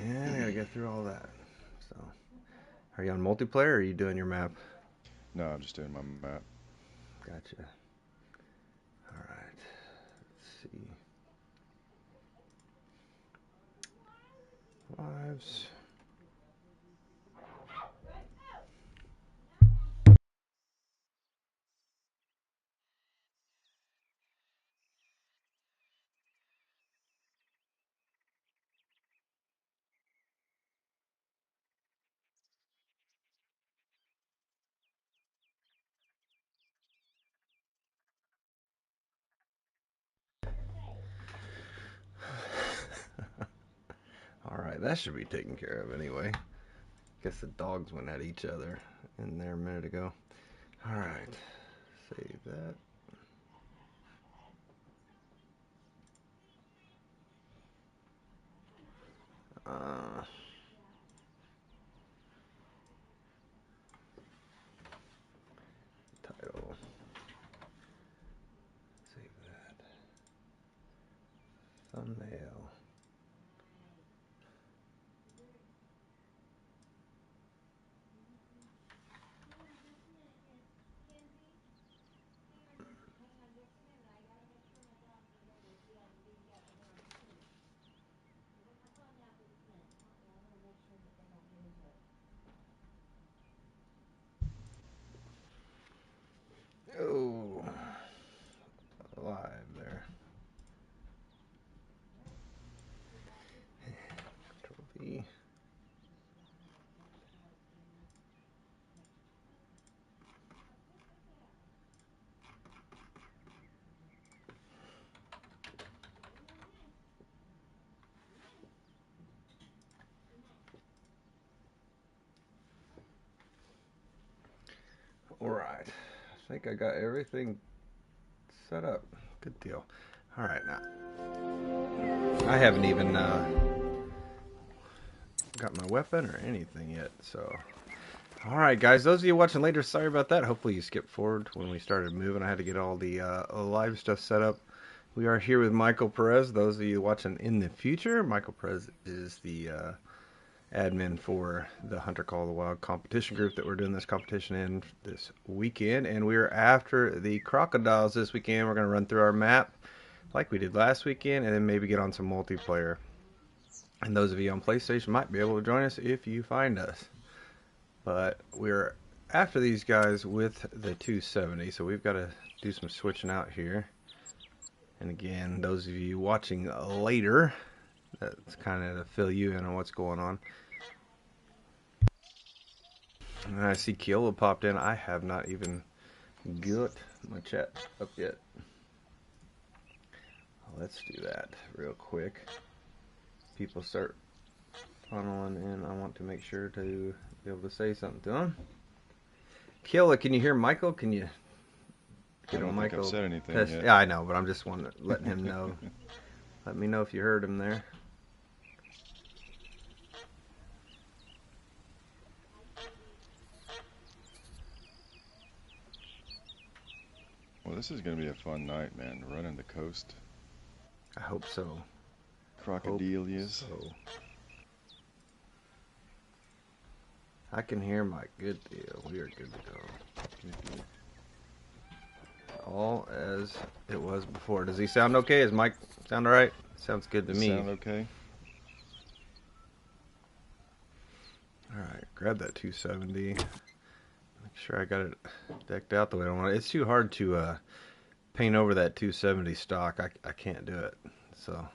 And I gotta get through all that. So, are you on multiplayer or are you doing your map? No, I'm just doing my map. Gotcha. All right. Let's see. Lives. All right, that should be taken care of anyway. Guess the dogs went at each other in there a minute ago. All right, save that. Uh, Title. Save that. Thumbnail. Oh, live there. Control V. All right, I think I got everything set up. Good deal. All right, now I haven't even got my weapon or anything yet. So, all right, guys, those of you watching later, sorry about that. Hopefully, you skipped forward when we started moving. I had to get all the live stuff set up. We are here with Michael Perez. Those of you watching in the future, Michael Perez is the admin for the Hunter Call of the Wild competition group that we're doing this competition in this weekend. And we're after the crocodiles this weekend. We're going to run through our map like we did last weekend and then maybe get on some multiplayer. And those of you on PlayStation might be able to join us if you find us. But we're after these guys with the 270, so we've got to do some switching out here. And again, those of you watching later, that's kind of to fill you in on what's going on. And I see Keola popped in. I have not even got my chat up yet. Let's do that real quick. People start funneling in. I want to make sure to be able to say something to them. Keola, can you hear Michael? Can you I don't think I've said anything yet. Yeah, I know, but I'm just letting him know. Let me know if you heard him there. Well, this is going to be a fun night, man. Running the coast. I hope so. Crocodilias. Hope so. I can hear Mike. Good deal. We are good to go. All as it was before. Does he sound okay? Is Mike sound alright? Sounds good to me. Sound okay? Alright, grab that 270. Make sure I got it decked out the way I want it. It's too hard to paint over that 270 stock. I can't do it. So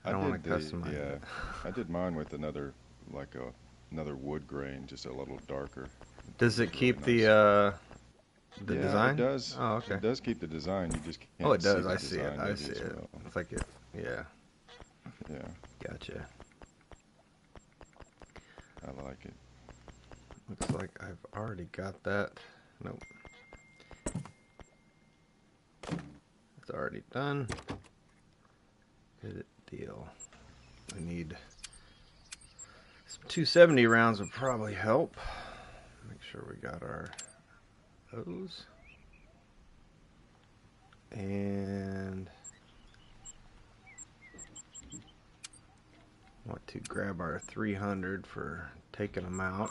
I don't want to customize it. I did mine with another wood grain, just a little darker. Does it keep really nice. the Yeah, design? it does. Oh, okay. It does keep the design. You just can't Oh, it does. see I the see it. design I see as it. well. It's like it. Yeah. Yeah, Gotcha. I like it. Looks like I've already got that. Nope. It's already done. Good deal. I need some 270 rounds would probably help. Make sure we got our those. And Want to grab our 300 for taking them out.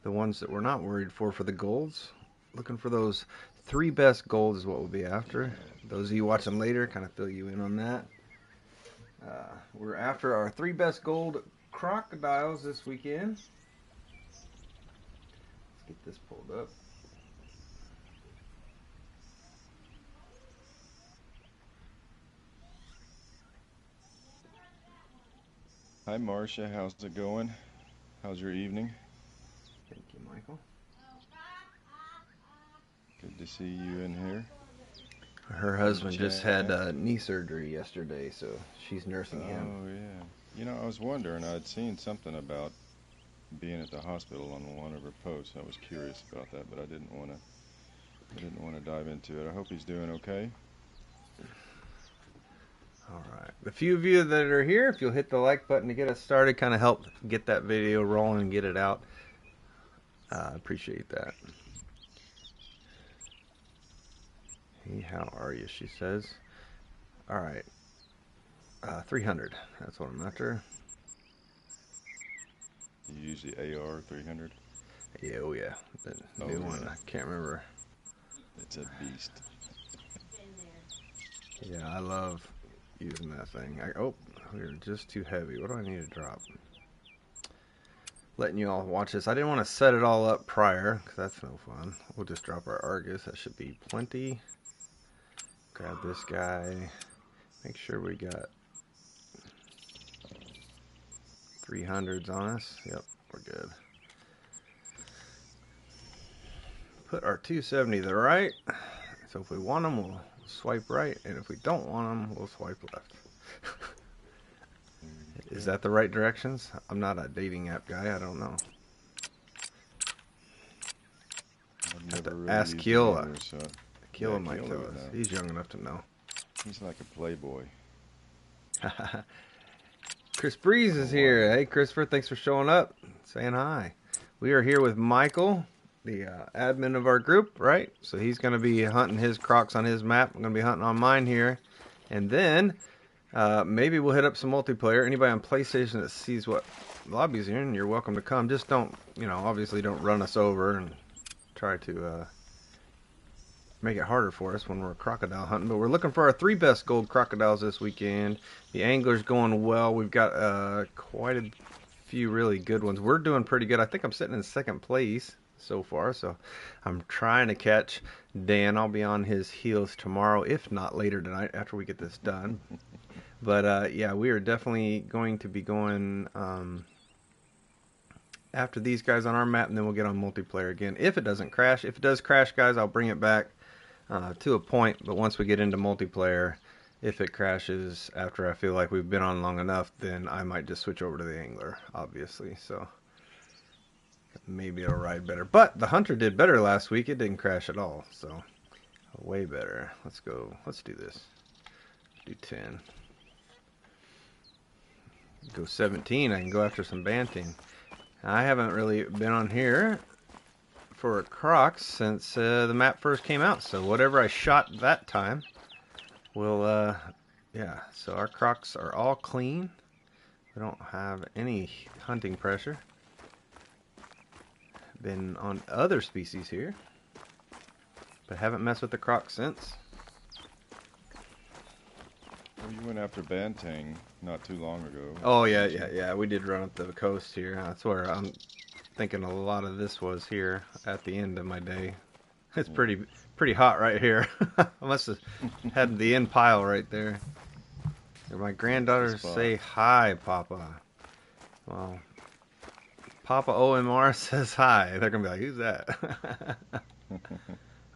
The ones that we're not worried for the golds. Looking for those 3 best golds is what we'll be after. Those of you watching later, kind of fill you in on that. We're after our 3 best gold crocodiles this weekend. Let's get this pulled up. Hi, Marcia. How's it going? How's your evening? Thank you, Michael. Good to see you in here. Her husband just had knee surgery yesterday, so she's nursing him. Oh, yeah. You know, I was wondering, I'd seen something about being at the hospital on one of her posts. I was curious about that, but I didn't want to dive into it. I hope he's doing okay. All right. The few of you that are here, if you'll hit the like button to get us started, kind of help get that video rolling and get it out. Appreciate that. Hey, how are you? She says. All right. 300. That's what I'm after. You use the AR 300? Yeah, oh yeah. The new one. I can't remember. It's a beast. Yeah, I love using that thing. Oh, we're just too heavy. What do I need to drop? Letting you all watch this. I didn't want to set it all up prior, because that's no fun. We'll just drop our Argus. That should be plenty. Grab this guy. Make sure we got 300s on us. Yep, we're good. Put our 270 to the right. So if we want them, we'll swipe right. And if we don't want them, we'll swipe left. Is that the right directions? I'm not a dating app guy. I don't know. I've Have to never really ask used Keela. it either, so Keela might Keela tell would us. know. He's young enough to know. He's like a playboy. Chris Breeze is here. Hey, Christopher, thanks for showing up, saying hi. We are here with Michael, the admin of our group, right? So he's going to be hunting his crocs on his map. I'm going to be hunting on mine here. And then maybe we'll hit up some multiplayer. Anybody on PlayStation that sees what lobby's in, you're welcome to come. Just don't, obviously don't run us over and try to make it harder for us when we're crocodile hunting. But we're looking for our 3 best gold crocodiles this weekend. The angler's going well. We've got quite a few really good ones. We're doing pretty good. I think I'm sitting in 2nd place so far, so I'm trying to catch Dan. I'll be on his heels tomorrow, if not later tonight after we get this done. But yeah, we are definitely going to be going after these guys on our map, and then we'll get on multiplayer again if it doesn't crash. If it does crash, guys, I'll bring it back to a point. But once we get into multiplayer, if it crashes after I feel like we've been on long enough, then I might just switch over to the angler, obviously. So maybe it'll ride better. But the hunter did better last week. It didn't crash at all, so way better. Let's go. Let's do this. Do 10. Go 17. I can go after some banting. I haven't really been on here for crocs since the map first came out. So whatever I shot that time will, yeah. So our crocs are all clean. We don't have any hunting pressure. Been on other species here, but haven't messed with the crocs since. Well, you went after Bantang not too long ago. Oh yeah. We did run up the coast here. That's where I'm thinking a lot of this was here at the end of my day. It's pretty hot right here. I must have had the end pile right there. My granddaughters say hi, Papa. Well, Papa OMR says hi. They're gonna be like, who's that?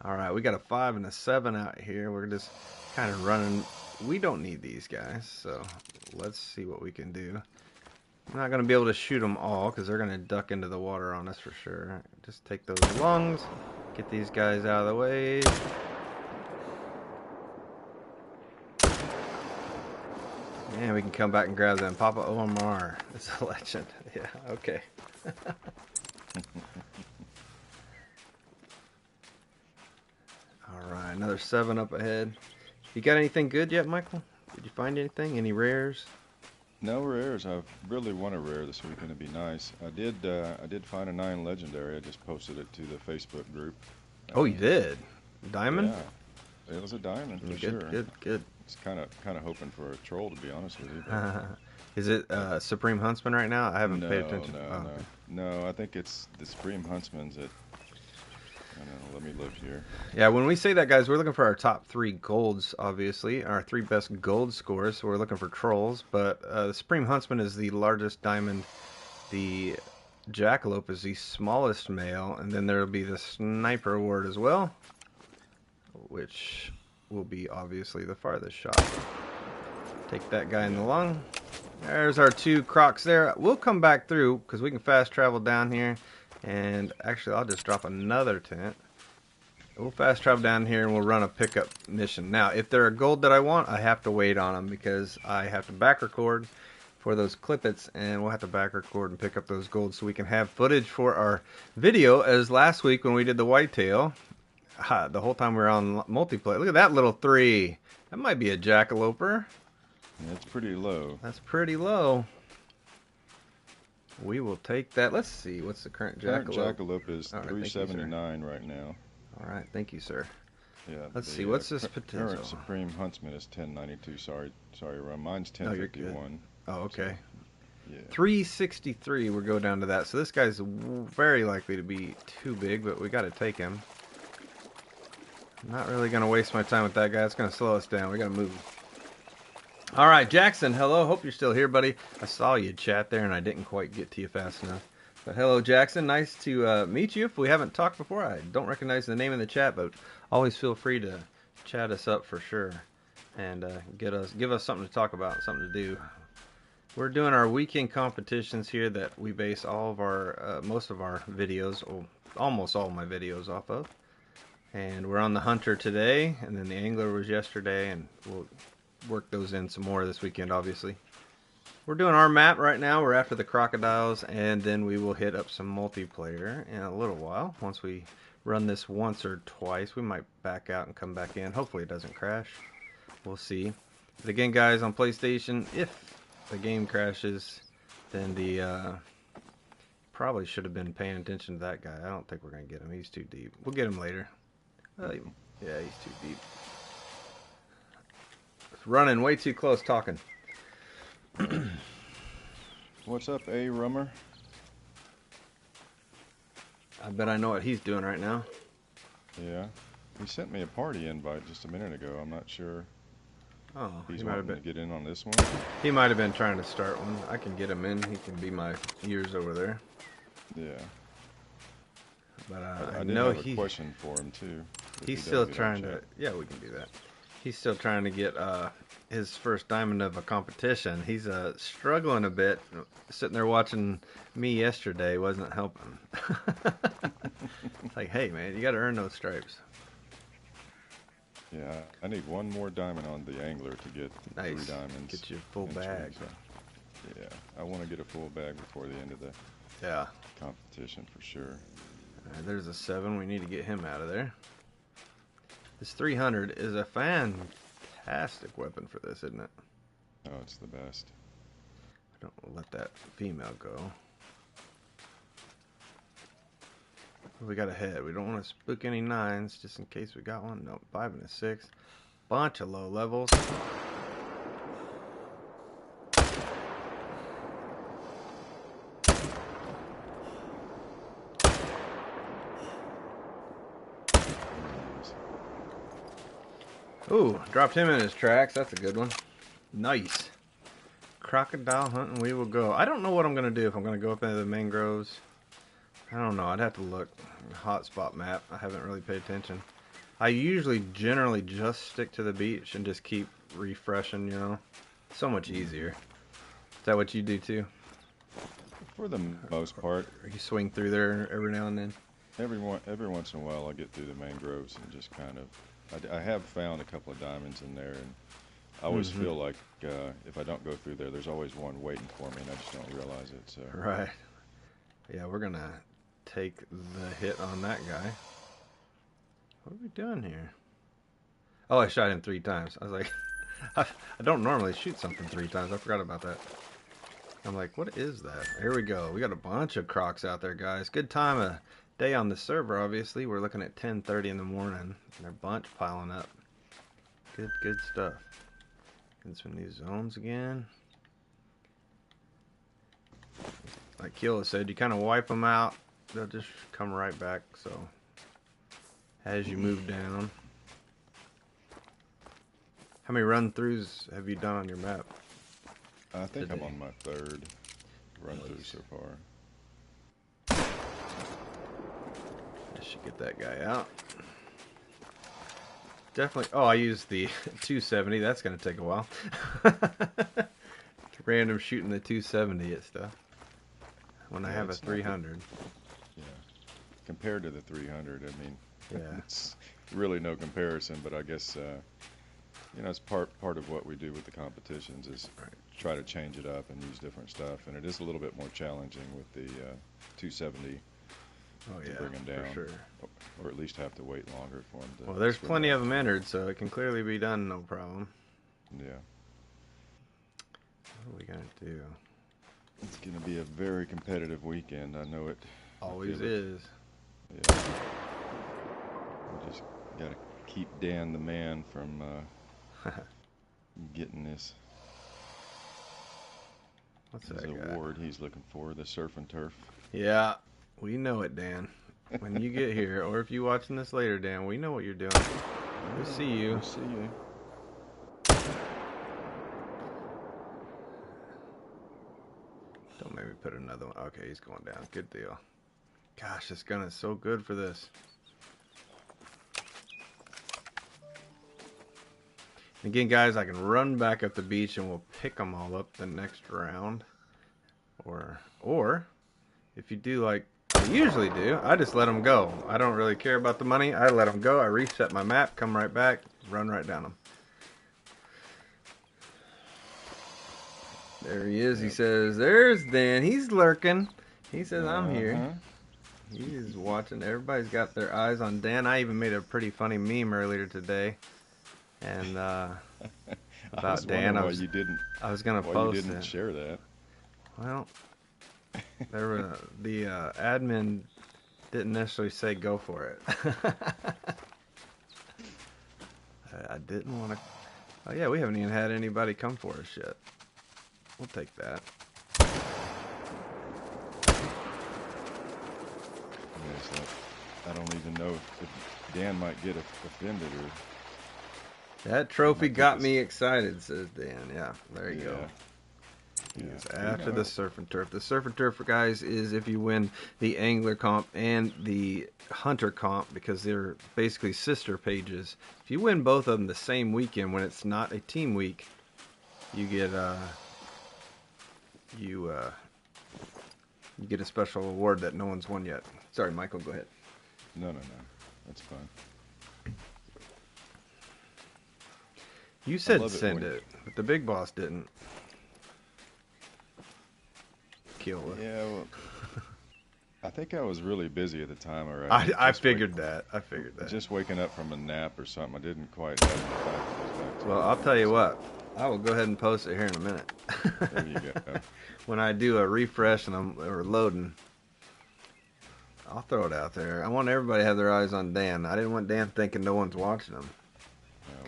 All right, we got a 5 and a 7 out here. We're just kind of running. We don't need these guys, so let's see what we can do. I'm not going to be able to shoot them all because they're going to duck into the water on us for sure. Just take those lungs, get these guys out of the way. And we can come back and grab them. Papa OMR. It's a legend. Yeah, okay. All right, another 7 up ahead. You got anything good yet, Michael? Did you find anything? Any rares? No rares. I really want a rare this weekend. It'd be nice. I did find a 9 legendary. I just posted it to the Facebook group. Oh, you Um, did? Diamond? yeah, it was a diamond for Good, sure. good, good. It's kind of hoping for a troll, to be honest with you, but Is it but Supreme Huntsman right now? I haven't paid no, attention. no, Oh, no, okay. no. I think it's the Supreme Huntsman's at. I don't know. Let me look here. Yeah, when we say that, guys, we're looking for our top 3 golds, obviously. Our 3 best gold scores, so we're looking for trolls. But the Supreme Huntsman is the largest diamond. The Jackalope is the smallest male. And then there will be the Sniper Award as well, which will be obviously the farthest shot. Take that guy in the Yeah. lung. There's our 2 crocs there. We'll come back through because we can fast travel down here. And actually, I'll just drop another tent. We'll fast travel down here and we'll run a pickup mission. Now, if they're a gold that I want, I have to wait on them because I have to back record for those clippets, and we'll have to back record and pick up those golds so we can have footage for our video. As last week when we did the whitetail, the whole time we were on multiplayer. Look at that little 3. That might be a jackaloper. Yeah, it's pretty low. That's pretty low. We will take that. Let's see. What's the current Current jackalope? jackalope is All right, thank you, sir. 379 right now. All right. Thank you, sir. Yeah. Let's the, see. What's this Current potential? Supreme Huntsman is 1092. Sorry, Ron. Mine's No, you're good. 1051. Oh, okay. Yeah. 363, we'll go down to that. So this guy's very likely to be too big, but we got to take him. I'm not really going to waste my time with that guy. It's going to slow us down. We got to move. All right, Jackson, hello. Hope you're still here, buddy. I saw you chat there, and I didn't quite get to you fast enough. But hello, Jackson. Nice to meet you. If we haven't talked before, I don't recognize the name in the chat, but always feel free to chat us up for sure and give us something to talk about, something to do. We're doing our weekend competitions here that we base all of our, most of our videos, or almost all of my videos off of. And we're on the Hunter today, and then the Angler was yesterday, and we'll work those in some more this weekend, obviously. We're doing our map right now. We're after the crocodiles, and then we will hit up some multiplayer in a little while. Once we run this once or twice, we might back out and come back in. Hopefully it doesn't crash. We'll see. But again, guys, on PlayStation, if the game crashes, then the probably should have been paying attention to that guy. I don't think we're gonna get him. He's too deep. We'll get him later. Yeah, he's too deep. It's running way too close talking. What's up, A Rummer? I bet I know what he's doing right now. Yeah. He sent me a party invite just a minute ago. I'm not sure Oh, if he's he might have wanting been. to get in on this one. He might have been trying to start one. I can get him in. He can be my ears over there. Yeah. But I I did know have a question for him too. if he he's does still get on trying chat. to. Yeah, we can do that. He's still trying to get his first diamond of a competition. He's struggling a bit. Sitting there watching me yesterday wasn't helping. It's like, hey man, you got to earn those stripes. Yeah, I need one more diamond on the Angler to get Nice. 3 diamonds. Get your full in bag. trade, so, yeah, I want to get a full bag before the end of the Yeah. competition for sure. There's a 7. We need to get him out of there. This 300 is a fantastic weapon for this, isn't it? Oh, it's the best. Don't let that female go. We got a head. We don't want to spook any 9s just in case we got one. Nope, 5 and a 6. Bunch of low levels. Ooh, dropped him in his tracks. That's a good one. Nice. Crocodile hunting we will go. I don't know what I'm going to do if I'm going to go up into the mangroves. I don't know. I'd have to look. Hotspot map. I haven't really paid attention. I usually generally just stick to the beach and just keep refreshing, you know. So much easier. Is that what you do too? For the most part, Or you swing through there every now and then? every once in a while I get through the mangroves and just kind of, I have found a couple of diamonds in there, and I always feel like if I don't go through there, there's always one waiting for me, and I just don't realize it. So Right. Yeah, we're going to take the hit on that guy. What are we doing here? Oh, I shot him 3 times. I was like, I don't normally shoot something 3 times. I forgot about that. I'm like, what is that? Here we go. We got a bunch of crocs out there, guys. Good time of day on the server, obviously. We're looking at 10:30 in the morning. And a bunch piling up. Good stuff. Getting some new zones again. Like Keela said, you kind of wipe them out. They'll just come right back, so as you move down. How many run-throughs have you done on your map? I think today? I'm on my 3rd run-through so far. I should get that guy out. Definitely. Oh, I used the 270. That's going to take a while. Random shooting the 270 at stuff. When I have a 300. Yeah. Compared to the 300, I mean, Yeah. it's really no comparison, but I guess, you know, it's part of what we do with the competitions is try to change it up and use different stuff. And it is a little bit more challenging with the 270 to bring them down. For sure. Or at least have to wait longer for them to. Well, there's plenty of them entered, so it can clearly be done, no problem. Yeah. What are we going to do? It's going to be a very competitive weekend. I know it. Always is. Yeah. We just got to keep Dan the man from getting this. What's His that guy? award he's looking for, the surf and turf. Yeah, we know it, Dan. When you get here, or if you're watching this later, Dan, we know what you're doing. We'll see you. We'll see you. Don't make me put another one. Okay, he's going down. Good deal. Gosh, this gun is so good for this. Again, guys, I can run back up the beach and we'll pick them all up the next round. Or if you do like I usually do, I just let them go. I don't really care about the money. I let them go. I reset my map, come right back, run right down them. There he is. Yep. He says, there's Dan. He's lurking. He says, I'm here. He's watching. Everybody's got their eyes on Dan. I even made a pretty funny meme earlier today. And about Dan. I was going to post it. You didn't share that. Well, the admin didn't necessarily say go for it. I didn't want to. Oh, yeah, we haven't even had anybody come for us yet. We'll take that. Yeah, I don't even know if Dan might get offended or. That trophy got me excited, says Dan. Yeah, there you go. Yeah. He's after the surf and turf. The surf and turf, guys, is if you win the angler comp and the hunter comp, because they're basically sister pages. If you win both of them the same weekend when it's not a team week, you get you get a special award that no one's won yet. Sorry, Michael, go ahead. No. That's fine. You said send it, but the big boss didn't. Kill it. Yeah, well, I think I was really busy at the time. I figured that. Just waking up from a nap or something, I didn't quite have the fact. Well, I'll tell you what. I will go ahead and post it here in a minute. There you go. When I do a refresh and we're loading, I'll throw it out there. I want everybody to have their eyes on Dan. I didn't want Dan thinking no one's watching him.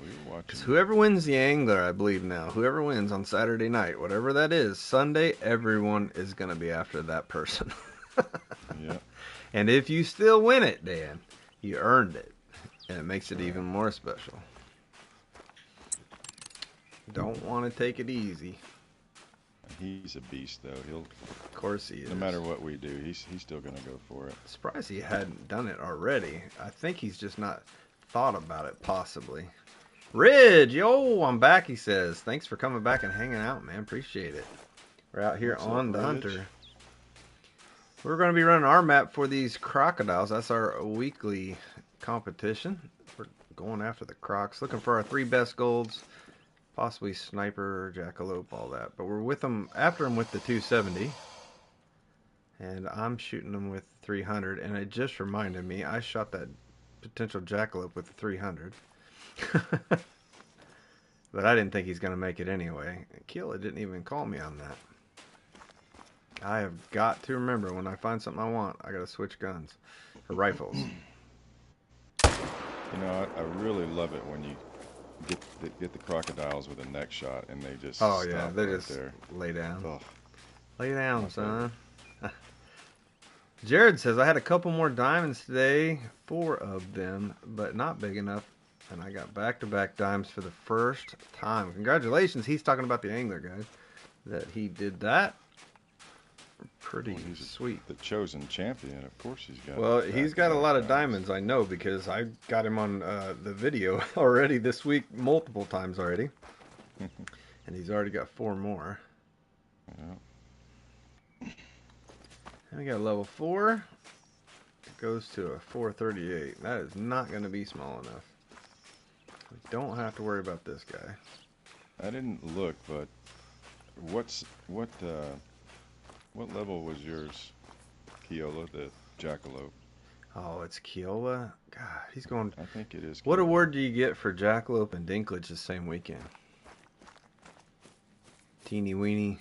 We were watching. Whoever wins the angler, I believe now, whoever wins on Saturday night, whatever that is, Sunday, everyone is going to be after that person. Yeah. And if you still win it, Dan, you earned it. And it makes it even more special. Don't want to take it easy. He's a beast, though. Of course he is. No matter what we do, he's still going to go for it. Surprised he hadn't done it already. I think he's just not thought about it, possibly. Ridge, yo, I'm back, he says. Thanks for coming back and hanging out, man. Appreciate it. We're out here on the Hunter. We're going to be running our map for these crocodiles. That's our weekly competition. We're going after the crocs, looking for our 3 best golds, possibly sniper, jackalope, all that. But we're with them, after them with the 270. And I'm shooting them with 300. And it just reminded me, I shot that potential jackalope with the 300. But I didn't think he's going to make it anyway. Keela didn't even call me on that. I have got to remember when I find something I want, I got to switch guns or rifles. You know, I really love it when you get the crocodiles with a neck shot and they just Oh yeah, stop they right just there. lay down. Oh, Lay down, my favorite. son. Jared says I had a couple more diamonds today, 4 of them, but not big enough. And I got back-to-back dimes for the first time. Congratulations. He's talking about the angler, guys, that he did that. Pretty Well, he's sweet. the chosen champion. Of course he's got Well, he's got a lot of diamonds. diamonds, I know, because I got him on the video already this week, multiple times already. And he's already got 4 more. Yeah. And we got level 4. It goes to a 438. That is not going to be small enough. We don't have to worry about this guy. I didn't look, but what level was yours, Keola, the jackalope? Oh, it's Keola. God, he's going. I think it is. What Keola. award do you get for jackalope and dinklage the same weekend? Teeny weeny.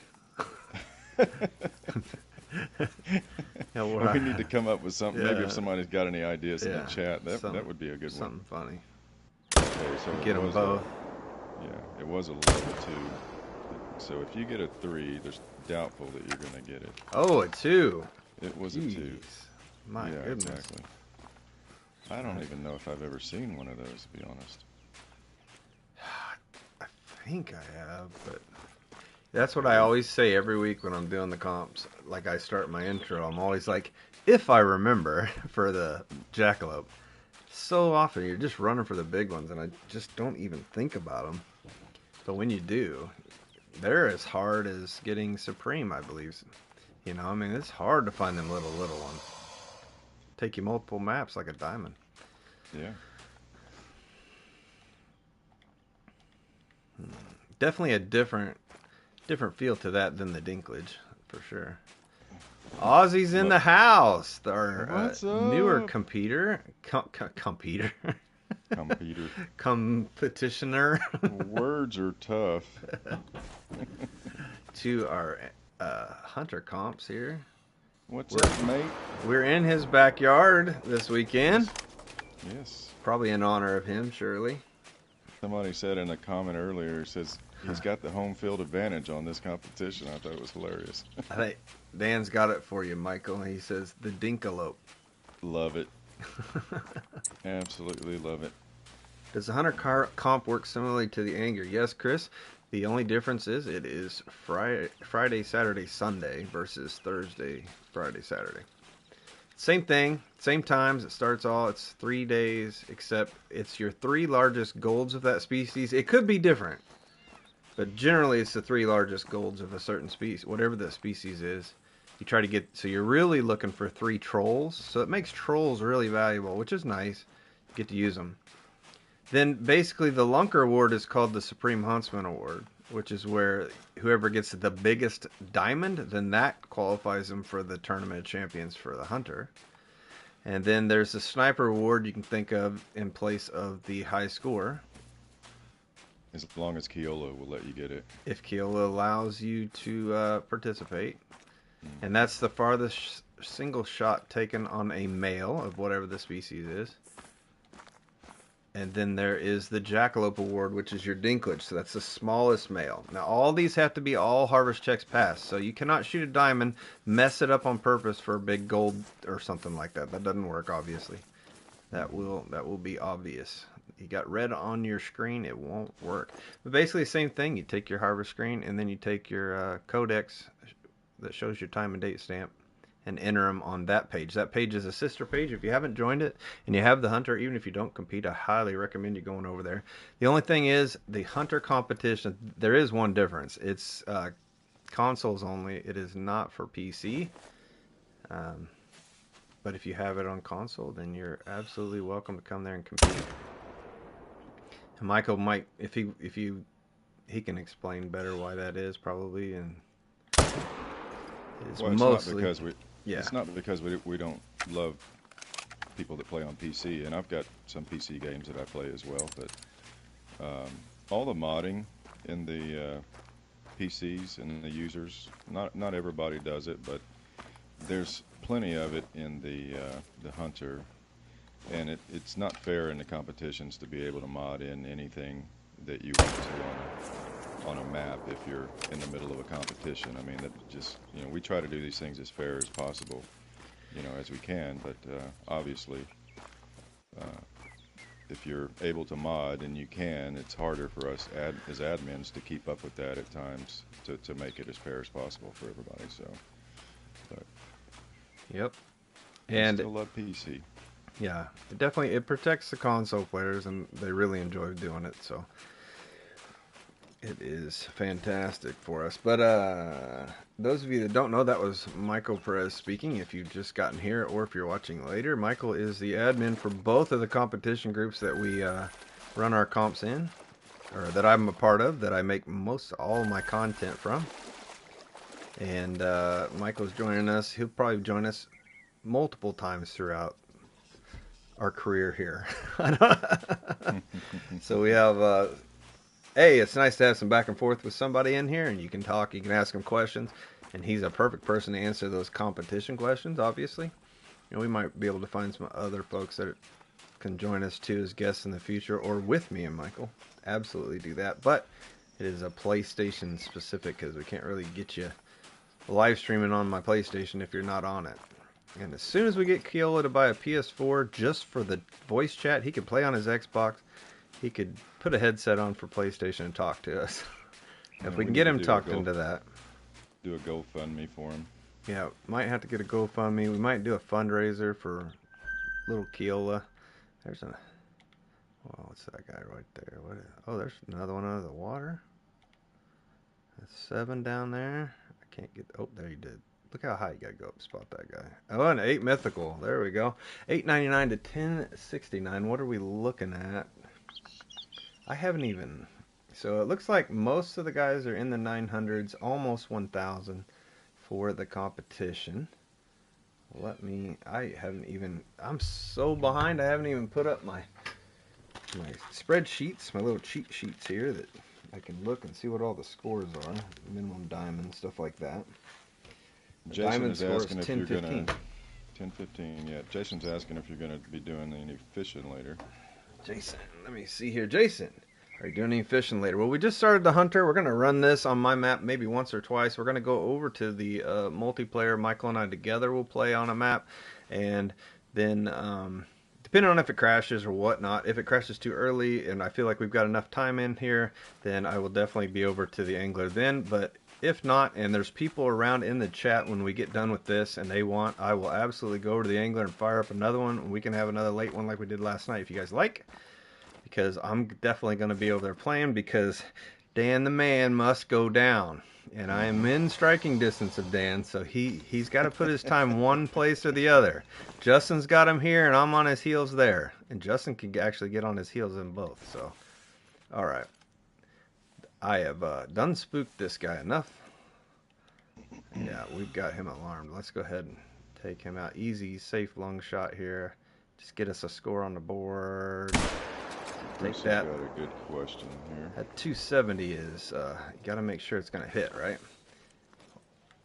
Yeah, We need to come up with something. Maybe Yeah. if somebody's got any ideas in the Yeah, chat, that would be a good one. Something funny. Okay, so Get them both. It was a level 2. So if you get a 3, there's doubtful that you're going to get it. Oh, a 2. It was a 2. Jeez. My Yeah, goodness. exactly. I don't even know if I've ever seen one of those, to be honest. I think I have, but that's what I always say every week when I'm doing the comps. Like I start my intro, I'm always like, if I remember for the jackalope. So often you're just running for the big ones, and I just don't even think about them. But when you do, they're as hard as getting Supreme, I believe. You know, I mean, it's hard to find them little ones. Take you multiple maps like a diamond. Yeah. Definitely a different feel to that than the dinklage, for sure. Ozzy's in the house. Our What's newer up? competitor. Competer. Competitioner. Words are tough. To our hunter comps here. What's up, mate? We're in his backyard this weekend. Yes. Probably in honor of him, surely. Somebody said in a comment earlier, says he's got the home field advantage on this competition. I thought it was hilarious. I think Dan's got it for you, Michael. He says the dinkalope. Love it. Absolutely love it. Does the hunter comp work similarly to the angler? Yes, Chris. The only difference is it is Friday, Saturday, Sunday versus Thursday, Friday, Saturday. Same thing, same times. It starts it's 3 days, except it's your 3 largest golds of that species. It could be different, but generally it's the 3 largest golds of a certain species, whatever the species is. You try to get, so you're really looking for 3 trolls. So it makes trolls really valuable, which is nice. You get to use them. Then basically the Lunker Award is called the Supreme Huntsman Award, which is where whoever gets the biggest diamond, then that qualifies them for the Tournament of Champions for the hunter. And then there's the Sniper Award you can think of in place of the high score. As long as Keola will let you get it. If Keola allows you to participate. And that's the farthest single shot taken on a male of whatever the species is. And then there is the Jackalope Award, which is your dinklage. So that's the smallest male. Now, all these have to be all harvest checks passed. So you cannot shoot a diamond, mess it up on purpose for a big gold or something like that. That doesn't work, obviously. That will be obvious. You got red on your screen, it won't work. But basically the same thing. You take your harvest screen, and then you take your codex that shows your time and date stamp, and enter them on that page. That page is a sister page. If you haven't joined it and you have the hunter, even if you don't compete, I highly recommend you going over there. The only thing is the hunter competition, there is one difference. It's consoles only. It is not for PC. But if you have it on console, then you're absolutely welcome to come there and compete. And Michael might, if he can explain better why that is probably, and it's Well, mostly it's not because we don't love people that play on PC, and I've got some PC games that I play as well, but all the modding in the PCs and the users. Not everybody does it, but there's plenty of it in the Hunter, and it's not fair in the competitions to be able to mod in anything that you want to on a map if you're in the middle of a competition. I mean, that just, we try to do these things as fair as possible, as we can, but obviously, uh, if you're able to mod and you can, it's harder for us as admins to keep up with that at times to make it as fair as possible for everybody. So, but Yep. I And still love PC. yeah, it protects the console players, and they really enjoy doing it. So it is fantastic for us. But those of you that don't know, that was Michael Perez speaking. If you've just gotten here, or if you're watching later, Michael is the admin for both of the competition groups that we run our comps in, or that I'm a part of, that I make most all my content from. And Michael's joining us. He'll probably join us multiple times throughout our career here. So we have hey, it's nice to have some back and forth with somebody in here, and you can talk, you can ask him questions, and he's a perfect person to answer those competition questions, obviously. We might be able to find some other folks that can join us too as guests in the future, or with me and Michael. Absolutely do that. But it is a PlayStation specific, because we can't really get you live streaming on my PlayStation if you're not on it. And as soon as we get Keola to buy a PS4 just for the voice chat, he could play on his Xbox. He could put a headset on for PlayStation and talk to us. If we can get him talked into that. Do a GoFundMe for him. Yeah, might have to get a GoFundMe. We might do a fundraiser for little Keola. There's a... Well, what's that guy right there? Oh, there's another one out of the water. That's 7 down there. I can't get... Oh, there he did. Look how high you gotta go up to spot that guy. Oh, an 8 mythical. There we go. 899 to 1069. What are we looking at? I haven't even... So it looks like most of the guys are in the 900s, almost 1,000 for the competition. I haven't even... I'm so behind, I haven't even put up my spreadsheets, my little cheat sheets here that I can look and see what all the scores are. Minimum diamond, stuff like that. Jason Diamond is score is asking if 10, you're gonna 15. 10-15. Yeah, Jason's asking if you're gonna be doing any fishing later. Jason, let me see here. Jason, are you doing any fishing later? Well, we just started the Hunter. We're going to run this on my map maybe once or twice. We're going to go over to the multiplayer. Michael and I together will play on a map. And then, depending on if it crashes or whatnot, if it crashes too early and I feel like we've got enough time in here, then I will definitely be over to the angler then. But if not, and there's people around in the chat when we get done with this and they want, I will absolutely go over to the angler and fire up another one. We can have another late one like we did last night if you guys like. Because I'm definitely going to be over there playing, because Dan the man must go down. And I am in striking distance of Dan, so he's got to put his time one place or the other. Justin's got him here, and I'm on his heels there. And Justin can actually get on his heels in both. So, all right. I have done spooked this guy enough. Yeah, we've got him alarmed. Let's go ahead and take him out. Easy, safe, long shot here. Just get us a score on the board. Take Bruce that. has got a good question here. That 270 is, you got to make sure it's going to hit, right?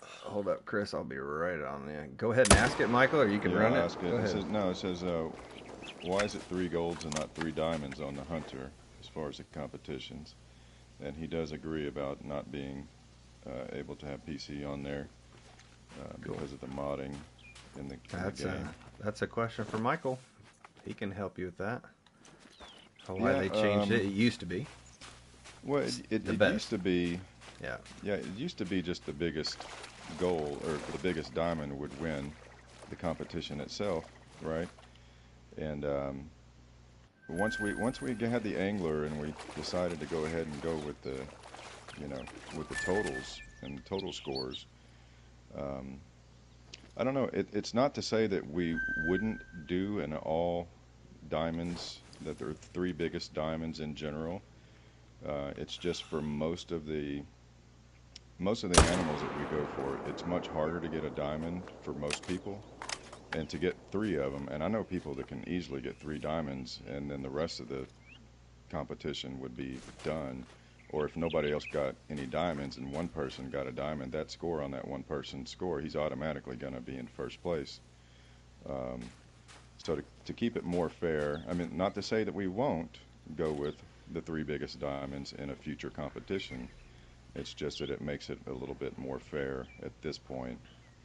Hold up, Chris. I'll be right on there. Go ahead and ask it, Michael, or you can run I'll it. ask it. Go ahead. It says, why is it 3 golds and not 3 diamonds on the Hunter as far as the competitions? And he does agree about not being able to have PC on there because of the modding in the game. That's a question for Michael. He can help you with that. Why they changed it? It used to be. Well, it used to be. Yeah. Yeah, it used to be just the biggest goal or the biggest diamond would win the competition itself, right? And once we had the angler and we decided to go ahead and go with the totals and total scores. I don't know. It's not to say that we wouldn't do an all diamonds, that there are 3 biggest diamonds in general. It's just for most of the animals that we go for, it's much harder to get a diamond for most people, and to get 3 of them. And I know people that can easily get 3 diamonds, and then the rest of the competition would be done. Or if nobody else got any diamonds and one person got a diamond, that score on that one person's score, he's automatically going to be in first place. Um, so to keep it more fair, I mean, not to say that we won't go with the three biggest diamonds in a future competition. It's just that it makes it a little bit more fair at this point,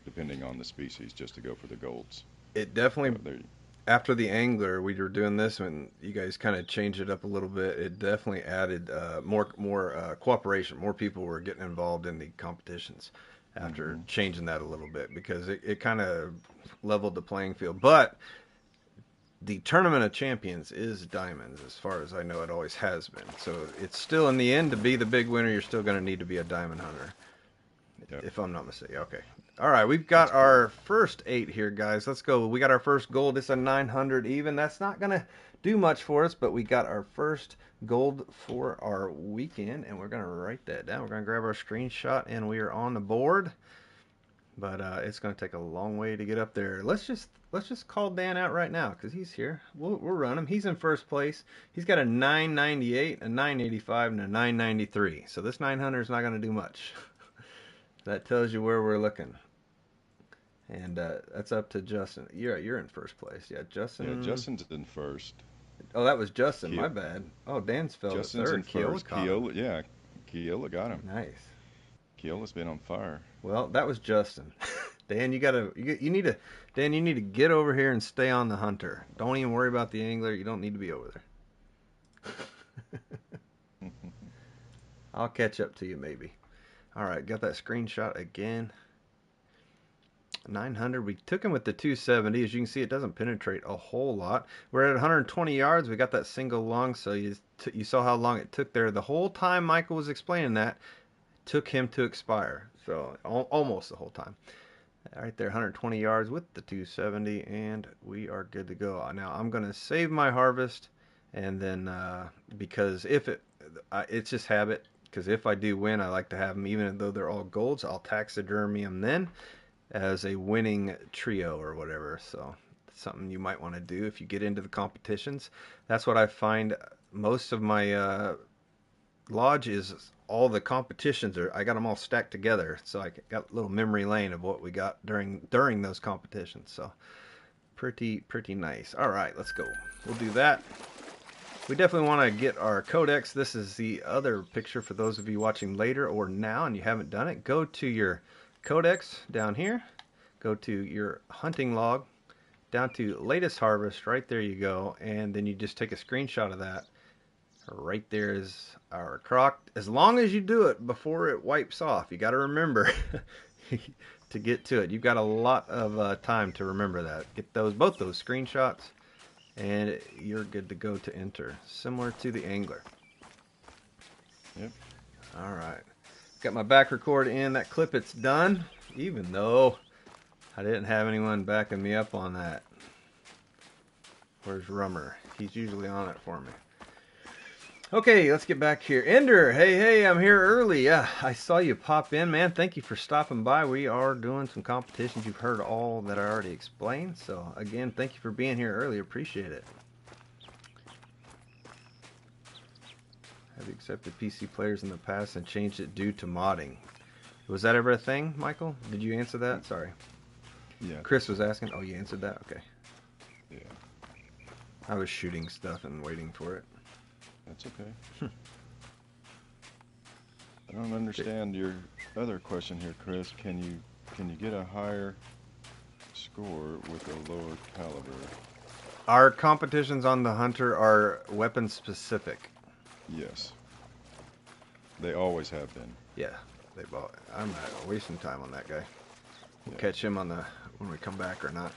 depending on the species, just to go for the golds. It So definitely, there, after the angler, we were doing this when you guys kind of changed it up a little bit. It definitely added more cooperation. More people were getting involved in the competitions after hmm changing that a little bit because it kind of leveled the playing field. But the Tournament of Champions is diamonds, as far as I know. It always has been. So it's still, in the end, to be the big winner, you're still going to need to be a diamond hunter, Yep, if I'm not mistaken. Okay. All right, we've got that's our correct. first 8 here, guys. Let's go. We got our first gold. It's a 900 even. That's not going to do much for us, but we got our first gold for our weekend, and we're going to write that down. We're going to grab our screenshot, and we are on the board. But it's going to take a long way to get up there. Let's just call Dan out right now because he's here. We'll run him. He's in first place. He's got a 998, a 985, and a 993. So this 900 is not going to do much. That tells you where we're looking. And that's up to Justin. You're in first place. Yeah, Yeah, Justin. Justin's in first. Oh, that was Justin. My Ke- bad. Oh, Dan's fell to Justin's in third. Keola first. caught him. Keola, yeah, Keola got him. Nice. Keola's been on fire. Well, that was Justin. Dan, Dan, you need to get over here and stay on the hunter. Don't even worry about the angler. You don't need to be over there. I'll catch up to you maybe. All right, got that screenshot again. 900. We took him with the 270. As you can see, it doesn't penetrate a whole lot. We're at 120 yards. We got that single lung, so you saw how long it took there. The whole time Michael was explaining that, took him to expire. So almost the whole time. Right there, 120 yards with the 270, and we are good to go. Now I'm going to save my harvest, and then because it's just habit. Because if I do win, I like to have them, even though they're all golds. I'll taxidermy them then as a winning trio or whatever. So it's something you might want to do if you get into the competitions. That's what I find. Most of my lodge is all the competitions I got them all stacked together, so I got a little memory lane of what we got during those competitions. So pretty nice. All right, let's go. We'll do that. We definitely want to get our codex. This is the other picture for those of you watching later or now and you haven't done it. Go to your codex down here. Go to your hunting log, down to latest harvest. Right there you go, and then you just take a screenshot of that. Right there is our croc. As long as you do it before it wipes off, you got to remember to get to it. You've got a lot of time to remember that. Get both those screenshots, and you're good to go to enter. Similar to the angler. Yep. All right. Got my back record in. That clip, it's done. Even though I didn't have anyone backing me up on that. Where's Rummer? He's usually on it for me. Okay, let's get back here. Ender, hey, I'm here early. Yeah, I saw you pop in, man. Thank you for stopping by. We are doing some competitions. You've heard all that I already explained. So, again, thank you for being here early. Appreciate it. Have you accepted PC players in the past and changed it due to modding? Was that ever a thing, Michael? Did you answer that? Sorry. Yeah. Chris was asking. Oh, you answered that? Okay. Yeah. I was shooting stuff and waiting for it. That's okay. I don't understand your other question here, Chris. Can you get a higher score with a lower caliber? Our competitions on the Hunter are weapon specific. Yes. They always have been. Yeah, I'm not wasting time on that guy. We'll Yeah. catch him when we come back or not.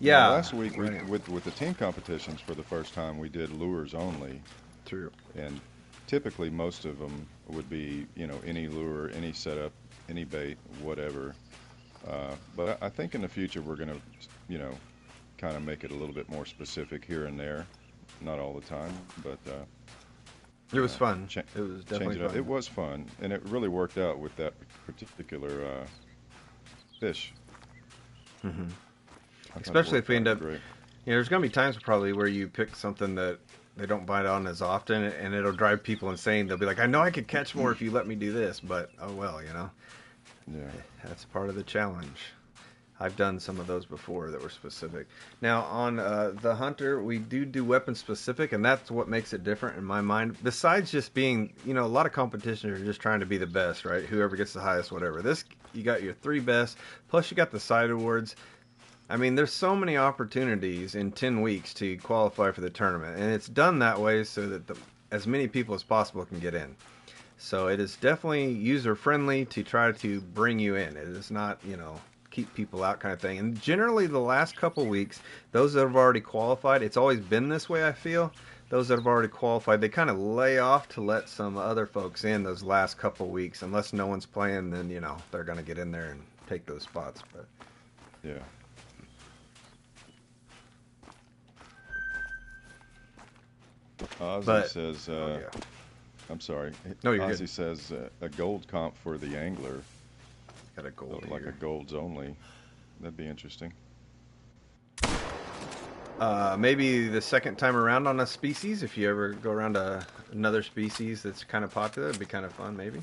Yeah. Yeah. Last week right. with the team competitions for the first time, we did lures only, True. and typically most of them would be any lure, any setup, any bait, whatever. But I think in the future we're gonna kind of make it a little bit more specific here and there, not all the time, but. It was fun. Cha- It was definitely Change it up. fun. It was fun, and it really worked out with that particular fish. hmm I thought it Especially if worked we end out up. great. There's going to be times probably where you pick something that they don't bite on as often, and it'll drive people insane. They'll be like, I know I could catch more if you let me do this, but oh well, you know. Yeah. That's part of the challenge. I've done some of those before that were specific. Now on the Hunter, we do weapon specific, and that's what makes it different in my mind. Besides just being, you know, a lot of competitions are just trying to be the best, right? Whoever gets the highest, whatever. This, you got your 3 best, plus you got the side awards. I mean, there's so many opportunities in 10 weeks to qualify for the tournament, and it's done that way so that as many people as possible can get in. So it is definitely user friendly to try to bring you in. It is not, you know, keep people out kind of thing. And generally, the last couple weeks, those that have already qualified, it's always been this way, I feel. Those that have already qualified, they kind of lay off to let some other folks in those last couple weeks. Unless no one's playing, then, you know, they're going to get in there and take those spots. But Yeah. Ozzy says, yeah. I'm sorry. No, you're Ozzy good. says a gold comp for the angler, Got a gold like here. a golds only. That'd be interesting. Maybe the second time around on a species, if you ever go around to another species that's kind of popular, it'd be kind of fun, maybe.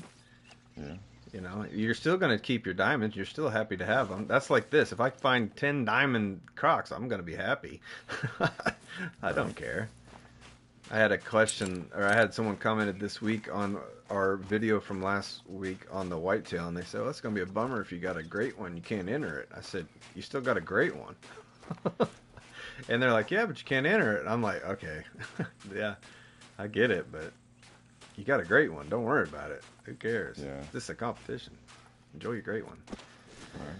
Yeah. You know, you're still going to keep your diamonds. You're still happy to have them. That's like this. If I find 10 diamond crocs, I'm going to be happy. I don't care. I had a question, or I had someone commented this week on our video from last week on the whitetail, and they said, well, it's going to be a bummer if you got a great one. You can't enter it. I said, you still got a great one. And they're like, yeah, but you can't enter it. I'm like, okay, yeah, I get it, but you got a great one. Don't worry about it. Who cares? Yeah. This is a competition. Enjoy your great one. All right.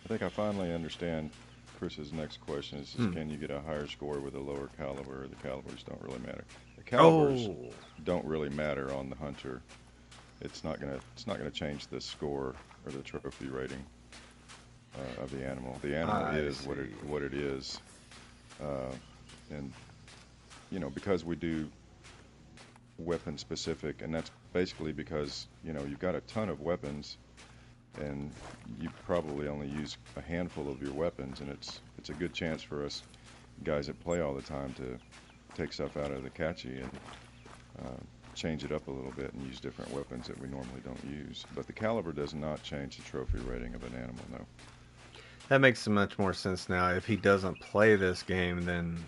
I think I finally understand Chris's next question is can you get a higher score with a lower caliber, or the calibers don't really matter? The calibers don't really matter on the Hunter. It's not gonna change the score or the trophy rating of the animal. The animal is what it is, and you know, because we do weapon specific, and that's basically because, you know, you've got a ton of weapons and you probably only use a handful of your weapons, and it's a good chance for us guys that play all the time to take stuff out of the catchy and change it up a little bit and use different weapons that we normally don't use. But the caliber does not change the trophy rating of an animal, no. That makes so much more sense now. If he doesn't play this game, then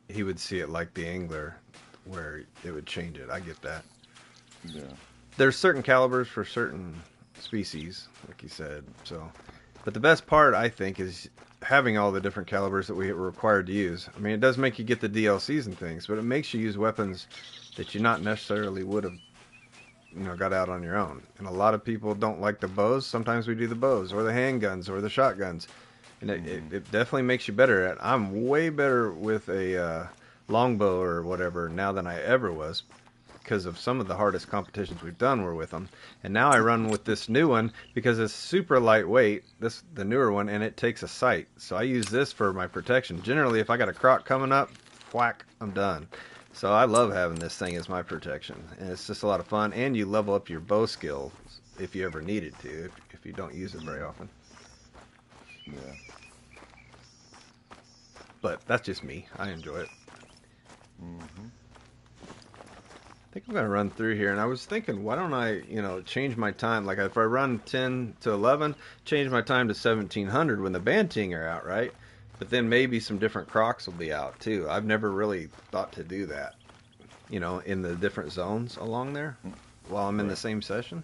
he would see it like the angler, where it would change it. I get that. Yeah. There's certain calibers for certain species, like you said. So, but the best part, I think, is having all the different calibers that we were required to use. I mean, it does make you get the DLCs and things, but it makes you use weapons that you not necessarily would have, you know, got out on your own. And a lot of people don't like the bows. Sometimes we do the bows or the handguns or the shotguns, and it definitely makes you better at. I'm way better with a longbow or whatever now than I ever was, because of some of the hardest competitions we've done were with them. And now I run with this new one because it's super lightweight, the newer one, and it takes a sight. So I use this for my protection. Generally, if I got a croc coming up, whack, I'm done. So I love having this thing as my protection. And it's just a lot of fun, and you level up your bow skills if you ever needed to, if you don't use it very often. Yeah. But that's just me. I enjoy it. Mm-hmm. I think I'm going to run through here, and I was thinking, why don't I, you know, change my time? Like, if I run 10 to 11, change my time to 1700 when the Banting are out, right? But then maybe some different crocs will be out, too. I've never really thought to do that, you know, in the different zones along there while I'm in the same session.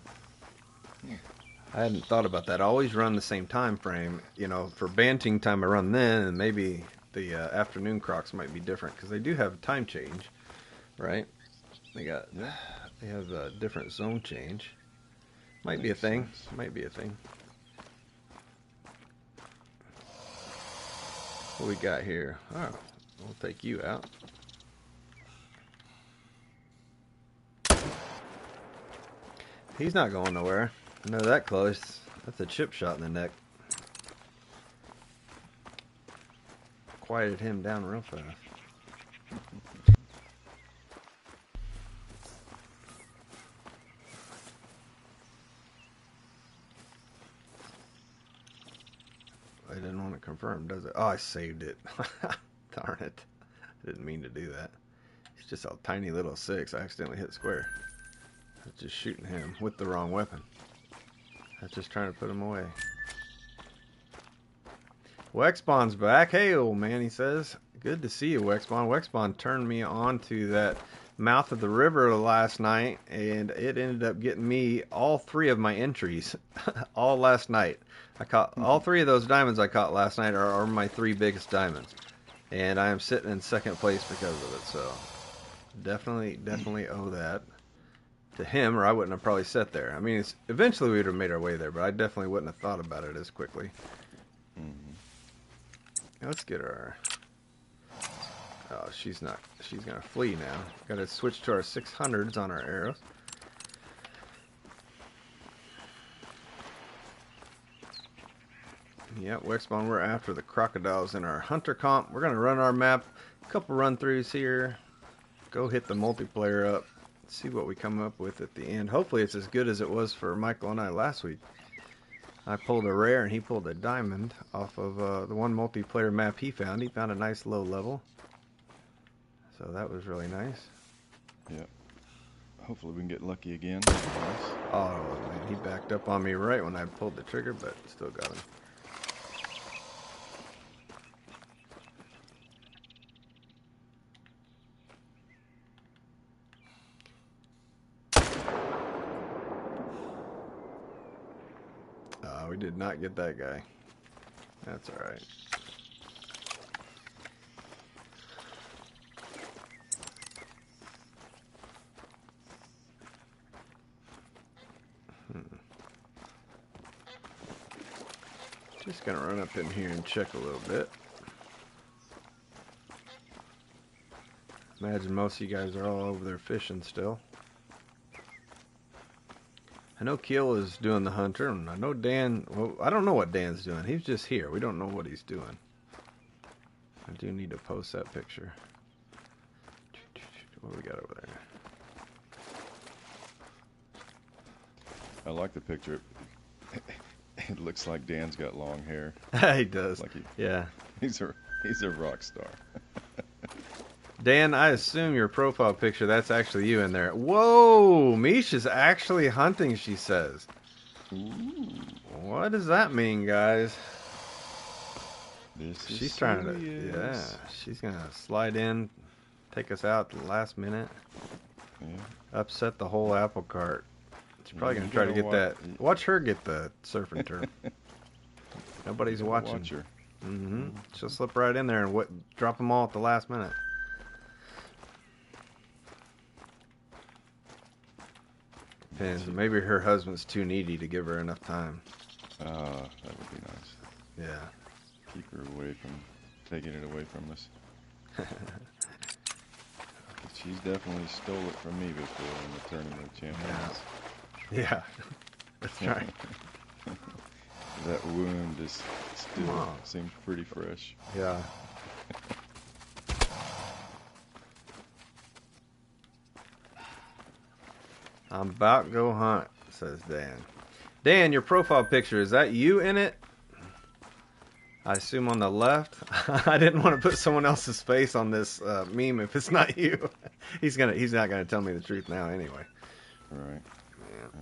I hadn't thought about that. I always run the same time frame. You know, for Banting time, I run then, and maybe the afternoon crocs might be different, because they do have time change, right? They have a different zone change. Might be a thing. Might be a thing. What we got here? Oh, we'll take you out. He's not going nowhere. No, that close. That's a chip shot in the neck. Quieted him down real fast. I didn't want to confirm, does it? Oh, I saved it. Darn it. I Didn't mean to do that. He's just a tiny little 6. I accidentally hit square. I was just shooting him with the wrong weapon. I was just trying to put him away. Wexbon's back. Hey, old man, he says. Good to see you, Wexbon. Wexbon turned me on to that mouth of the river last night, and it ended up getting me all 3 of my entries all last night. I caught all 3 of those diamonds I caught last night are my 3 biggest diamonds, and I am sitting in 2nd place because of it. So definitely owe that to him, or I wouldn't have probably sat there. I mean, eventually we would have made our way there, but I definitely wouldn't have thought about it as quickly. Let's get her. Oh, she's not. She's gonna flee now. Got to switch to our 600s on our arrows. Yep, Wexbon, we're after the crocodiles in our hunter comp. We're gonna run our map, a couple run-throughs here. Go hit the multiplayer up. See what we come up with at the end. Hopefully, it's as good as it was for Michael and I last week. I pulled a rare and he pulled a diamond off of the one multiplayer map he found. He found a nice low level. So that was really nice. Yeah. Hopefully we can get lucky again. Oh, man, he backed up on me right when I pulled the trigger, but still got him. We did not get that guy. That's alright. Just gonna run up in here and check a little bit. Imagine most of you guys are all over there fishing still. I know Keel is doing the hunter, and I know Dan, well, I don't know what Dan's doing. He's just here. We don't know what he's doing. I do need to post that picture. What do we got over there? I like the picture. It looks like Dan's got long hair. He does. Like yeah. He's a rock star. Dan, I assume your profile picture, that's actually you in there. Whoa! Mish is actually hunting, she says. Ooh. What does that mean, guys? She's trying to, yeah, she's going to slide in, take us out at the last minute, upset the whole apple cart. She's probably going to try to get that. Watch her get the surfing term. Nobody's watching. Watch her. She'll slip right in there and drop them all at the last minute. Depends. Maybe her husband's too needy to give her enough time. That would be nice. Yeah. Keep her away from taking it away from us. She's definitely stole it from me before in the Tournament of Champions. Yeah. That's right. That wound is still seems pretty fresh. Yeah. I'm about to go hunt, says Dan. Dan, your profile picture, is that you in it? I assume on the left. I didn't want to put someone else's face on this meme if it's not you. He's not gonna tell me the truth now anyway. Right.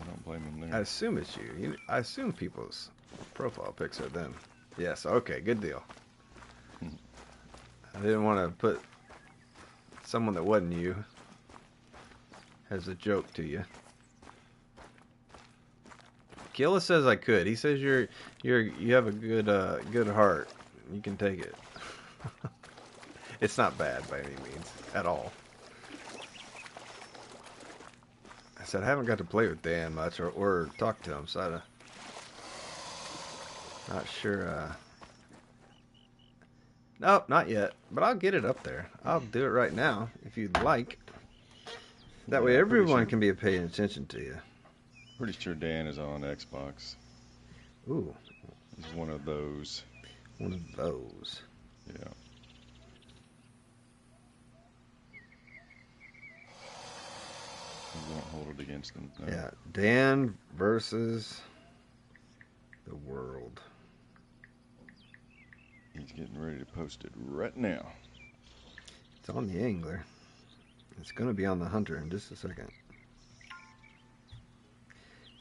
I don't blame him there. I assume it's you. I assume people's profile pics are them. Yes. Okay. Good deal. I didn't want to put someone that wasn't you as a joke to you. Killa says I could. He says you have a good heart. You can take it. It's not bad by any means at all. I said I haven't got to play with Dan much or talk to him, so I'm not sure. Nope, not yet. But I'll get it up there. I'll do it right now if you'd like. That way everyone can be paying attention to you. Pretty sure Dan is on Xbox. Ooh. He's one of those. One of those. Yeah. We won't hold it against him. No. Yeah. Dan versus the world. He's getting ready to post it right now. It's on the angler. It's going to be on the hunter in just a second.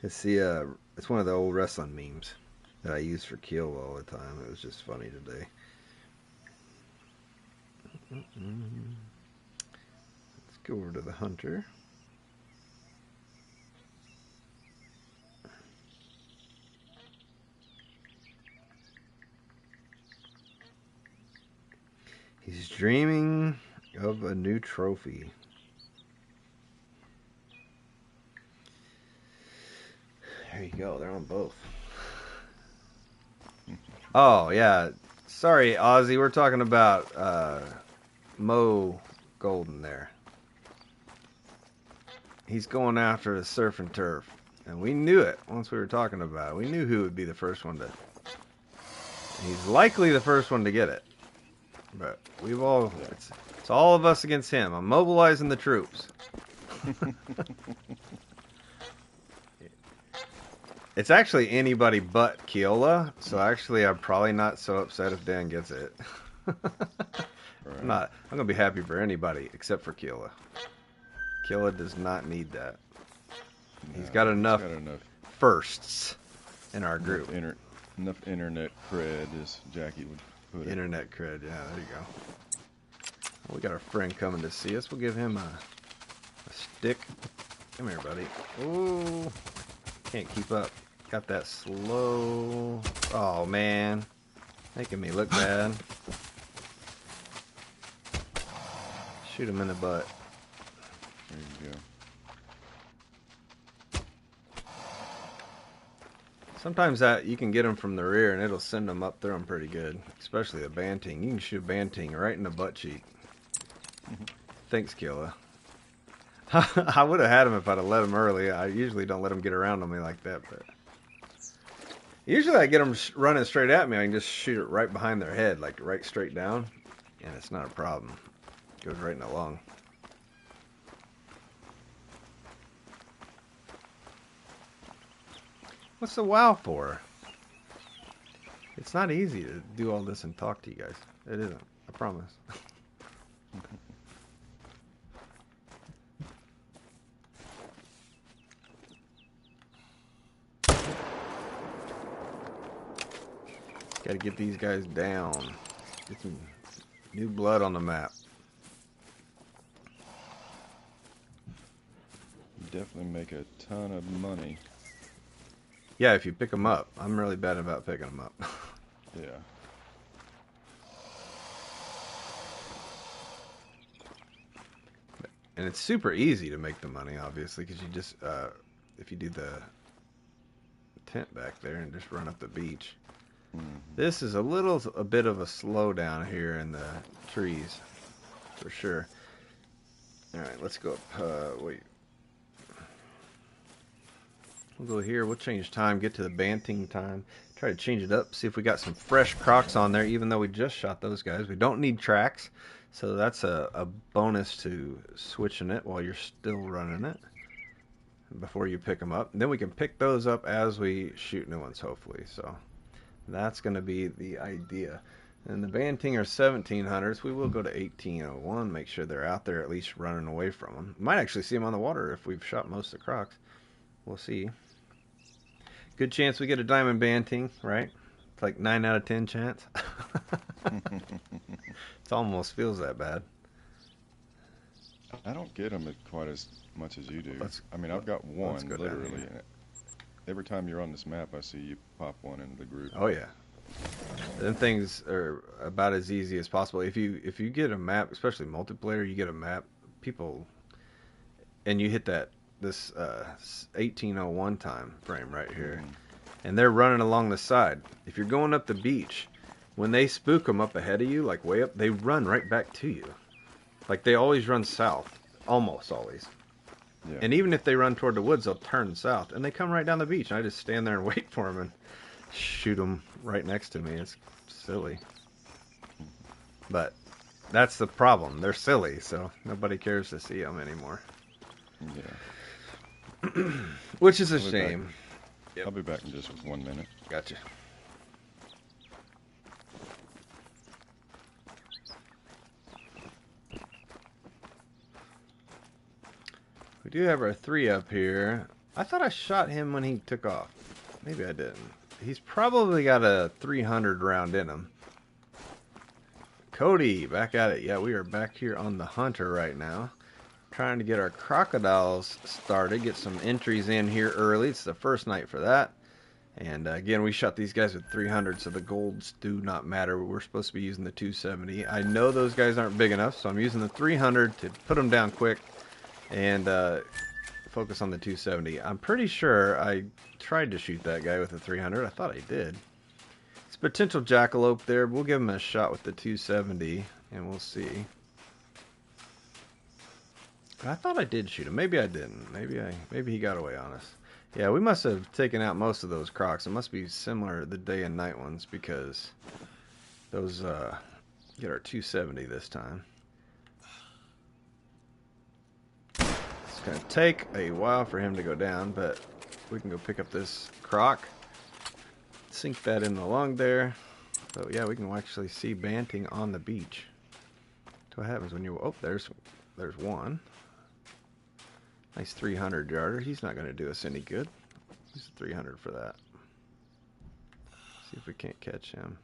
It's one of the old wrestling memes that I use for Keel all the time. It was just funny today. Let's go over to the hunter. He's dreaming of a new trophy. There you go. They're on both. Oh, yeah. Sorry, Ozzy. We're talking about Mo Golden there. He's going after the surf and turf. And we knew it once we were talking about it. We knew who would be the first one to... He's likely the first one to get it. But we've all... It's all of us against him. I'm mobilizing the troops. It's actually anybody but Keola, so actually I'm probably not so upset if Dan gets it. I'm gonna be happy for anybody except for Keola. Keola does not need that. No, he's got enough firsts in our group. Enough internet cred, as Jackie would put it. Internet cred, yeah, there you go. Well, we got our friend coming to see us. We'll give him a stick. Come here, buddy. Ooh, can't keep up. Got that slow. Oh, man. Making me look bad. Shoot him in the butt. There you go. Sometimes that you can get them from the rear and it'll send them up through them pretty good. Especially the banting. You can shoot a banting right in the butt cheek. Thanks, Killa. I would have had him if I'd have let him early. I usually don't let him get around on me like that, but usually I get them running straight at me. I can just shoot it right behind their head, like right straight down, and it's not a problem. It goes right in the lung. What's the wow for? It's not easy to do all this and talk to you guys. It isn't. I promise. Got to get these guys down. Get some new blood on the map. Definitely make a ton of money. Yeah, if you pick them up. I'm really bad about picking them up. Yeah. And it's super easy to make the money, obviously, because you just, if you do the tent back there and just run up the beach. This is a bit of a slowdown here in the trees, for sure. All right, let's go up. Wait. We'll go here. We'll change time. Get to the banting time. Try to change it up. See if we got some fresh crocs on there, even though we just shot those guys. We don't need tracks, so that's a bonus to switching it while you're still running it before you pick them up. And then we can pick those up as we shoot new ones, hopefully. So that's going to be the idea. And the banting are 1700s. We will go to 1801. Make sure they're out there at least running away from them. Might actually see them on the water if we've shot most of the crocs. We'll see. Good chance we get a diamond banting, right? It's like 9 out of 10 chance. It almost feels that bad. I don't get them quite as much as you do. I mean, I've got one, literally. Every time you're on this map, I see you pop one into the group. Oh, yeah. Then things are about as easy as possible. If you get a map, especially multiplayer, you get a map, people, and you hit this 1801 time frame right here, and they're running along the side. If you're going up the beach, when they spook them up ahead of you, like way up, they run right back to you. Like they always run south, almost always. Yeah. And even if they run toward the woods, they'll turn south, and they come right down the beach. And I just stand there and wait for them and shoot them right next to me. It's silly, but that's the problem. They're silly, so nobody cares to see them anymore. Yeah. Which is a shame. Yep. I'll be back in just 1 minute. Gotcha. do have our 3 up here. I thought I shot him when he took off. Maybe I didn't. He's probably got a 300 round in him. Cody, back at it. Yeah, we are back here on the Hunter right now. Trying to get our crocodiles started. Get some entries in here early. It's the first night for that. And again, we shot these guys with 300, so the golds do not matter. We're supposed to be using the 270. I know those guys aren't big enough, so I'm using the 300 to put them down quick and focus on the 270. I'm pretty sure I tried to shoot that guy with the 300. I thought I did. It's a potential jackalope there. We'll give him a shot with the 270, and we'll see. But I thought I did shoot him. Maybe I didn't. Maybe he got away on us. Yeah, we must have taken out most of those crocs. It must be similar to the day and night ones because those get our 270 this time. It's going to take a while for him to go down, but we can go pick up this croc, sink that in along there. So yeah, we can actually see banting on the beach. That's what happens when you... Oh, there's one. Nice 300 yarder. He's not going to do us any good. He's 300 for that. See if we can't catch him.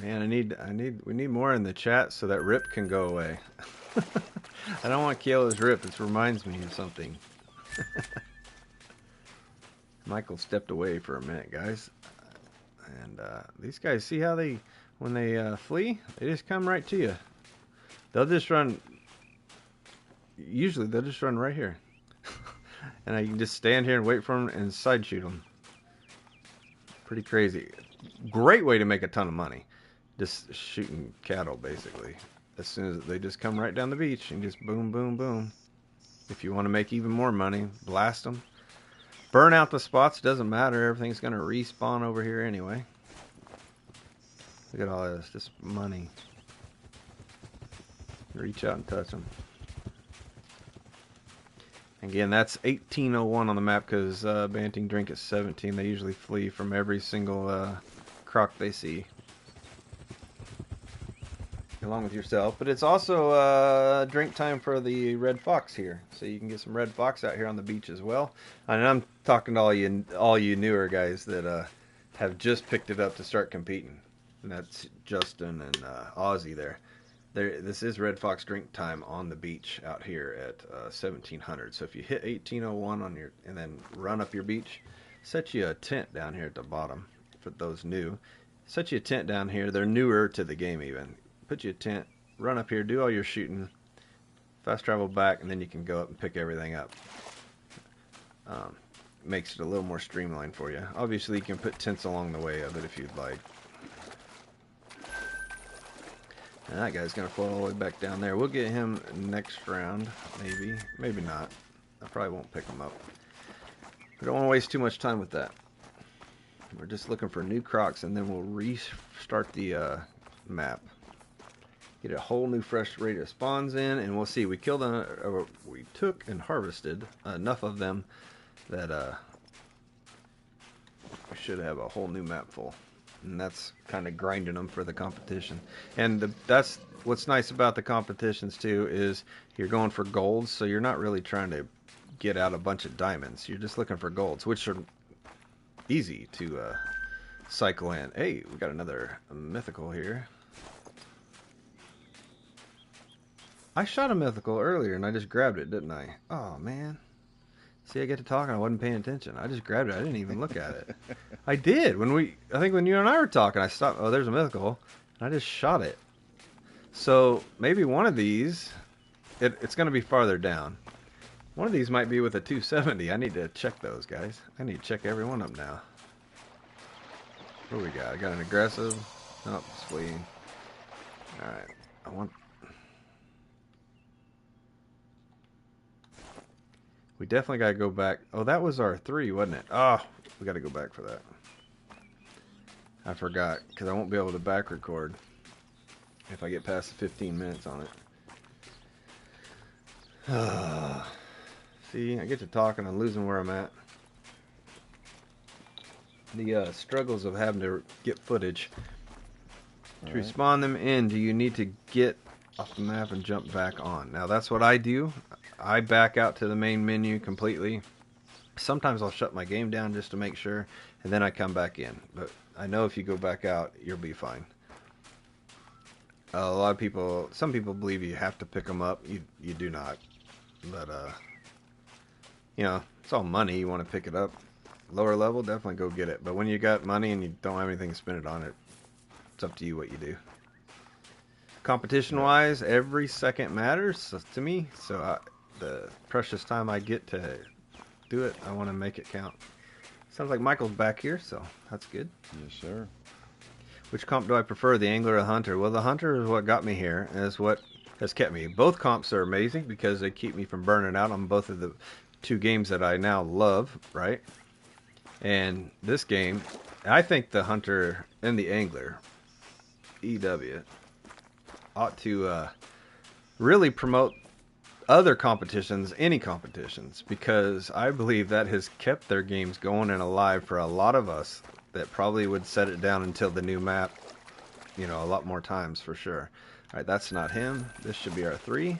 Man, we need more in the chat so that rip can go away. I don't want Keola's rip. It reminds me of something. Michael stepped away for a minute, guys. And these guys, see how when they flee, they just come right to you. They'll just run. Usually, they'll just run right here, and I can just stand here and wait for them and side shoot them. Pretty crazy. Great way to make a ton of money. Just shooting cattle, basically. As soon as they just come right down the beach and just boom, boom, boom. If you want to make even more money, blast them. Burn out the spots, doesn't matter. Everything's going to respawn over here anyway. Look at all this, just money. Reach out and touch them. Again, that's 1801 on the map because Banting Drink is 17. They usually flee from every single croc they see. Along with yourself. But it's also drink time for the red fox here. So you can get some red fox out here on the beach as well. And I'm talking to all you newer guys that have just picked it up to start competing. And that's Justin and Ozzy there. This is red fox drink time on the beach out here at 1700. So if you hit 1801 on your and then run up your beach, set you a tent down here at the bottom for those new. Set you a tent down here. They're newer to the game even. Put you a tent, run up here, do all your shooting, fast travel back, and then you can go up and pick everything up. Makes it a little more streamlined for you. Obviously, you can put tents along the way of it if you'd like. And that guy's going to float all the way back down there. We'll get him next round, maybe. Maybe not. I probably won't pick him up. We don't want to waste too much time with that. We're just looking for new crocs, and then we'll restart the map. Get a whole new fresh rate of spawns in, and we'll see. We killed we took and harvested enough of them that we should have a whole new map full. And that's kind of grinding them for the competition. And that's what's nice about the competitions too is you're going for golds, so you're not really trying to get out a bunch of diamonds. You're just looking for golds, which are easy to cycle in. Hey, we got another mythical here. I shot a mythical earlier and I just grabbed it, didn't I? Oh, man. See, I get to talking. I wasn't paying attention. I just grabbed it. I didn't even look at it. I did. I think when you and I were talking, I stopped. Oh, there's a mythical. And I just shot it. So maybe one of these, it's going to be farther down. One of these might be with a 270. I need to check those, guys. I need to check every one of them now. What do we got? I got an aggressive. Oh, it's fleeing. All right. We definitely got to go back. Oh, that was our 3, wasn't it? Oh, we got to go back for that. I forgot, because I won't be able to back record if I get past the 15 minutes on it. See, I get to talking and losing where I'm at. the struggles of having to get footage. To Right. respawn them in, do you need to get off the map and jump back on? Now that's what I do. I back out to the main menu completely. Sometimes I'll shut my game down just to make sure, and then I come back in. But I know if you go back out, you'll be fine. A lot of people, some people believe you have to pick them up. You do not. But you know, it's all money. You want to pick it up. Lower level, definitely go get it. But when you got money and you don't have anything to spend it on, it's up to you what you do. Competition-wise, every second matters to me. So the precious time I get to do it, I want to make it count. Sounds like Michael's back here, so that's good. Yes, sir. Which comp do I prefer, the Angler or the Hunter? Well, the Hunter is what got me here, and is what has kept me. Both comps are amazing because they keep me from burning out on both of the two games that I now love, right? And this game, I think the Hunter and the Angler, EW, ought to really promote other competitions, any competitions, because I believe that has kept their games going and alive for a lot of us that probably would set it down until the new map, you know, a lot more times for sure. All right, that's not him. This should be our 3.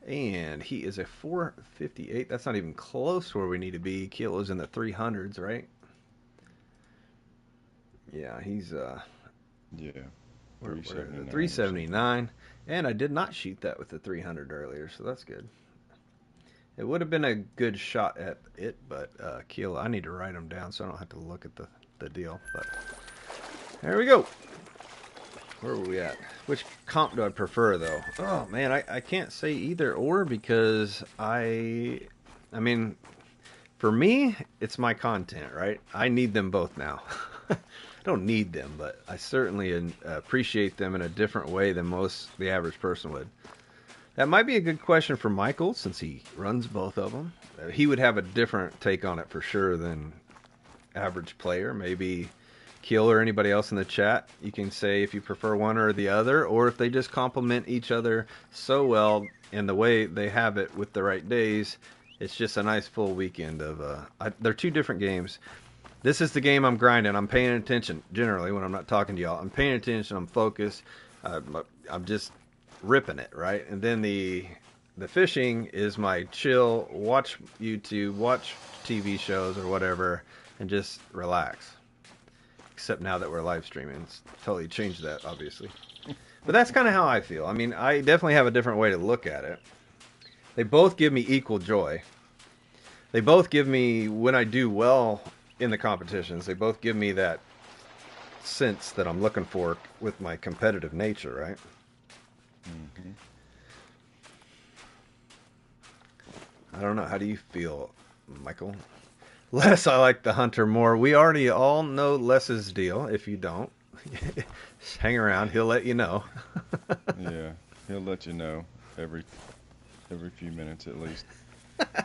And he is a 458. That's not even close to where we need to be. Kilo's in the 300s, right? Yeah, he's Yeah. 379. 379. 379. And I did not shoot that with the 300 earlier, so that's good. It would have been a good shot at it, but Keel, I need to write them down so I don't have to look at the deal. But there we go. Where were we at? Which comp do I prefer, though? Oh, man, I can't say either or because I mean, for me, it's my content, right? I need them both now. I don't need them, but I certainly appreciate them in a different way than the average person would. That might be a good question for Michael, since he runs both of them. He would have a different take on it for sure than average player. Maybe Keel or anybody else in the chat, you can say if you prefer one or the other, or if they just complement each other so well in the way they have it with the right days. It's just a nice full weekend of... they're two different games. This is the game I'm grinding. I'm paying attention, generally, when I'm not talking to y'all. I'm paying attention. I'm focused. I'm just ripping it, right? And then the fishing is my chill, watch YouTube, watch TV shows or whatever, and just relax. Except now that we're live streaming. It's totally changed that, obviously. But that's kind of how I feel. I mean, I definitely have a different way to look at it. They both give me equal joy. They both give me, when I do well in the competitions, they both give me that sense that I'm looking for with my competitive nature, right? Mm-hmm. I don't know. How do you feel, Michael? Les, I like the Hunter more. We already all know Les's deal. If you don't, just hang around. He'll let you know. Yeah, he'll let you know every few minutes at least.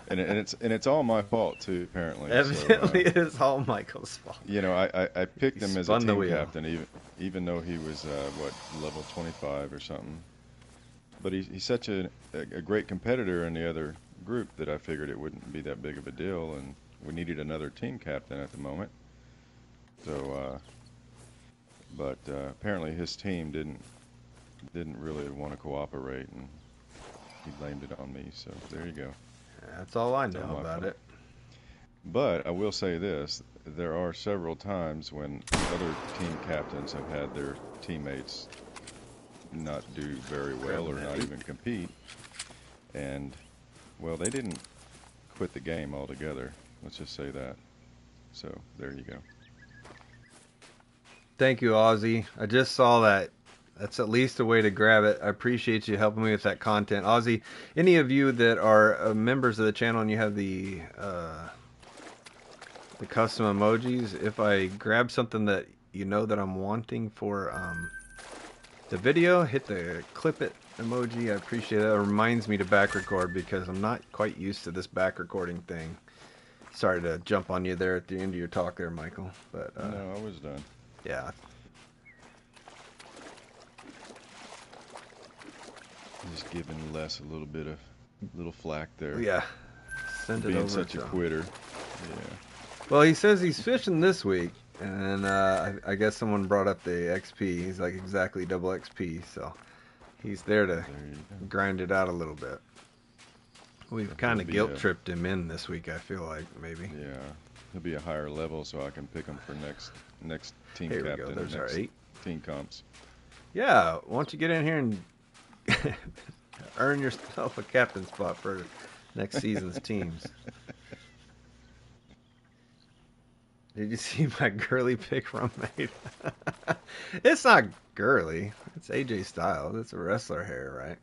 And it's all my fault too, apparently. Evidently, it is all Michael's fault. You know, I picked him as a spun the team wheel. captain, even though he was level 25 or something. But he's such a great competitor in the other group that I figured it wouldn't be that big of a deal, and we needed another team captain at the moment. So, but apparently his team didn't really want to cooperate, and he blamed it on me. So there you go. That's all I know about it. But I will say this: there are several times when other team captains have had their teammates not do very well or not even compete, and well, they didn't quit the game altogether. Let's just say that. So there you go. Thank you, Ozzy. I just saw that. That's at least a way to grab it. I appreciate you helping me with that content. Ozzy, any of you that are members of the channel and you have the custom emojis, if I grab something that you know that I'm wanting for the video, hit the clip it emoji. I appreciate that. It reminds me to back record because I'm not quite used to this back recording thing. Sorry to jump on you there at the end of your talk there, Michael. But No, I was done. yeah. Just giving Les a little flack there. Yeah. Send it Being over such a quitter. Yeah. Well, he says he's fishing this week, And then I guess someone brought up the XP. He's like exactly double XP, so he's there to There you go. grind it out a little bit. We've So kind he'll of be guilt tripped him in this week, I feel like, maybe. yeah, he'll be a higher level, so I can pick him for next team Here we go. captain, There's our next 8. team comps. Yeah, why don't you get in here and earn yourself a captain spot for next season's teams. Did you see my girly pick roommate? It's not girly. It's AJ Styles. It's a wrestler hair, right?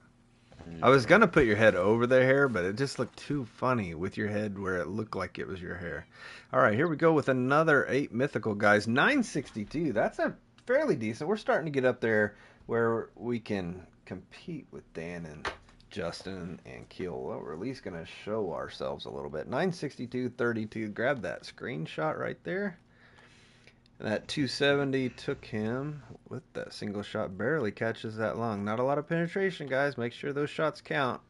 There you I was go. gonna put your head over the hair, but it just looked too funny with your head where it looked like it was your hair. All right, here we go with another 8 mythical, guys. 962. That's a fairly decent. We're starting to get up there where we can compete with Dan and Justin and Keel. Well, we're at least gonna show ourselves a little bit. 962.32. Grab that screenshot right there. And that 270 took him with that single shot. Barely catches that lung. Not a lot of penetration, guys. Make sure those shots count.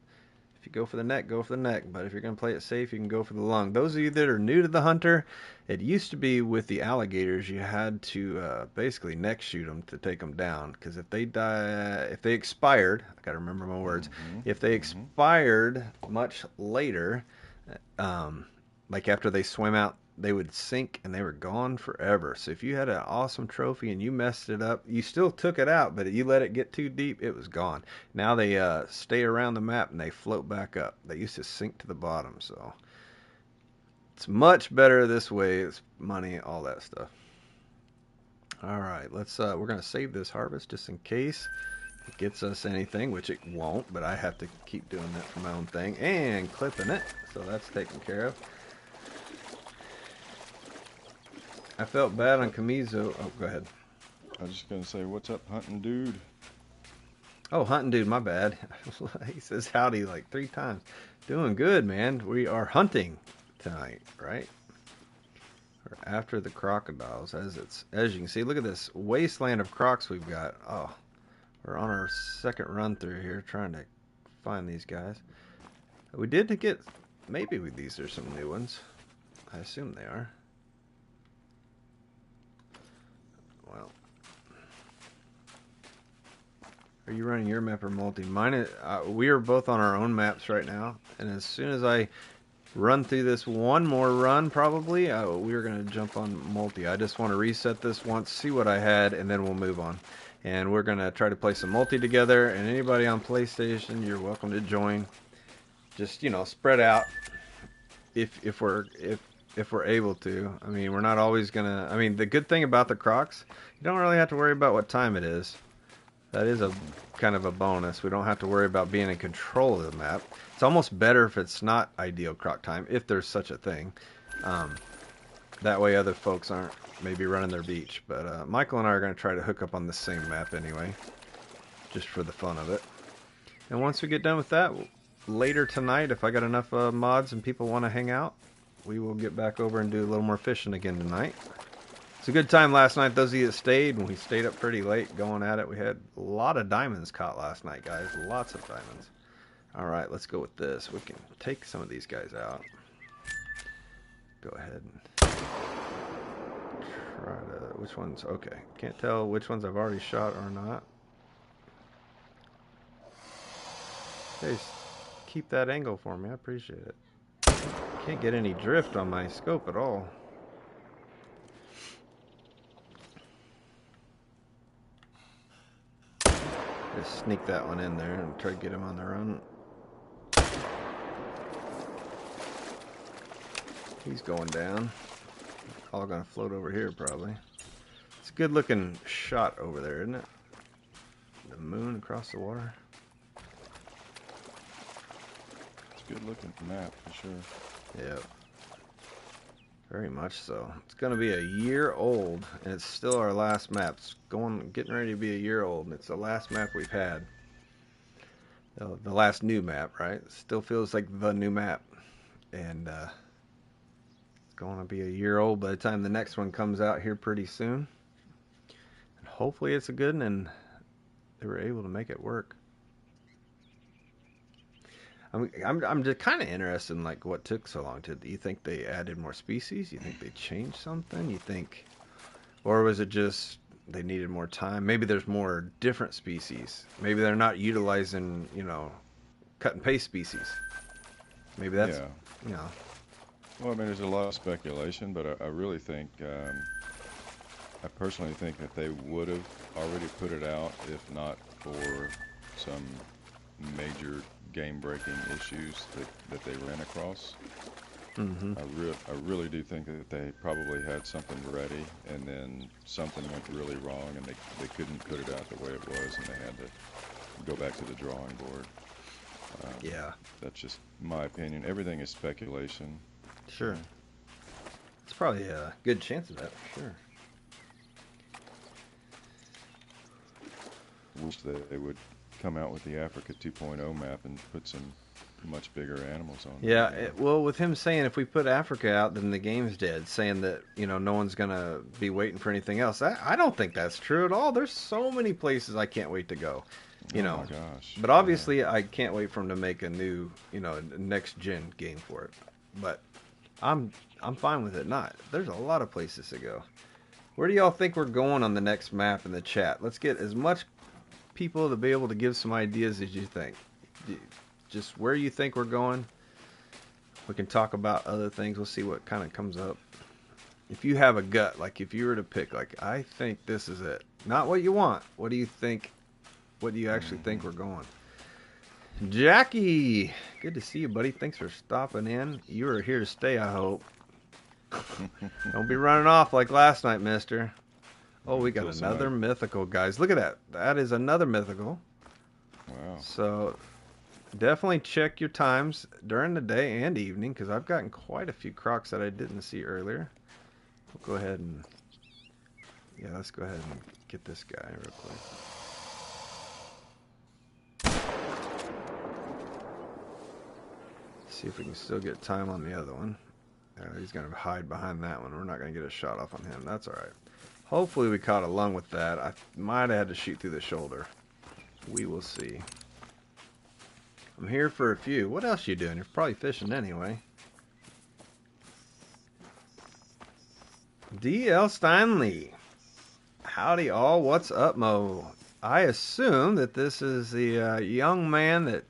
If you go for the neck, go for the neck. But if you're going to play it safe, you can go for the lung. Those of you that are new to the Hunter, it used to be with the alligators, you had to basically neck shoot them to take them down. Because if they if they expired, I got to remember my words. If they expired much later, like after they swim out, they would sink and they were gone forever. So if you had an awesome trophy and you messed it up, you still took it out, but you let it get too deep, it was gone. Now they stay around the map and they float back up. They used to sink to the bottom, so it's much better this way. It's money, all that stuff. All right, let's. We're gonna save this harvest just in case it gets us anything, which it won't. But I have to keep doing that for my own thing and clipping it, so that's taken care of. I felt bad on Camizo. Oh, go ahead. I was just gonna say, what's up, hunting dude? Oh, hunting dude, my bad. He says howdy like 3 times. Doing good, man. We are hunting tonight, right? Or after the crocodiles, as you can see. Look at this wasteland of crocs we've got. Oh, we're on our second run through here, trying to find these guys. We did get maybe these are some new ones. I assume they are. Well, are you running your map or multi? Mine is, we are both on our own maps right now, and as soon as I run through this one more run, probably, we're going to jump on multi. I just want to reset this once, see what I had, and then we'll move on. And we're going to try to play some multi together, and anybody on PlayStation, you're welcome to join. Just, you know, spread out if we're able to. I mean, we're not always going to... I mean, the good thing about the Crocs, you don't really have to worry about what time it is. That is a kind of a bonus. We don't have to worry about being in control of the map. It's almost better if it's not ideal croc time, if there's such a thing. That way other folks aren't maybe running their beach. But Michael and I are going to try to hook up on the same map anyway, just for the fun of it. And once we get done with that, later tonight, if I got enough mods and people want to hang out, we will get back over and do a little more fishing again tonight. It's a good time last night. Those of you that stayed, and we stayed up pretty late going at it. We had a lot of diamonds caught last night, guys. Lots of diamonds. All right, let's go with this. We can take some of these guys out. Go ahead and try to... Which ones? Okay. Can't tell which ones I've already shot or not. Guys, keep that angle for me. I appreciate it. Can't get any drift on my scope at all. Just sneak that one in there and try to get him on the run. He's going down. All gonna float over here probably. It's a good looking shot over there, isn't it? The moon across the water. It's a good looking map for sure. Yep. Very much so. It's gonna be a year old, and it's still our last map. It's getting ready to be a year old, and it's the last map we've had. The last new map, right? It still feels like the new map, and it's going to be a year old by the time the next one comes out here pretty soon. And hopefully it's a good one, and they were able to make it work. I'm just kind of interested in like what took so long. Do you think they added more species? You think they changed something? You think Or was it just they needed more time? Maybe there's more different species. Maybe they're not utilizing, cut and paste species. Maybe that's, Yeah. you know, Well, I mean, there's a lot of speculation, but I really think, I personally think that they would have already put it out if not for some major game-breaking issues that they ran across. hmm I really do think that they probably had something ready, and then something went really wrong, and they couldn't put it out the way it was, and they had to go back to the drawing board. Um, yeah, that's just my opinion. Everything is speculation, so sure. It's probably a good chance of that, for sure. wish that they would come out with the Africa 2.0 map and put some much bigger animals on there. Yeah, well, with him saying if we put Africa out, then the game's dead, saying that, no one's going to be waiting for anything else. I don't think that's true at all. There's so many places I can't wait to go, Oh my gosh. But Yeah. obviously, I can't wait for him to make a new, next gen game for it. But I'm fine with it not. There's a lot of places to go. Where do y'all think we're going on the next map in the chat? Let's get as much people to be able to give some ideas as you think. Just where you think we're going. We can talk about other things. We'll see what kind of comes up. If you have a gut, like if you were to pick, like I think this is it. Not what you want. What do you think? What do you actually think we're going? Jackie, good to see you, buddy. Thanks for stopping in. You are here to stay, I hope. Don't be running off like last night, mister. Oh, we got Until another tonight. mythical, guys. Look at that. That is another mythical. Wow. So definitely check your times during the day and evening, because I've gotten quite a few crocs that I didn't see earlier. We'll go ahead and... Yeah, let's go ahead and get this guy real quick. See if we can still get time on the other one. He's going to hide behind that one. We're not going to get a shot off on him. That's all right. Hopefully we caught a lung with that. I might have had to shoot through the shoulder. We will see. I'm here for a few. What else you doing? You're probably fishing anyway. D.L. Steinley. Howdy all. What's up, Mo? I assume that this is the young man that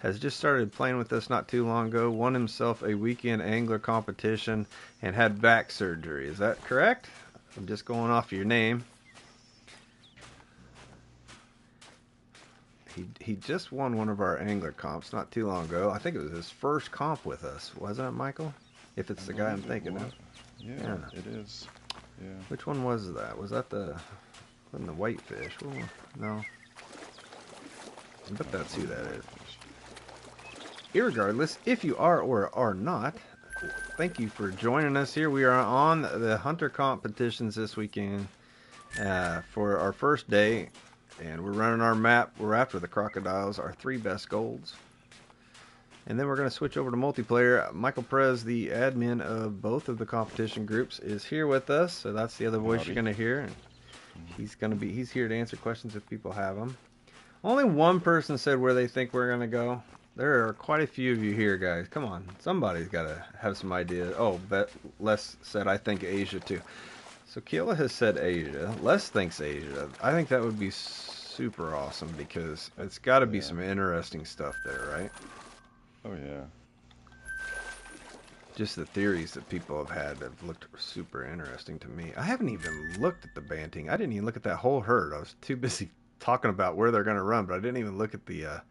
has just started playing with us not too long ago, won himself a weekend angler competition, and had back surgery. Is that correct? I'm just going off your name. He just won one of our angler comps not too long ago. I think it was his first comp with us, wasn't it, Michael? If it's the guy I'm thinking of. Yeah, it is. Yeah. Which one was that? Was that the whitefish? Ooh, no. But that's who that is. Irregardless, if you are or are not, thank you for joining us here. We are on the hunter competitions this weekend for our first day, and we're running our map. We're after the crocodiles, our 3 best golds. And then we're going to switch over to multiplayer. Michael Perez, the admin of both of the competition groups, is here with us. So that's the other voice Howdy. you're going to hear. And he's here to answer questions if people have them. Only one person said where they think we're going to go. There are quite a few of you here, guys. Come on. Somebody's got to have some ideas. Oh, Les said, I think Asia too. So Keila has said Asia. Les thinks Asia. I think that would be super awesome because it's got to be some interesting stuff there, right? Oh yeah. Just the theories that people have had have looked super interesting to me. I haven't even looked at the banting. I didn't even look at that whole herd. I was too busy talking about where they're going to run, but I didn't even look at the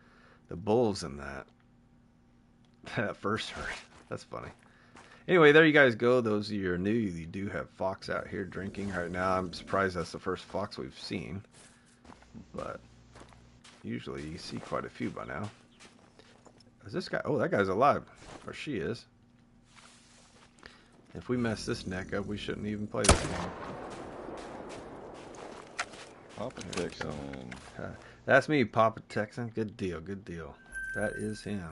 bulls in that first herd. That's funny. Anyway, there you guys go. Those of you who are new, you do have fox out here drinking right now. I'm surprised that's the first fox we've seen, but usually you see quite a few by now. Is this guy? Oh, that guy's alive, or she is. If we mess this neck up, we shouldn't even play this game. Papa Texan. That's me, Papa Texan. Good deal, good deal. That is him.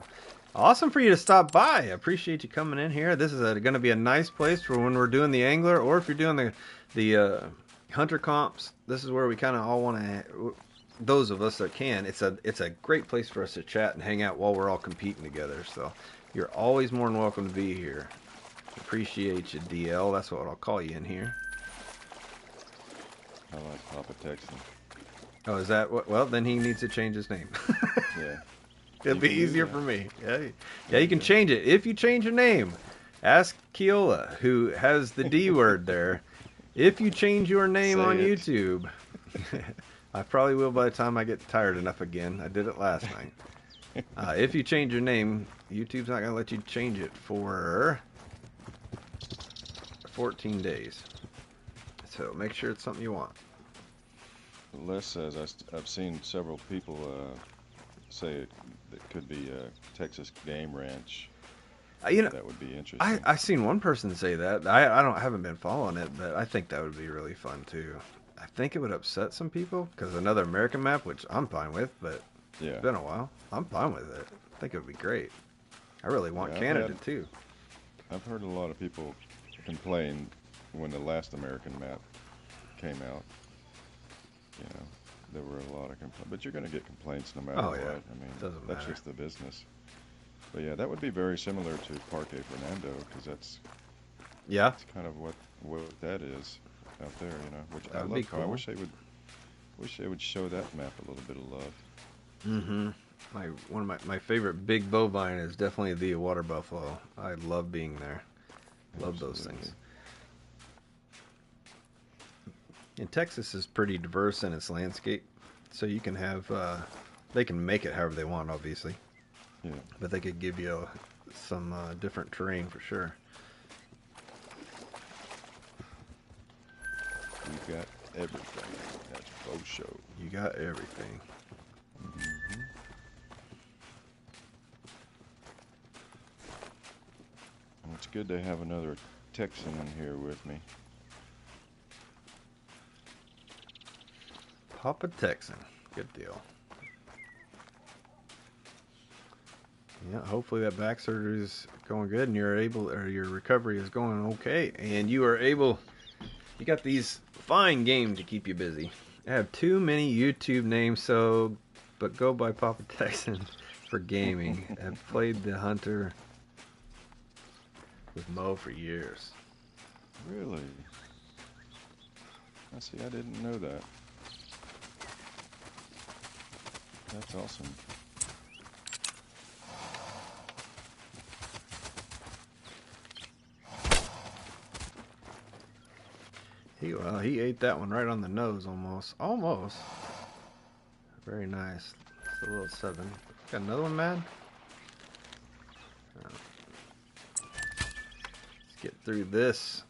Awesome for you to stop by. I appreciate you coming in here. This is going to be a nice place for when we're doing the angler, or if you're doing the hunter comps. This is where we kind of all want to. Those of us that can, it's a great place for us to chat and hang out while we're all competing together. So you're always more than welcome to be here. Appreciate you, DL. That's what I'll call you in here. I like Papa Texan. Oh, is that what? Well, then he needs to change his name. Yeah. It'll You be can do easier that. for me. Yeah, There yeah, you you can go. change it. If you change your name, ask Keola, who has the D word there. If you change your name Say on it. YouTube, I probably will by the time I get tired enough again. I did it last night. If you change your name, YouTube's not going to let you change it for 14 days. So make sure it's something you want. Les says I've seen several people say that could be Texas Game Ranch. You know, That would be I interesting. I seen one person say that. I haven't been following it, but I think that would be really fun too. I think it would upset some people because another American map, which I'm fine with, but it's Yeah. been a while. I'm fine with it. I think it would be great. I really want Yeah, Canada too. I've heard a lot of people complain when the last American map came out. You know, there were a lot of complaints, but you're going to get complaints no matter Oh what. yeah, I mean, doesn't that's matter. just the business. But yeah, that would be very similar to Parque Fernando because Yeah, that's kind of what that is out there. You know, which I that would be love. I cool. wish they would show that map a little bit of love. Mm-hmm. One of my favorite big bovine is definitely the water buffalo. I love being there. Love those Absolutely. things. And Texas is pretty diverse in its landscape, so you can have they can make it however they want, obviously, Yeah. but they could give you some different terrain for sure. You got everything. That's faux show. You got everything. Hmm. Well, it's good to have another Texan in here with me. Papa Texan, good deal. Yeah, hopefully that back surgery is going good, and you're able, or your recovery is going okay, and you are able. You got these fine games to keep you busy. I have too many YouTube names, so but go by Papa Texan for gaming. I've played the Hunter with Mo for years. Really? I see. I didn't know that. That's awesome. He ate that one right on the nose almost. Almost. Very nice. Just a little 7. Got another one, man? Let's get through this.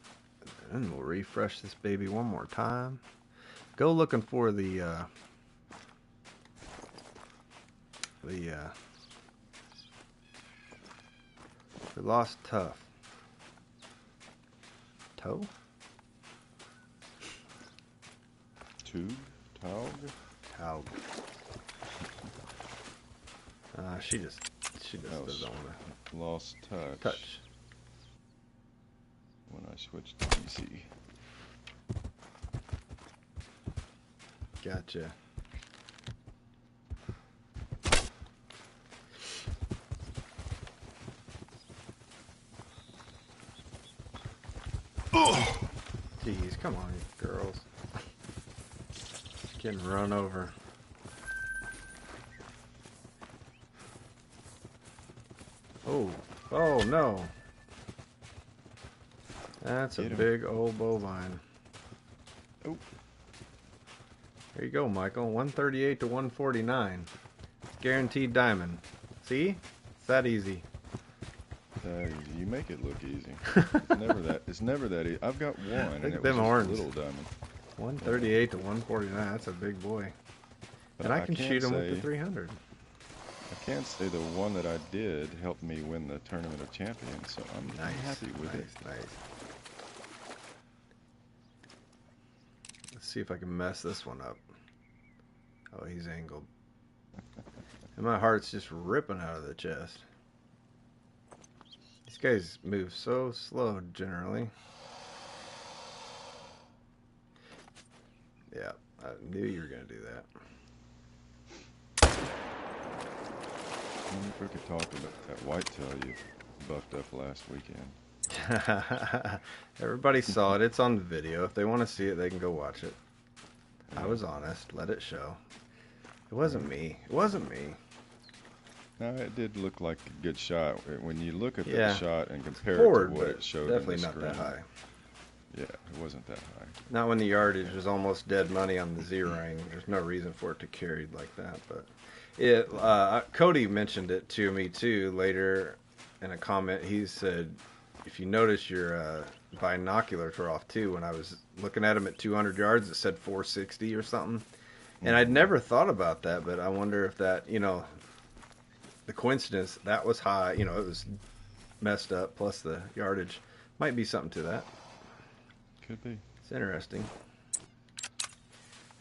And we'll refresh this baby one more time. Go looking for the we lost Tough. Toe? Tug? Taug? Taug. She just Oh, doesn't want lost to touch touch. when I switched to PC. Gotcha. Oh! Jeez, come on, girls. Getting run over. Oh, oh no. That's a Get him. big old bovine. Oh. There you go, Michael. 138 to 149. Guaranteed diamond. See? It's that easy. You make it look easy. It's never that easy. I've got one, and Look it at was them just horns. a little diamond. 138 to 149. That's a big boy. But And I can shoot him with the say 300. I can't say the one that I did helped me win the Tournament of Champions, so I'm Nice. happy with it. Nice. Let's see if I can mess this one up. Oh, he's angled. And my heart's just ripping out of the chest. These guys move so slow generally. Yeah, I knew you were going to do that. I wonder if we could talk about that whitetail you bucked up last weekend. Everybody saw it. It's on the video. If they want to see it, they can go watch it. I was honest. Let it show. It wasn't me. It wasn't me. No, it did look like a good shot. When you look at the Yeah, shot and it's compare it to forward, what but it showed in definitely the not that screen, high. yeah, it wasn't that high. Not when the yardage was almost dead money on the Z-ring. There's no reason for it to carry like that. But it, Cody mentioned it to me too later in a comment. He said, if you notice your binoculars were off too. When I was looking at them at 200 yards, it said 460 or something. And I'd Hmm. never thought about that, but I wonder if that, the coincidence that was high, it was messed up, plus the yardage might be something to that. Could be. It's interesting.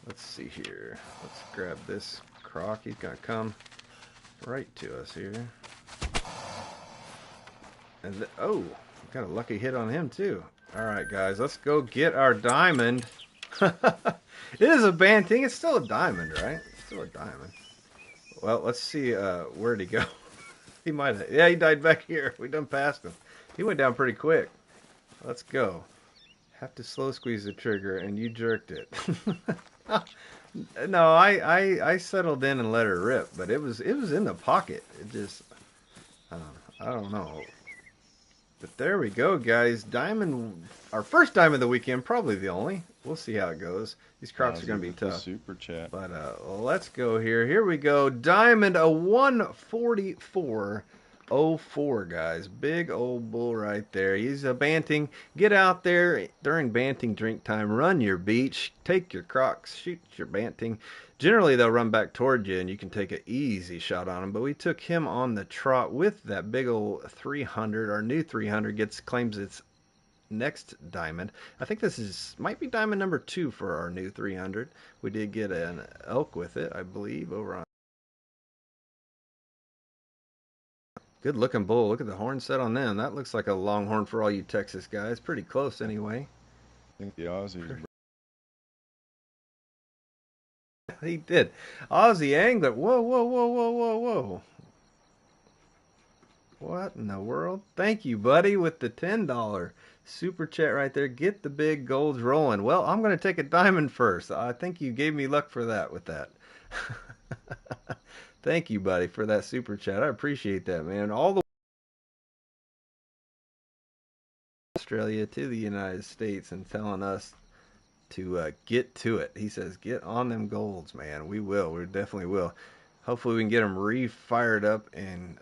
Let's see here. Let's grab this croc. He's gonna come right to us here. And oh, got a lucky hit on him too. All right, guys, let's go get our diamond. It is a banting. It's still a diamond, right? It's still a diamond. Well, let's see. Where'd he go? He might have. Yeah, he died back here. We done passed him. He went down pretty quick. Let's go. Have to slow squeeze the trigger, and you jerked it. No, I settled in and let her rip, but it was in the pocket. It just uh, I don't know. But there we go, guys. Diamond, our first diamond of the weekend, probably the only. We'll see how it goes. These crocs are Ozzy going to be with the tough. super chat. But let's go here. Here we go. Diamond a 144.04, guys. Big old bull right there. He's a banting. Get out there during banting drink time. Run your beach. Take your crocs. Shoot your banting. Generally, they'll run back toward you, and you can take an easy shot on him. But we took him on the trot with that big old 300. Our new 300 claims its next diamond. I think this might be diamond number 2 for our new 300. We did get an elk with it, I believe, over on. Good looking bull. Look at the horn set on them. That looks like a longhorn for all you Texas guys. Pretty close anyway. I think the Aussies. He did. Aussie angler. Whoa, whoa, whoa, whoa, whoa, whoa. What in the world? Thank you, buddy, with the $10 super chat right there. Get the big golds rolling. Well, I'm going to take a diamond first. I think you gave me luck for that with that. Thank you, buddy, for that super chat. I appreciate that, man. All the Australia to the United States and telling us to get to it. He says, get on them golds, man. We will. We definitely will. Hopefully we can get them re-fired up and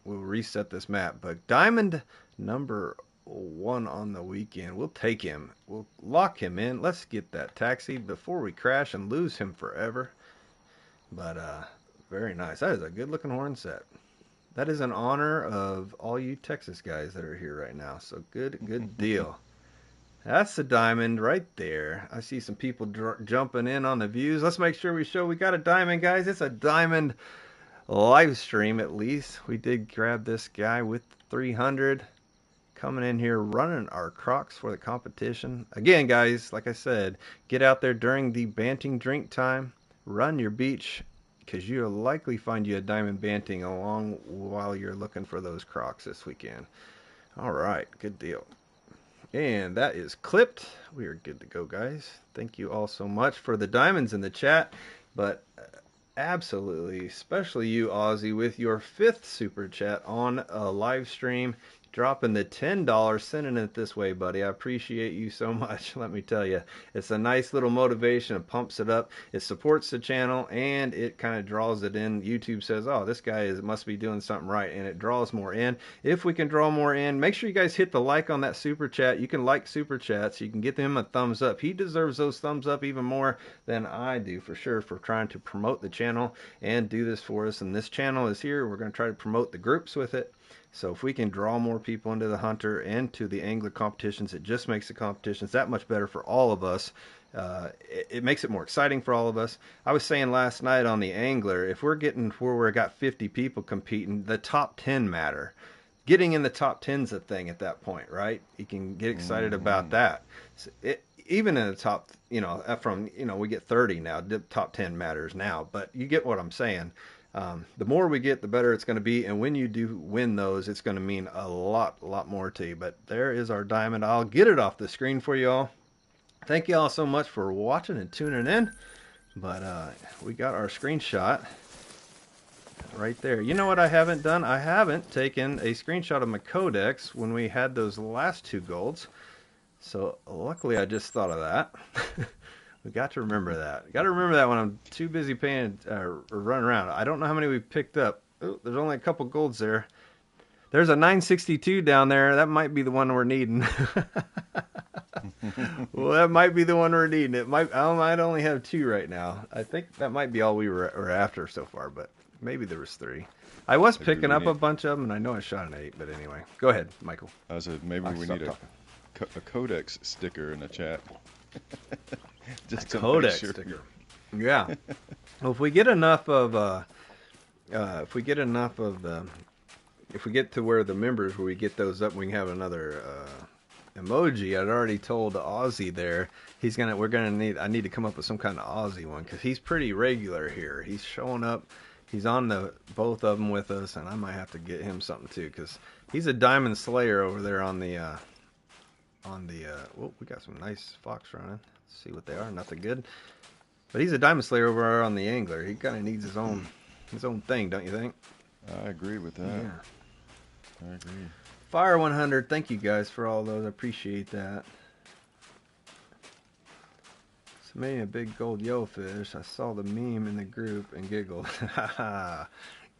we'll reset this map. But diamond number 1 on the weekend. We'll take him. We'll lock him in. Let's get that taxi before we crash and lose him forever. But very nice. That is a good looking horn set. That is in honor of all you Texas guys that are here right now. So good deal. That's the diamond right there. I see some people jumping in on the views. Let's make sure we show we got a diamond, guys. It's a diamond live stream at least. We did grab this guy with 300 coming in here running our crocs for the competition. Again, guys, like I said, get out there during the banting drink time. Run your beach because you'll likely find you a diamond banting along while you're looking for those crocs this weekend. All right, good deal. And that is clipped. We are good to go, guys. Thank you all so much for the diamonds in the chat. But absolutely, especially you, Aussie, with your 5th super chat on a live stream. Dropping the $10, sending it this way, buddy. I appreciate you so much. Let me tell you, it's a nice little motivation. It pumps it up. It supports the channel, and it kind of draws it in. YouTube says, oh, this guy must be doing something right, and it draws more in. If we can draw more in, make sure you guys hit the like on that super chat. You can like super chats. You can get him a thumbs up. He deserves those thumbs up even more than I do, for sure, for trying to promote the channel and do this for us. And this channel is here. We're going to try to promote the groups with it. So if we can draw more people into the hunter and to the angler competitions, it just makes the competitions that much better for all of us. It makes it more exciting for all of us. I was saying last night on the angler, if we're getting where we've got 50 people competing, the top 10 matter. Getting in the top 10's a thing at that point, right? You can get excited about that. So even in the top, we get 30 now. The top 10 matters now, but you get what I'm saying. The more we get, the better it's going to be. And when you do win those, it's going to mean a lot more to you. But there is our diamond. I'll get it off the screen for you all. thank you all so much for watching and tuning in. But we got our screenshot right there. You know what I haven't done? I haven't taken a screenshot of my codex when we had those last 2 golds. So luckily I just thought of that. We got to remember that. Got to remember that when I'm too busy paying or running around. I don't know how many we picked up. Ooh, there's only a couple golds there. There's a 962 down there. That might be the one we're needing. Well, that might be the one we're needing. I might only have 2 right now. I think that might be all we were after so far, but maybe there was 3. I was picking up a bunch of them, and I know I shot an 8, but anyway. Go ahead, Michael. I said maybe we need a codex sticker in the chat. Just a codex sticker. Yeah. Well, if we get enough of if we get to where the members, where we get those up, we can have another emoji. I'd already told Ozzy there I need to come up with some kind of Ozzy one, because he's pretty regular here. He's showing up. He's on both of them with us, and I might have to get him something too, because he's a Diamond Slayer over there on the whoa, we got some nice fox running. Let's see what they are. Nothing good. But he's a Diamond Slayer over on the Angler. He kind of needs his own thing, don't you think? I agree with that. Yeah. I agree. Fire 100. Thank you guys for all those. I appreciate that. Submitting a big gold yellowfish. I saw the meme in the group and giggled.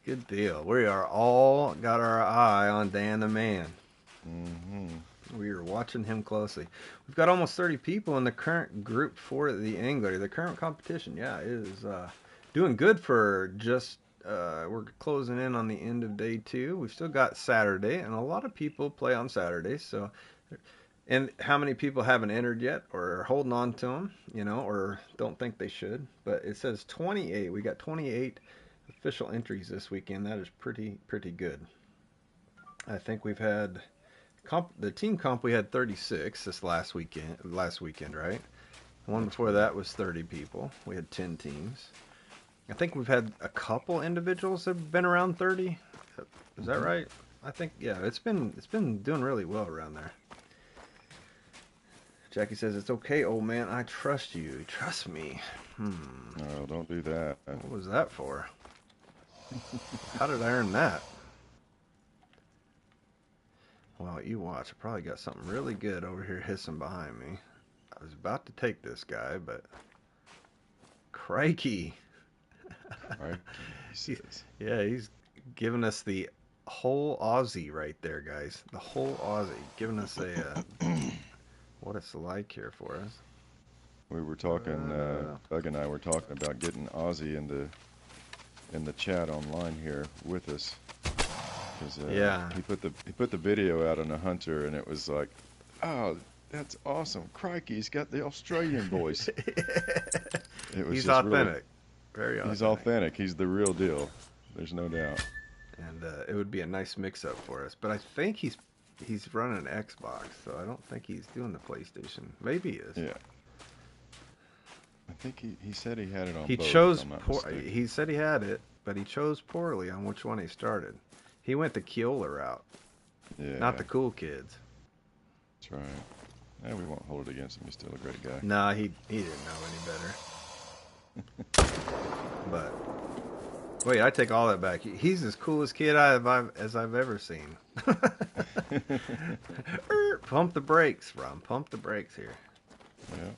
Good deal. We are all got our eye on Dan the Man. We are watching him closely. We've got almost 30 people in the current group for the Angler. The current competition, yeah, is doing good for just, we're closing in on the end of day 2. We've still got Saturday, and a lot of people play on Saturdays. So, and how many people haven't entered yet, or are holding on to them, or don't think they should? But it says 28. We got 28 official entries this weekend. That is pretty good. I think we've had the team comp, we had 36 this last weekend, right? The one before that was 30 people. We had 10 teams. I think we've had a couple individuals that have been around 30. Is that right? I think, yeah, it's been doing really well around there. Jackie says, it's okay, old man. I trust you. Trust me. No, don't do that. What was that for? How did I earn that? Well, you watch. I probably got something really good over here hissing behind me. I was about to take this guy, but crikey. Right. Yeah, he's giving us the whole Aussie right there, guys. The whole Aussie. Giving us a what it's like here for us. We were talking, Doug and I were talking about getting Ozzy in the chat online here with us. Yeah. He put the video out on the Hunter, and it was like, oh, that's awesome. Crikey, he's got the Australian voice. He's authentic. Very authentic. He's authentic. He's the real deal. There's no doubt. And it would be a nice mix-up for us. But I think he's running an Xbox, so I don't think he's doing the PlayStation. Maybe he is. Yeah. I think he said he had it on he both. Chose he said he had it, but he chose poorly on which one he started. He went the Keola route, not the cool kids. That's right. Yeah, we won't hold it against him. He's still a great guy. Nah, he didn't know any better. But wait, I take all that back. He's as coolest kid as I've ever seen. Pump the brakes, Ron. Pump the brakes here. Yeah.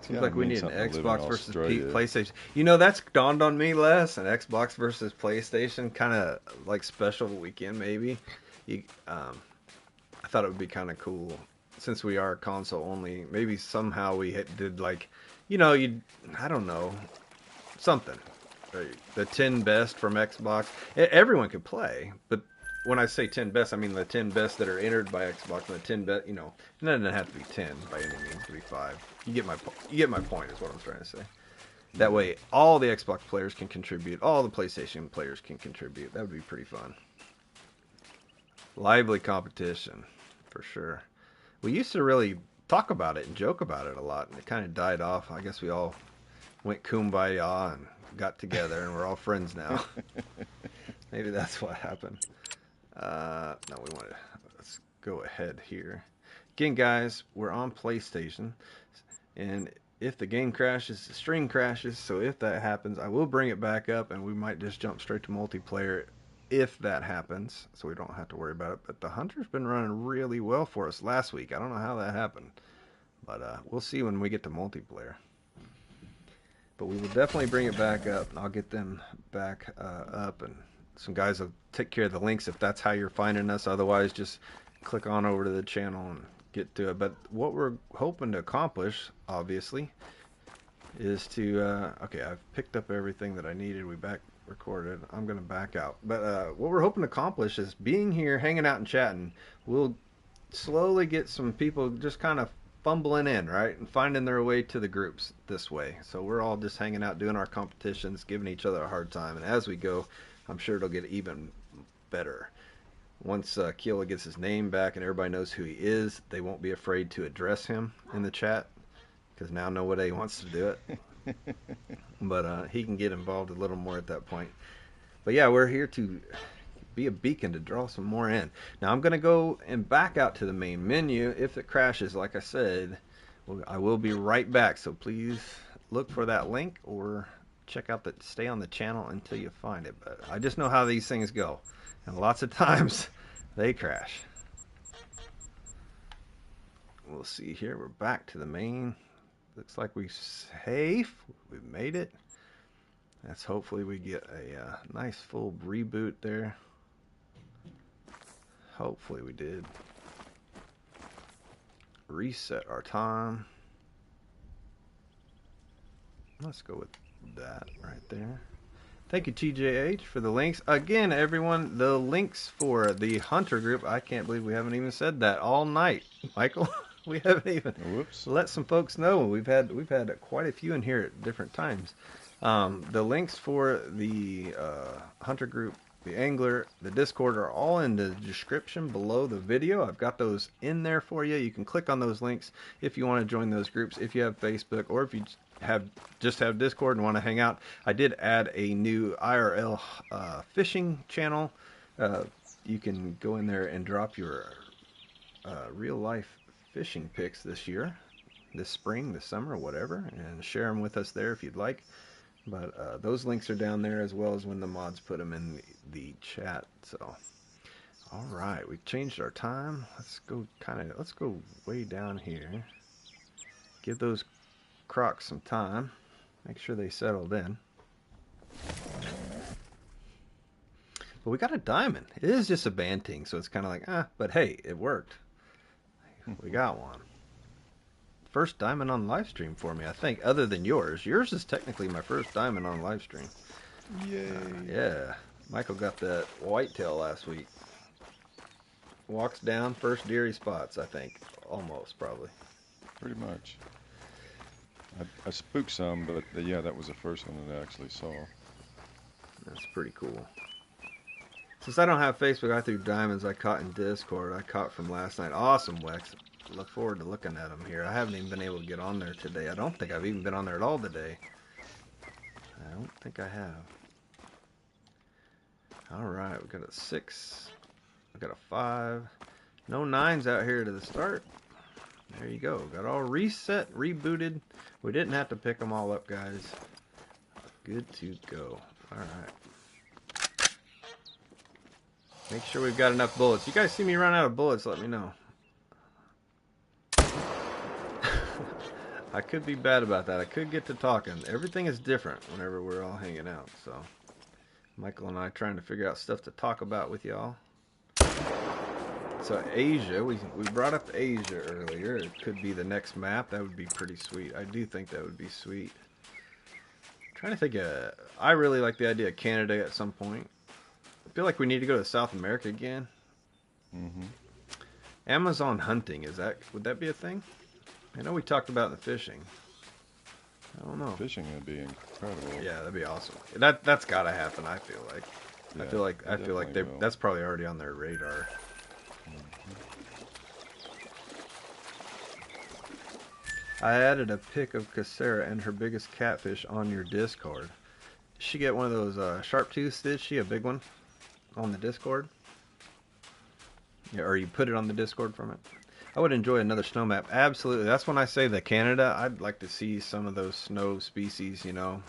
Seems like we need an Xbox versus PlayStation. That's dawned on me, Les. An Xbox versus PlayStation, kind of like special weekend, maybe. I thought it would be kind of cool, since we are console only. Maybe somehow we did like, I don't know, something. The 10 best from Xbox. Everyone could play, but when I say 10 best, I mean the 10 best that are entered by Xbox, and the 10 best, it doesn't have to be 10 by any means. It could be 5. You get my point, is what I'm trying to say. That way, all the Xbox players can contribute. All the PlayStation players can contribute. That would be pretty fun. Lively competition, for sure. We used to really talk about it and joke about it a lot, and it kind of died off. I guess we all went kumbaya and got together, and we're all friends now. Maybe that's what happened. No, we want to, let's go ahead here. Again, guys, we're on PlayStation, and if the game crashes, the stream crashes, so if that happens, I will bring it back up, and we might just jump straight to multiplayer if that happens, so we don't have to worry about it. But the Hunter's been running really well for us last week. I don't know how that happened, but we'll see when we get to multiplayer. But we will definitely bring it back up, and I'll get them back up, and some guys will take care of the links if that's how you're finding us. Otherwise, just click on over to the channel and get to it. But what we're hoping to accomplish, obviously, is to okay, I've picked up everything that I needed. We back recorded. I'm gonna back out. But what we're hoping to accomplish is being here, hanging out and chatting. We'll slowly get some people just kind of fumbling in, right, and finding their way to the groups this way. So we're all just hanging out, doing our competitions, giving each other a hard time, and as we go, I'm sure it'll get even better. Once Keela gets his name back and everybody knows who he is, they won't be afraid to address him in the chat, because now nobody wants to do it. But he can get involved a little more at that point. But yeah, we're here to be a beacon to draw some more in. Now I'm going to go and back out to the main menu. If it crashes, like I said, I will be right back. So please look for that link or check out stay on the channel until you find it. But I just know how these things go, and lots of times they crash. We'll see here. We're back to the main. Looks like we're safe. We made it. That's hopefully we get a nice full reboot there. Hopefully we did. Reset our time. Let's go with that right there. Thank you, TJH, for the links. Again, everyone, the links for the Hunter group, I can't believe we haven't even said that all night. Michael, we haven't even let some folks know. We've had quite a few in here at different times. The links for the Hunter group, the Angler, the Discord are all in the description below the video. I've got those in there for you. You can click on those links if you want to join those groups, if you have Facebook, or if you just have Discord and want to hang out. I did add a new IRL fishing channel. You can go in there and drop your real life fishing pics this year, this spring, this summer, whatever, and share them with us there if you'd like. But those links are down there, as well as when the mods put them in the chat. So, all right, we've changed our time. Let's go way down here. Give those crocs some time. Make sure they settled in. But we got a diamond. It is just a banting, so it's kind of like, but hey, it worked. We got one. First diamond on live stream for me, I think, other than yours. Yours is technically my first diamond on live stream. Yay. Yeah. Michael got that whitetail last week. Walks down, first deer he spots, I think. Almost, probably. Pretty much. I spooked some, but yeah, that was the first one that I actually saw. That's pretty cool. Since I don't have Facebook, I threw diamonds I caught in Discord. I caught from last night. Awesome, Wex. Look forward to looking at them here. I haven't even been able to get on there today. I don't think I've even been on there at all today. I don't think I have. Alright, we got a 6. We got a 5. No 9s out here to the start. There you go. Got all reset, rebooted. We didn't have to pick them all up, guys. Good to go. Alright. Make sure we've got enough bullets. You guys see me run out of bullets, let me know. I could be bad about that. I could get to talking. Everything is different whenever we're all hanging out. So, Michael and I trying to figure out stuff to talk about with y'all. So Asia, we brought up Asia earlier. It could be the next map. That would be pretty sweet. I do think that would be sweet. I'm trying to think I really like the idea of Canada at some point. I feel like we need to go to South America again. Mm-hmm. Amazon hunting, would that be a thing? I know we talked about the fishing. I don't know. Fishing would be incredible. Yeah, that'd be awesome. That's gotta happen. I feel like. Yeah, I feel like that's probably already on their radar. I added a pic of Casera and her biggest catfish on your Discord. Did she get one of those sharp tooths? Did she a big one on the Discord? Yeah, or you put it on the Discord from it. I would enjoy another snow map. Absolutely. That's when I say the Canada. I'd like to see some of those snow species, you know.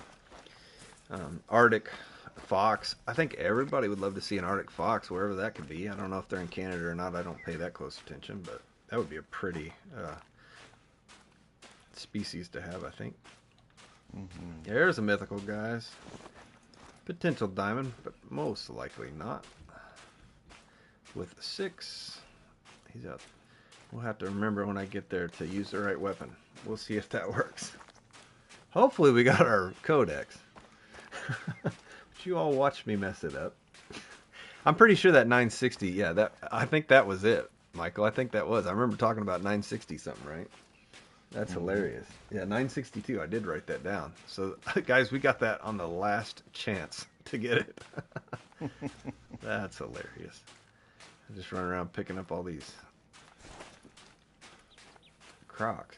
Arctic fox. I think everybody would love to see an Arctic fox, wherever that could be. I don't know if they're in Canada or not. I don't pay that close attention, but that would be a pretty species to have, I think. There's a mythical, guys. Potential diamond, but most likely not. With 6, he's up. We'll have to remember when I get there to use the right weapon. We'll see if that works. Hopefully we got our codex. But you all watched me mess it up. I'm pretty sure that 960, yeah, I think that was it, Michael. I think that was. I remember talking about 960 something, right? That's hilarious. Yeah, 962. I did write that down. So, guys, we got that on the last chance to get it. That's hilarious. I just run around picking up all these Crocs.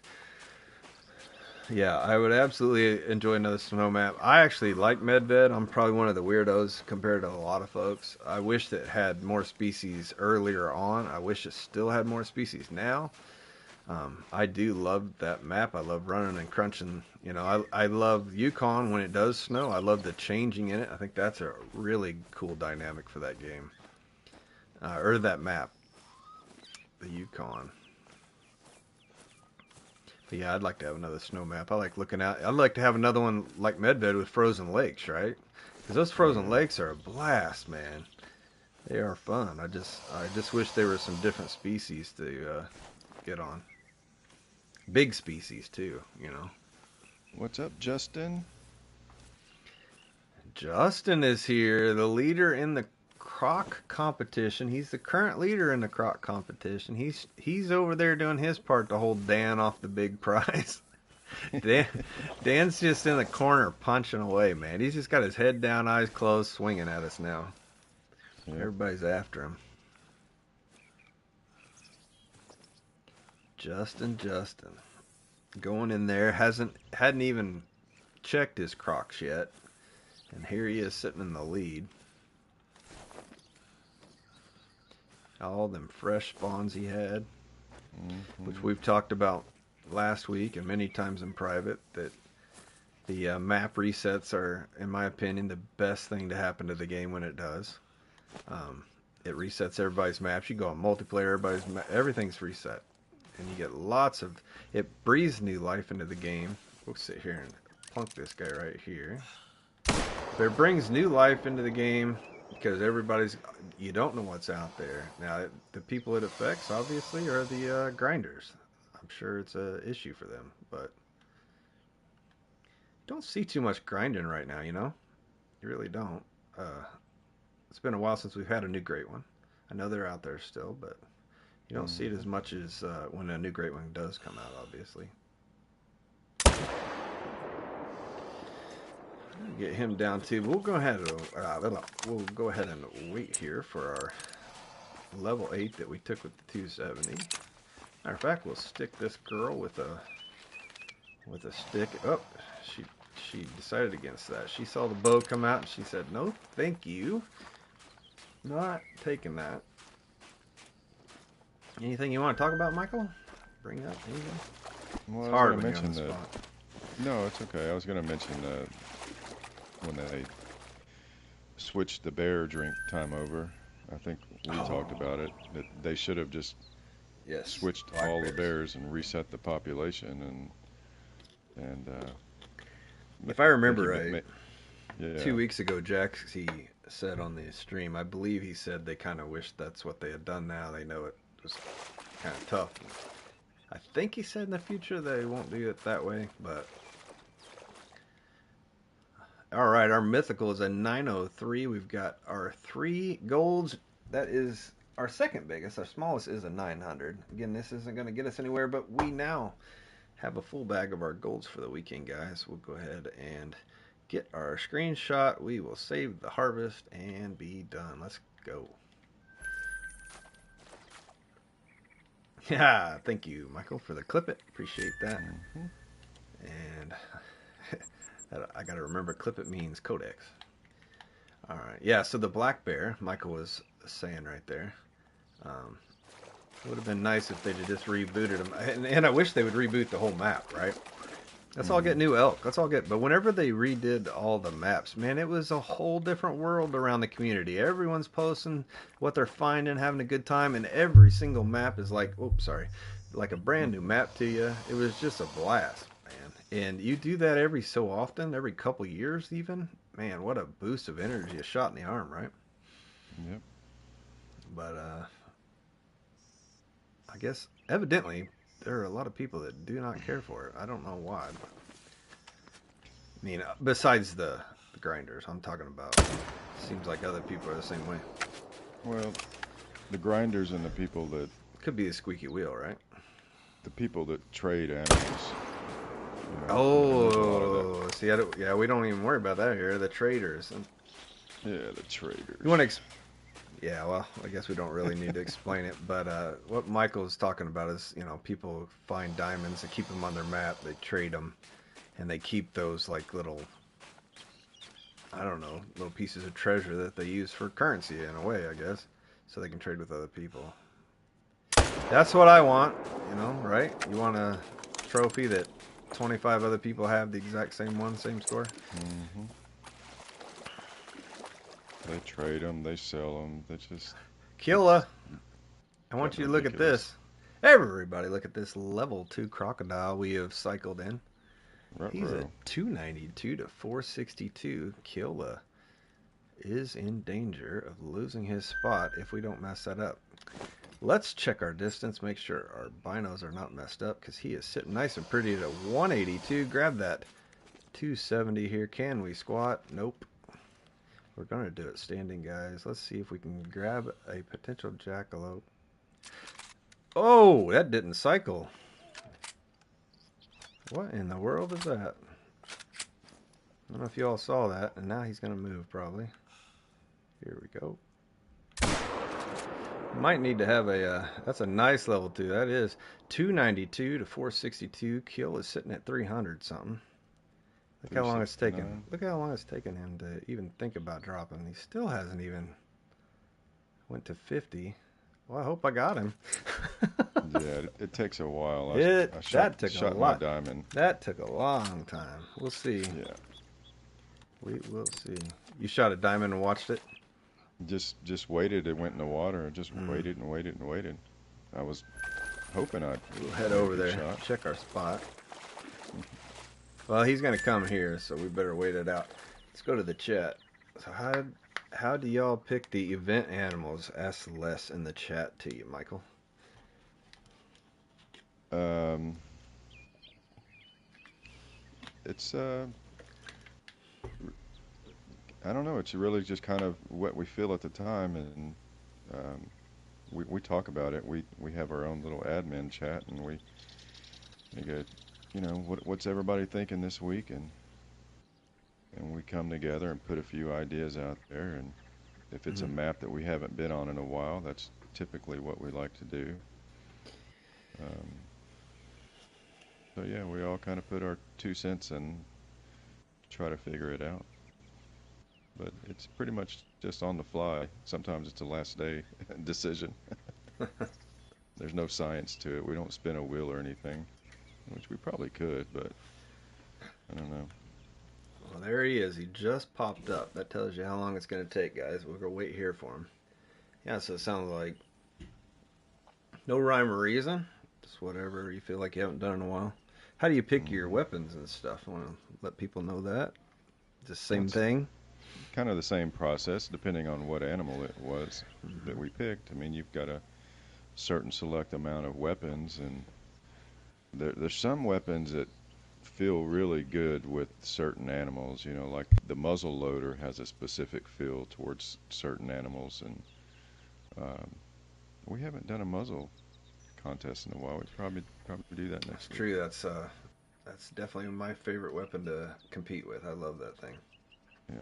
Yeah, I would absolutely enjoy another snow map. I actually like Medved. I'm probably one of the weirdos compared to a lot of folks. I wish that it had more species earlier on. I wish it still had more species now. I do love that map. I love running and crunching. You know, I love Yukon when it does snow. I love the changing in it. I think that's a really cool dynamic for that game. Or that map. The Yukon. But yeah, I'd like to have another snow map. I like looking out. I'd like to have another one like Medved with frozen lakes, right? Because those frozen lakes are a blast, man. They are fun. I just wish there were some different species to get on. Big species too, you know. What's up, Justin? Justin is here, the leader in the croc competition. He's the current leader in the croc competition. He's over there doing his part to hold Dan off the big prize. Dan's just in the corner punching away, man. He's just got his head down, eyes closed, swinging at us now. Yep. Everybody's after him. Justin going in there, hadn't even checked his crocs yet, and here he is sitting in the lead. All them fresh spawns he had, which we've talked about last week and many times in private, that the map resets are, in my opinion, the best thing to happen to the game when it does. It resets everybody's maps. You go on multiplayer, everything's reset. And you get lots of, it breathes new life into the game. We'll sit here and plunk this guy right here. But it brings new life into the game because you don't know what's out there. Now, the people it affects, obviously, are the grinders. I'm sure it's an issue for them, but don't see too much grinding right now, you know? You really don't. It's been a while since we've had a new great one. I know they're out there still, but you don't see it as much as when a new great one does come out, obviously. Get him down too. We'll go ahead and wait here for our level 8 that we took with the 270. Matter of fact, we'll stick this girl with a stick. Oh, she decided against that. She saw the bow come out and she said, "No, thank you. Not taking that." Anything you want to talk about, Michael? Bring up anything? Well, it's hard when you're on the spot. No, it's okay. I was going to mention when they switched the bear drink time over. I think we talked about it, that they should have just switched all the bears and reset the population. And if I remember right, yeah. 2 weeks ago, Jaxie said on the stream, I believe he said they kind of wished that's what they had done. Now they know it was kind of tough. I think he said in the future they won't do it that way, but all right, our mythical is a 903. We've got our 3 golds. That is our second biggest. Our smallest is a 900. Again, this isn't going to get us anywhere, but we now have a full bag of our golds for the weekend, guys. We'll go ahead and get our screenshot. We will save the harvest and be done. Let's go. Yeah, thank you, Michael, for the clip it. Appreciate that. And I got to remember, clip it means codex. All right. Yeah, so the black bear, Michael was saying right there, It would have been nice if they'd have just rebooted them. And I wish they would reboot the whole map, right? Let's all Mm-hmm. get new elk. Let's all get. But whenever they redid all the maps, man, it was a whole different world around the community. Everyone's posting what they're finding, having a good time, and every single map is like, oops, sorry, like a brand new map to you. It was just a blast, man. And you do that every so often, every couple years, even. Man, what a boost of energy, a shot in the arm, right? Yep. But I guess evidently there are a lot of people that do not care for it. I don't know why. But, I mean, besides the grinders, I'm talking about. Seems like other people are the same way. Well, the grinders and Could be a squeaky wheel, right? the people that trade animals, and there's a lot of that. Oh, see, yeah, we don't even worry about that here. The traders. Yeah, the You want traders. to? Yeah, well, I guess we don't really need to explain it. But what Michael's talking about is, people find diamonds, they keep them on their map, they trade them, and they keep those like little, I don't know, little pieces of treasure that they use for currency in a way, I guess, so they can trade with other people. That's what I want, right? You want a trophy that 25 other people have the exact same one, same score? Hmm. They trade them, they sell them. It's Killa, I want getting you to look at ridiculous. this. Everybody, look at this level 2 crocodile we have cycled in. He's a Ruh-roh. 292 to 462. Killa is in danger of losing his spot if we don't mess that up. Let's check our distance, make sure our binos are not messed up, because he is sitting nice and pretty at a 182. Grab that 270 here. Can we squat? Nope. We're going to do it standing, guys. Let's see if we can grab a potential jackalope. Oh, that didn't cycle. What in the world is that? I don't know if you all saw that, and now he's going to move probably. Here we go. Might need to have that's a nice level 2. That is 292 to 462. Kill is sitting at 300 something. Look how long it's taken. 369. Look how long it's taken him to even think about dropping. He still hasn't even went to 50. Well, I hope I got him. Yeah, it takes a while. I That took a shot my lot. diamond. That took a long time. We'll see. Yeah, We will see. You shot a diamond and watched it? just waited. It went in the water and just Mm. waited and waited and waited. I was hoping I'd We'll head get a over good there, shot. check our spot. Well, he's gonna come here, so we better wait it out. Let's go to the chat. So how do y'all pick the event animals? Ask Les in the chat to you, Michael. Um, it's I don't know. It's really just kind of what we feel at the time, and um, we talk about it. We have our own little admin chat, and we go, what's everybody thinking this week, and we come together and put a few ideas out there. And if it's a Mm-hmm. map that we haven't been on in a while, that's typically what we like to do. Um, so yeah, we all kind of put our 2 cents and try to figure it out. But it's pretty much just on the fly. Sometimes it's a last day decision. There's no science to it. We don't spin a wheel or anything, which we probably could, but I don't know. Well, there he is. He just popped up. That tells you how long it's gonna take, guys. We're gonna wait here for him. Yeah, so it sounds like no rhyme or reason. Just whatever you feel like you haven't done in a while. How do you pick your Hmm. weapons and stuff? I want to let people know that. Just Well, same it's thing. kind of the same process depending on what animal it was that Mm-hmm. we picked. I mean, you've got a certain select amount of weapons, and there's some weapons that feel really good with certain animals. Like the muzzle loader has a specific feel towards certain animals, and um, we haven't done a muzzle contest in a while. We probably do that That's next week. true. That's definitely my favorite weapon to compete with. I love that thing. Yeah.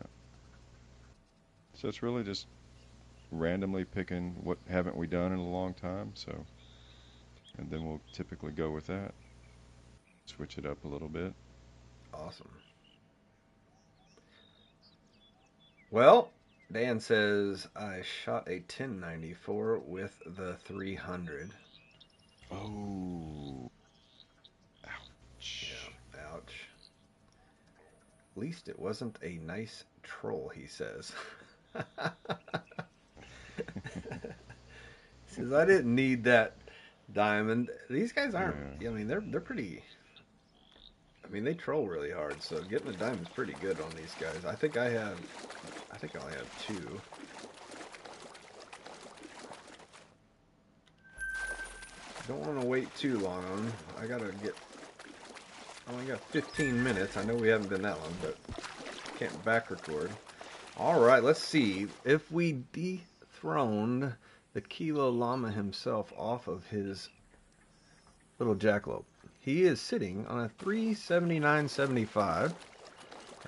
So it's really just randomly picking what haven't we done in a long time. So, and then we'll typically go with that. Switch it up a little bit. Awesome. Well, Dan says I shot a 1094 with the 300. Oh, ouch. Yeah, ouch. At least it wasn't a nice troll, he says. He says, I didn't need that diamond. These guys aren't, Yeah. I mean, they're pretty, I mean, they troll really hard, so getting a diamond's pretty good on these guys. I think I only have two. Don't want to wait too long on them. I only got 15 minutes. I know we haven't been that long, but can't back record. All right, let's see if we dethroned the Kilo Llama himself off of his little jackalope. He is sitting on a 379.75,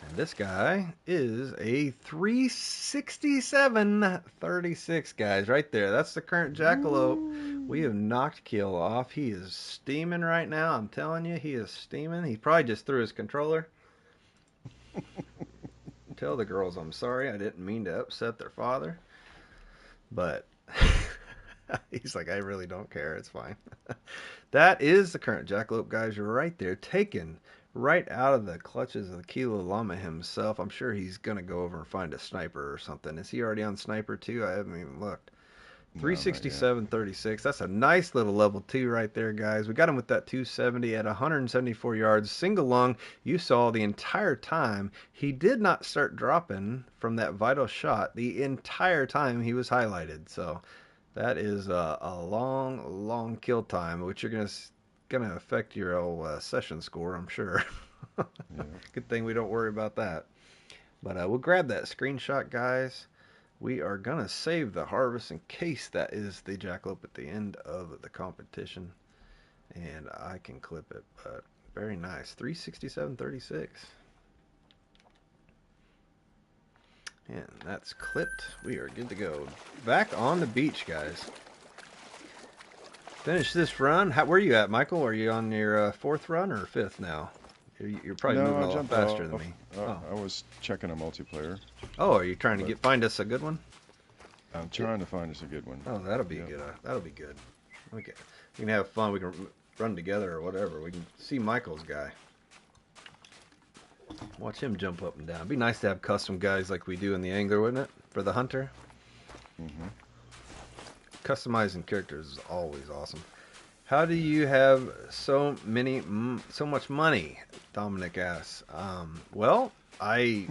and this guy is a 367.36, guys. Right there, that's the current jackalope. We have knocked Kilo off. He is steaming right now. I'm telling you, he is steaming. He probably just threw his controller. Tell the girls I'm sorry. I didn't mean to upset their father. But he's like, I really don't care. It's fine. That is the current jackalope, guys. You're right there. Taken right out of the clutches of the Kilo Llama himself. I'm sure he's going to go over and find a sniper or something. Is he already on sniper too? I haven't even looked. No, not yet. 367.36. That's a nice little level 2 right there, guys. We got him with that 270 at 174 yards, single lung. You saw the entire time. He did not start dropping from that vital shot the entire time he was highlighted. So that is a long, long kill time, which you're gonna affect your old session score, I'm sure. Yeah. Good thing we don't worry about that. But we'll grab that screenshot, guys. We are going to save the harvest in case that is the jackalope at the end of the competition. And I can clip it, but very nice. 367.36. And that's clipped. We are good to go. Back on the beach, guys. Finish this run. Where are you at, Michael? Are you on your fourth run or fifth now? You're probably No, moving I a lot jumped faster off. than me. I was checking a multiplayer. Oh, are you trying to But find us a good one? I'm trying to find us a good one. Oh, that'll be Yep. good. That'll be good. Okay, we can have fun. We can run together or whatever. We can see Michael's guy. Watch him jump up and down. It'd be nice to have custom guys like we do in the angler, wouldn't it? For the hunter. Hmm. Customizing characters is always awesome. How do you have so much money? Dominic asks. Well, I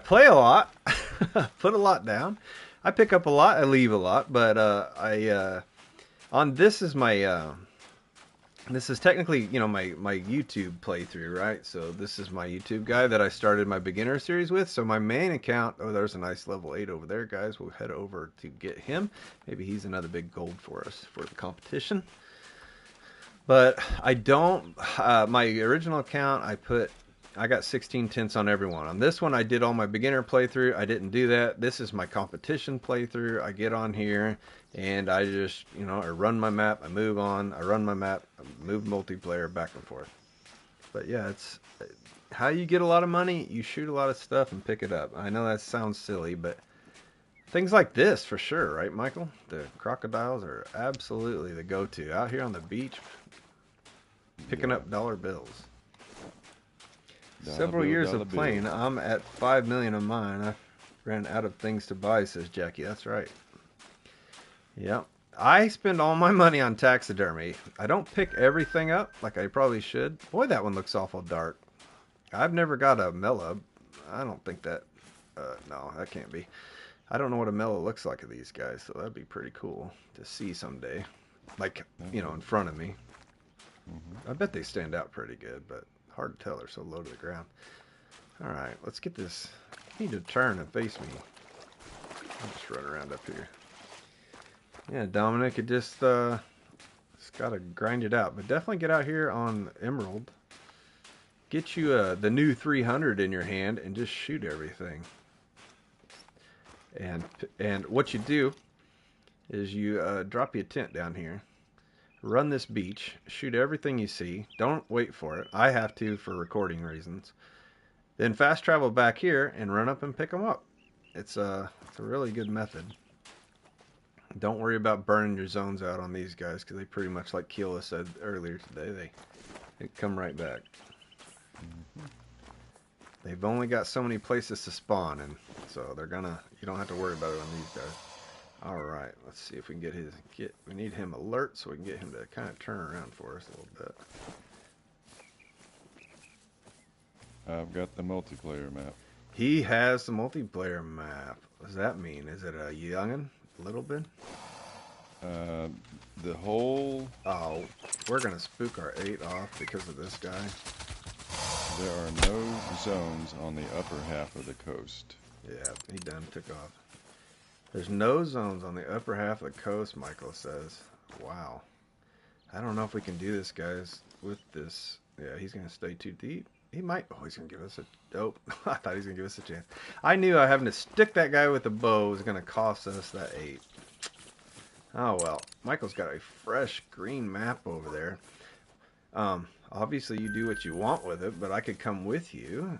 play a lot, put a lot down. I pick up a lot, I leave a lot, but on this is my this is technically my YouTube playthrough, right? So this is my YouTube guy that I started my beginner series with. So my main account, oh, there's a nice level 8 over there, guys. We'll head over to get him. Maybe he's another big gold for us for the competition. But I don't. My original account, I got 16 tints on everyone. On this one, I did all my beginner playthrough. I didn't do that. This is my competition playthrough. I get on here and I just, I run my map. I move on. I run my map. I move multiplayer back and forth. But yeah, it's how you get a lot of money. You shoot a lot of stuff and pick it up. I know that sounds silly, but things like this for sure, right, Michael? The crocodiles are absolutely the go-to. Out here on the beach, picking Yeah. up dollar bills. Dollar Several bill, years dollar of playing, bill. I'm at 5 million of mine. I ran out of things to buy, says Jackie. That's right. Yep. I spend all my money on taxidermy. I don't pick everything up like I probably should. Boy, that one looks awful dark. I've never got a Mela. I don't think that. No, that can't be. I don't know what a Mela looks like of these guys, so that'd be pretty cool to see someday. Like, in front of me. Hmm. I bet they stand out pretty good, but hard to tell. They're so low to the ground. All right, let's get this. You need to turn and face me. I'll just run around up here. Yeah, Dominic, it just got to grind it out. But definitely get out here on Emerald. Get you the new 300 in your hand and just shoot everything. And what you do is you drop your tent down here. Run this beach, shoot everything you see. Don't wait for it. I have to for recording reasons. Then fast travel back here and run up and pick them up. It's a really good method. Don't worry about burning your zones out on these guys, because they pretty much, like Keela said earlier today, they come right back. Mm-hmm. They've only got so many places to spawn, and so you don't have to worry about it on these guys. All right, let's see if we can we need him alert so we can get him to kind of turn around for us a little bit. I've got the multiplayer map. He has the multiplayer map. What does that mean? Is it a youngin? A little bit? The whole... Oh, we're going to spook our 8 off because of this guy. There are no zones on the upper half of the coast. Yeah, he done took off. There's no zones on the upper half of the coast, Michael says. Wow. I don't know if we can do this, guys, with this. Yeah, he's going to stay too deep. He might. Oh, he's going to give us a... Nope. I thought he was going to give us a chance. I knew having to stick that guy with the bow was going to cost us that 8. Oh, well. Michael's got a fresh green map over there. Obviously, you do what you want with it, but I could come with you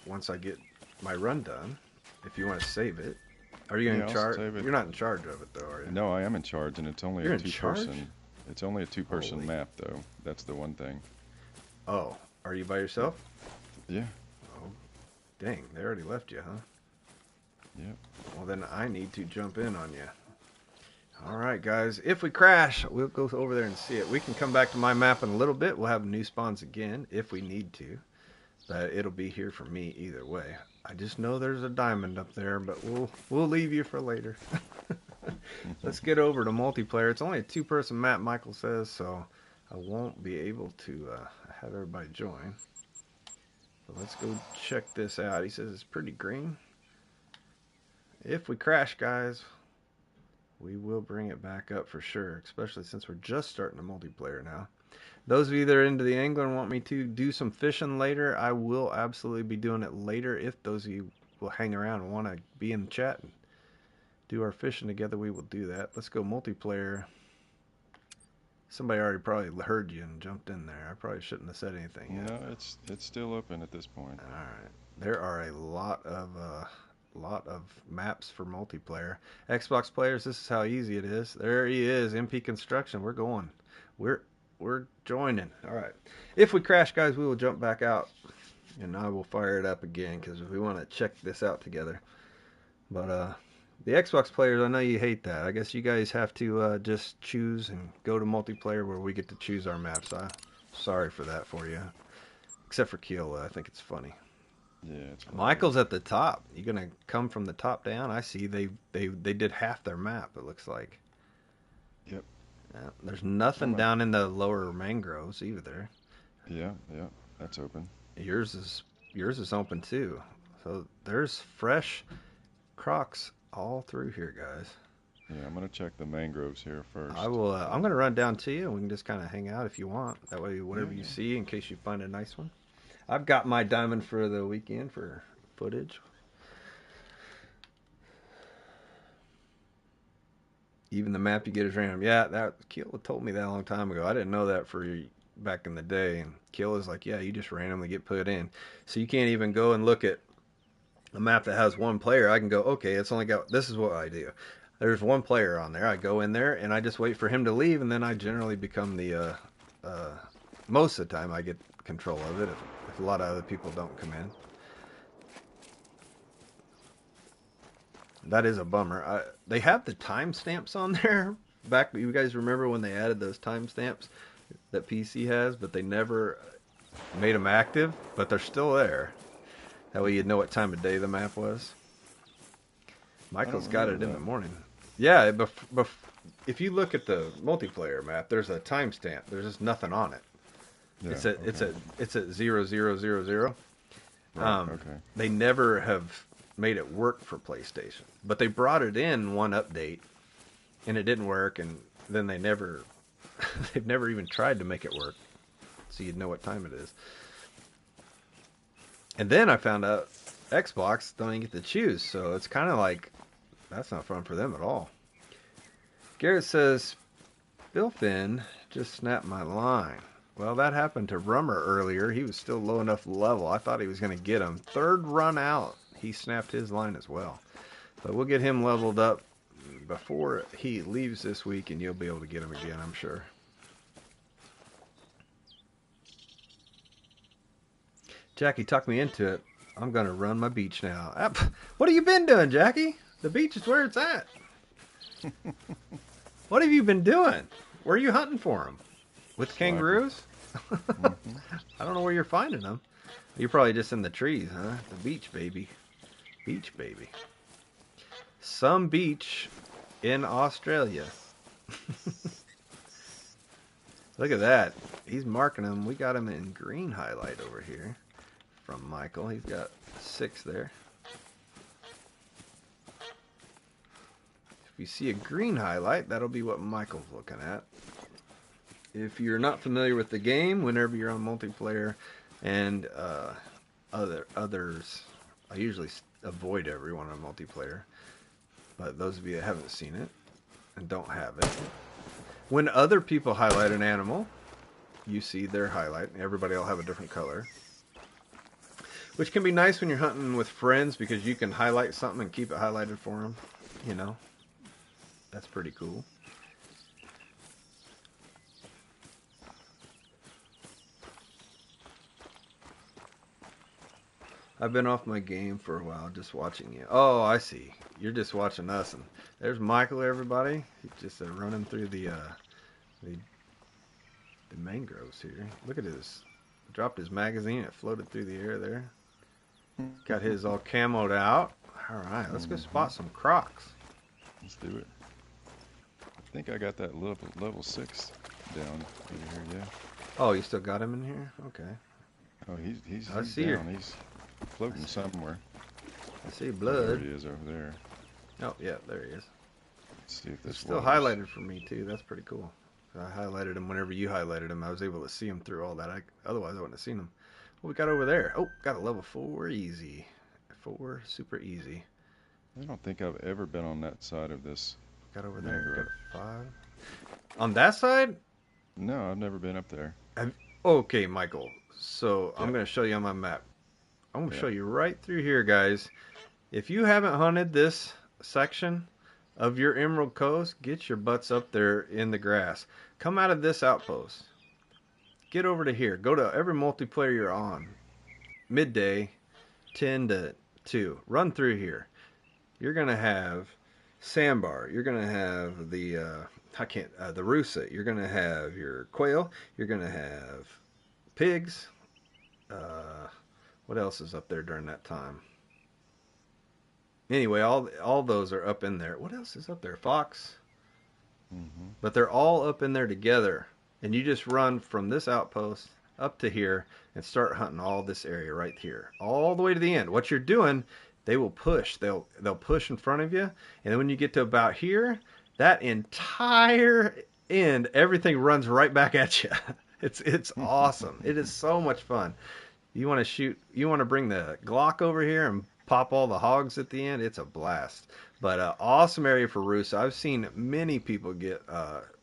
once I get my run done, if you want to save it. Are you in charge? You're not in charge of it, though, are you? No, I am in charge, and it's only You're a two-person. It's only a two-person Holy. map, though. That's the one thing. Oh, are you by yourself? Yeah. Oh, dang, they already left you, huh? Yep. Well, then I need to jump in on you. All right, guys. If we crash, we'll go over there and see it. We can come back to my map in a little bit. We'll have new spawns again if we need to. But it'll be here for me either way. I just know there's a diamond up there, but we'll leave you for later. Let's get over to multiplayer. It's only a 2-person map, Michael says, so I won't be able to have everybody join. But let's go check this out. He says it's pretty green. If we crash, guys, we will bring it back up for sure, especially since we're just starting a multiplayer now. Those of you that are into the angler and want me to do some fishing later, I will absolutely be doing it later. If those of you will hang around and want to be in the chat and do our fishing together, we will do that. Let's go multiplayer. Somebody already probably heard you and jumped in there. I probably shouldn't have said anything yet. No, it's still open at this point. All right. There are a lot of maps for multiplayer. Xbox players, this is how easy it is. There he is, MP Construction. We're going. We're joining. All right. If we crash, guys, we will jump back out, and I will fire it up again because we want to check this out together. But the Xbox players, I know you hate that. I guess you guys have to just choose and go to multiplayer where we get to choose our maps. I'm sorry for that for you. Except for Keela. I think it's funny. Yeah, it's funny. Michael's at the top. You gonna come from the top down? I see they did half their map, it looks like. Yep. Yeah, there's nothing down in the lower mangroves either. Yeah, that's open. Yours is open too. So there's fresh crocs all through here, guys. Yeah, I'm gonna check the mangroves here first. I will. I'm gonna run down to you, and we can just kind of hang out if you want. That way, whatever you see, in case you find a nice one. I've got my diamond for the weekend for footage. Even the map you get is random. Yeah, that Keela told me that a long time ago. I didn't know that for back in the day. And Keela's like, yeah, you just randomly get put in. So you can't even go and look at a map that has one player. I can go, okay, it's only got, this is what I do. There's one player on there. I go in there and I just wait for him to leave, and then I generally become the, most of the time I get control of it if a lot of other people don't come in. That is a bummer. They have the timestamps on there. Back, you guys remember when they added those timestamps that PC has, but they never made them active, but they're still there. That way you'd know what time of day the map was. Michael's got it in the morning. Yeah, if you look at the multiplayer map, there's a timestamp. There's just nothing on it. Yeah, it's at 0000. Right, okay. They never have made it work for PlayStation, but they brought it in one update, and it didn't work, and then they've never even tried to make it work, so you'd know what time it is. And then I found out Xbox don't even get to choose, so it's kind of like that's not fun for them at all. Garrett says, Bill Finn just snapped my line. Well, that happened to Rummer earlier. He was still low enough level. I thought he was going to get him. Third run out, he snapped his line as well. But we'll get him leveled up, before he leaves this week, and you'll be able to get him again, I'm sure. Jackie talked me into it. I'm going to run my beach now. What have you been doing, Jackie? The beach is where it's at. What have you been doing? Where are you hunting for them? With kangaroos? Mm-hmm. I don't know where you're finding them. You're probably just in the trees, huh? The beach, baby. Beach, baby. Some beach in Australia. Look at that. He's marking them. We got him in green highlight over here from Michael. He's got 6 there. If you see a green highlight, that'll be what Michael's looking at. If you're not familiar with the game, whenever you're on multiplayer and others, I usually avoid everyone on multiplayer. But those of you that haven't seen it and don't have it, when other people highlight an animal, you see their highlight. Everybody will have a different color, which can be nice when you're hunting with friends because you can highlight something and keep it highlighted for them. You know, that's pretty cool. I've been off my game for a while, just watching you. Oh, I see. You're just watching us, and there's Michael. Everybody, he's just running through the mangroves here. Look at his. Dropped his magazine. It floated through the air there. Got his all camoed out. All right, let's go spot some crocs. Let's do it. I think I got that level 6 down over here. Yeah. Oh, you still got him in here? Okay. Oh, he's down. He's floating somewhere. I see Oh, blood. there he is over there. Oh, yeah, there he is. Let's see if this It's still highlighted for me too. That's pretty cool. I highlighted him whenever you highlighted him. I was able to see him through all that. Otherwise, I wouldn't have seen him. What we got over there? Oh, got a level 4 easy. 4 super easy. I don't think I've ever been on that side of this. Got over there. Got a 5. On that side? No, I've never been up there. Okay, Michael. So Yeah. I'm going to show you on my map. I'm going to Yeah. show you right through here, guys. If you haven't hunted this section of your Emerald Coast, get your butts up there in the grass. Come out of this outpost. Get over to here. Go to every multiplayer you're on. Midday, 10 to 2. Run through here. You're going to have sandbar. You're going to have the the rusa. You're going to have your quail. You're going to have pigs. What else is up there during that time? Anyway, all those are up in there. What else is up there? Fox. Mm-hmm. But they're all up in there together. And you just run from this outpost up to here and start hunting all this area right here. All the way to the end. What you're doing, they will push. They'll push in front of you. And then when you get to about here, that entire end, everything runs right back at you. It's awesome. It is so much fun. You want to shoot, you want to bring the Glock over here and pop all the hogs at the end. It's a blast. But awesome area for Rusa. I've seen many people get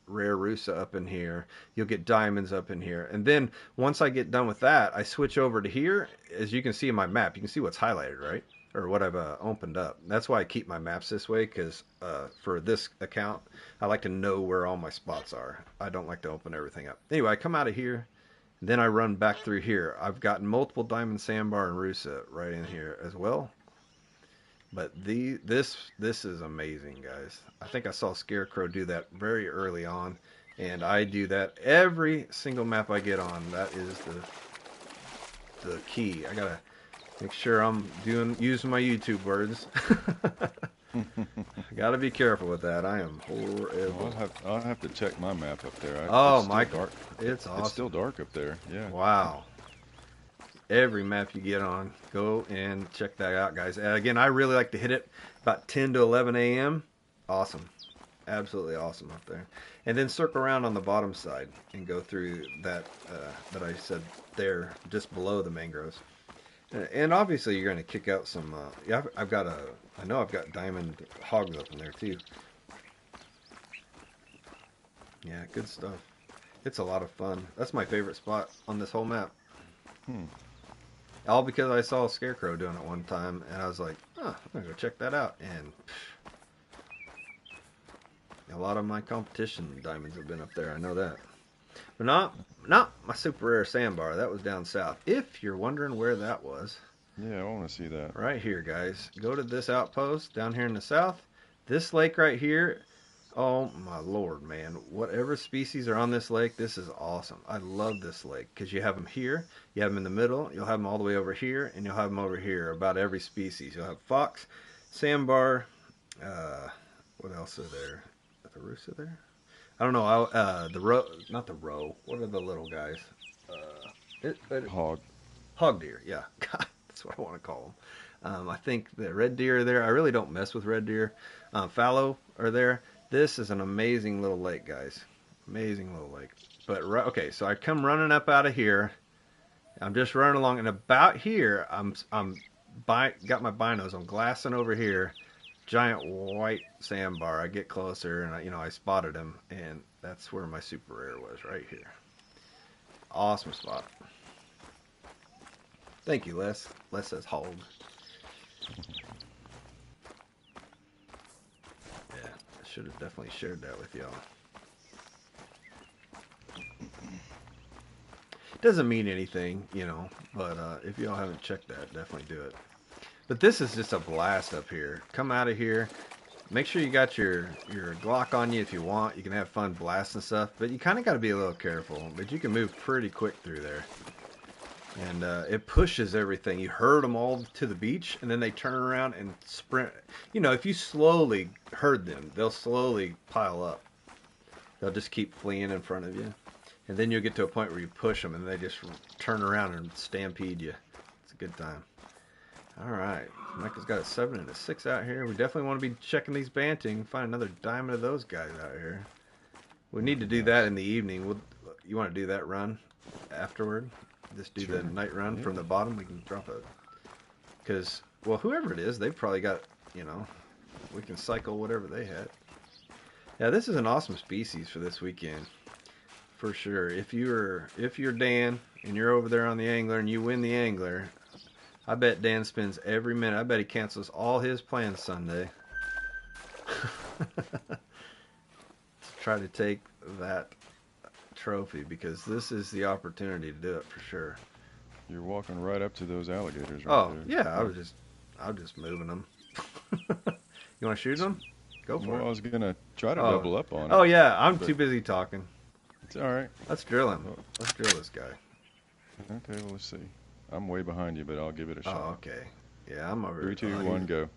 rare Rusa up in here. You'll get diamonds up in here. And then once I get done with that, I switch over to here. As you can see in my map, you can see what's highlighted, right? Or what I've opened up. That's why I keep my maps this way, because for this account, I like to know where all my spots are. I don't like to open everything up. Anyway, I come out of here. Then I run back through here. I've got multiple diamond sandbar and Rusa right in here as well. But this is amazing, guys. I think I saw Scarecrow do that very early on, and I do that every single map I get on. That is the key. I gotta make sure I'm using my YouTube words. I gotta be careful with that. I am horrible. Well, I'll have to check my map up there. Oh, it's Mike, dark. it's awesome. It's still dark up there. Yeah. Wow. Every map you get on, go and check that out, guys. And again, I really like to hit it about 10 to 11 a.m. Awesome. Absolutely awesome up there. And then circle around on the bottom side and go through that that I said there, just below the mangroves. And obviously, you're going to kick out some. Yeah, I know I've got diamond hogs up in there too. Yeah, good stuff. It's a lot of fun. That's my favorite spot on this whole map. All because I saw a Scarecrow doing it one time, and I was like, oh, I'm going to go check that out. And A lot of my competition diamonds have been up there. I know that. But not my super rare sandbar. That was down south. If you're wondering where that was, Yeah, I want to see that. right here, guys. Go to this outpost down here in the south. This lake right here. Oh my lord, man. Whatever species are on this lake, this is awesome. I love this lake because you have them here, you have them in the middle, you'll have them all the way over here, and you'll have them over here. About every species. You'll have fox, sandbar. What else are there? Are the roos are there? I don't know. The roe, not the roe. What are the little guys? Hog. Hog deer. Yeah, God, that's what I want to call them. I think the red deer are there. I really don't mess with red deer. Fallow are there. This is an amazing little lake, guys. Amazing little lake. But okay, so I come running up out of here. I'm just running along, and about here, got my binos. I'm glassing over here. Giant white sandbar. I get closer, and I spotted him, and that's where my super rare was, right here. Awesome spot. Thank you, Les. Les says hold. Yeah, I should have definitely shared that with y'all. Doesn't mean anything, but if y'all haven't checked that, definitely do it. But this is just a blast up here. Come out of here. Make sure you got your Glock on you if you want. You can have fun blasting stuff, but you kind of got to be a little careful. But you can move pretty quick through there. And it pushes everything. You herd them all to the beach, and then they turn around and sprint. If you slowly herd them, they'll slowly pile up. They'll just keep fleeing in front of you. And then you'll get to a point where you push them, and they just turn around and stampede you. It's a good time. All right, Michael's got a 7 and a 6 out here. We definitely want to be checking these banting. Find another diamond of those guys out here. We need to do that in the evening. You want to do that run afterward? Just do the night run from the bottom. We can drop it. Because, well, whoever it is, they've probably got, we can cycle whatever they had. Yeah, this is an awesome species for this weekend. For sure. If you're Dan and you're over there on the angler and you win the angler, I bet Dan spends every minute. I bet he cancels all his plans Sunday to try to take that trophy, because this is the opportunity to do it for sure. You're walking right up to those alligators right Oh, there. yeah, I was just moving them. You want to shoot them? Go for it. I was going to try to double up on it. Oh, yeah, I'm too busy talking. It's all right. Let's drill him. Let's drill this guy. Okay, well, let's see. I'm way behind you, but I'll give it a shot. Oh, okay. Yeah, I'm over. 3, 2, 1, go.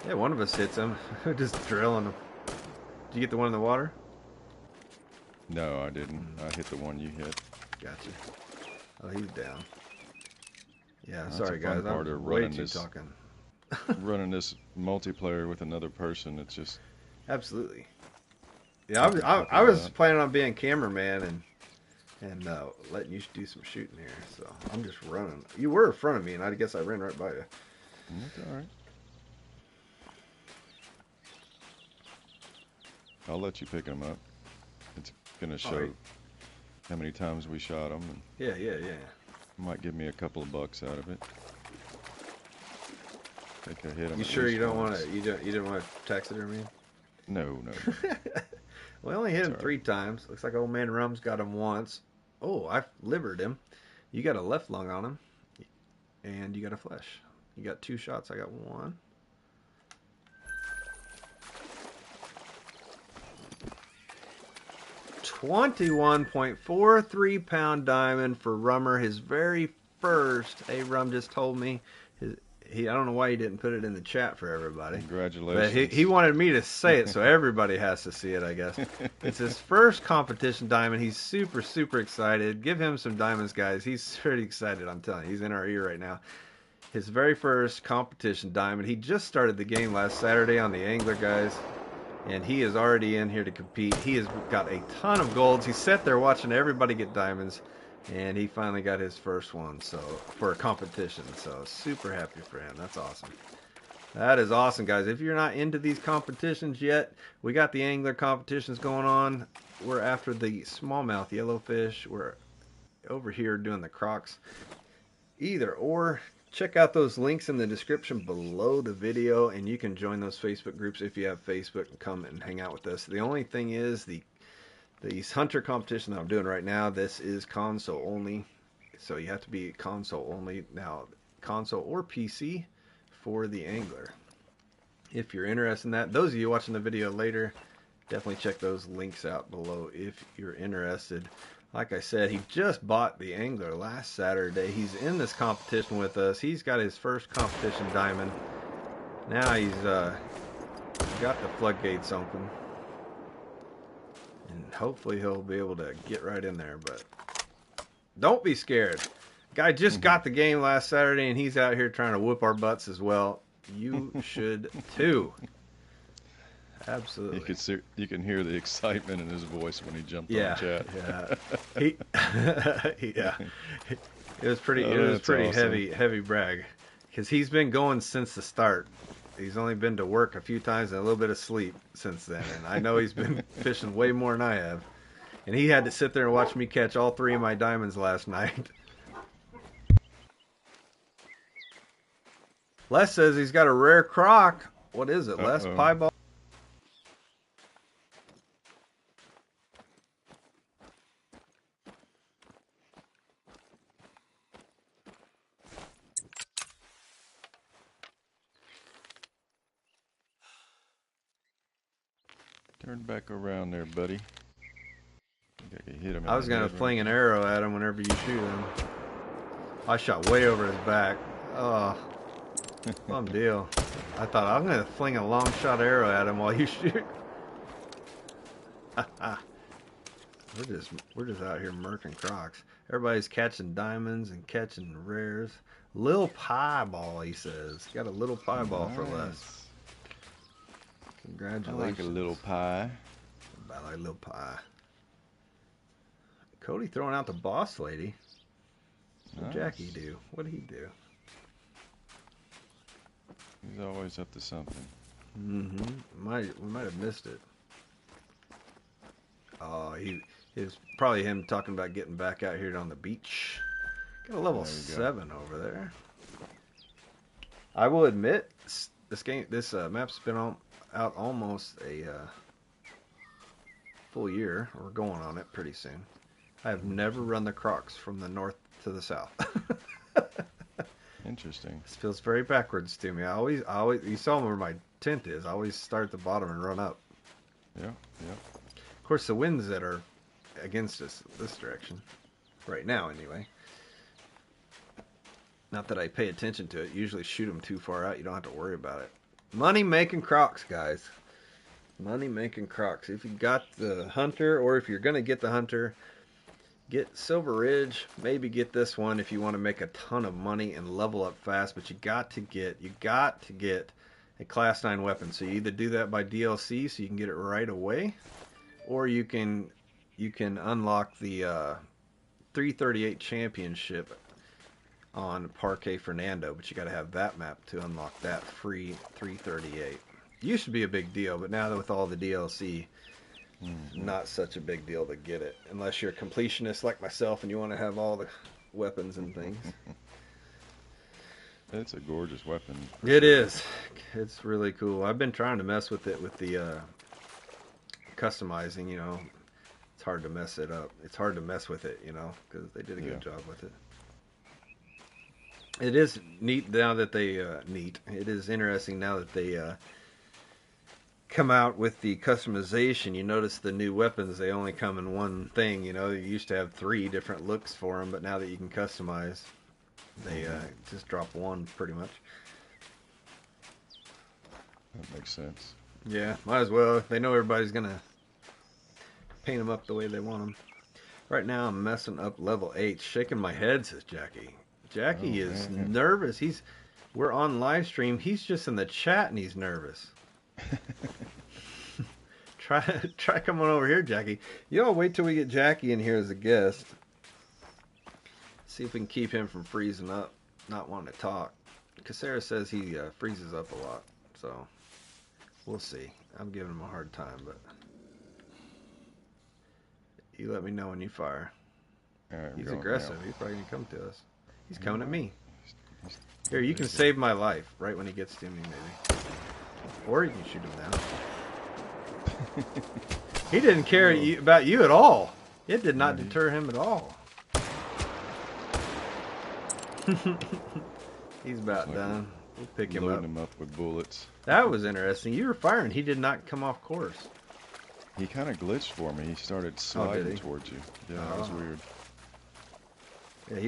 Yeah, one of us hits him. Just drilling him. Did you get the one in the water? No, I didn't. I hit the one you hit. Gotcha. Oh, he's down. Yeah, That's sorry, a fun guys. part I'm of way running too this- talking. Running this multiplayer with another person, it's just... Absolutely. Yeah, I was planning on being cameraman and letting you do some shooting here. So I'm just running. You were in front of me, and I guess I ran right by you. That's all right. I'll let you pick them up. It's going to show how many times we shot them. And Yeah. might give me a couple of bucks out of it. I think I hit them. You sure you don't want to? You didn't want to taxidermy him? No. We only hit him Sorry. 3 times. Looks like OldManRum's got him once. Oh, I livered him. You got a left lung on him, and you got a flesh. You got 2 shots. I got 1. $21.43 pound diamond for Rummer. His very first. Rum just told me. I don't know why he didn't put it in the chat for everybody. Congratulations. But he wanted me to say it, so everybody has to see it, I guess. It's his first competition diamond. He's super, super excited. Give him some diamonds, guys. He's pretty excited, I'm telling you. He's in our ear right now. His very first competition diamond. He just started the game last Saturday on the Angler, guys. And he is already in here to compete. He has got a ton of golds. He sat there watching everybody get diamonds. And he finally got his first one, so for a competition. So super happy for him. That's awesome. That is awesome, guys. If you're not into these competitions yet, we got the angler competitions going on. We're after the smallmouth yellowfish. We're over here doing the crocs. Either or, check out those links in the description below the video, and you can join those Facebook groups if you have Facebook and come and hang out with us. The only thing is these hunter competition that I'm doing right now, this is console only, so you have to be console only. Now, console or PC for the angler. If you're interested in that, those of you watching the video later, definitely check those links out below if you're interested. Like I said, he just bought the angler last Saturday. He's in this competition with us. He's got his first competition diamond. Now he's got the floodgates open. And hopefully he'll be able to get right in there. But don't be scared. Guy just got the game last Saturday, and he's out here trying to whoop our butts as well. You should too. Absolutely. You can hear the excitement in his voice when he jumped on chat. Yeah. It was pretty awesome. heavy brag, because he's been going since the start. He's only been to work a few times and a little bit of sleep since then, and I know he's been fishing way more than I have. And he had to sit there and watch me catch all 3 of my diamonds last night. Les says he's got a rare croc. What is it, Les? Piebald? Turn back around there, buddy. You hit him. I was going to fling an arrow at him whenever you shoot him. I shot way over his back. Oh, fun deal. I thought I'm going to fling a long shot arrow at him while you shoot. We're just out here murking crocs. Everybody's catching diamonds and catching rares. Little pieball, he says. Got a little pieball for less. Congratulations. I like a little pie. I like a little pie. Cody throwing out the boss lady. What did Jackie do? What did he do? He's always up to something. We might have missed it. Oh, it's probably him talking about getting back out here on the beach. Got a level 7 over there. I will admit, this map's been out almost a full year. We're going on it pretty soon. I have never run the crocs from the north to the south. Interesting. This feels very backwards to me. I always, you saw where my tent is. I always start at the bottom and run up. Yeah. Of course, the winds that are against us this direction, right now anyway. Not that I pay attention to it. Usually shoot them too far out. You don't have to worry about it. Money making crocs, guys. Money making crocs. If you got the hunter, or if you're gonna get the hunter, get Silver Ridge. Maybe get this one if you want to make a ton of money and level up fast. But you got to get a Class 9 weapon. So you either do that by DLC, so you can get it right away, or you can unlock the 338 championship on Parque Fernando, but you got to have that map to unlock that free 338. Used to be a big deal, but now that with all the DLC, not such a big deal to get it, unless you're a completionist like myself and you want to have all the weapons and things. It's a gorgeous weapon. It is. It's really cool. I've been trying to mess with it with the customizing, It's hard to mess it up. It's hard to mess with it, because they did a good job with it. It is neat now that they It is interesting now that they come out with the customization. You notice the new weapons, they only come in one thing. You used to have 3 different looks for them, but now that you can customize, they just drop one pretty much. That makes sense. Yeah, might as well. They know everybody's gonna paint them up the way they want them. Right now I'm messing up level 8, shaking my head, says Jackie. Jackie is nervous. We're on live stream. He's just in the chat and he's nervous. Try coming over here, Jackie. Wait till we get Jackie in here as a guest. See if we can keep him from freezing up, not wanting to talk. Casera says he freezes up a lot, so we'll see. I'm giving him a hard time, but you let me know when you fire. Right, he's aggressive. He's probably gonna come to us. He's coming at me. Here, you can save my life right when he gets to me, maybe. Or you can shoot him now. He didn't care about you at all. It did not deter him at all. He's about done. We'll pick him up. Loading him up with bullets. That was interesting. You were firing. He did not come off course. He kind of glitched for me. He started sliding towards you. Yeah, that was weird. Yeah,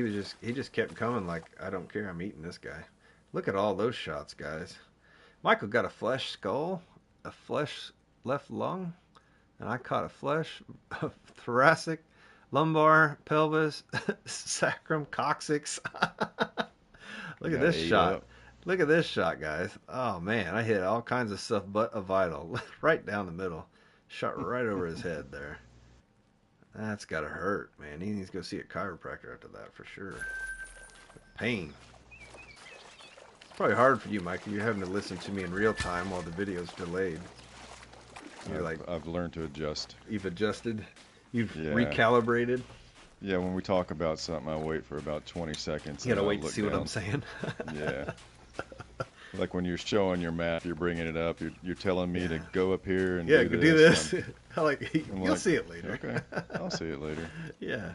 he just kept coming like, I don't care, I'm eating this guy. Look at all those shots, guys. Michael got a flesh skull, a flesh left lung, and I caught a flesh thoracic, lumbar, pelvis, sacrum, coccyx. Look at this shot. Look at this shot, guys. Oh, man, I hit all kinds of stuff but a vital. Right down the middle. Shot right over his head there. That's got to hurt, man. He needs to go see a chiropractor after that for sure. Pain. It's probably hard for you, Mike. You're having to listen to me in real time while the video's delayed. You're I've learned to adjust. You've adjusted? You've recalibrated? Yeah, when we talk about something, I wait for about 20 seconds. You gotta wait to see what I'm saying. Yeah. Like when you're showing your map, you're bringing it up. You're telling me to go up here and do this. You'll see it later. Okay, I'll see it later. Yeah.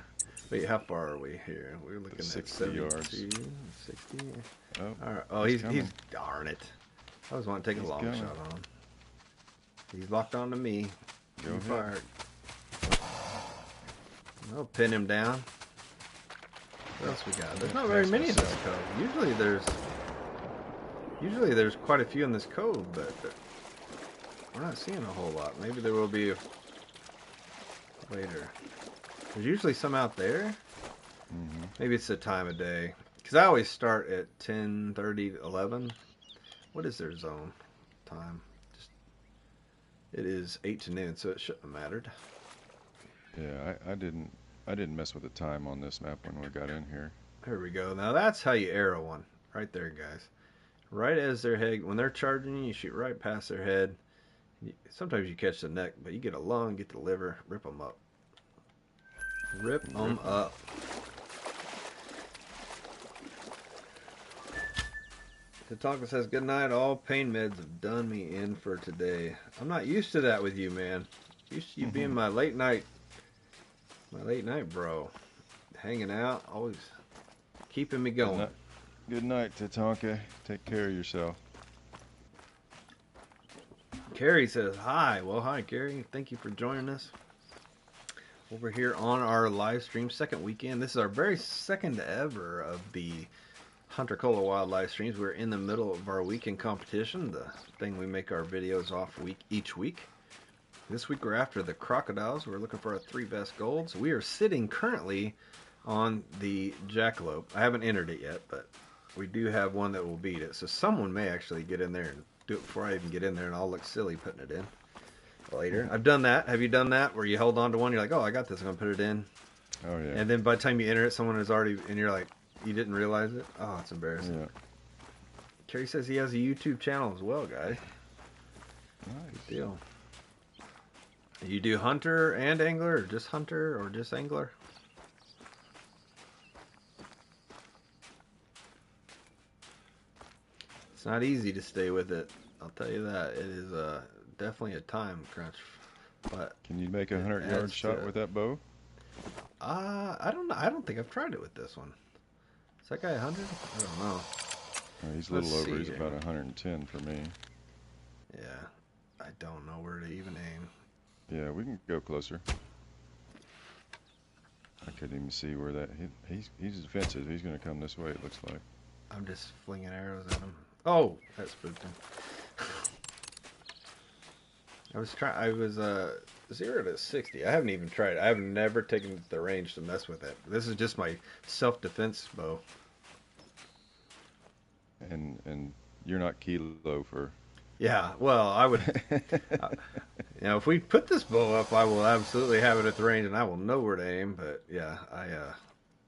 Wait, how far are we here? We're looking at 60 yards. 60. Oh, all right. Oh, he's darn it. I was wanting to take a long shot on him. He's locked on to me. Go fired. I'll pin him down. What else we got? There's not very many in this cove. Usually there's quite a few in this cove, but we're not seeing a whole lot. Maybe there will be later. There's usually some out there. Maybe it's the time of day. Because I always start at 10:30, 11. What is their zone time? It is 8 to noon, so it shouldn't have mattered. Yeah, I didn't mess with the time on this map when we got in here. There we go. Now that's how you arrow one. Right there, guys. Right as their head, when they're charging you, you shoot right past their head. Sometimes you catch the neck, but you get a lung, get the liver, rip them up. Rip them up. Tatanka says, good night. All pain meds have done me in for today. I'm not used to that with you, man. Used to you being my late night bro. Hanging out, always keeping me going. Good night, Tatanka. Take care of yourself. Carrie says, hi. Well, hi, Carrie. Thank you for joining us over here on our live stream, second weekend. This is our very second ever of the Hunter Cola Wild live streams. We're in the middle of our weekend competition, the thing we make our videos off each week. This week we're after the crocodiles. We're looking for our 3 best golds. We are sitting currently on the jackalope. I haven't entered it yet, but we do have one that will beat it. So someone may actually get in there and do it before I even get in there, and I'll look silly putting it in later. I've done that. Have you done that where you hold on to one, you're like, oh, I got this, I'm going to put it in. Oh, yeah. And then by the time you enter it, someone is already, and you're like, you didn't realize it? Oh, it's embarrassing. Yeah. Kerry says he has a YouTube channel as well, guys. Nice. Good deal. You do hunter and angler, or just hunter, or just angler? It's not easy to stay with it. I'll tell you that. It is definitely a time crunch. But can you make a 100-yard shot with that bow? I don't know. I don't think I've tried it with this one. Is that guy 100? I don't know. He's a little over. He's about 110 for me. Yeah. I don't know where to even aim. Yeah, we can go closer. I couldn't even see where that... He's defensive. He's going to come this way, it looks like. I'm just flinging arrows at him. Oh, that spooked him. I was 0 to 60. I haven't even tried it. I've never taken the range to mess with it. This is just my self-defense bow. And you're not kilo for... Yeah, well, I would... if we put this bow up, I will absolutely have it at the range, and I will know where to aim. But, yeah, I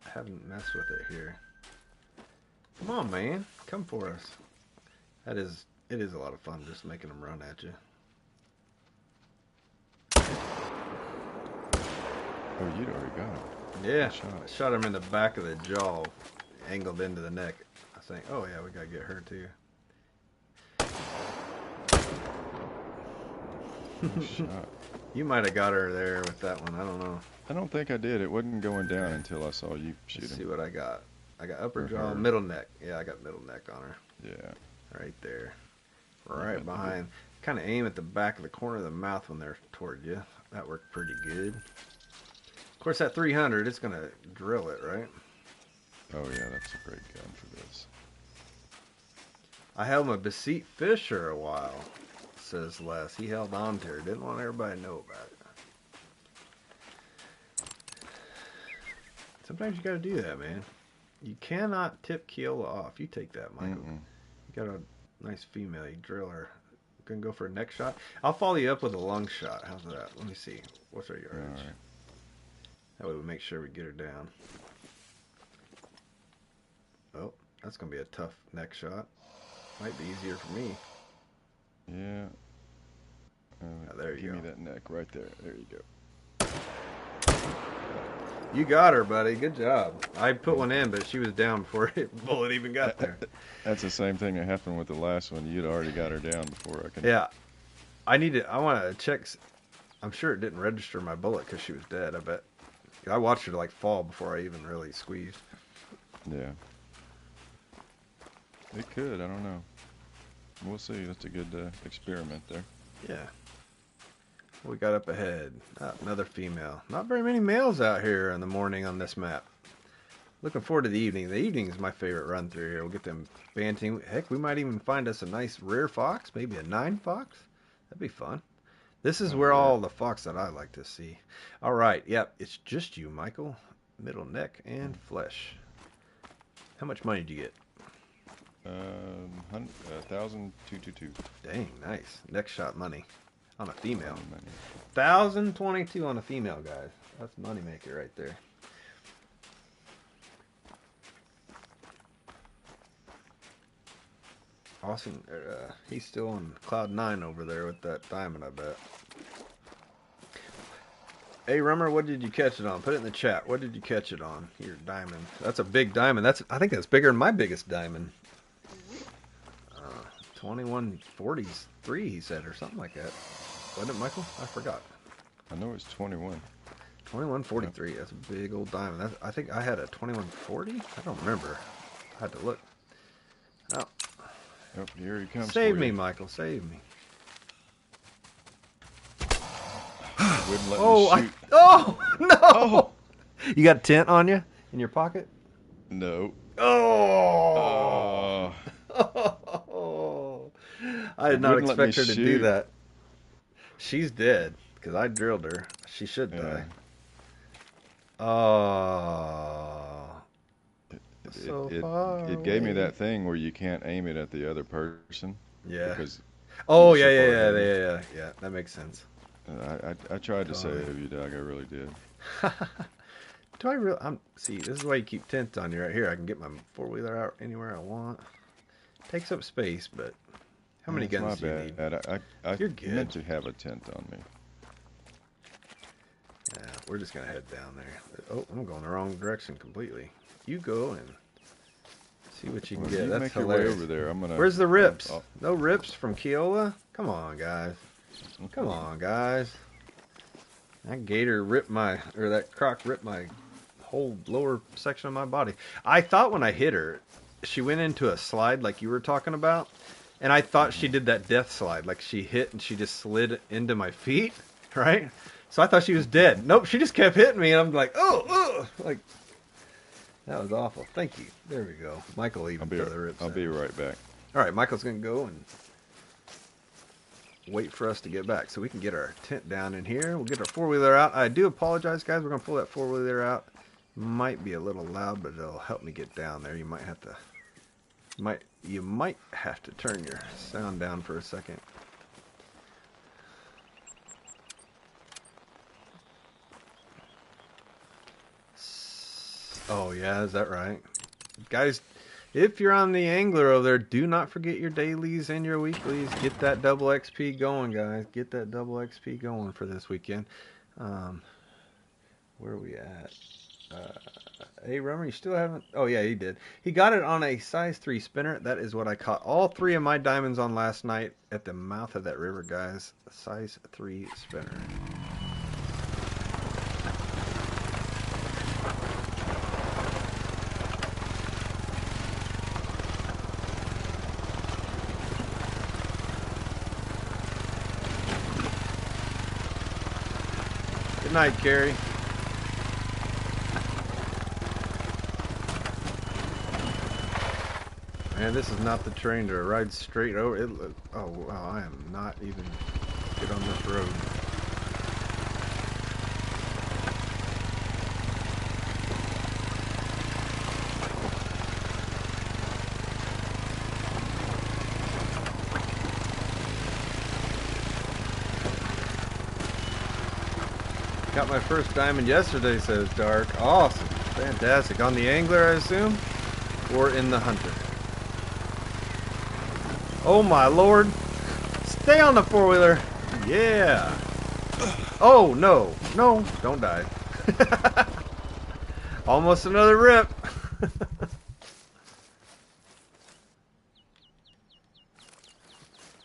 haven't messed with it here. Come on, man. Come for us. It is a lot of fun just making them run at you. Oh, you'd already got him. Yeah, I shot him in the back of the jaw, angled into the neck. I saying, oh yeah, we gotta get her too. Nice shot. You might have got her there with that one. I don't know. I don't think I did. It wasn't going down until I saw you shooting. Let's see what I got. I got upper Or jaw, her. middle neck. Yeah, I got middle neck on her. Yeah. Right there. Right behind. Kind of aim at the back of the corner of the mouth when they're toward you. That worked pretty good. Of course, that 300, it's going to drill it, right? Oh, yeah, that's a great gun for this. I held my Beseat Fisher a while, says Les. He held on to her. Didn't want everybody to know about it. Sometimes you got to do that, man. You cannot tip Keola off. You take that, Michael. You got a nice female. You drill her. Gonna go for a neck shot. I'll follow you up with a lung shot. How's that? Let me see. What's our yardage? All right. That way we make sure we get her down. Oh, that's gonna be a tough neck shot. Might be easier for me. Yeah. There you Give go. me that neck right there. There you go. You got her, buddy. Good job. I put one in, but she was down before the bullet even got there. That's the same thing that happened with the last one. You'd already got her down before I could. Yeah. I want to check. I'm sure it didn't register my bullet because she was dead, I bet. I watched her like fall before I even really squeezed. Yeah. It could. I don't know. We'll see. That's a good experiment there. Yeah. What we got up ahead? Another female. Not very many males out here in the morning on this map. Looking forward to the evening. The evening is my favorite run through here. We'll get them banting. Heck, we might even find us a nice rare fox, maybe a 9 fox. That'd be fun. This is where all the fox that I like to see. All right, yep, it's just you, Michael. Middle neck and flesh. How much money did you get? 1,222. Dang, nice. Next shot money on a female. 1,022 on a female, guys. That's money maker right there. Austin, he's still on cloud 9 over there with that diamond, I bet. Hey, Rummer, what did you catch it on? Put it in the chat. What did you catch it on? Your diamond. That's a big diamond. I think that's bigger than my biggest diamond. 2143, he said, or something like that. Wasn't it, Michael? I forgot. I know it's 21. 2143. That's a big old diamond. I think I had a 2140. I don't remember. I had to look. Oh. Yep, here he comes. Save me, Michael. Save me. Wouldn't let Oh, me shoot. oh no! Oh. You got a tent on you in your pocket? No. Oh! I did not Wouldn't let me expect her to do shoot. that. She's dead because I drilled her. She should die. Oh. It gave me that thing where you can't aim it at the other person. Yeah. Because oh, you're so far yeah. That makes sense. I tried to save you, Doug. I really did. Do I really? See, this is why you keep tents on you right here. I can get my 4-wheeler out anywhere I want. Takes up space, but how many guns do you need? I You're good. meant to have a tent on me. Yeah, we're just gonna head down there. Oh, I'm going the wrong direction completely. You go and see what you can get. You That's make hilarious. your way over there. I'm gonna. Where's the rips? No rips from Keola? Come on, guys. Come on, guys. That gator ripped that croc ripped my whole lower section of my body. I thought when I hit her, she went into a slide like you were talking about, and I thought she did that death slide, like she hit and she just slid into my feet, right? So I thought she was dead. Nope, she just kept hitting me, and I'm like, oh, like, that was awful. Thank you. There we go. Michael even threw the rips. I'll be right back. All right, Michael's going to go and wait for us to get back so we can get our tent down in here. We'll get our 4-wheeler out. I do apologize, guys. We're going to pull that 4-wheeler out. Might be a little loud, but it'll help me get down there. You might have to turn your sound down for a second. Oh, yeah, is that right? Guys, if you're on the angler over there, do not forget your dailies and your weeklies. Get that double XP going, guys. Get that double XP going for this weekend. Where are we at? Hey, Rummer, you still haven't... Oh, yeah, he did. He got it on a size 3 spinner. That is what I caught all 3 of my diamonds on last night at the mouth of that river, guys. A size 3 spinner. Good night, Carrie. Man, this is not the train to ride straight over. Oh, wow, I am not even get on this road. Got my first diamond yesterday, says Dark. Awesome. Fantastic. On the angler, I assume? Or in the hunter? Oh my lord. Stay on the four-wheeler. Yeah. Oh, no. No, don't die. Almost another rip.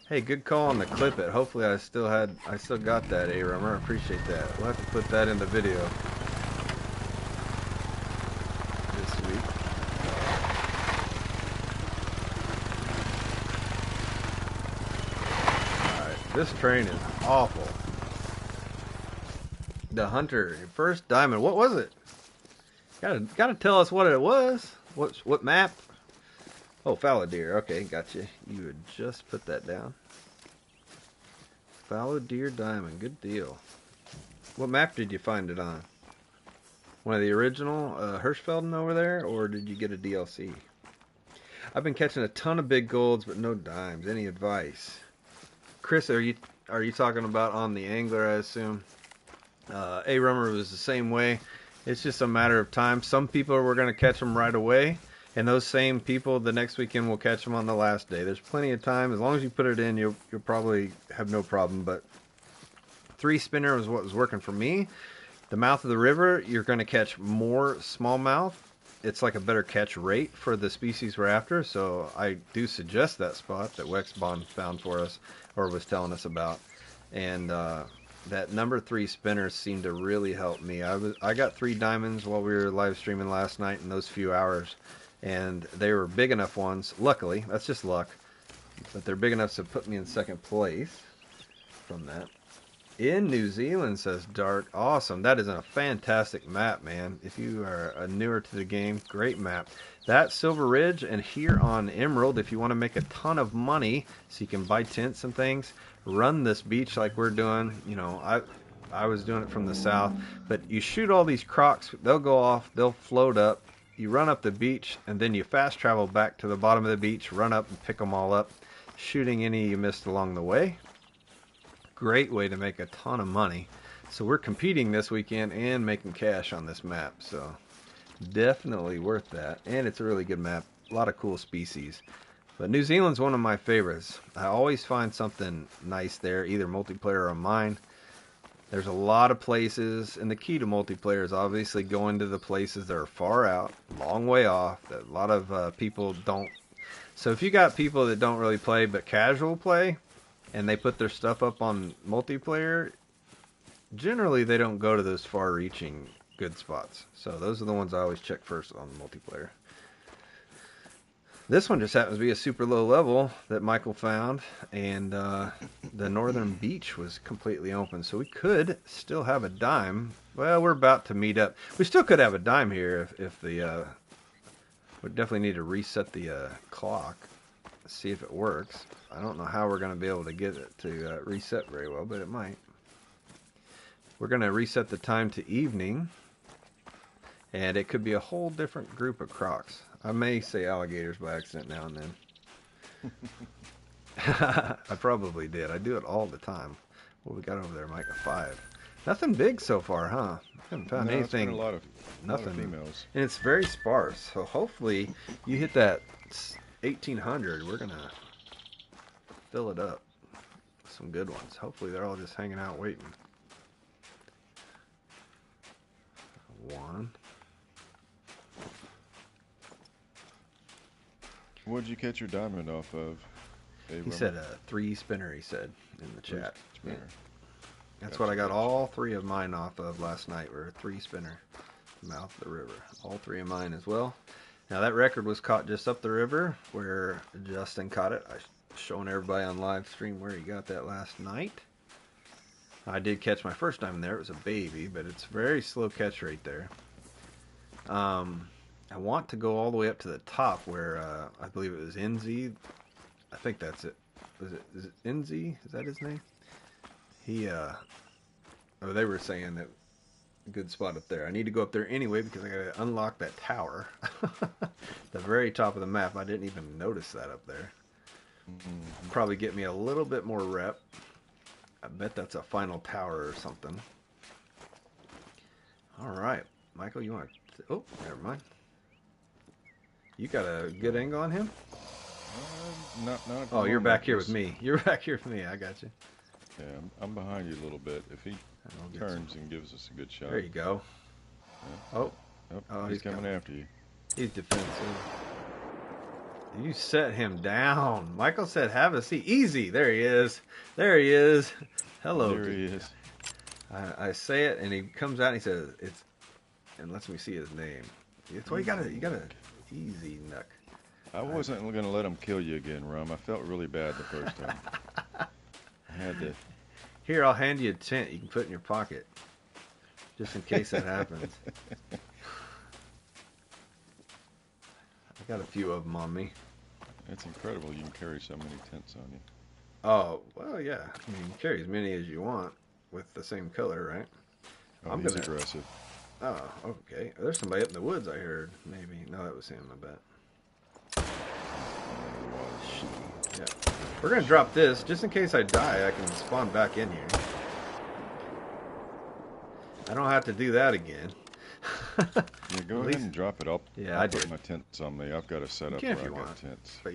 Hey, good call on the clip it. Hopefully I still got that, A-Rummer. I appreciate that. We'll have to put that in the video this week. Alright, this train is awful. The Hunter, your first diamond. What was it? Gotta tell us what it was. What map? Oh, fallow deer. Okay, gotcha. You would just put that down. Fallow deer diamond. Good deal. What map did you find it on? One of the original Hirschfelden over there, or did you get a DLC? I've been catching a ton of big golds, but no dimes. Any advice? Chris, are you talking about on the angler, I assume? A-Rummer was the same way. It's just a matter of time. Some people were going to catch them right away, and those same people the next weekend will catch them on the last day. There's plenty of time. As long as you put it in, you'll probably have no problem. But 3 spinner was what was working for me. The mouth of the river, you're going to catch more smallmouth. It's like a better catch rate for the species we're after. So I do suggest that spot that Wexbon found for us, or was telling us about. And that number 3 spinner seemed to really help me. I got 3 diamonds while we were live streaming last night in those few hours, and they were big enough ones. Luckily, that's just luck, but they're big enough to put me in second place from that. In New Zealand, says Dark. Awesome. That is a fantastic map, man. If you are newer to the game, great map. That Silver Ridge, and here on Emerald, if you want to make a ton of money so you can buy tents and things, run this beach like we're doing. You know, I was doing it from the south, but you shoot all these crocs, they'll go off, they'll float up. You run up the beach, and then you fast travel back to the bottom of the beach, run up and pick them all up, shooting any you missed along the way. Great way to make a ton of money. So we're competing this weekend and making cash on this map, so definitely worth that. And it's a really good map, a lot of cool species. But New Zealand's one of my favorites. I always find something nice there, either multiplayer or mine. There's a lot of places, and the key to multiplayer is obviously going to the places that are far out, long way off, that a lot of people don't. So if you got people that don't really play but casual play, and they put their stuff up on multiplayer, generally they don't go to those far-reaching good spots. So those are the ones I always check first on multiplayer. This one just happens to be a super low level that Michael found, and the northern beach was completely open, so we could still have a dime. Well, we're about to meet up. We still could have a dime here if the... we definitely need to reset the clock, see if it works. I don't know how we're going to be able to get it to reset very well, but it might. We're going to reset the time to evening, and it could be a whole different group of crocs. I may say alligators by accident now and then. I probably did. I do it all the time. What we got over there, Mike? A 5. Nothing big so far, huh? I haven't found anything. It's been a lot of females. And it's very sparse. So hopefully you hit that 1800. We're going to fill it up with some good ones. Hopefully they're all just hanging out waiting. 1. What'd you catch your diamond off of? Hey, He said a 3-spinner, he said in the Three chat. Yeah. spinner. That's what Gotcha, I got gotcha. all 3 of mine off of last night, were a 3-spinner. Mouth of the river. All 3 of mine as well. Now that record was caught just up the river where Justin caught it. I showing everybody on live stream where he got that last night. I did catch my first time there. It was a baby, but it's very slow catch rate there. I want to go all the way up to the top where I believe it was NZ. I think that's it. Is it NZ? Is that his name? He they were saying that good spot up there. I need to go up there anyway because I gotta unlock that tower. The very top of the map. I didn't even notice that up there. Probably get me a little bit more rep. I bet that's a final tower or something. Alright. Michael, you want to... Oh, never mind. You got a good angle on him? Not at the Oh, you're moment. back here with me. You're back here with me. I got you. Yeah, I'm behind you a little bit. If he turns and gives us a good shot. There you go. Yeah. Oh. Oh, he's coming after you. He's defensive. You set him down. Michael said, have a seat. Easy. There he is. There he is. Hello. There he is. I say it, and he comes out and he says, it's, and lets me see his name. That's why you gotta easy, Nuck. I wasn't going to let him kill you again, Rum. I felt really bad the first time. I had to. Here, I'll hand you a tent you can put in your pocket, just in case that happens. I got a few of them on me. It's incredible you can carry so many tents on you. Oh, well, yeah. I mean, you can carry as many as you want with the same color, right? Oh, he's aggressive. Oh, okay. There's somebody up in the woods, I heard. Maybe. No, that was him, I bet. Yeah. We're going to drop this. Just in case I die, I can spawn back in here. I don't have to do that again. Yeah, go ahead and drop it. I'll put my tents on me. I've got a setup where I've got tents. But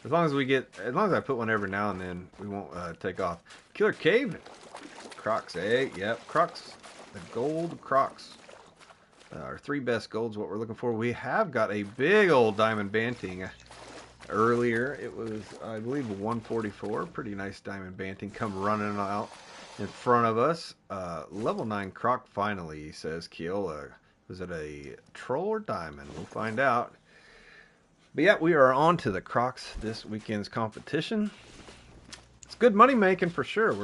as long as I put one every now and then, we won't take off. Killer Cave. Crocs, eh? Yep, Crocs. The gold Crocs. Our 3 best golds, what we're looking for. We have got a big old diamond banting. Earlier, it was, I believe, a 144. Pretty nice diamond banting. Come running out in front of us. Level 9 Croc finally, says Keel. Was it a troll or diamond? We'll find out. But yeah, we are on to the Crocs this weekend's competition. It's good money making for sure.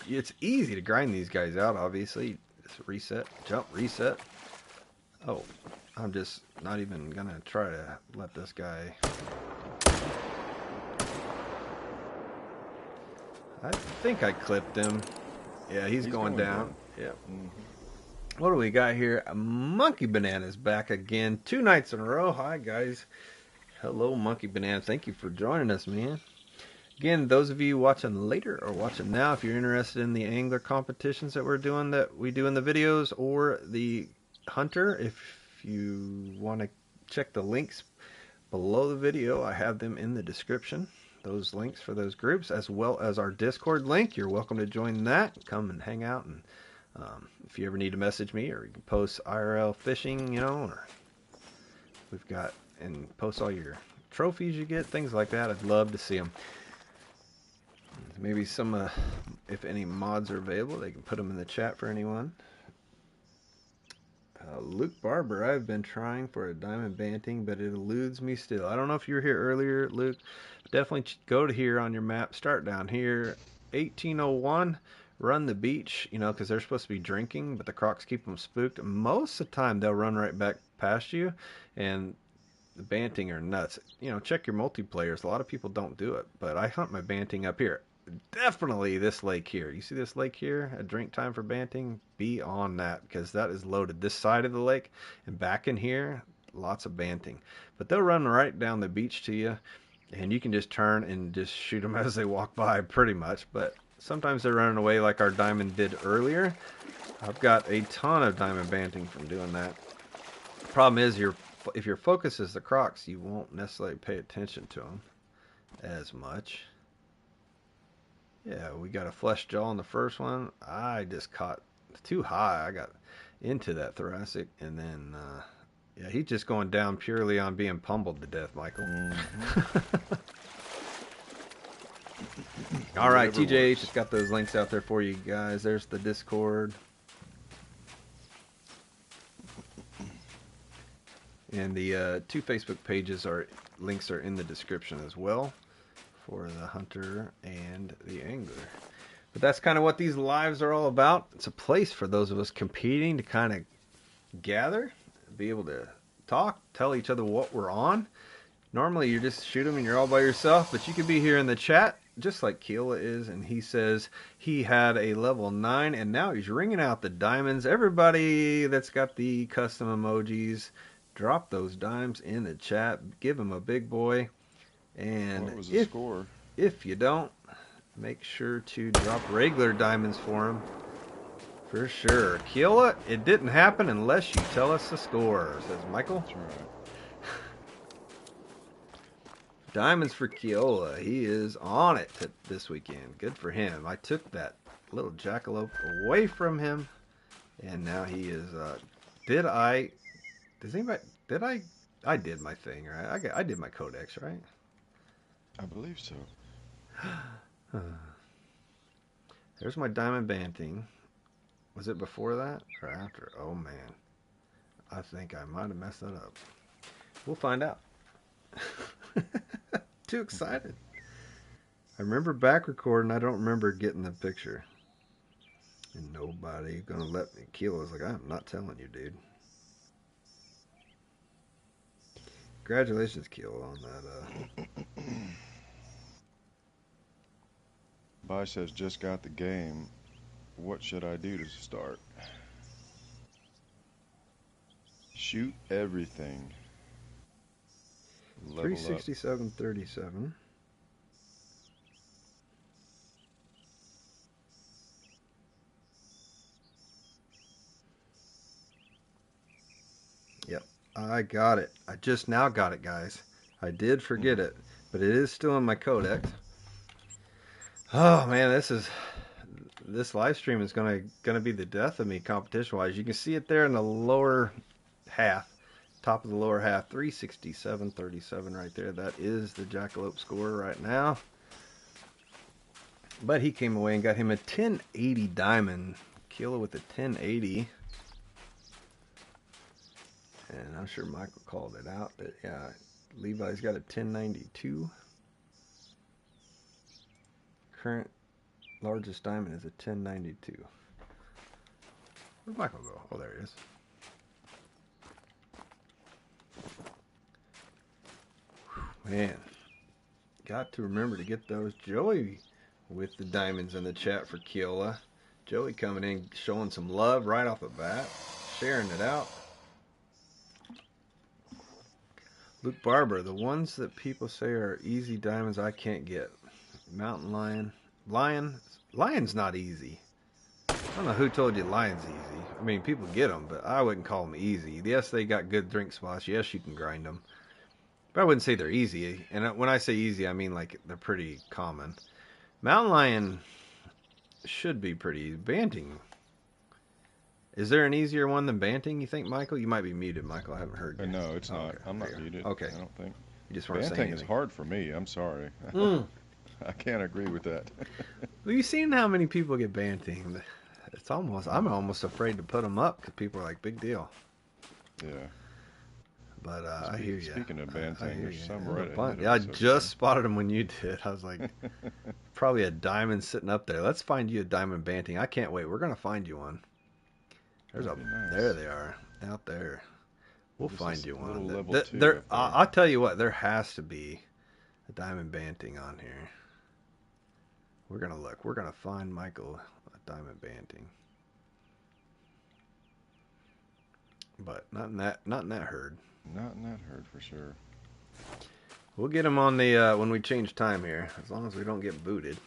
It's easy to grind these guys out, obviously. Just reset, jump, reset. Oh, I'm just not even gonna try to let this guy. I think I clipped him. Yeah, he's going down. Yep. What do we got here? A Monkey Banana's back again. 2 nights in a row. Hi, guys. Hello, Monkey Banana. Thank you for joining us, man. Again, those of you watching later or watching now, if you're interested in the angler competitions that we do in the videos, or the Hunter, if you want to check the links below the video, I have them in the description. Those links for those groups, as well as our Discord link. You're welcome to join that. Come and hang out, and if you ever need to message me, or you can post IRL fishing, or we've got, and post all your trophies you get, things like that. I'd love to see them. Maybe some, if any mods are available, they can put them in the chat for anyone. Luke Barber, I've been trying for a diamond banting, but it eludes me still. I don't know if you were here earlier, Luke. Definitely go to here on your map. Start down here. 1801. Run the beach, because they're supposed to be drinking, but the Crocs keep them spooked. Most of the time, they'll run right back past you, and the banting are nuts. Check your multiplayers. A lot of people don't do it, but I hunt my banting up here. Definitely this lake here. You see this lake here? A drink time for banting? Be on that, because that is loaded. This side of the lake and back in here, lots of banting. But they'll run right down the beach to you, and you can just turn and just shoot them as they walk by pretty much. But sometimes they're running away like our diamond did earlier. I've got a ton of diamond banting from doing that. The problem is if your focus is the Crocs, you won't necessarily pay attention to them as much. Yeah, we got a flesh jaw on the first one. I just caught too high. I got into that thoracic, and then Yeah, he's just going down purely on being pummeled to death, Michael. All right, Whatever TJ works. just got those links out there for you guys. There's the Discord. And the 2 Facebook pages links are in the description as well for the hunter and the angler. But that's kind of what these lives are all about. It's a place for those of us competing to kind of gather, be able to talk, tell each other what we're on. Normally you just shoot them and you're all by yourself, but you could be here in the chat just like Keela is, and he says he had a level 9 and now he's ringing out the diamonds. Everybody that's got the custom emojis, drop those dimes in the chat. Give him a big boy. And What was the score? If you don't, make sure to drop regular diamonds for him. For sure. Keela, it didn't happen unless you tell us the score, says Michael. That's right. Diamonds for Keola. He is on it this weekend. Good for him. I took that little jackalope away from him, and now he is. I did my thing, right? I did my codex, right? I believe so. There's my diamond banting. Was it before that or after? Oh man, I think I might have messed that up. We'll find out. Too excited. I remember back recording. I don't remember getting the picture. And nobody gonna let me. Keela was like, I'm not telling you, dude. Congratulations, Keela, on that. Bai says, just got the game. What should I do to start? Shoot everything. Level 367.37. Yep, I got it. I just now got it, guys. I did forget it, but it is still in my codex. Oh man, this live stream is gonna be the death of me competition wise. You can see it there in the lower half, top of the lower half, 367.37 right there. That is the jackalope score right now. But he came away and got him a 1080 diamond. Keela with a 1080. And I'm sure Michael called it out, but yeah, Levi's got a 1092. Current largest diamond is a 1092. Where'd Michael go? Oh, there he is. Man, got to remember to get those. Joey with the diamonds in the chat for Keola. Joey coming in, showing some love right off the bat, sharing it out. Luke Barber, the ones that people say are easy diamonds I can't get. Mountain Lion. Lion's not easy. I don't know who told you Lion's easy. I mean, people get them, but I wouldn't call them easy. Yes, they got good drink spots. Yes, you can grind them. But I wouldn't say they're easy. And when I say easy, I mean like they're pretty common. Mountain Lion should be pretty easy. Banting. Is there an easier one than Banting, you think, Michael? You might be muted, Michael. I haven't heard you. No, it's not. Okay, I'm not muted. Okay. I don't think. You just weren't saying Banting is anything. hard for me. I'm sorry. I can't agree with that. Well, you've seen how many people get Banting. I'm almost afraid to put them up because people are like, big deal. Yeah. But I hear you. Speaking of Banting, there's some right ahead of Yeah, I us over just spotted them when you did. I was like, probably a diamond sitting up there. Let's find you a diamond Banting. I can't wait. We're gonna find you one. That'd be nice. There they are, out there. We'll This find is you a little one. level There, 2 there, up there. I'll tell you what. There has to be a diamond Banting on here. We're gonna look. We're gonna find Michael a diamond Banting. But not in that herd. Not in that herd for sure. We'll get him on the when we change time here, as long as we don't get booted.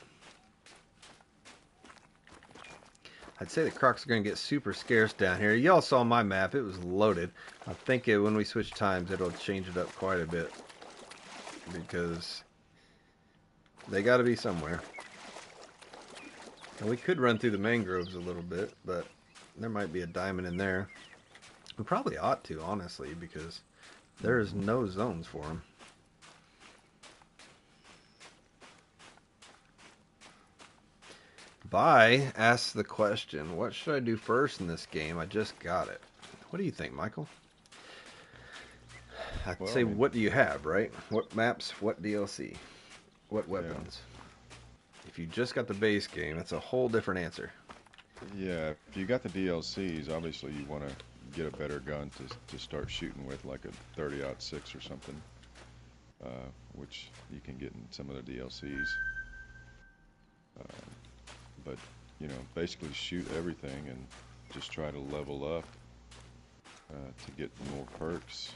I'd say the crocs are going to get super scarce down here. Y'all saw my map. It was loaded. I think when we switch times, it'll change it up quite a bit. Because they got to be somewhere. And we could run through the mangroves a little bit, but there might be a diamond in there. We probably ought to, honestly, because there's no zones for them. Vi asks the question, what should I do first in this game? I just got it. What do you think, Michael? I'd Well, say, what do you have, right? What maps, what DLC, what weapons? Yeah. If you just got the base game, that's a whole different answer. Yeah, if you got the DLCs, obviously you want to get a better gun to start shooting with, like a 30-06 or something, which you can get in some of the DLCs. But, you know, basically shoot everything and just try to level up to get more perks.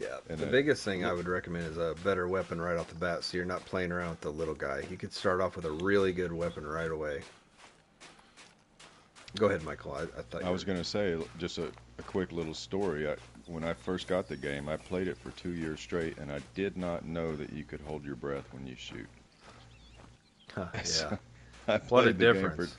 Yeah, the biggest thing I would recommend is a better weapon right off the bat, so you're not playing around with the little guy. You could start off with a really good weapon right away. Go ahead, Michael. I was going to say, just a quick little story. When I first got the game, I played it for 2 years straight, and I did not know that you could hold your breath when you shoot. Yeah. What a difference.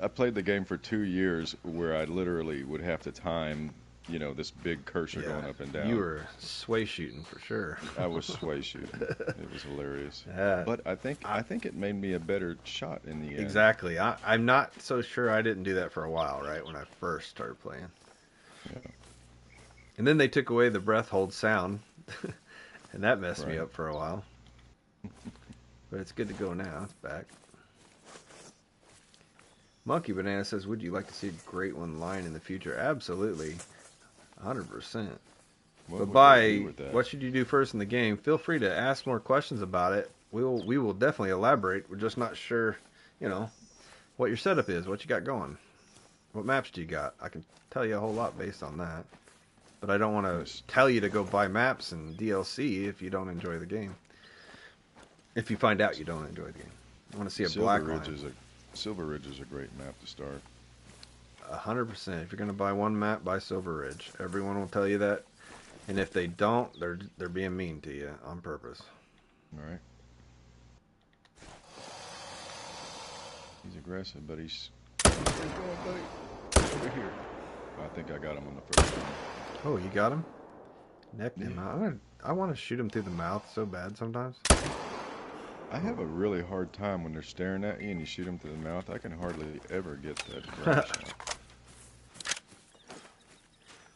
I played the game for 2 years where I literally would have to time, you know, this big cursor going up and down. You were sway shooting for sure. I was sway shooting. It was hilarious. But I think it made me a better shot in the end. Exactly. I'm not so sure I didn't do that for a while, right, when I first started playing. Yeah. And then they took away the breath hold sound, and that messed me up for a while. But it's good to go now. It's back. Monkey Banana says, would you like to see a great one line in the future? Absolutely. 100%. But what should you do first in the game? Feel free to ask more questions about it. We will definitely elaborate. We're just not sure, you know, what your setup is, what you got going. What maps do you got? I can tell you a whole lot based on that. But I don't want to tell you to go buy maps and DLC if you don't enjoy the game. If you find out you don't enjoy the game. I want to see a black line. Silver Ridge is a great map to start. 100%. If you're going to buy one map, buy Silver Ridge. Everyone will tell you that. And if they don't, they're being mean to you on purpose. All right. He's aggressive, but he's... Over here. I think I got him on the first one. Oh, you got him? Necked him out. I want to shoot him through the mouth so bad sometimes. I have a really hard time when they're staring at you and you shoot them through the mouth. I can hardly ever get that shot.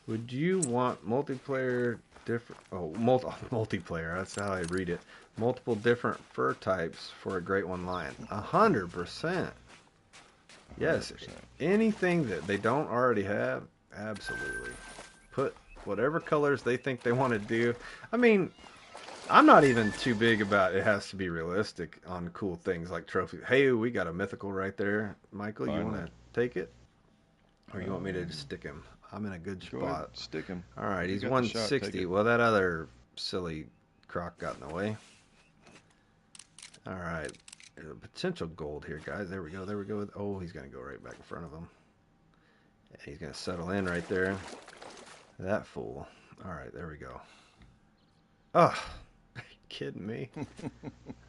Would you want multiplayer different? Oh, multiplayer. That's how I read it. Multiple different fur types for a great one line. 100%. Yes. Anything that they don't already have, absolutely. Put whatever colors they think they want to do. I mean, I'm not even too big about it has to be realistic on cool things like trophies. Hey, we got a mythical right there. Michael, you want to take it? Or you want me to just stick him? I'm in a good spot. Go ahead, stick him. All right, he's 160. Well, that other silly croc got in the way. All right. There's a potential gold here, guys. There we go. There we go. Oh, he's going to go right back in front of him. And he's going to settle in right there. That fool. All right, there we go. Oh, are you kidding me?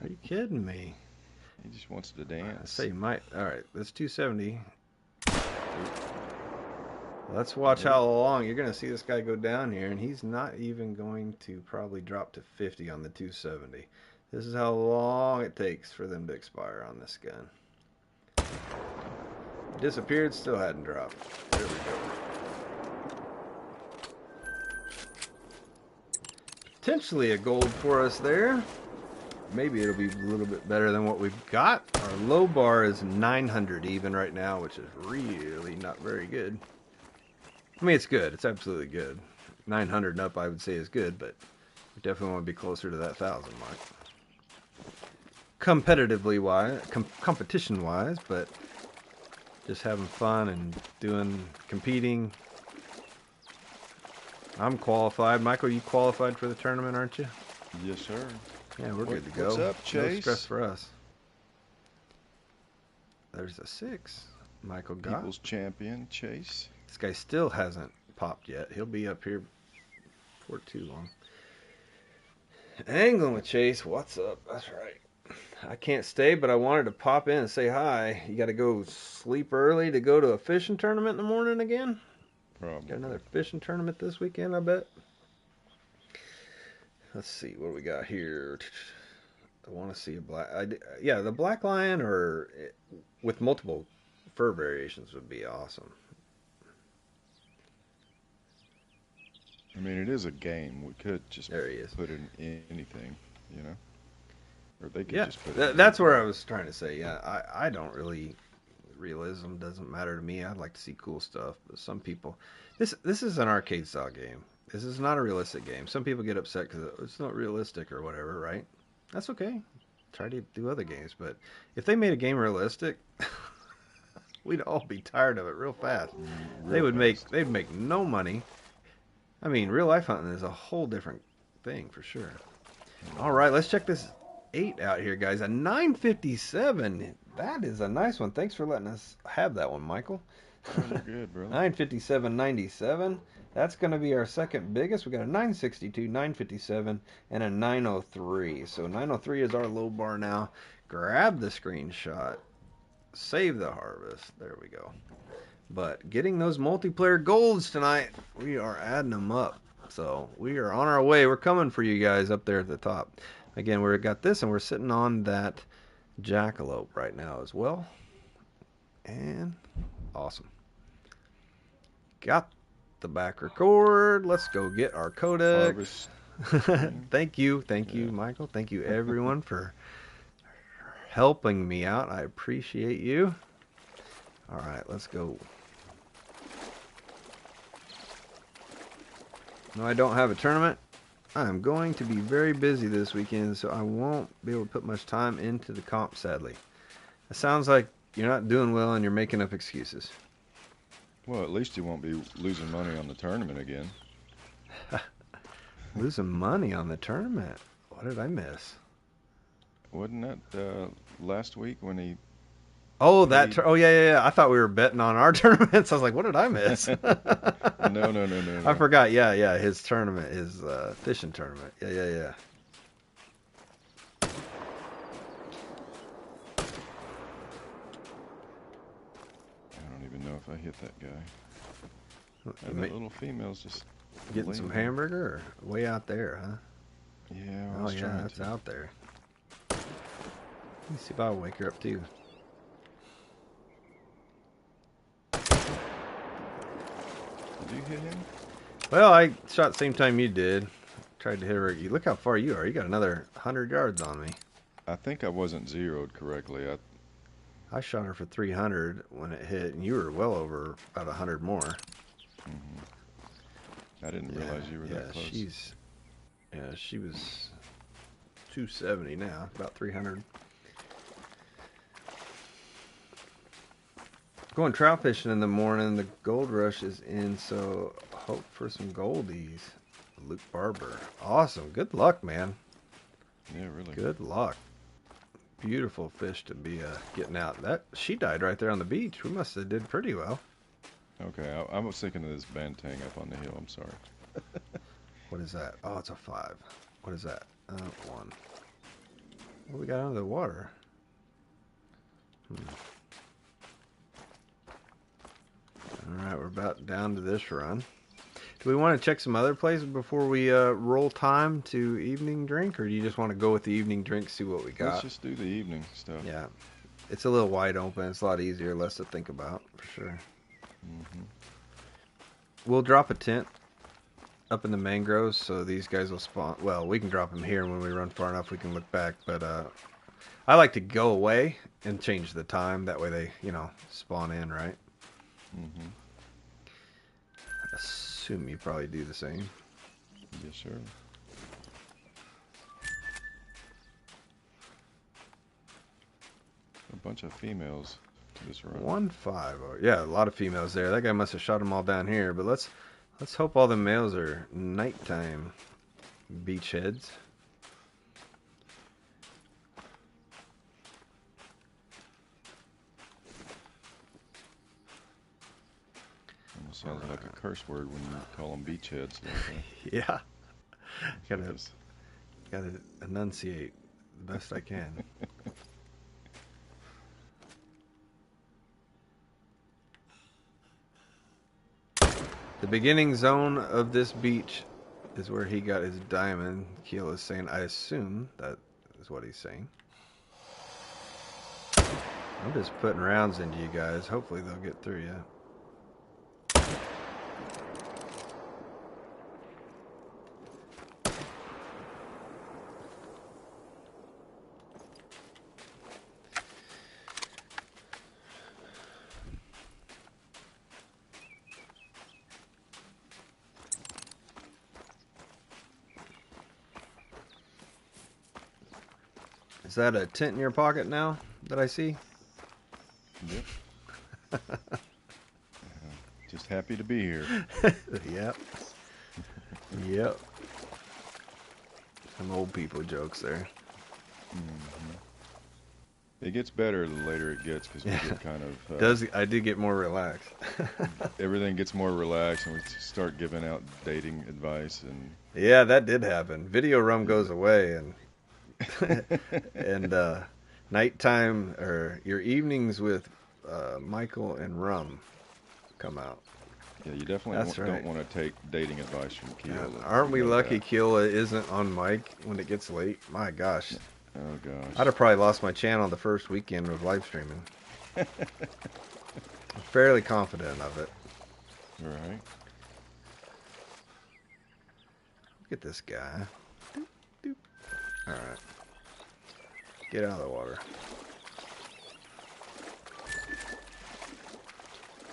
Are you kidding me? He just wants to dance. I say you might. All right, that's 270. Let's watch how long you're going to see this guy go down here, and he's not even going to probably drop to 50 on the 270. This is how long it takes for them to expire on this gun. Disappeared, still hadn't dropped. There we go. Potentially a gold for us there. Maybe it'll be a little bit better than what we've got. Our low bar is 900 even right now, which is really not very good. I mean, it's good. It's absolutely good. 900 and up, I would say, is good, but we definitely want to be closer to that 1,000 mark. Competitively wise, competition wise, but just having fun and competing. I'm qualified. Michael, you qualified for the tournament, aren't you? Yes, sir. Yeah, we're good to go. What's up, Chase? No stress for us. There's a 6. Michael got. People's champion, Chase. This guy still hasn't popped yet. He'll be up here for too long. Angling with Chase. What's up? That's right. I can't stay, but I wanted to pop in and say hi. You got to go sleep early to go to a fishing tournament in the morning again? Got Probably. another fishing tournament this weekend, I bet. Let's see what we got here. I want to see a black. Yeah, the black lion or with multiple fur variations would be awesome. I mean, it is a game. We could just There he is. put in anything, you know, or they could Yeah, just put in that's where anything. I was trying to say. Yeah, I don't really realism doesn't matter to me. I'd like to see cool stuff, but some people, this is an arcade style game. This is not a realistic game. Some people get upset because it's not realistic or whatever, right? That's okay. Try to do other games, but if they made a game realistic, we'd all be tired of it real fast. Real fast. They'd make no money. I mean, real life hunting is a whole different thing for sure. All right, let's check this 8 out here, guys. A 957. That is a nice one. Thanks for letting us have that one, Michael. Oh, you're good, brother. 957.97. That's going to be our second biggest. We got a 962, 957, and a 903. So 903 is our low bar now. Grab the screenshot. Save the harvest. There we go. But getting those multiplayer golds tonight, we are adding them up. So we are on our way. We're coming for you guys up there at the top. Again, we've got this, and we're sitting on that jackalope right now as well. And awesome. Got the back record. Let's go get our codex. Harvest. Thank you, Yeah. Michael. Thank you, everyone, for helping me out. I appreciate you. All right, let's go. No, I don't have a tournament. I'm going to be very busy this weekend, so I won't be able to put much time into the comp, sadly. It sounds like you're not doing well and you're making up excuses. Well, at least you won't be losing money on the tournament again. Losing money on the tournament. What did I miss? Wasn't that last week when he Oh, paid? oh yeah. I thought we were betting on our tournaments. I was like, what did I miss? No, no, no, no, I no. forgot. Yeah. His tournament, his fishing tournament. Yeah. I don't even know if I hit that guy. You That little female's just getting some laying there. hamburger or way out there, huh? Yeah, I Oh was yeah, trying that's to. out there. Let me see if I'll wake her up too. Did you hit him? Well, I shot the same time you did. Tried to hit her. You look how far you are. You got another 100 yards on me. I think I wasn't zeroed correctly. I shot her for 300 when it hit, and you were well over about 100 more. I didn't realize you were that close. She was 270 now, about 300. Going trout fishing in the morning. The gold rush is in, so hope for some goldies. Luke Barber. Awesome. Good luck, man. Yeah, really. Good luck. Beautiful fish to be getting out. She died right there on the beach. We must have did pretty well. Okay, I was thinking of this bantang up on the hill. I'm sorry. What is that? Oh, it's a 5. What is that? 1. What we got under the water? All right, we're about down to this run. Do we want to check some other places before we roll time to evening drink, or do you just want to go with the evening drink, see what we got? Let's just do the evening stuff. Yeah, it's a little wide open. It's a lot easier, less to think about, for sure. Mm-hmm. We'll drop a tent up in the mangroves, so these guys will spawn. Well, we can drop them here, and when we run far enough, we can look back. But I like to go away and change the time. That way they, spawn in, right? Mm-hmm. Assume you probably do the same. Yes, sir. A bunch of females to this run. 1-5. Oh, yeah, a lot of females there. That guy must have shot them all down here. But let's hope all the males are nighttime beachheads. Almost sounds like a curse word when you call them beachheads. Yeah. Gotta enunciate the best I can. The beginning zone of this beach is where he got his diamond. Keel is saying, I assume that is what he's saying. I'm just putting rounds into you guys. Hopefully they'll get through you. Is that a tent in your pocket now that I see? Yep. Just happy to be here. Yep. Yep. Some old people jokes there. Mm-hmm. It gets better the later it gets because we get kind of... I did get more relaxed. Everything gets more relaxed and we start giving out dating advice. And yeah, that did happen. Video rum goes away and and nighttime or your evenings with Michael and Rum come out. Yeah, you definitely don't want to take dating advice from Keela. Aren't we lucky Keela isn't on mic when it gets late? My gosh. Oh, gosh. I'd have probably lost my channel the first weekend of live streaming. I'm fairly confident of it. All right. Look at this guy. Doop, doop. All right. Get out of the water.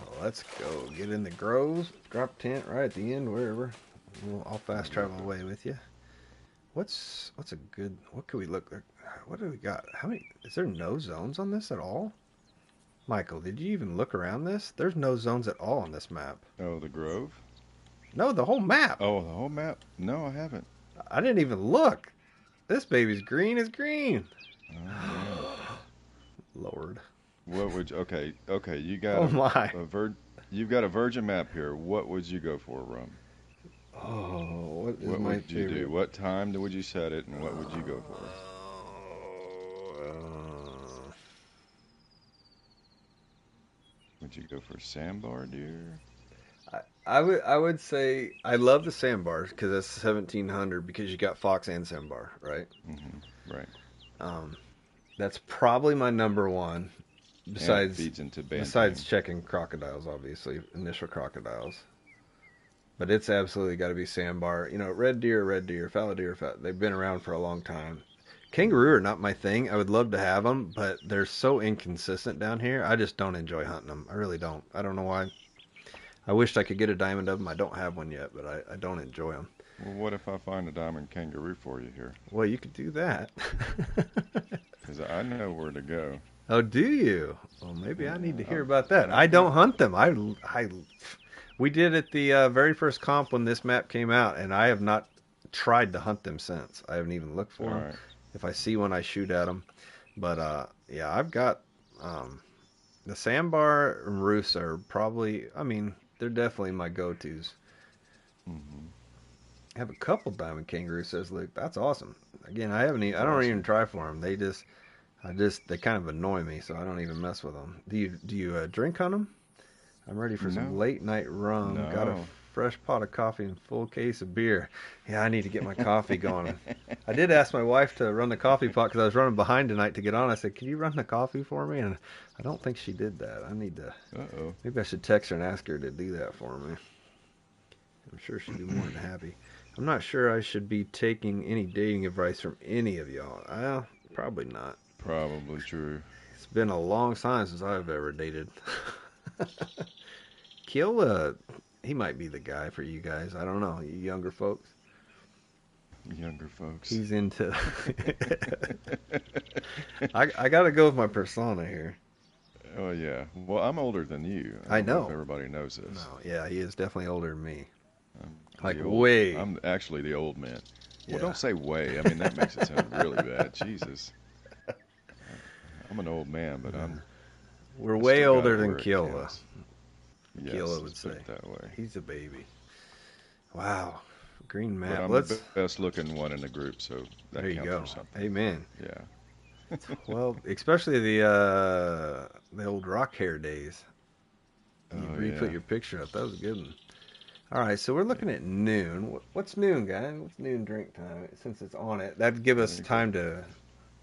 Well, let's go. Get in the groves. Drop tent right at the end, wherever. I'll fast travel away with you. What's a good? What could we look? What do we got? How many? Is there no zones on this at all? Michael, did you even look around this? There's no zones at all on this map. Oh, the Grove? No, the whole map. Oh, the whole map? No, I haven't. I didn't even look. This baby's green as green. Oh, Lord. What would you, okay, you got you've got a virgin map here. What would you go for, Rum? Oh, what would you do? What time would you set it, and what would you go for? Would you go for sandbar deer? I would say I love the sandbars because that's 1700 because you got fox and sandbar, right? Mm-hmm. Right. That's probably my number one. Besides, feeds into besides checking crocodiles, obviously initial crocodiles. But it's absolutely got to be sandbar. You know, red deer, fallow deer, they've been around for a long time. Kangaroo are not my thing. I would love to have them, but they're so inconsistent down here. I just don't enjoy hunting them. I really don't. I don't know why. I wished I could get a diamond of them. I don't have one yet, but I don't enjoy them. Well, what if I find a diamond kangaroo for you here? Well, you could do that. Because I know where to go. Oh, do you? Well, maybe I need to hear about that. I don't hunt them. We did it the very first comp when this map came out, and I have not tried to hunt them since. I haven't even looked for them. Right. If I see one, I shoot at them. But yeah, I've got the sandbar and roos are probably. I mean, they're definitely my go-tos. Mm-hmm. I have a couple diamond kangaroos. Says Luke, that's awesome. Again, I don't even try for them. They kind of annoy me, so I don't even mess with them. Do you drink on them? I'm ready for some late night rum. No. Got a fresh pot of coffee and full case of beer. Yeah, I need to get my coffee going. I did ask my wife to run the coffee pot because I was running behind tonight to get on. I said, "Can you run the coffee for me?" And I don't think she did that. I need to. Maybe I should text her and ask her to do that for me. I'm sure she'd be more than happy. I'm not sure I should be taking any dating advice from any of y'all. Well, probably not. Probably true. It's been a long time since I've ever dated. Kill, he might be the guy for you guys. I don't know. You younger folks. Younger folks. He's into. I got to go with my persona here. Oh yeah. Well, I'm older than you. I know. If everybody knows this. No, yeah, he is definitely older than me. Way. I'm actually the old man. Well, don't say way. I mean, that makes it sound really bad. Jesus. I'm an old man, but We're way older than Keela. Yes, Keela would say. Put it that way. He's a baby. Wow. Green But map. I'm the Let's. best looking one in the group, so There that you counts go. for something. Amen. Yeah. Well, especially the old rock hair days. You Oh re-put yeah. your picture up. That was a good one. All right, so we're looking at noon. What's noon, guys? What's noon drink time? Since it's on it, that'd give us Very good. time to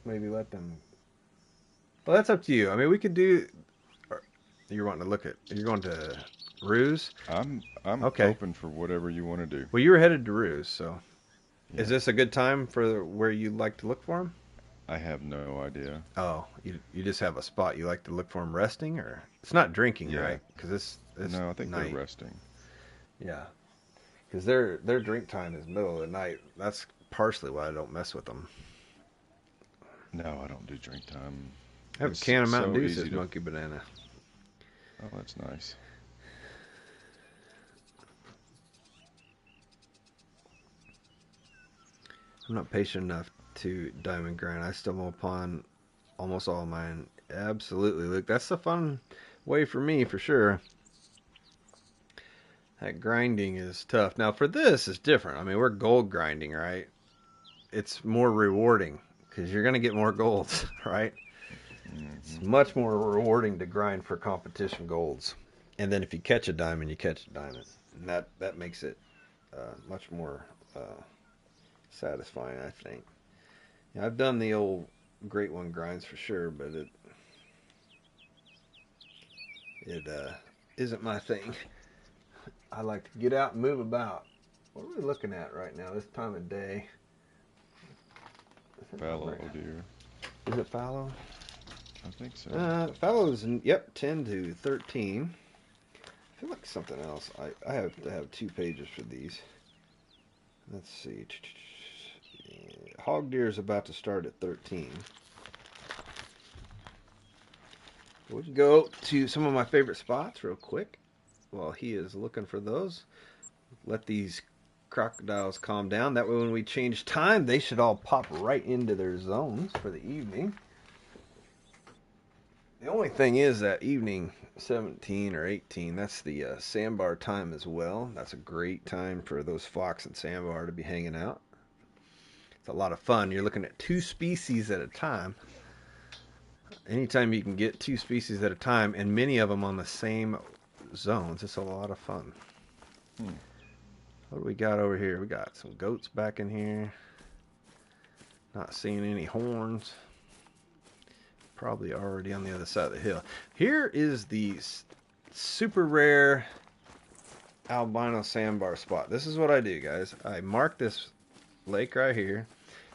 maybe let them. Well, that's up to you. I mean, we could do. You're wanting to look at. You're going to Ruse. I'm Okay. open for whatever you want to do. Well, you were headed to Ruse, so is Yeah. this a good time for where you like to look for them? I have no idea. Oh, you just have a spot you like to look for them resting, or it's not drinking, Yeah. right? Because it's No, I think they're night. resting. Yeah, because their drink time is middle of the night. That's partially why I don't mess with them. No, I don't do drink time. I have a It's can of Mountain so Dew, easy says to. Monkey Banana. Oh, that's nice. I'm not patient enough to diamond grind. I stumble upon almost all of mine. Absolutely, Luke. That's the fun way for me, for sure. That grinding is tough. Now, for this, it's different. I mean, we're gold grinding, right? It's more rewarding because you're going to get more golds, right? It's Hmm. much more rewarding to grind for competition golds. And then if you catch a diamond, you catch a diamond. And that makes it much more satisfying, I think. Yeah, I've done the old Great One grinds for sure, but it isn't my thing. I like to get out and move about. What are we looking at right now? This time of day. Is it not Fallow right? deer. Is it fallow? I think so. Fallow's yep, 10 to 13. I feel like something else. I have to have 2 pages for these. Let's see. Hog deer is about to start at 13. We can go to some of my favorite spots real quick while he is looking for those. Let these crocodiles calm down. That way when we change time, they should all pop right into their zones for the evening. The only thing is that evening 17 or 18, that's the sandbar time as well. That's a great time for those fox and sandbar to be hanging out. It's a lot of fun. You're looking at 2 species at a time. Anytime you can get 2 species at a time and many of them on the same zones, it's a lot of fun. Hmm. What do we got over here? We got some goats back in here. Not seeing any horns. Probably already on the other side of the hill. Here is the super rare albino sandbar spot. This is what I do, guys. I mark this lake right here,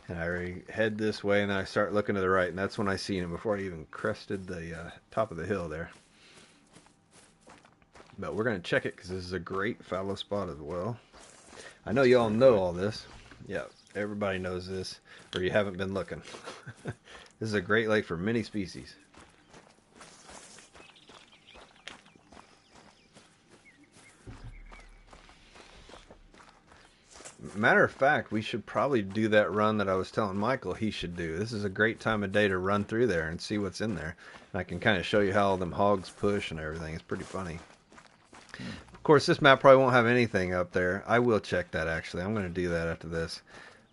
and I head this way, and then I start looking to the right, and that's when I see him before I even crested the top of the hill there. But we're going to check it because this is a great fallow spot as well. I know you all know all this. Yeah, everybody knows this, or you haven't been looking. This is a great lake for many species. Matter of fact, we should probably do that run that I was telling Michael he should do. This is a great time of day to run through there and see what's in there. And I can kind of show you how all them hogs push and everything. It's pretty funny. Hmm. Of course, this map probably won't have anything up there. I will check that actually. I'm going to do that after this.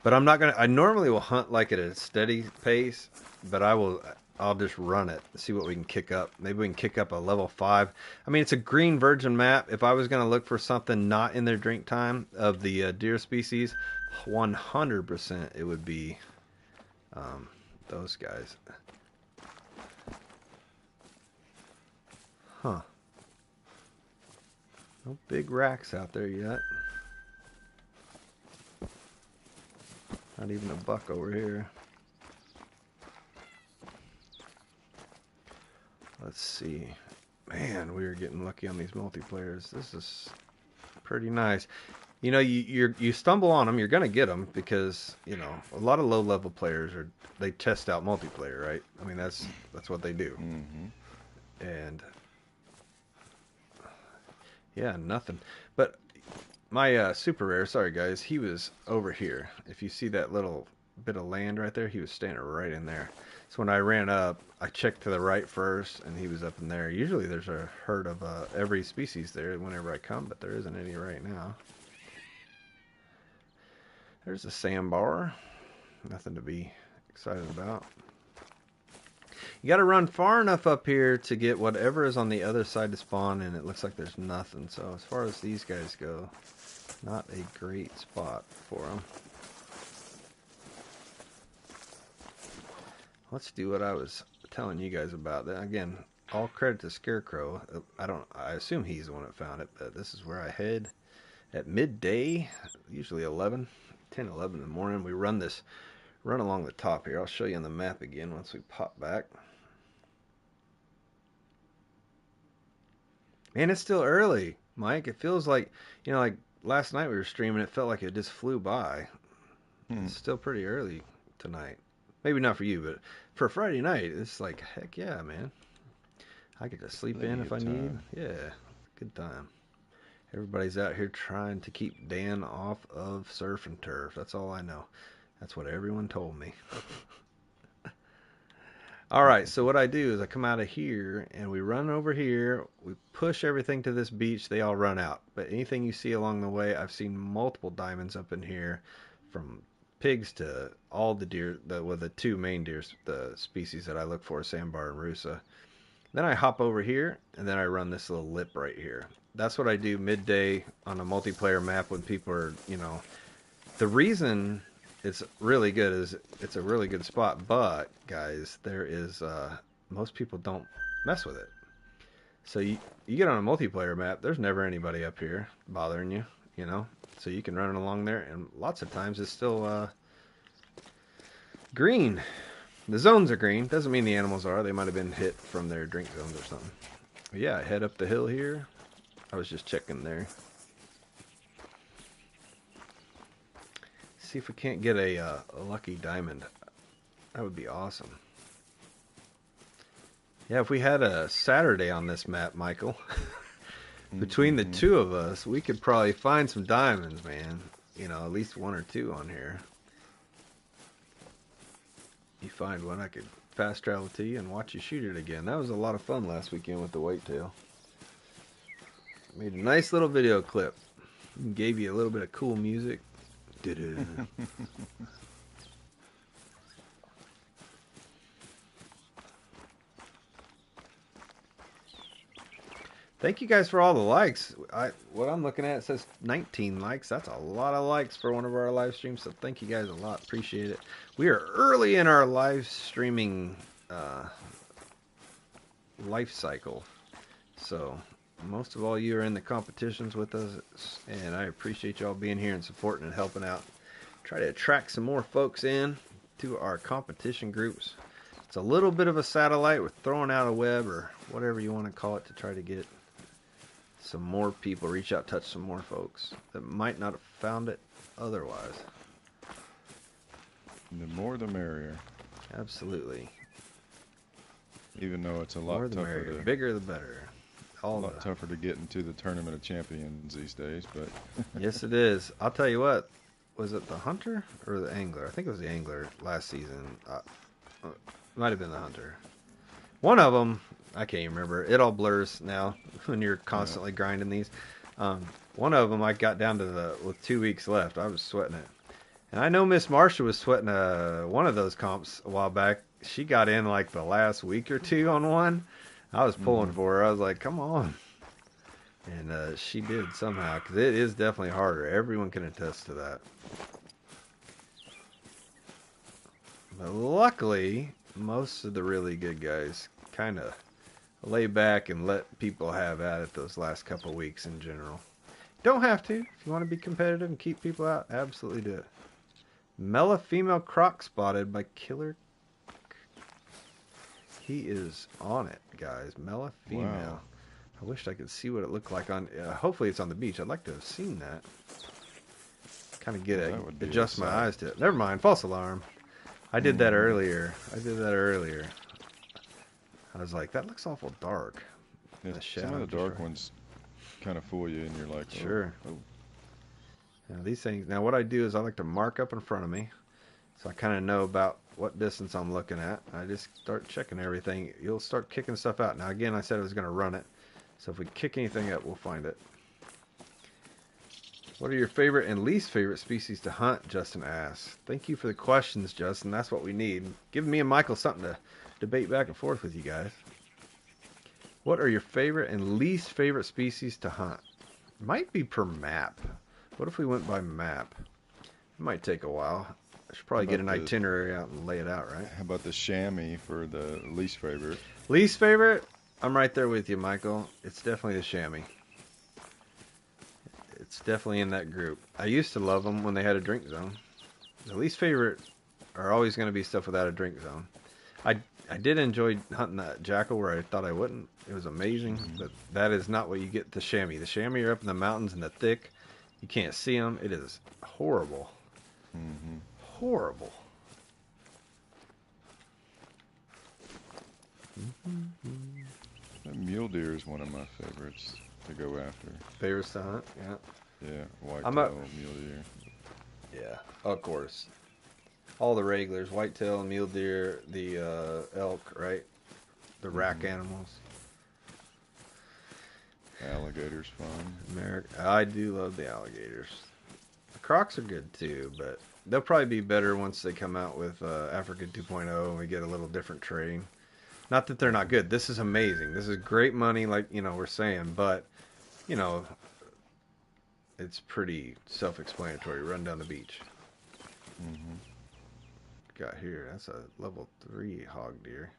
But I'm not going to. I normally will hunt like at a steady pace, but I'll just run it, see what we can kick up. Maybe we can kick up a level 5. I mean, it's a green virgin map. If I was going to look for something not in their drink time of the deer species, 100% it would be those guys. Huh. No big racks out there yet. Not even a buck over here. Let's see. Man, we are getting lucky on these multiplayers. This is pretty nice. You know, you stumble on them, you're gonna get them because you know a lot of low level players they test out multiplayer, right? I mean that's what they do. Hmm. And yeah, nothing. But my super rare, sorry guys, he was over here. If you see that little bit of land right there, he was standing right in there. So when I ran up, I checked to the right first, and he was up in there. Usually there's a herd of every species there whenever I come, but there isn't any right now. There's a sandbar. Nothing to be excited about. You got to run far enough up here to get whatever is on the other side to spawn, and it looks like there's nothing. So as far as these guys go, not a great spot for them. Let's do what I was telling you guys about. Again, all credit to Scarecrow. I assume he's the one that found it, but this is where I head at midday, usually 10, 11 in the morning. We run along the top here. I'll show you on the map again once we pop back. Man, it's still early, Mike. It feels like, like last night we were streaming, it felt like it just flew by. It's still pretty early tonight. Maybe not for you, but for Friday night, it's like, heck yeah, man. I get to sleep in if I need. Yeah, good time. Everybody's out here trying to keep Dan off of surf and turf. That's all I know. That's what everyone told me. All right, so what I do is I come out of here and we run over here. We push everything to this beach. They all run out. But anything you see along the way, I've seen multiple diamonds up in here, from pigs to all the deer, the two main deer, the species that I look for, sandbar and rusa. Then I hop over here and then I run this little lip right here. That's what I do midday on a multiplayer map when people are, the reason it's really good is it's a really good spot, but guys, there is most people don't mess with it. So you get on a multiplayer map, there's never anybody up here bothering you, so you can run it along there, and lots of times it's still green. The zones are green. Doesn't mean the animals are. They might have been hit from their drink zones or something. But yeah, I head up the hill here. I was just checking there. See if we can't get a lucky diamond. That would be awesome. Yeah, if we had a Saturday on this map, Michael, between the two of us, we could probably find some diamonds, man. At least one or two on here. You find one, I could fast travel to you and watch you shoot it again. That was a lot of fun last weekend with the whitetail. Made a nice little video clip. Gave you a little bit of cool music. Thank you guys for all the likes. What I'm looking at says 19 likes. That's a lot of likes for one of our live streams, so thank you guys a lot. Appreciate it. We are early in our live streaming life cycle, so most of all you are in the competitions with us, and I appreciate y'all being here and supporting and helping out. Try to attract some more folks in to our competition groups. It's a little bit of a satellite. We're throwing out a web or whatever you want to call it to try to get some more people, reach out, touch some more folks that might not have found it otherwise. The more the merrier. Absolutely. Even though it's a lot tougher, the bigger the better. A lot tougher to get into the Tournament of Champions these days, but yes, it is. I'll tell you what. Was it the hunter or the angler? I think it was the angler last season. Might have been the hunter. One of them, I can't even remember. It all blurs now when you're constantly grinding these. One of them I got down to with 2 weeks left. I was sweating it. And I know Miss Marsha was sweating one of those comps a while back. She got in like the last week or two on one. I was pulling for her. I was like, come on. And she did somehow, because it is definitely harder. Everyone can attest to that. But luckily, most of the really good guys kind of lay back and let people have at it those last couple of weeks in general. Don't have to. If you want to be competitive and keep people out, absolutely do it. Mela female croc spotted by Killer. He is on it, guys. Mela female. Wow. I wished I could see what it looked like on. Hopefully it's on the beach. I'd like to have seen that. Kind of adjust my eyes to it. Never mind. False alarm. I did that earlier. I was like, that looks awful dark. Yeah, some of the dark ones kind of fool you, and you're like, oh, sure. Oh. Now these things. Now what I do is I like to mark up in front of me, so I kind of know about what distance I'm looking at. I just start checking everything. You'll start kicking stuff out. Now again, I said I was going to run it. So if we kick anything up, we'll find it. What are your favorite and least favorite species to hunt? Justin asks. Thank you for the questions, Justin. That's what we need. Give me and Michael something to debate back and forth with you guys. What are your favorite and least favorite species to hunt? Might be per map. What if we went by map? It might take a while. I should probably get an itinerary out and lay it out, right? How about the chamois for the least favorite? Least favorite? I'm right there with you, Michael. It's definitely the chamois. It's definitely in that group. I used to love them when they had a drink zone. The least favorite are always going to be stuff without a drink zone. I did enjoy hunting that jackal where I thought I wouldn't. It was amazing, but that is not what you get the chamois. The chamois are up in the mountains in the thick. You can't see them. It is horrible. Horrible. That mule deer is one of my favorites to go after. Favorites to hunt? Yeah. Yeah, whitetail, mule deer. Yeah, of course. All the regulars, whitetail, mule deer, the elk, right? The rack animals. Alligators fun. I do love the alligators. The crocs are good too, but they'll probably be better once they come out with Africa 2.0 and we get a little different terrain. Not that they're not good. This is amazing. This is great money, like we're saying, but it's pretty self-explanatory. Run down the beach. Got here. That's a level 3 hog deer.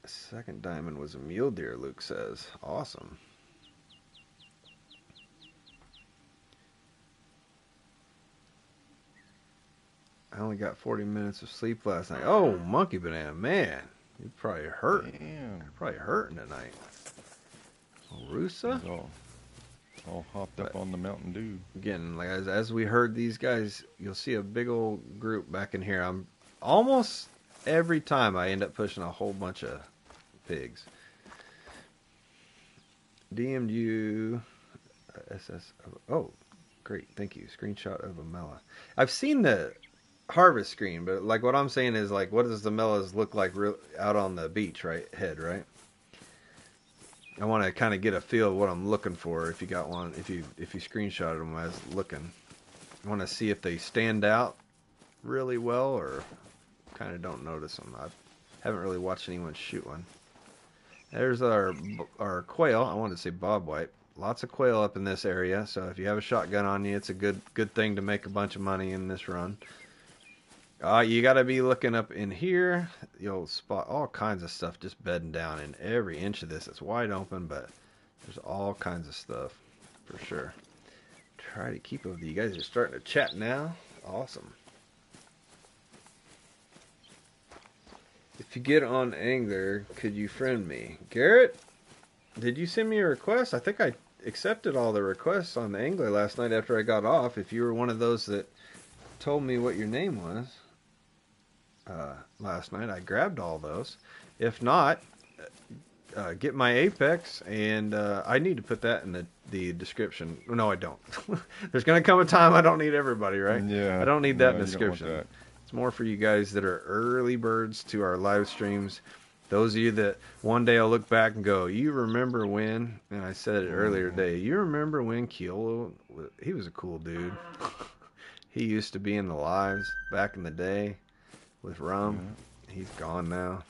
Second diamond was a mule deer, Luke says. Awesome. I only got 40 minutes of sleep last night. Oh, monkey banana, man. You're probably hurting. Damn. You're probably hurting tonight. Rusa? All hopped up on the Mountain Dew. Again, like as we heard these guys, you'll see a big old group back in here. I'm almost every time I end up pushing a whole bunch of pigs. DM'd you SS. Oh, great. Thank you. Screenshot of a Mela. I've seen the harvest screen, but like what I'm saying is like, what does the Melas look like out on the beach, right? Right? I want to kind of get a feel of what I'm looking for. If you got one, if you screenshotted them as looking, I want to see if they stand out really well or kind of don't notice them. I haven't really watched anyone shoot one. There's our quail. I wanted to say bobwhite. Lots of quail up in this area, so if you have a shotgun on you, it's a good thing to make a bunch of money in this run. You got to be looking up in here. You'll spot all kinds of stuff just bedding down in every inch of this. It's wide open, but there's all kinds of stuff for sure. Try to keep up with you guys. Are starting to chat now. Awesome. If you get on Angler, could you friend me? Garrett, did you send me a request? I think I accepted all the requests on the Angler last night after I got off. If you were one of those that told me what your name was last night, I grabbed all those. If not, get my Apex, and I need to put that in the description. No, I don't. There's going to come a time I don't need everybody, right? Yeah. I don't need that in the you don't want description. that. It's more for you guys that are early birds to our live streams. Those of you that one day I'll look back and go, you remember when, and I said it earlier today, you remember when Keolo, he was a cool dude. He used to be in the lives back in the day with Rum. He's gone now.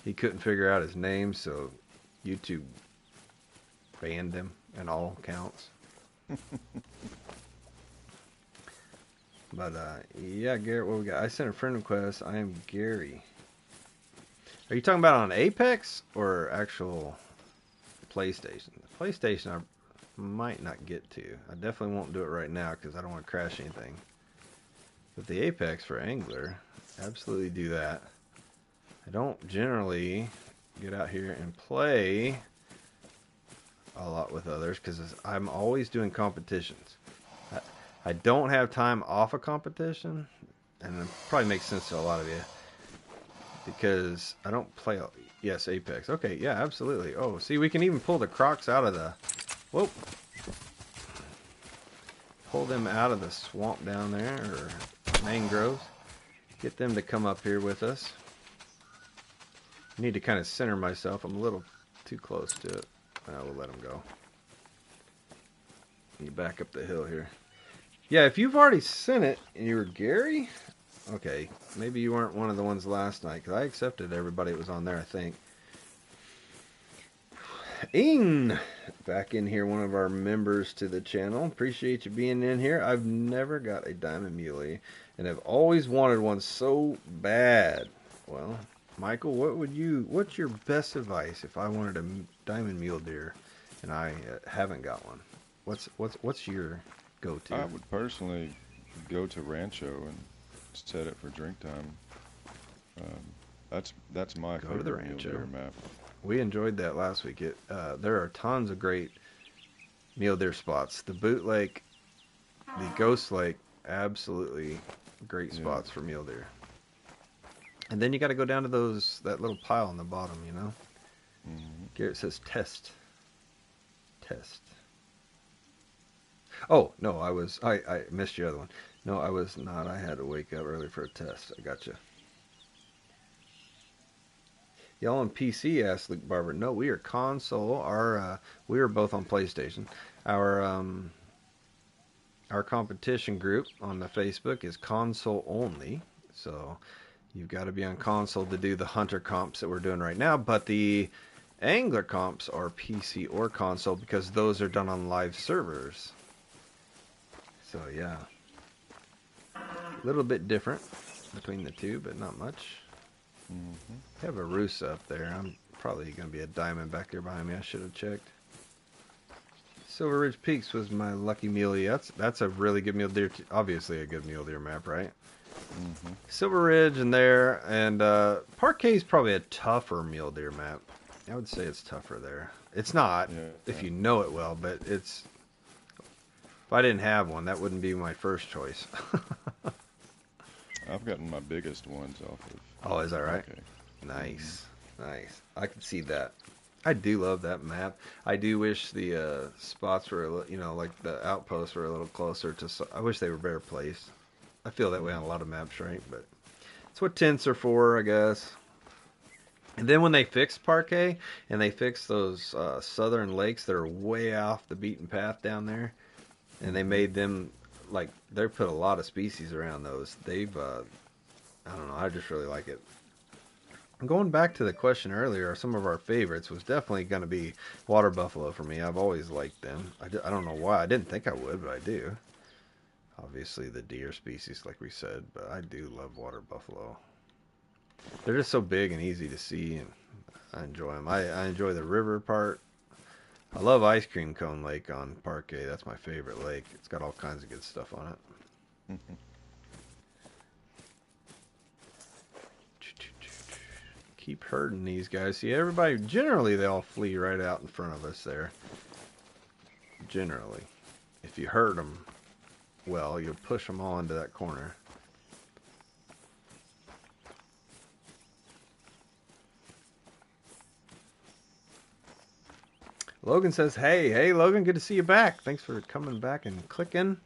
He couldn't figure out his name, so YouTube banned him in all counts. But, yeah, Garrett, what we got? I sent a friend request. I am Gary. Are you talking about on Apex or actual PlayStation? The PlayStation I might not get to. I definitely won't do it right now because I don't want to crash anything. But the Apex for Angler, absolutely do that. I don't generally get out here and play a lot with others because I'm always doing competitions. I don't have time off a competition, and it probably makes sense to a lot of you, because I don't play, yes, Apex. Okay, yeah, absolutely. Oh, see, we can even pull the Crocs out of the, whoa. pull them out of the swamp down there, or mangroves. Get them to come up here with us. I need to kind of center myself. I'm a little too close to it. We'll let them go. Need to back up the hill here. Yeah, if you've already sent it and you were Gary, okay, maybe you weren't one of the ones last night, because I accepted everybody that was on there, I think. Ing, back in here, one of our members to the channel. Appreciate you being in here. I've never got a diamond muley, and I've always wanted one so bad. Well, Michael, what's your best advice if I wanted a diamond mule deer and I haven't got one? What's your go-to? I would personally go to Rancho and set it for drink time. That's my Go to the favorite mule Rancho. deer map. We enjoyed that last week. There are tons of great mule deer spots. The Boot Lake, the Ghost Lake, absolutely great spots for mule deer. And then you got to go down to that little pile on the bottom, you know. Garrett says test. Oh no, I missed your other one. No, I was not. I had to wake up early for a test. I got you. Y'all on PC? Asked Luke Barber. No, we are console. We are both on PlayStation. Our competition group on the Facebook is console only. So you've got to be on console to do the hunter comps that we're doing right now. But the angler comps are PC or console, because those are done on live servers. So yeah, a little bit different between the two, but not much. I have a roost up there. I'm probably going to be a diamond back there behind me. I should have checked. Silver Ridge Peaks was my lucky muley. That's a really good mule deer. Obviously a good mule deer map, right? Silver Ridge in there, and Parquet is probably a tougher mule deer map. I would say it's tougher there. It's not if you know it well, but it's. If I didn't have one, that wouldn't be my first choice. I've gotten my biggest ones off of. Oh, is that right? Okay. Nice. I can see that. I do love that map. I do wish the spots were, like the outposts were a little closer to. I wish they were better placed. I feel that way on a lot of maps, right? But it's what tents are for, I guess. And then when they fixed Parquet and they fixed those southern lakes that are way off the beaten path down there, and they made them they put a lot of species around those. They've I don't know. I just really like it. Going back to the question earlier, some of our favorites was definitely going to be water buffalo for me. I've always liked them. I don't know why. I didn't think I would, but I do. Obviously the deer species, like we said, but I do love water buffalo. They're just so big and easy to see, and I enjoy them. I enjoy the river part. I love Ice Cream Cone Lake on Parquet. That's my favorite lake. It's got all kinds of good stuff on it. Keep herding these guys. See, everybody, generally, they all flee right out in front of us there. Generally. If you herd them well, you'll push them all into that corner. Logan says, hey Logan, good to see you back. Thanks for coming back and clicking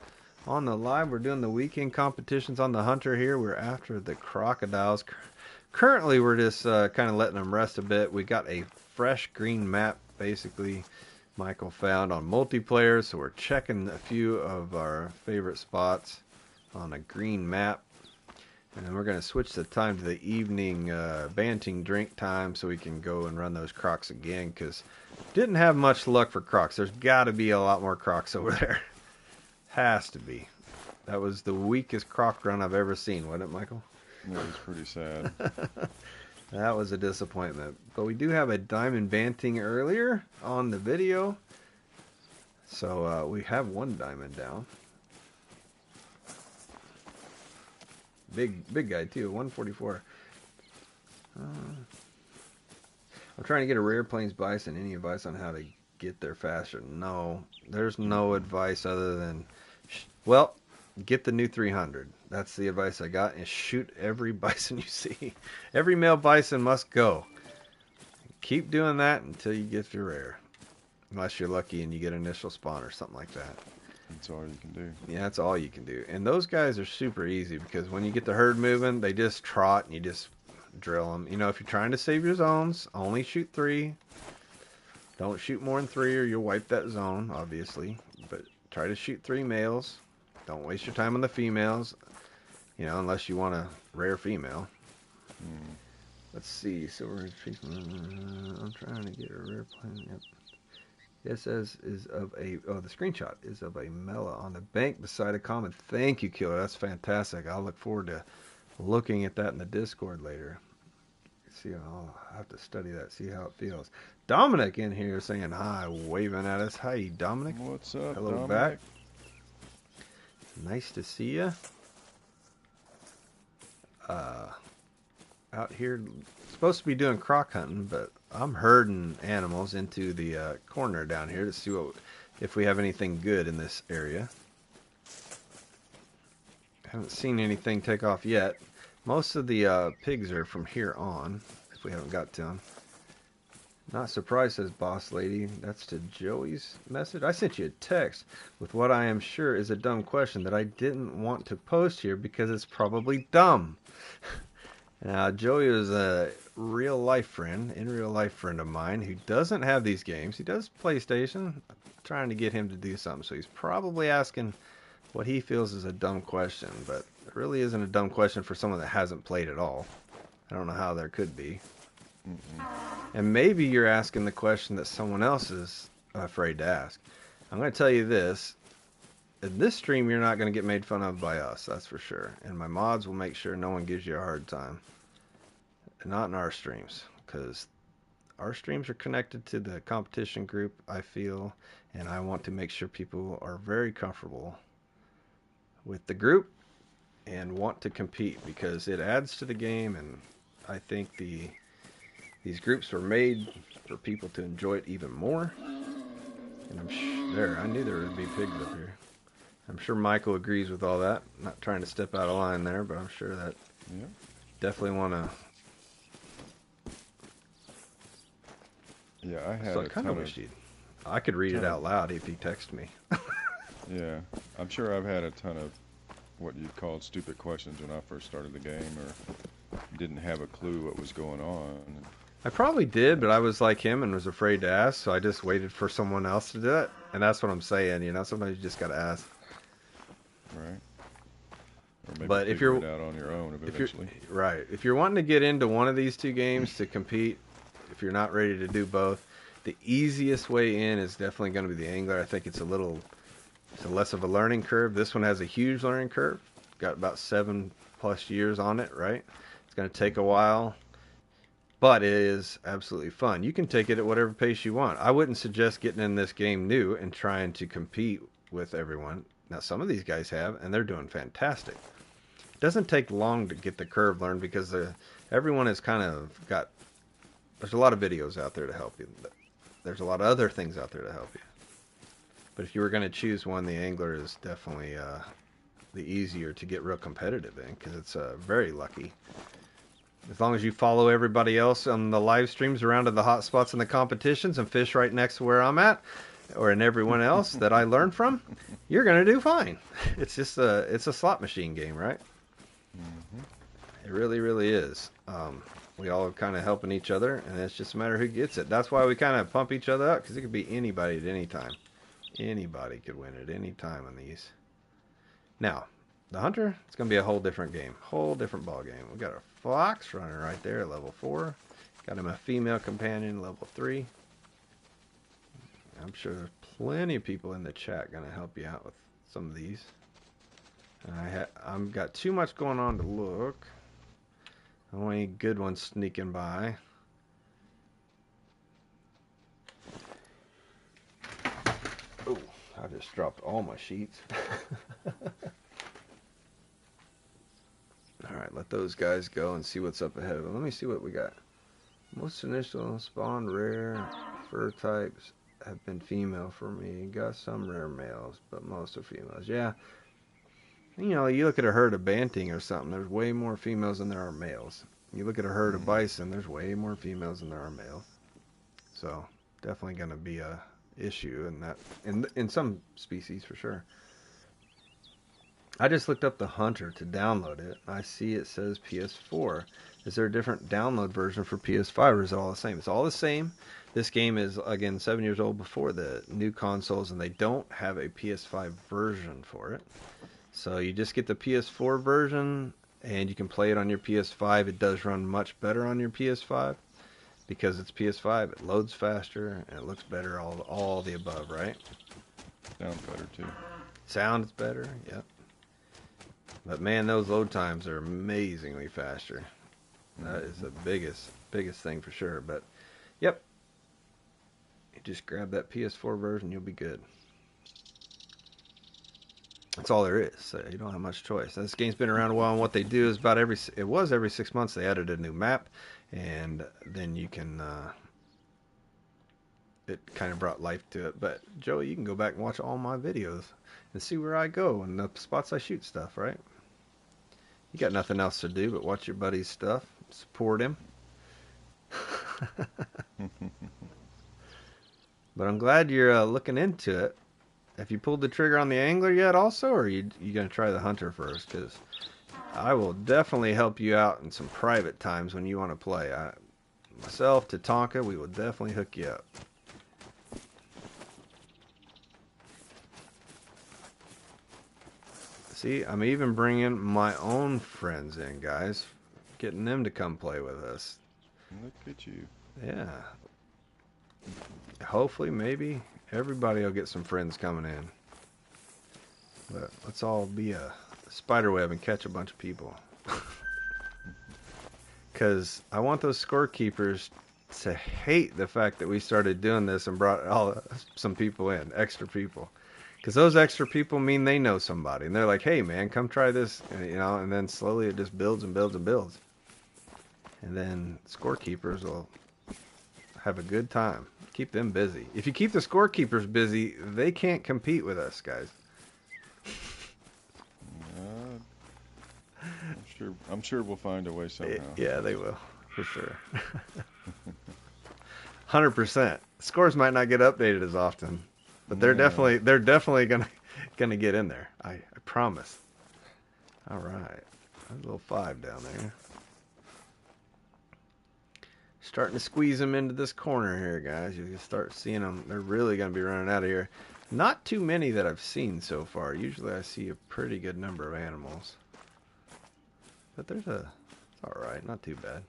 on the live. We're doing the weekend competitions on the Hunter here. We're after the crocodiles. Currently, we're just kind of letting them rest a bit. We got a fresh green map, basically, Michael found on multiplayer. So we're checking a few of our favorite spots on a green map. And then we're going to switch the time to the evening banting drink time so we can go and run those crocs again, because didn't have much luck for crocs. There's got to be a lot more crocs over there. Has to be. That was the weakest croc run I've ever seen, wasn't it, Michael? It was pretty sad. That was a disappointment. But we do have a diamond banting earlier on the video. So we have one diamond down. Big guy too, 144. I'm trying to get a rare plains bison. Any advice on how to get there faster? No, there's no advice other than, well, get the new 300. That's the advice I got, and shoot every bison you see. Every male bison must go. Keep doing that until you get your rare. Unless you're lucky and you get initial spawn or something like that. That's all you can do. Yeah, that's all you can do. And those guys are super easy because when you get the herd moving, they just trot and you just drill them. You know, if you're trying to save your zones, only shoot 3. Don't shoot more than 3 or you'll wipe that zone, obviously. But try to shoot 3 males. Don't waste your time on the females, you know, unless you want a rare female. Mm. Let's see. Silver I'm trying to get a rare plane. Yep. It says is of a the screenshot is of a Mela on the bank beside a common. Thank you, Killer. That's fantastic. I'll look forward to looking at that in the Discord later. See, I'll have to study that, see how it feels. Dominic in here saying hi, waving at us. Hi, Dominic. What's up, Hello, Dominic? back. Nice to see you. Out here, supposed to be doing croc hunting, but I'm herding animals into the corner down here to see if we have anything good in this area. Haven't seen anything take off yet. Most of the pigs are from here on, if we haven't got to them. Not surprised, says Boss Lady. That's to Joey's message. I sent you a text with what I am sure is a dumb question that I didn't want to post here because it's probably dumb. Now, Joey is a in real life friend of mine who doesn't have these games. He does PlayStation. I'm trying to get him to do something, so he's probably asking what he feels is a dumb question, but it really isn't a dumb question for someone that hasn't played at all. I don't know how there could be. Mm-mm. And maybe you're asking the question that someone else is afraid to ask. I'm going to tell you this. In this stream, you're not going to get made fun of by us, that's for sure. And my mods will make sure no one gives you a hard time. Not in our streams, because our streams are connected to the competition group, I feel, and I want to make sure people are very comfortable with the group and want to compete because it adds to the game, and I think these groups were made for people to enjoy it even more. And I knew there would be pigs up here. I'm sure Michael agrees with all that. I'm not trying to step out of line there, but I'm sure that definitely want to. Yeah, I had So I kind of wish I could read it out loud if he texted me. Yeah, I'm sure I've had a ton of what you'd call stupid questions when I first started the game, or didn't have a clue what was going on. I probably did, but I was like him and was afraid to ask, so I just waited for someone else to do it. And that's what I'm saying, you know, sometimes you just got to ask. Right. Or maybe But figure it out on your own eventually. If you're wanting to get into one of these two games to compete, if you're not ready to do both, the easiest way in is definitely going to be the angler. I think it's a less of a learning curve. This one has a huge learning curve. Got about 7+ years on it, right? It's going to take a while, but it is absolutely fun. You can take it at whatever pace you want. I wouldn't suggest getting in this game new and trying to compete with everyone. Now, some of these guys have, and they're doing fantastic. It doesn't take long to get the curve learned because everyone has kind of got. There's a lot of videos out there to help you. There's a lot of other things out there to help you. But if you were going to choose one, the angler is definitely the easier to get real competitive in because it's very lucky. As long as you follow everybody else on the live streams around to the hot spots and the competitions and fish right next to where I'm at, or in everyone else that I learned from, you're going to do fine. It's just it's a slot machine game, right? Mm-hmm. It really, really is. We all kind of helping each other, and it's just a matter of who gets it. That's why we kind of pump each other up, because it could be anybody at any time. Anybody could win at any time on these. Now, the hunter, it's going to be a whole different game. Whole different ball game. We got a fox runner right there at level 4. Got him a female companion, level 3. I'm sure there's plenty of people in the chat going to help you out with some of these. I've got too much going on to look. Only good ones sneaking by. Oh, I just dropped all my sheets. Alright, let those guys go and see what's up ahead of them. Let me see what we got. Most initial spawn rare fur types have been female for me. Got some rare males, but most are females. Yeah. You know, you look at a herd of banting or something, there's way more females than there are males. You look at a herd of bison, there's way more females than there are males. So, definitely going to be a issue in that in some species for sure. I just looked up the Hunter to download it. I see it says PS4. Is there a different download version for PS5, or is it all the same? It's all the same. This game is, again, 7 years old before the new consoles, and they don't have a PS5 version for it. So you just get the PS4 version, and you can play it on your PS5. It does run much better on your PS5 because it's PS5. It loads faster, and it looks better, all the above, right? Sounds better, too. Sounds better, yep. But man, those load times are amazingly faster. That is the biggest thing for sure. But yep, you just grab that PS4 version, you'll be good. That's all there is. So you don't have much choice. This game's been around a while, and what they do is every 6 months they added a new map, and then you can. It kind of brought life to it. But Joey, you can go back and watch all my videos and see where I go and the spots I shoot stuff, right? You got nothing else to do but watch your buddy's stuff, support him. But I'm glad you're looking into it. Have you pulled the trigger on the angler yet also, or are you going to try the Hunter first? Because I will definitely help you out in some private times when you want to play. Myself, Tatanka, we will definitely hook you up. See, I'm even bringing my own friends in, guys. Getting them to come play with us. Look at you. Yeah. Hopefully, maybe, everybody will get some friends coming in. But let's all be a spiderweb and catch a bunch of people. Because I want those scorekeepers to hate the fact that we started doing this and brought some people in, extra people. Because those extra people mean they know somebody. And they're like, hey, man, come try this. And then slowly it just builds and builds and builds. And then scorekeepers will have a good time. Keep them busy. If you keep the scorekeepers busy, they can't compete with us, guys. I'm sure we'll find a way somehow. Yeah, they will, for sure. 100%. Scores might not get updated as often. But they're definitely gonna get in there. I promise. All right, a little 5 down there. Starting to squeeze them into this corner here, guys. You can start seeing them. They're really gonna be running out of here. Not too many that I've seen so far. Usually I see a pretty good number of animals. But it's all right, not too bad.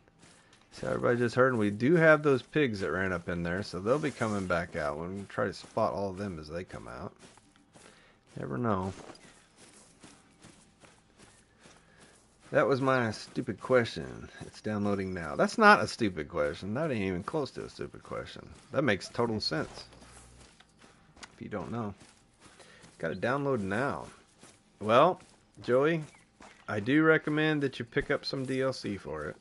So everybody just heard, and we do have those pigs that ran up in there, so they'll be coming back out. We're going to try to spot all of them as they come out. Never know. That was my stupid question. It's downloading now. That's not a stupid question. That ain't even close to a stupid question. That makes total sense. If you don't know. Got to download now. Well, Joey, I do recommend that you pick up some DLC for it.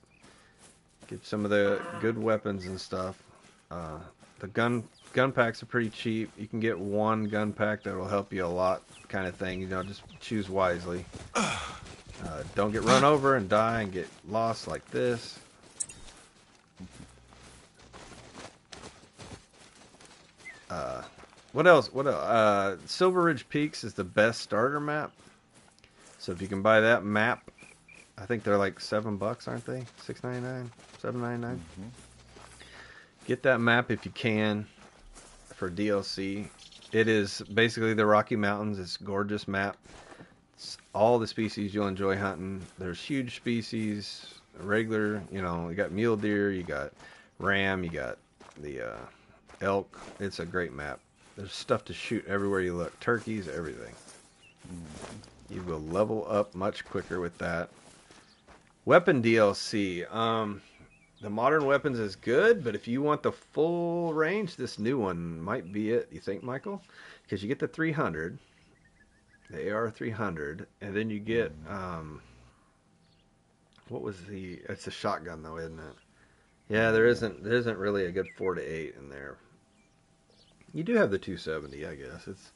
Get some of the good weapons and stuff. The gun packs are pretty cheap. You can get one gun pack that will help you a lot, kind of thing. Just choose wisely. Don't get run over and die and get lost like this. What else? Silver Ridge Peaks is the best starter map. So if you can buy that map, I think they're like $7, aren't they? $6.99, $7.99. Mm-hmm. Get that map if you can for DLC. It is basically the Rocky Mountains. It's a gorgeous map. It's all the species you'll enjoy hunting. There's huge species, regular. You got mule deer, you got ram, you got the elk. It's a great map. There's stuff to shoot everywhere you look. Turkeys, everything. Mm-hmm. You will level up much quicker with that. Weapon DLC. The modern weapons is good, but if you want the full range, this new one might be it. You think, Michael? Because you get the 300, the AR 300, and then you get it's a shotgun though, isn't it? Yeah, there isn't really a good 4 to 8 in there. You do have the 270, I guess. It's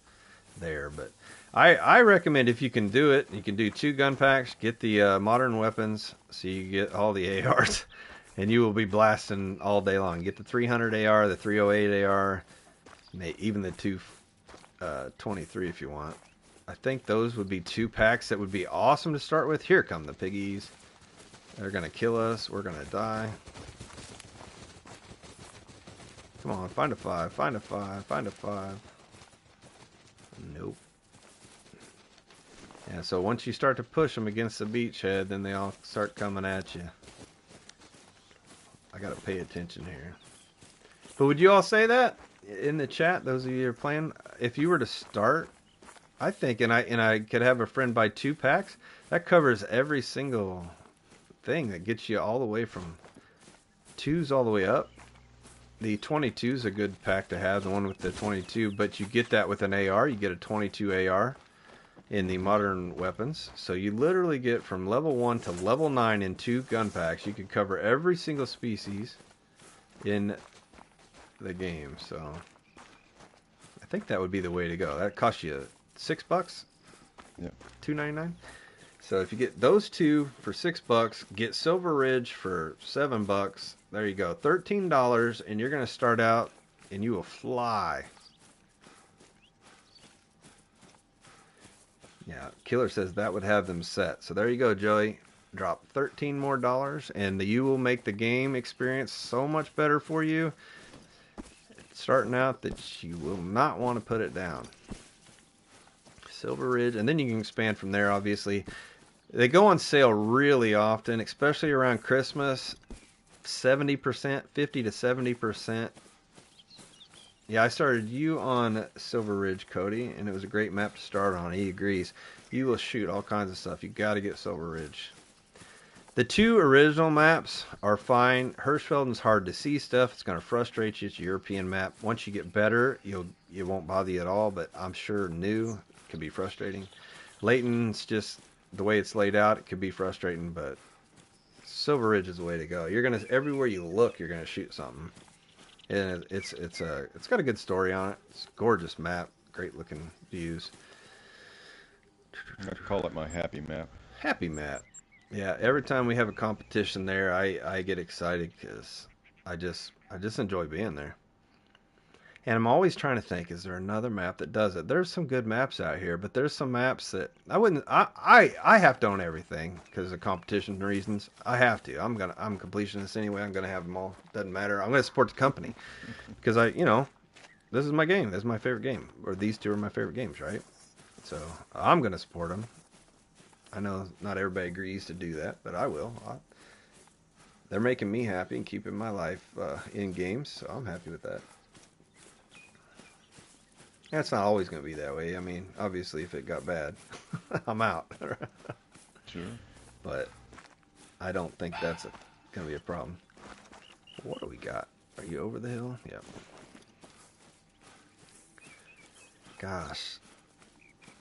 there, but I recommend if you can do it, you can do 2 gun packs, get the modern weapons, so you get all the ARs, and you will be blasting all day long. Get the 300 AR, the 308 AR, even the 223 if you want. I think those would be 2 packs that would be awesome to start with. Here come the piggies. They're going to kill us. We're going to die. Come on, find a 5, find a 5, find a 5. Nope. Yeah, so once you start to push them against the beachhead, then they all start coming at you. I gotta pay attention here. But would you all say that in the chat? Those of you who are playing, if you were to start, I think, and I could have a friend buy 2 packs. That covers every single thing. That gets you all the way from 2s all the way up. The 22 is a good pack to have, the one with the 22, but you get that with an AR. You get a 22 AR in the modern weapons. So you literally get from level 1 to level 9 in 2 gun packs. You can cover every single species in the game. So I think that would be the way to go. That costs you $6? Yep. $2.99. So if you get those 2 for $6, get Silver Ridge for $7. There you go, $13, and you're going to start out, and you will fly. Yeah, Killer says that would have them set. So there you go, Joey. Drop $13 more, and you will make the game experience so much better for you. Starting out that you will not want to put it down. Silver Ridge, and then you can expand from there, obviously. They go on sale really often, especially around Christmas. 70%, 50 to 70%. Yeah, I started you on Silver Ridge, Cody, and it was a great map to start on. He agrees. You will shoot all kinds of stuff. You got to get Silver Ridge. The 2 original maps are fine. Hirschfelden's hard to see stuff. It's going to frustrate you. It's a European map. Once you get better, it won't bother you at all, but I'm sure new can be frustrating. Layton's just the way it's laid out. It could be frustrating, but Silver Ridge is the way to go. You're gonna, everywhere you look, you're gonna shoot something, and it's got a good story on it. It's a gorgeous map, great looking views. I call it my happy map. Happy map. Yeah, every time we have a competition there, I get excited because I just enjoy being there. And I'm always trying to think, is there another map that does it? There's some good maps out here, but there's some maps that I have to own everything because of competition reasons. I have to. I'm completionist anyway. I'm gonna have them all. Doesn't matter. I'm gonna support the company because this is my game. This is my favorite game, or these 2 are my favorite games, right? So I'm gonna support them. I know not everybody agrees to do that, but I will. They're making me happy and keeping my life in games, so I'm happy with that. It's not always going to be that way. I mean, obviously, if it got bad, I'm out. Sure. But I don't think that's going to be a problem. What do we got? Are you over the hill? Yep. Gosh.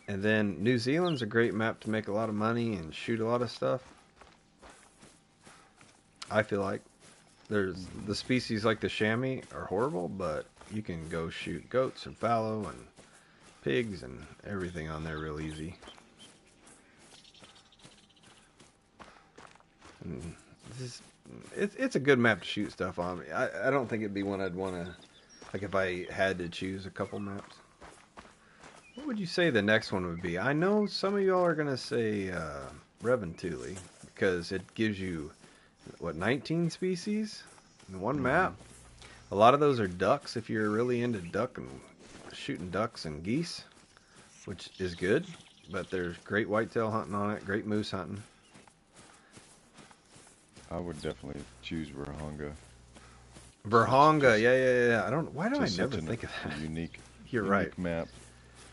And then New Zealand's a great map to make a lot of money and shoot a lot of stuff. I feel like there's the species like the chamois are horrible, but you can go shoot goats and fallow and pigs and everything on there real easy. And it's a good map to shoot stuff on. I don't think it'd be one I'd want to, like if I had to choose a couple maps. What would you say the next one would be? I know some of y'all are going to say Reventuli because it gives you, 19 species in one map? A lot of those are ducks if you're really into shooting ducks and geese, which is good. But there's great whitetail hunting on it, great moose hunting. I would definitely choose Virhonga. Virhonga, yeah. Why do I never think of that? You're right. Unique map.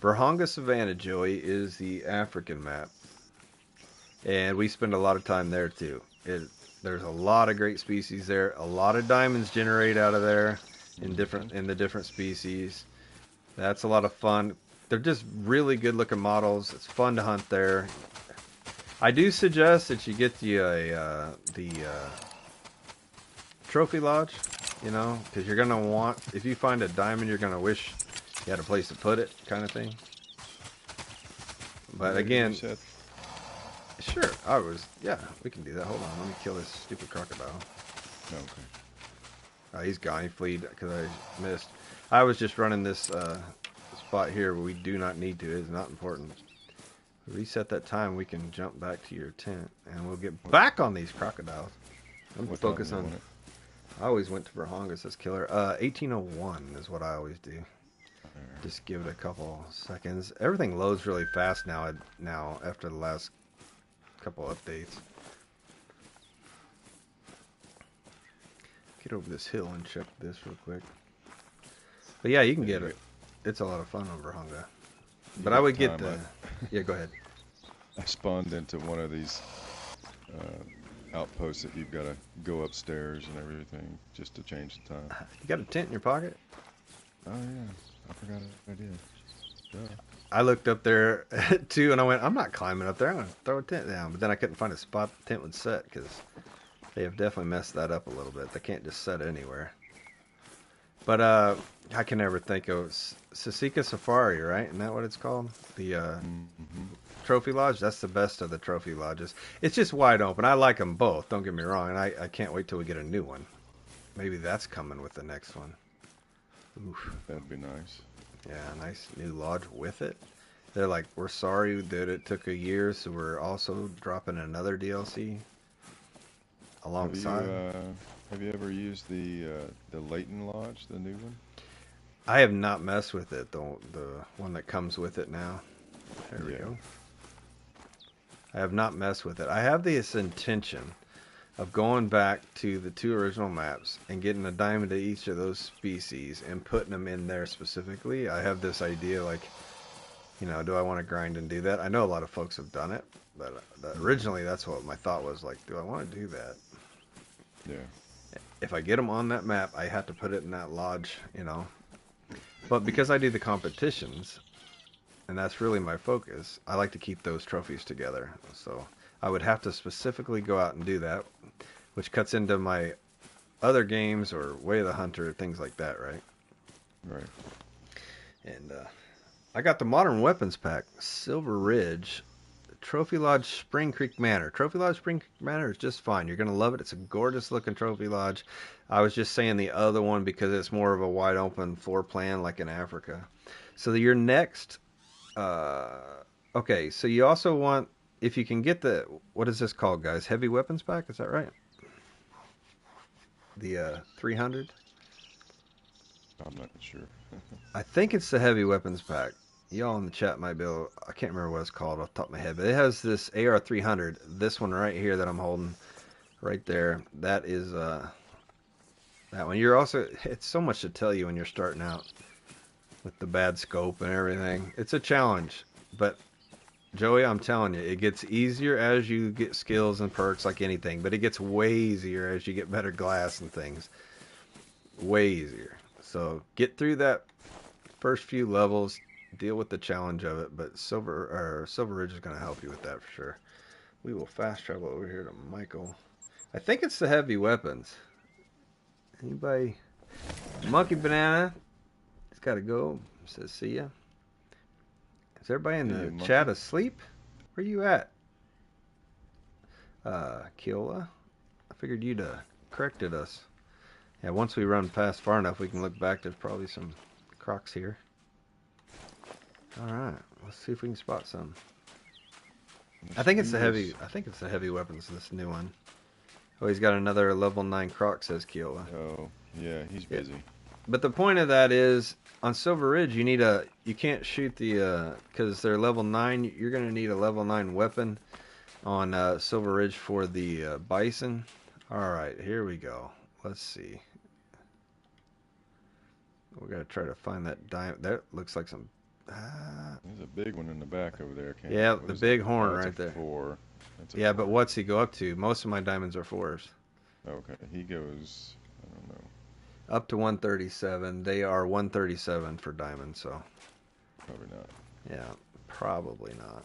Virhonga Savannah, Joey, is the African map. And we spend a lot of time there too. There's a lot of great species there. A lot of diamonds generate out of there in the different species. That's a lot of fun. They're just really good looking models. It's fun to hunt there. I do suggest that you get the trophy lodge, because you're gonna want, if you find a diamond, you're gonna wish you had a place to put it, kind of thing. But again, sure, we can do that. Hold on, let me kill this stupid crocodile. Okay. Oh, he's gone. He fled because I missed. I was just running this spot here where we do not need to. It is not important. Reset that time, we can jump back to your tent, and we'll get back on these crocodiles. I'm What focused time do you on. want it? I always went to Brahongas as killer. 1801 is what I always do. There. Just give it a couple seconds. Everything loads really fast now. After the last couple updates. Get over this hill and check this real quick. But yeah, you can get it. It's a lot of fun on Brahonga. But I would get the. Yeah, go ahead. I spawned into one of these outposts that you've got to go upstairs and everything just to change the time. You got a tent in your pocket? Oh yeah, I forgot I did. Yeah. I looked up there too, and I went, I'm not climbing up there. I'm gonna throw a tent down. But then I couldn't find a spot the tent would set because they have definitely messed that up a little bit. They can't just set it anywhere. But I can never think of Sasika Safari, right? Isn't that what it's called? The Trophy Lodge. That's the best of the Trophy Lodges. It's just wide open. I like them both. Don't get me wrong. And I can't wait till we get a new one. Maybe that's coming with the next one. Oof. That'd be nice. Yeah, nice new lodge with it. They're like, we're sorry that it took a year, so we're also dropping another DLC alongside. Have you ever used the Leighton Lodge, the new one? I have not messed with it, the one that comes with it now. There we go. I have not messed with it. I have this intention of going back to the 2 original maps and getting a diamond to each of those species and putting them in there specifically. I have this idea, like, you know, do I want to grind and do that? I know a lot of folks have done it, but originally that's what my thought was, like, do I want to do that? Yeah. If I get them on that map, I have to put it in that lodge, you know. But because I do the competitions, and that's really my focus, I like to keep those trophies together. So I would have to specifically go out and do that, which cuts into my other games or Way of the Hunter, things like that, right? Right. And I got the Modern Weapons Pack, Silver Ridge, Trophy Lodge, Spring Creek Manor. Trophy Lodge, Spring Creek Manor is just fine. You're going to love it. It's a gorgeous looking Trophy Lodge. I was just saying the other one because it's more of a wide open floor plan like in Africa. So your next... okay, so you also want... If you can get the... What is this called, guys? Heavy Weapons Pack? Is that right? The 300? I'm not sure. I think it's the Heavy Weapons Pack. Y'all in the chat might be able... I can't remember what it's called off the top of my head, but it has this AR-300. This one right here that I'm holding right there. That is that one. You're also... It's so much to tell you when you're starting out with the bad scope and everything. It's a challenge, but Joey, I'm telling you, it gets easier as you get skills and perks like anything, but it gets way easier as you get better glass and things. Way easier. So get through that first few levels, deal with the challenge of it, but Silver Ridge is going to help you with that for sure. We will fast travel over here to Michael. I think it's the heavy weapons. Anybody? Monkey Banana. He's got to go. Says see ya. Is everybody in the chat asleep? Where you at? Kiola? I figured you'd corrected us. Yeah, once we run past far enough, we can look back. There's probably some crocs here. All right, let's see if we can spot some. I think it's the heavy. I think it's the heavy weapons. This new one. Oh, he's got another level 9 croc, says Kiola. Oh, yeah, he's busy. But the point of that is, on Silver Ridge, you need a. You can't shoot the because they're level 9. You're gonna need a level 9 weapon on Silver Ridge for the bison. All right, here we go. Let's see. We're gonna try to find that diamond. That looks like some. There's a big one in the back over there. Yeah, the big horn right there. 4. Yeah, but what's he go up to? Most of my diamonds are 4s. Okay, he goes. I don't know. Up to 137. They are 137 for diamonds, so. Probably not. Yeah, probably not.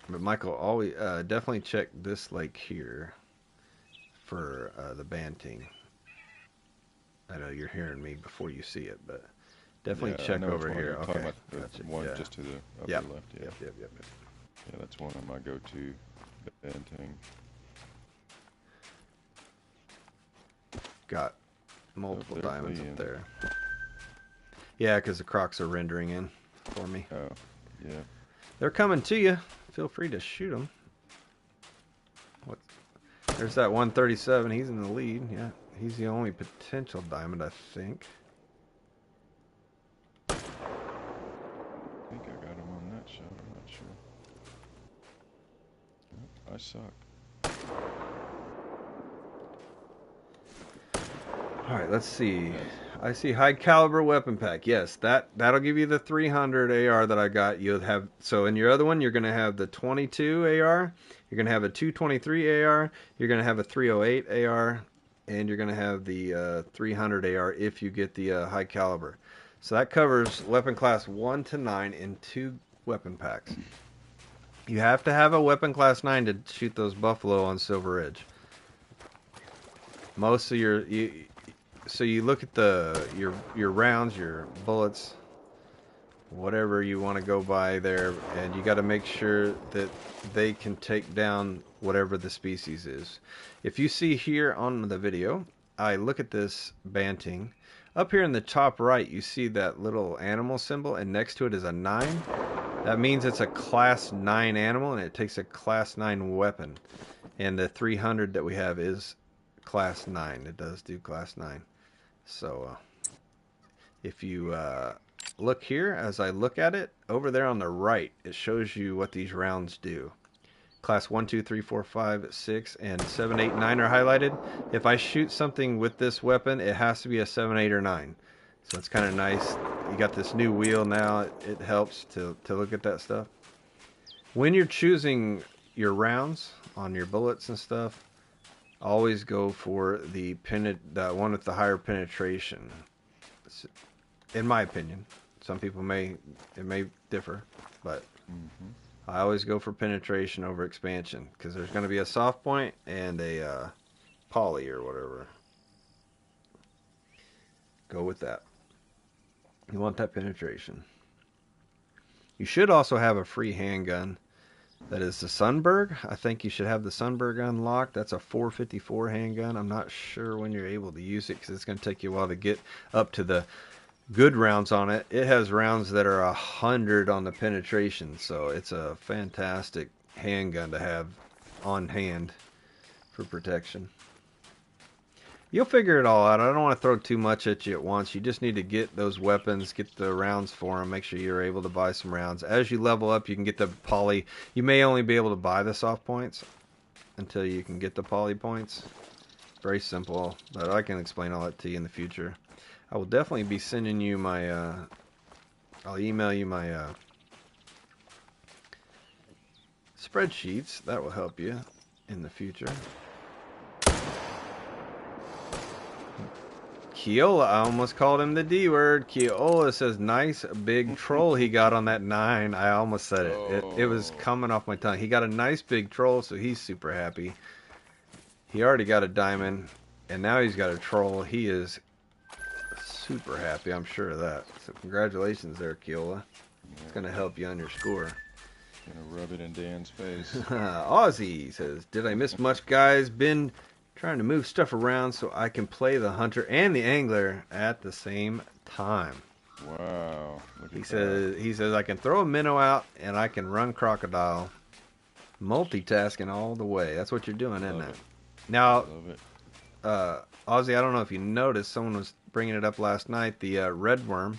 But Michael, always definitely check this lake here for the banting. I know you're hearing me before you see it, but definitely check over here. Okay, gotcha. One just to the upper left. Yeah. Yep. Yeah, that's one of my go-to banting. Got multiple diamonds up there. Yeah, because the Crocs are rendering in for me. Oh, yeah. They're coming to you. Feel free to shoot them. What? There's that 137. He's in the lead. Yeah, he's the only potential diamond, I think. I think I got him on that shot. I'm not sure. Nope, I suck. All right, let's see. I see high caliber weapon pack. Yes, that'll give you the 300 AR that I got. You'll have, so in your other one, you're gonna have the 22 AR. You're gonna have a 223 AR. You're gonna have a 308 AR, and you're gonna have the 300 AR if you get the high caliber. So that covers weapon class 1 to 9 in 2 weapon packs. You have to have a weapon class 9 to shoot those buffalo on Silver Ridge. Most of your so you look at your rounds, your bullets, whatever you want to go by there, and you got to make sure that they can take down whatever the species is. If you see here on the video, I look at this banting. Up here in the top right, you see that little animal symbol, and next to it is a 9. That means it's a class 9 animal, and it takes a class 9 weapon. And the 300 that we have is class 9. It does do class 9. So if you look here, as I look at it, over there on the right, it shows you what these rounds do. Class 1, 2, 3, 4, 5, 6, and 7, 8, 9 are highlighted. If I shoot something with this weapon, it has to be a 7, 8, or 9. So it's kind of nice. You got this new wheel now. It helps to look at that stuff. When you're choosing your rounds on your bullets and stuff, always go for the one with the higher penetration. In my opinion, some people may differ, but I always go for penetration over expansion because there's going to be a soft point and a poly or whatever. Go with that. You want that penetration. You should also have a free handgun. That is the Sunberg. I think you should have the Sunberg unlocked. That's a 454 handgun. I'm not sure when you're able to use it because it's going to take you a while to get up to the good rounds on it. It has rounds that are 100 on the penetration, so it's a fantastic handgun to have on hand for protection. You'll figure it all out. I don't want to throw too much at you at once. You just need to get those weapons, get the rounds for them, make sure you're able to buy some rounds. As you level up, you can get the poly. You may only be able to buy the soft points until you can get the poly points. Very simple, but I can explain all that to you in the future. I will definitely be sending you my, I'll email you my spreadsheets. That will help you in the future. Keola, I almost called him the D word. Keola says, nice big troll he got on that 9. I almost said it. It was coming off my tongue. He got a nice big troll, so he's super happy. He already got a diamond, and now he's got a troll. He is super happy, I'm sure of that. So congratulations there, Keola. It's going to help you on your score. Gonna rub it in Dan's face. Aussie says, did I miss much, guys? Been trying to move stuff around so I can play the hunter and the angler at the same time. Wow. He says I can throw a minnow out and I can run crocodile. Multitasking all the way. That's what you're doing, isn't it? Now, Ozzy, I don't know if you noticed, someone was bringing it up last night, the red worm.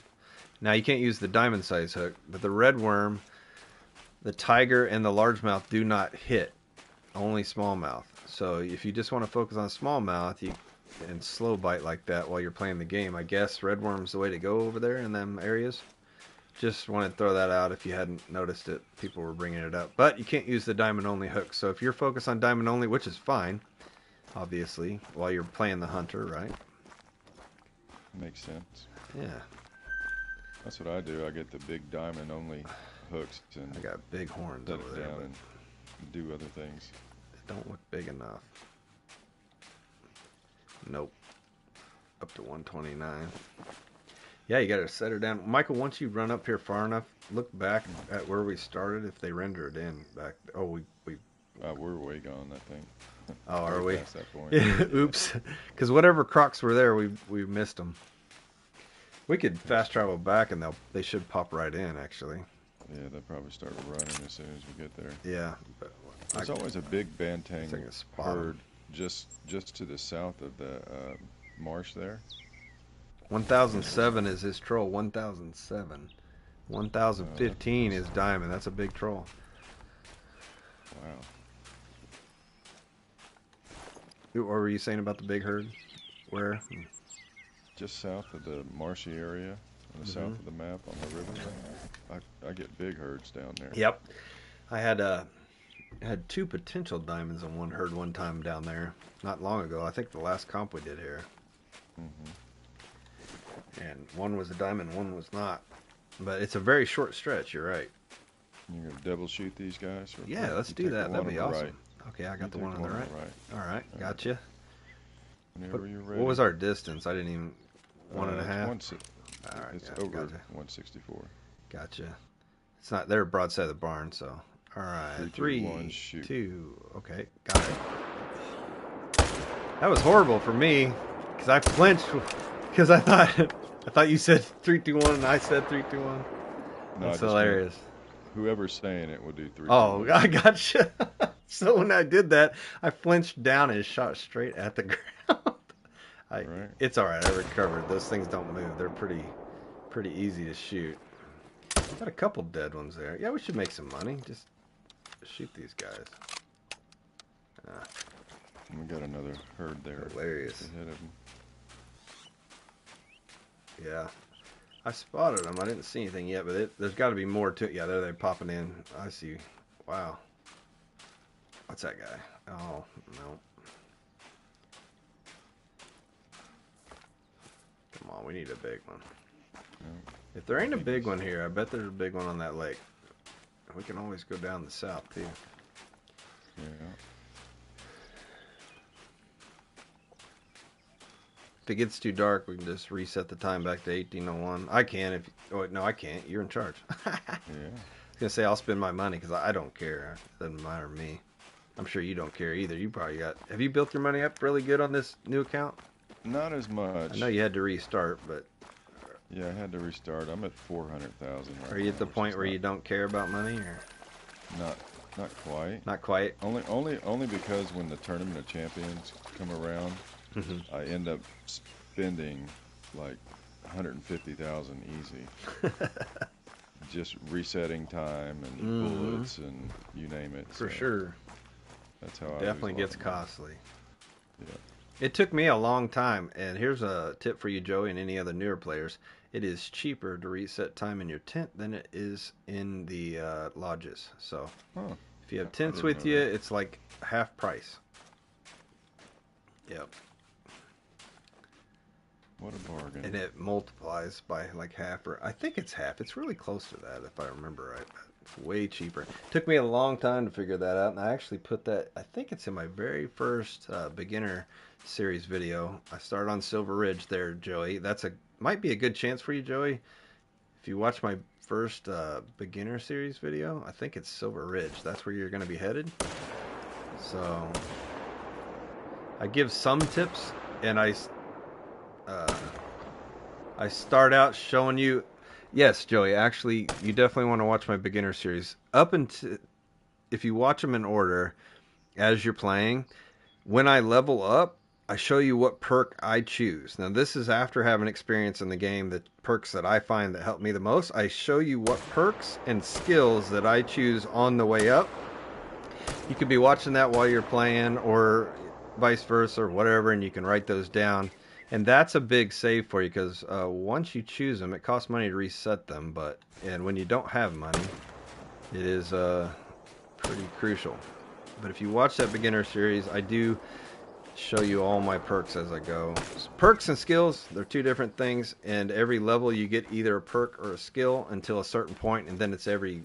Now, you can't use the diamond size hook, but the red worm, the tiger, and the largemouth do not hit. Only smallmouth. So if you just want to focus on smallmouth and slow bite like that while you're playing the game, I guess red worm's the way to go over there in them areas. Just wanted to throw that out if you hadn't noticed it. People were bringing it up. But you can't use the diamond only hook. So if you're focused on diamond only, which is fine, obviously, while you're playing the hunter, right? Makes sense. Yeah. That's what I do. I get the big diamond only hooks and I got big horns set over it there, down but and do other things. they don't look big enough. Nope. Up to 129. Yeah, you got to set her down. Michael, once you run up here far enough, look back at where we started. If they render it in back, We're way gone, I think. Oh, are we? Past that point. Yeah, oops. Because whatever crocs were there, we missed them. We could fast travel back, and they should pop right in, actually. Yeah, they'll probably start running as soon as we get there. Yeah. But There's always a big bantang herd 'em. just to the south of the marsh there. 1007 is his troll. 1007. Oh, 1015 is diamond. That's a big troll. wow. What were you saying about the big herd? Where? Just south of the marshy area, on the south of the map on the river. I get big herds down there. Yep. I had 2 potential diamonds on one herd one time down there, not long ago. I think the last comp we did here. And one was a diamond, one was not. But it's a very short stretch, you're right. You're going to double shoot these guys? Yeah, let's do that. That'd be awesome. Okay, I got the one on the right. All right, gotcha. Whenever you're ready. What was our distance? I didn't even... 1.5? All right, it's over 164. Gotcha. It's not... They're broadside of the barn, so... All right, 3, 2... Okay, got it. That was horrible for me, because I flinched, because I thought you said 3, 2, 1, and I said 3, 2, 1. That's hilarious. Whoever's saying it will do 3, 2, 1. I gotcha. So when I did that, I flinched down and shot straight at the ground. Right. It's all right. I recovered. Those things don't move. They're pretty easy to shoot. Got a couple dead ones there. Yeah, we should make some money. Just shoot these guys. We got another herd there. Hilarious. Ahead of them. Yeah. I spotted them. I didn't see anything yet, but there's got to be more to it. Yeah, there they're popping in. I see. Wow. What's that guy? Oh, no. Come on, we need a big one. No. If there ain't a big one here, I bet there's a big one on that lake. We can always go down the south, too. Yeah. If it gets too dark, we can just reset the time back to 1801. I can no, I can't. You're in charge. Yeah. I was going to say I'll spend my money because I don't care. It doesn't matter to me. I'm sure you don't care either. You probably have you built your money up really good on this new account? Not as much. I know you had to restart, but... Yeah, I had to restart. I'm at 400,000 right now. Are you at the point where you don't care about money, or not quite? Not quite. Only because when the Tournament of Champions come around, I end up spending like 150,000 easy, just resetting time and bullets and you name it. For sure. That's how Definitely gets costly. Yeah. It took me a long time, and here's a tip for you, Joey, and any other newer players. It is cheaper to reset time in your tent than it is in the lodges. So if you have tents with you, it's like half price. Yep. What a bargain. And it multiplies by like half, or I think it's half. It's really close to that if I remember right. It's way cheaper. It took me a long time to figure that out, and I actually put that, I think it's in my very first beginner series video. I started on Silver Ridge there, Joey. Might be a good chance for you, Joey. If you watch my first beginner series video, I think it's Silver Ridge. That's where you're going to be headed. So I give some tips, and I start out showing you. Yes, Joey, actually, you definitely want to watch my beginner series. If you watch them in order as you're playing, when I level up, I show you what perk I choose. Now, this is after having experience in the game, the perks that I find that help me the most. I show you what perks and skills that I choose on the way up. You could be watching that while you're playing, or vice versa, or whatever, and you can write those down. And that's a big save for you, because once you choose them, it costs money to reset them. And when you don't have money, it is pretty crucial. But if you watch that beginner series, I do show you all my perks as I go. Perks and skills, they're two different things, and every level you get either a perk or a skill until a certain point, and then it's every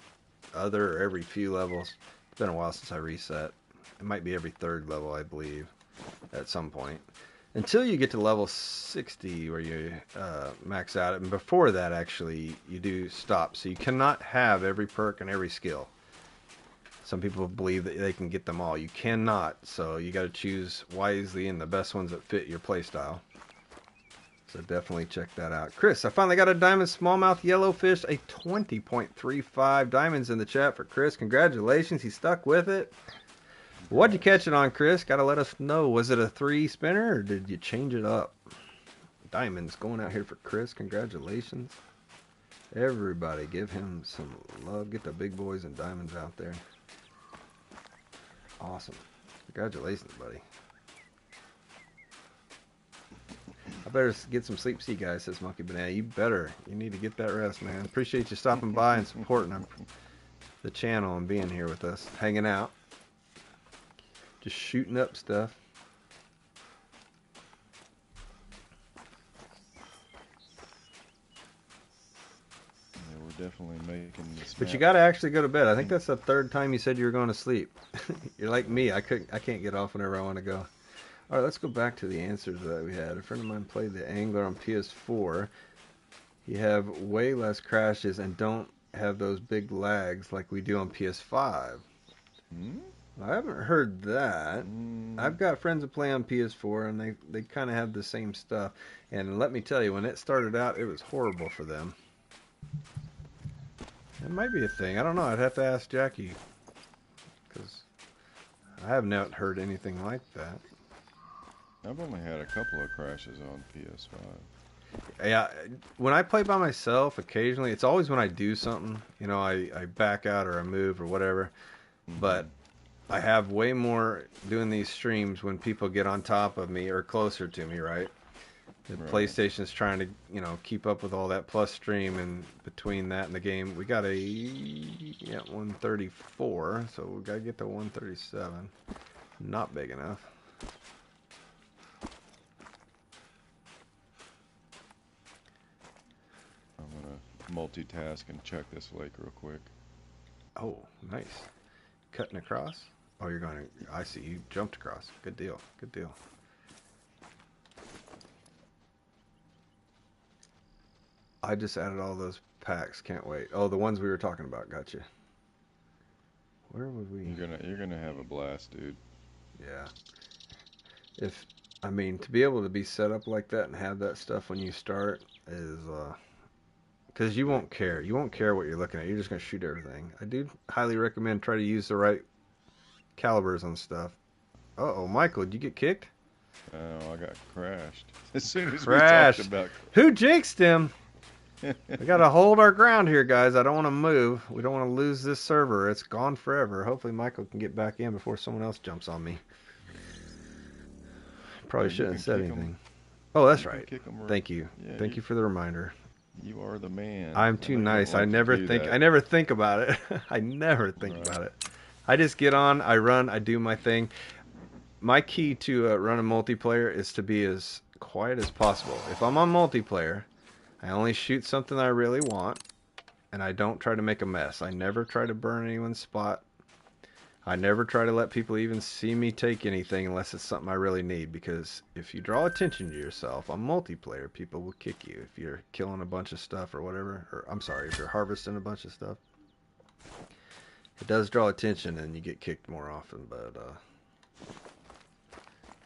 other or every few levels. It's been a while since I reset. It might be every third level, I believe, at some point. Until you get to level 60 where you max out it. And before that, actually, you do stop. So you cannot have every perk and every skill. Some people believe that they can get them all. You cannot. So you got to choose wisely and the best ones that fit your playstyle. So definitely check that out. Chris, I finally got a diamond smallmouth yellowfish, a 20.35 diamonds in the chat for Chris. Congratulations, he stuck with it. What'd you catch it on, Chris? Gotta let us know. Was it a 3 spinner or did you change it up? Diamonds going out here for Chris. Congratulations. Everybody give him some love. Get the big boys and diamonds out there. Awesome. Congratulations, buddy. I better get some sleep. See, guys, says Monkey Banana. You better. You need to get that rest, man. Appreciate you stopping by and supporting the channel and being here with us, hanging out. Just shooting up stuff. Yeah, we're definitely making this. But you got to actually go to bed. I think that's the 3rd time you said you were going to sleep. You're like me. I can't get off whenever I want to go. All right, let's go back to the answers that we had. A friend of mine played the Angler on PS4. You have way less crashes and don't have those big lags like we do on PS5. I haven't heard that. I've got friends that play on PS4, and they kind of have the same stuff. And let me tell you, when it started out, it was horrible for them. It might be a thing. I don't know. I'd have to ask Jackie, because I have not heard anything like that. I've only had a couple of crashes on PS5. Yeah, when I play by myself, occasionally, it's always when I do something. You know, I back out or I move or whatever. But I have way more doing these streams when people get on top of me or closer to me, right? The PlayStation's trying to, you know, keep up with all that plus stream, and between that and the game, we got a 134, so we got to get to 137. Not big enough. I'm going to multitask and check this lake real quick. Oh, nice. Cutting across? Oh, you're going to... I see. You jumped across. Good deal. Good deal. I just added all those packs. Can't wait. Oh, the ones we were talking about. Gotcha. Where would we... You're gonna have a blast, dude. Yeah. I mean, to be able to be set up like that and have that stuff when you start is... Because you won't care. You won't care what you're looking at. You're just going to shoot everything. I do highly recommend try to use the right calibers on stuff. Uh-oh, Michael, did you get kicked? Oh, I got crashed. As soon as Crashed. we talked about... Who jinxed him? We got to hold our ground here, guys. I don't want to move. We don't want to lose this server. It's gone forever. Hopefully Michael can get back in before someone else jumps on me. Probably shouldn't have said anything. Oh, that's right. Thank you. Yeah, Thank you for the reminder. You are the man. I'm too nice. I never think about it. I never think about it. I just get on, I run, I do my thing. My key to running multiplayer is to be as quiet as possible. If I'm on multiplayer, I only shoot something I really want, and I don't try to make a mess. I never try to burn anyone's spot. I never try to let people even see me take anything unless it's something I really need, because if you draw attention to yourself on multiplayer, people will kick you. If you're killing a bunch of stuff or whatever, or I'm sorry, if you're harvesting a bunch of stuff, it does draw attention and you get kicked more often, but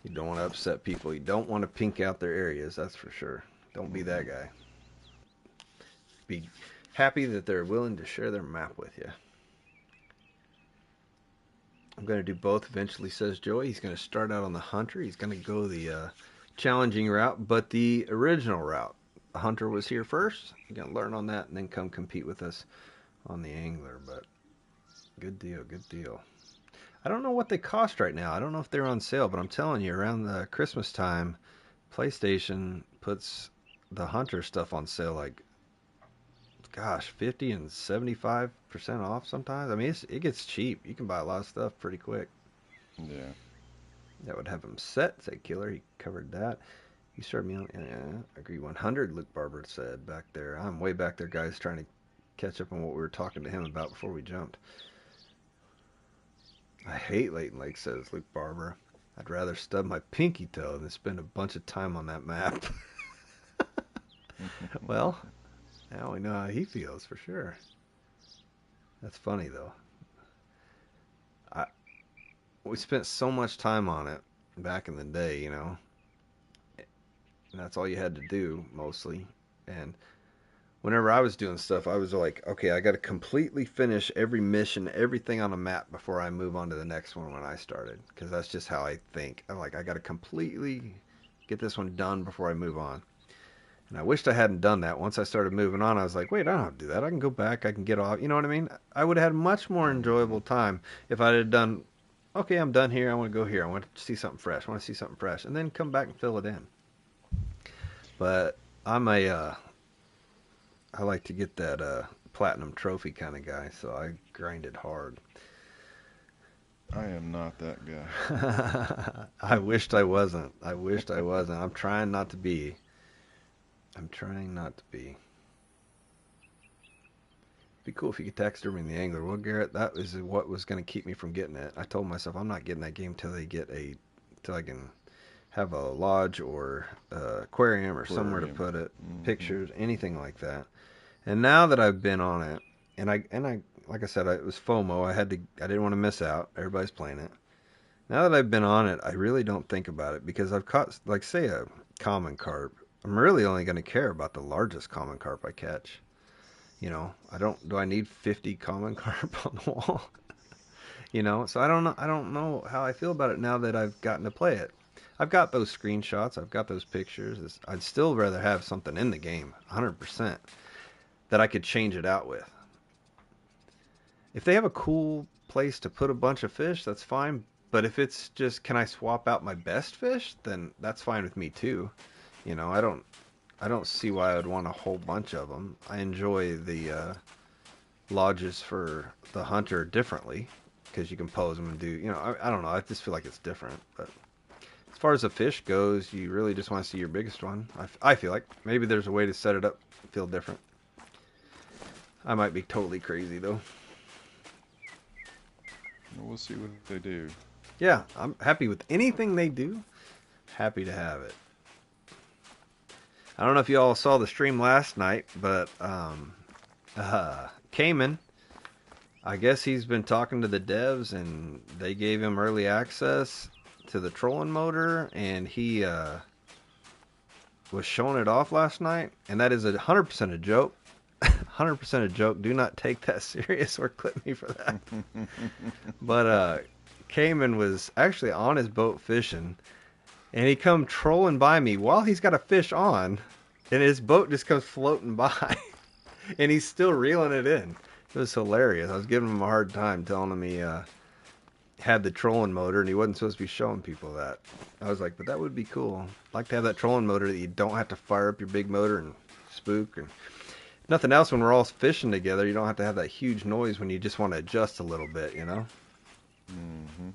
you don't want to upset people. You don't want to pink out their areas, that's for sure. Don't be that guy. Be happy that they're willing to share their map with you. I'm going to do both eventually, says Joey. He's going to start out on the Hunter. He's going to go the challenging route, but the original route. The Hunter was here first. He's going to learn on that and then come compete with us on the Angler, but good deal, good deal. I don't know what they cost right now. I don't know if they're on sale, but I'm telling you, around the Christmas time, PlayStation puts the Hunter stuff on sale like, gosh, 50 and 75% off sometimes. I mean, it gets cheap. You can buy a lot of stuff pretty quick. Yeah. That would have him set, said Killer. He covered that. You started me on, yeah, agree 100, Luke Barber said back there. I'm way back there, guys, trying to catch up on what we were talking to him about before we jumped. I hate Leighton Lake, says Luke Barber. I'd rather stub my pinky toe than spend a bunch of time on that map. Well, now we know how he feels for sure. That's funny though. We spent so much time on it back in the day, you know. and that's all you had to do mostly. And whenever I was doing stuff, I was like, okay, I got to completely finish every mission, everything on the map before I move on to the next one when I started, because that's just how I think. I'm like, I got to completely get this one done before I move on. And I wished I hadn't done that. Once I started moving on, I was like, wait, I don't have to do that. I can go back. I can get off. You know what I mean? I would have had a much more Hmm. enjoyable time if I had done, okay, I'm done here. I want to go here. I want to see something fresh. I want to see something fresh. And then come back and fill it in. But I'm I like to get that platinum trophy kind of guy, so I grind it hard. I am not that guy. I wished I wasn't. I wished I wasn't. I'm trying not to be. I'm trying not to be. Be cool if you could taxidermy the angler. Well, Garrett, that is what was going to keep me from getting it. I told myself I'm not getting that game till I can have a lodge or aquarium or somewhere to Aquarium. put it, Hmm. pictures, anything like that. And now that I've been on it, and I like I said, it was FOMO. I didn't want to miss out. Everybody's playing it. Now that I've been on it, I really don't think about it because I've caught, like, say, a common carp. I'm really only going to care about the largest common carp I catch. You know, I don't. Do I need 50 common carp on the wall? You know, so I don't know. I don't know how I feel about it now that I've gotten to play it. I've got those screenshots. I've got those pictures. I'd still rather have something in the game, 100%, that I could change it out with. If they have a cool place to put a bunch of fish, that's fine. But if it's just, can I swap out my best fish, then that's fine with me too. You know, I don't see why I would want a whole bunch of them. I enjoy the lodges for the hunter differently because you can pose them and do, you know, I don't know. I just feel like it's different. But as far as the fish goes, you really just want to see your biggest one. I feel like maybe there's a way to set it up feel different. I might be totally crazy though. We'll see what they do. Yeah, I'm happy with anything they do. Happy to have it. I don't know if you all saw the stream last night, but Cayman, I guess he's been talking to the devs and they gave him early access to the trolling motor, and he was showing it off last night, and that is 100% a joke. 100% a joke. Do not take that serious or clip me for that. But Cayman was actually on his boat fishing, and he come trolling by me while he's got a fish on, and his boat just comes floating by, and he's still reeling it in. It was hilarious. I was giving him a hard time, telling him he had the trolling motor, and he wasn't supposed to be showing people that. I was like, but that would be cool. I'd like to have that trolling motor that you don't have to fire up your big motor and spook. And nothing else, when we're all fishing together, you don't have to have that huge noise when you just want to adjust a little bit, you know? Hmm.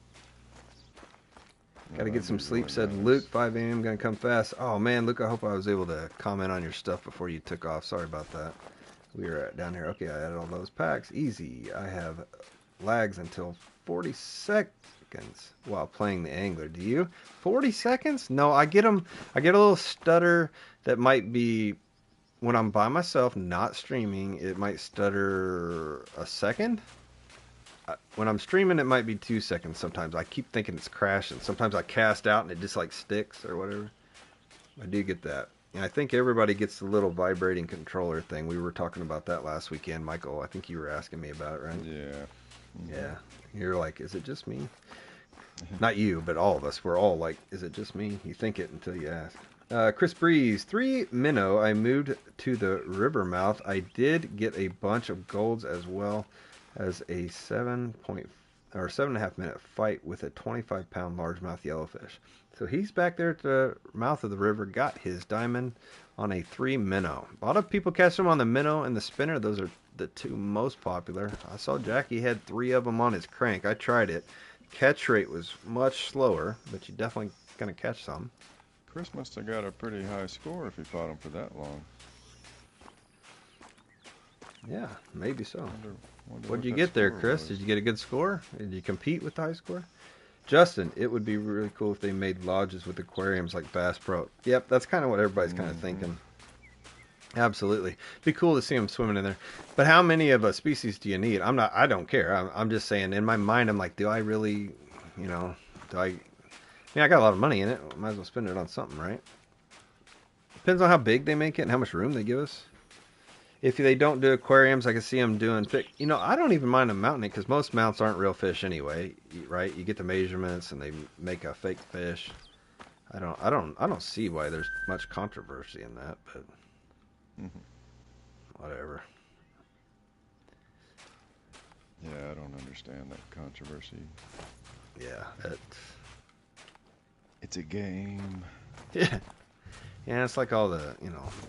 Got Yeah, to get that'd some be sleep, really said Luke. nice. 5 a.m. Gonna come fast. Oh man, Luke, I hope I was able to comment on your stuff before you took off. Sorry about that. We were down here. Okay, I added all those packs. Easy. I have lags until 40 seconds while playing the angler. Do you? 40 seconds? No, I get them. I get a little stutter that might be when I'm by myself, not streaming. It might stutter a second. When I'm streaming, it might be 2 seconds sometimes. I keep thinking it's crashing. Sometimes I cast out and it just like sticks or whatever. I do get that. And I think everybody gets the little vibrating controller thing. We were talking about that last weekend, Michael. I think you were asking me about it, right? Yeah. Hmm. Yeah. You're like, is it just me? Not you, but all of us. We're all like, is it just me? You think it until you ask. Chris Breeze, 3 minnow. I moved to the river mouth. I did get a bunch of golds as well as a 7.5 minute fight with a 25-pound largemouth yellowfish. So he's back there at the mouth of the river, got his diamond on a 3 minnow. A lot of people catch them on the minnow and the spinner. Those are the two most popular. I saw Jackie had 3 of them on his crank. I tried it. Catch rate was much slower, but you definitely gonna catch some. Chris must have got a pretty high score if he caught him for that long. Yeah, maybe so. Wonder What'd what you that get there, score Chris? Did was. you get a good score? Did you compete with the high score? Justin, it would be really cool if they made lodges with aquariums like Bass Pro. Yep, that's kind of what everybody's kind of Hmm. thinking. Absolutely, be cool to see them swimming in there. But how many of a species do you need? I'm not. I don't care. I'm just saying. In my mind, I'm like, do I really? You know, do I? I mean, I got a lot of money in it. Might as well spend it on something, right? Depends on how big they make it and how much room they give us. If they don't do aquariums, I can see them doing. You know, I don't even mind them mounting it because most mounts aren't real fish anyway, right? You get the measurements and they make a fake fish. I don't see why there's much controversy in that, but whatever. Yeah, I don't understand that controversy. Yeah, it's a game. Yeah, yeah. It's like all the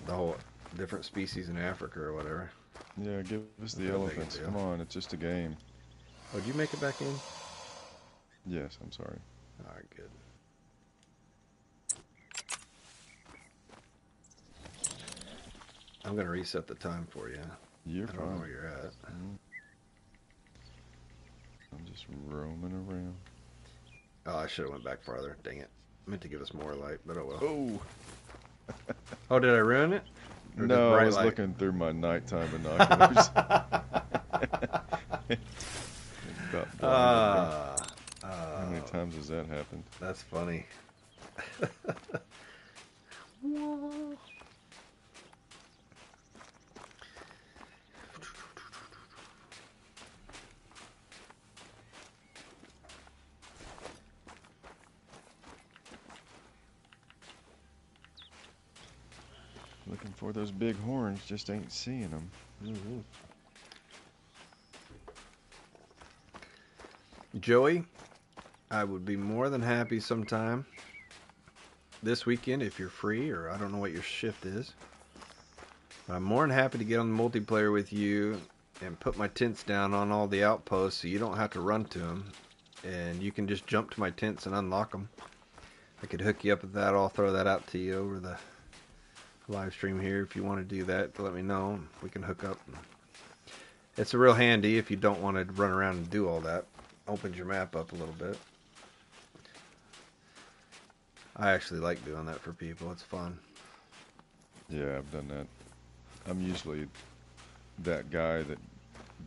the whole different species in Africa or whatever. Yeah, give us the elephants. Come on, it's just a game. Oh, did you make it back in? Yes, I'm sorry. All right, good. I'm gonna reset the time for you. You're I fine. don't know where you're at. I'm just roaming around. Oh, I should have went back farther. Dang it. I meant to give us more light, but oh well. Oh. Oh, did I ruin it? Or No, I was light? looking through my nighttime binoculars. How many times has that happened? That's funny. Looking for those big horns, just ain't seeing them. Mm-hmm. Joey, I would be more than happy sometime this weekend if you're free, or I don't know what your shift is. But I'm more than happy to get on the multiplayer with you and put my tents down on all the outposts so you don't have to run to them. And you can just jump to my tents and unlock them. I could hook you up with that. I'll throw that out to you over the live stream here if you want to do that. Let me know. We can hook up. It's real handy if you don't want to run around and do all that. Opens your map up a little bit. I actually like doing that for people. It's fun. Yeah, I've done that. I'm usually that guy that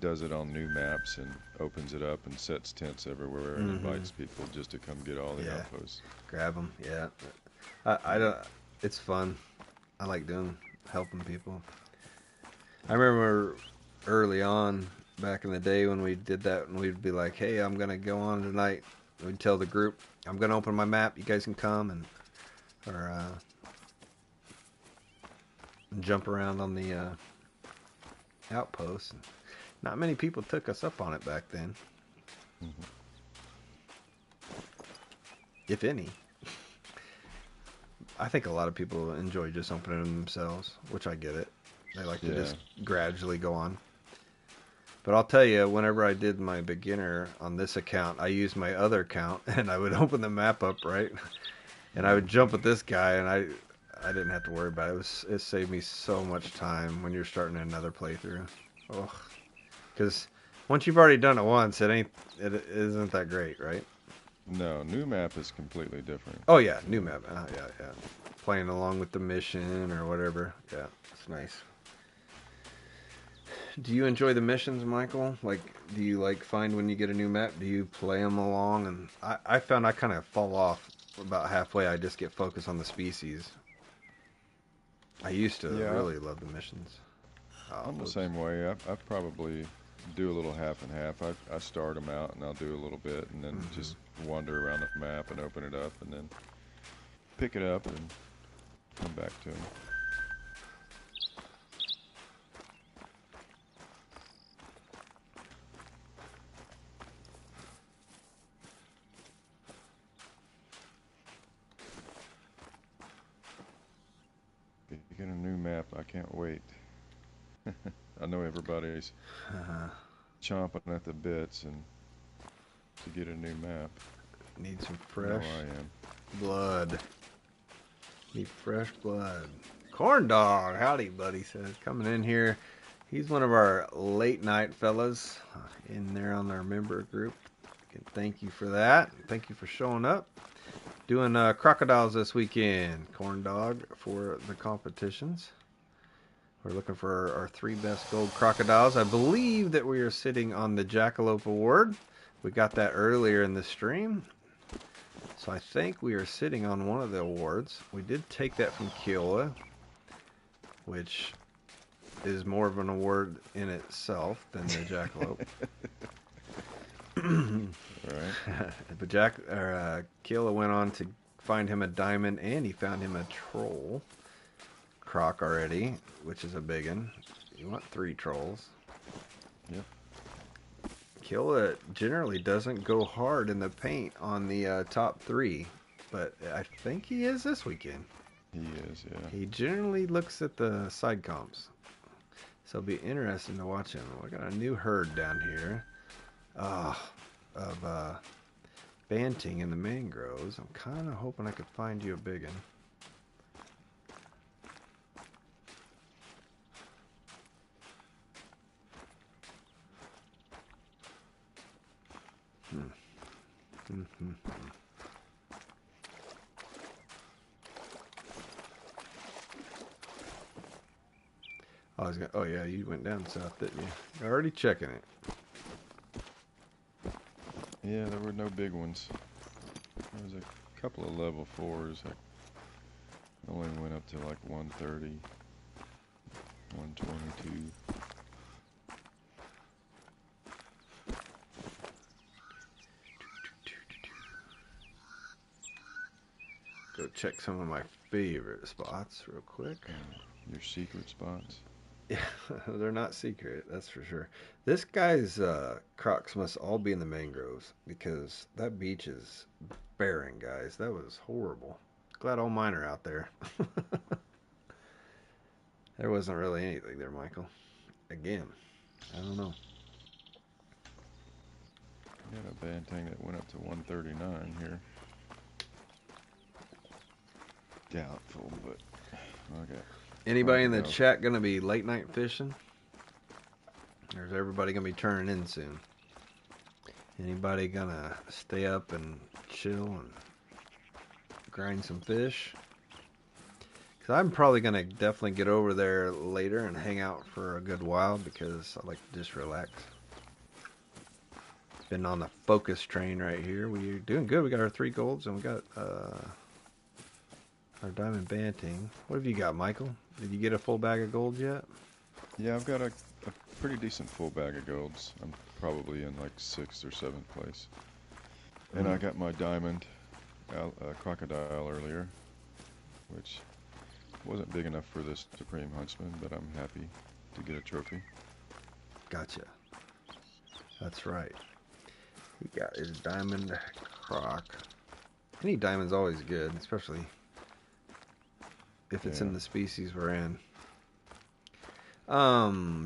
does it on new maps and opens it up and sets tents everywhere and invites people just to come get all the outposts. Grab them, yeah. I don't. It's fun. I like helping people. I remember early on back in the day when we did that, and we'd be like, "Hey, I'm gonna go on tonight." We'd tell the group, "I'm gonna open my map. You guys can come or jump around on the outposts." Not many people took us up on it back then, if any. I think a lot of people enjoy just opening them themselves, which I get it. They like to just gradually go on. But I'll tell you, whenever I did my beginner on this account, I used my other account, and I would open the map up, right? And I would jump at this guy, and I didn't have to worry about it. It saved me so much time when you're starting another playthrough. Ugh. Because once you've already done it once, it isn't that great, right? No, new map is completely different. Oh yeah, new map. Yeah. Playing along with the mission or whatever. Yeah, it's nice. Do you enjoy the missions, Michael? Like, do you find when you get a new map? Do you play them along? And I found I kind of fall off about halfway. I just get focused on the species. I used to really love the missions. I'm the same way. I probably do a little half and half. I start them out and I'll do a little bit and then just wander around the map and open it up and then pick it up and come back to them. Get a new map. I can't wait. I know everybody's chomping at the bits and to get a new map. Need some fresh blood. Need fresh blood. Corn Dog, howdy, buddy, says coming in here. He's one of our late night fellas in there on our member group. Thank you for that. Thank you for showing up. Doing crocodiles this weekend, Corn Dog, for the competitions. We're looking for our 3 best gold crocodiles. I believe that we are sitting on the Jackalope Award. We got that earlier in the stream. So I think we are sitting on one of the awards. We did take that from Kiowa. which is more of an award in itself than the jackalope. Right. But Keela went on to find him a diamond, and he found him a troll croc already, which is a big one. You want 3 trolls. Yep. Keela generally doesn't go hard in the paint on the top 3, but I think he is this weekend. He is, yeah. He generally looks at the side comps, so it'll be interesting to watch him. We got a new herd down here of banting in the mangroves. I'm kind of hoping I could find you a big one. Oh yeah, you went down south, didn't you? You're already checking it. Yeah, there were no big ones. There was a couple of level 4s. I only went up to like 130, 122. Go check some of my favorite spots real quick. Your secret spots? Yeah, they're not secret, that's for sure. This guy's crocs must all be in the mangroves because that beach is barren, guys. That was horrible. Glad all mine are out there. There wasn't really anything there, Michael. Again, I don't know. I got a banting that went up to 139 here. Doubtful, but okay. Anybody in the chat gonna be late night fishing? Or is everybody gonna be turning in soon? Anybody gonna stay up and chill and grind some fish? Because I'm probably gonna definitely get over there later and hang out for a good while because I like to just relax. Been on the focus train right here. We're doing good. We got our 3 golds and we got our diamond banting. What have you got, Michael? Did you get a full bag of gold yet? Yeah, I've got a pretty decent full bag of golds. I'm probably in like 6th or 7th place. And I got my diamond crocodile earlier, which wasn't big enough for this Supreme Huntsman, but I'm happy to get a trophy. Gotcha. That's right. He got his diamond croc. Any diamond's always good, especially if it's in the species we're in.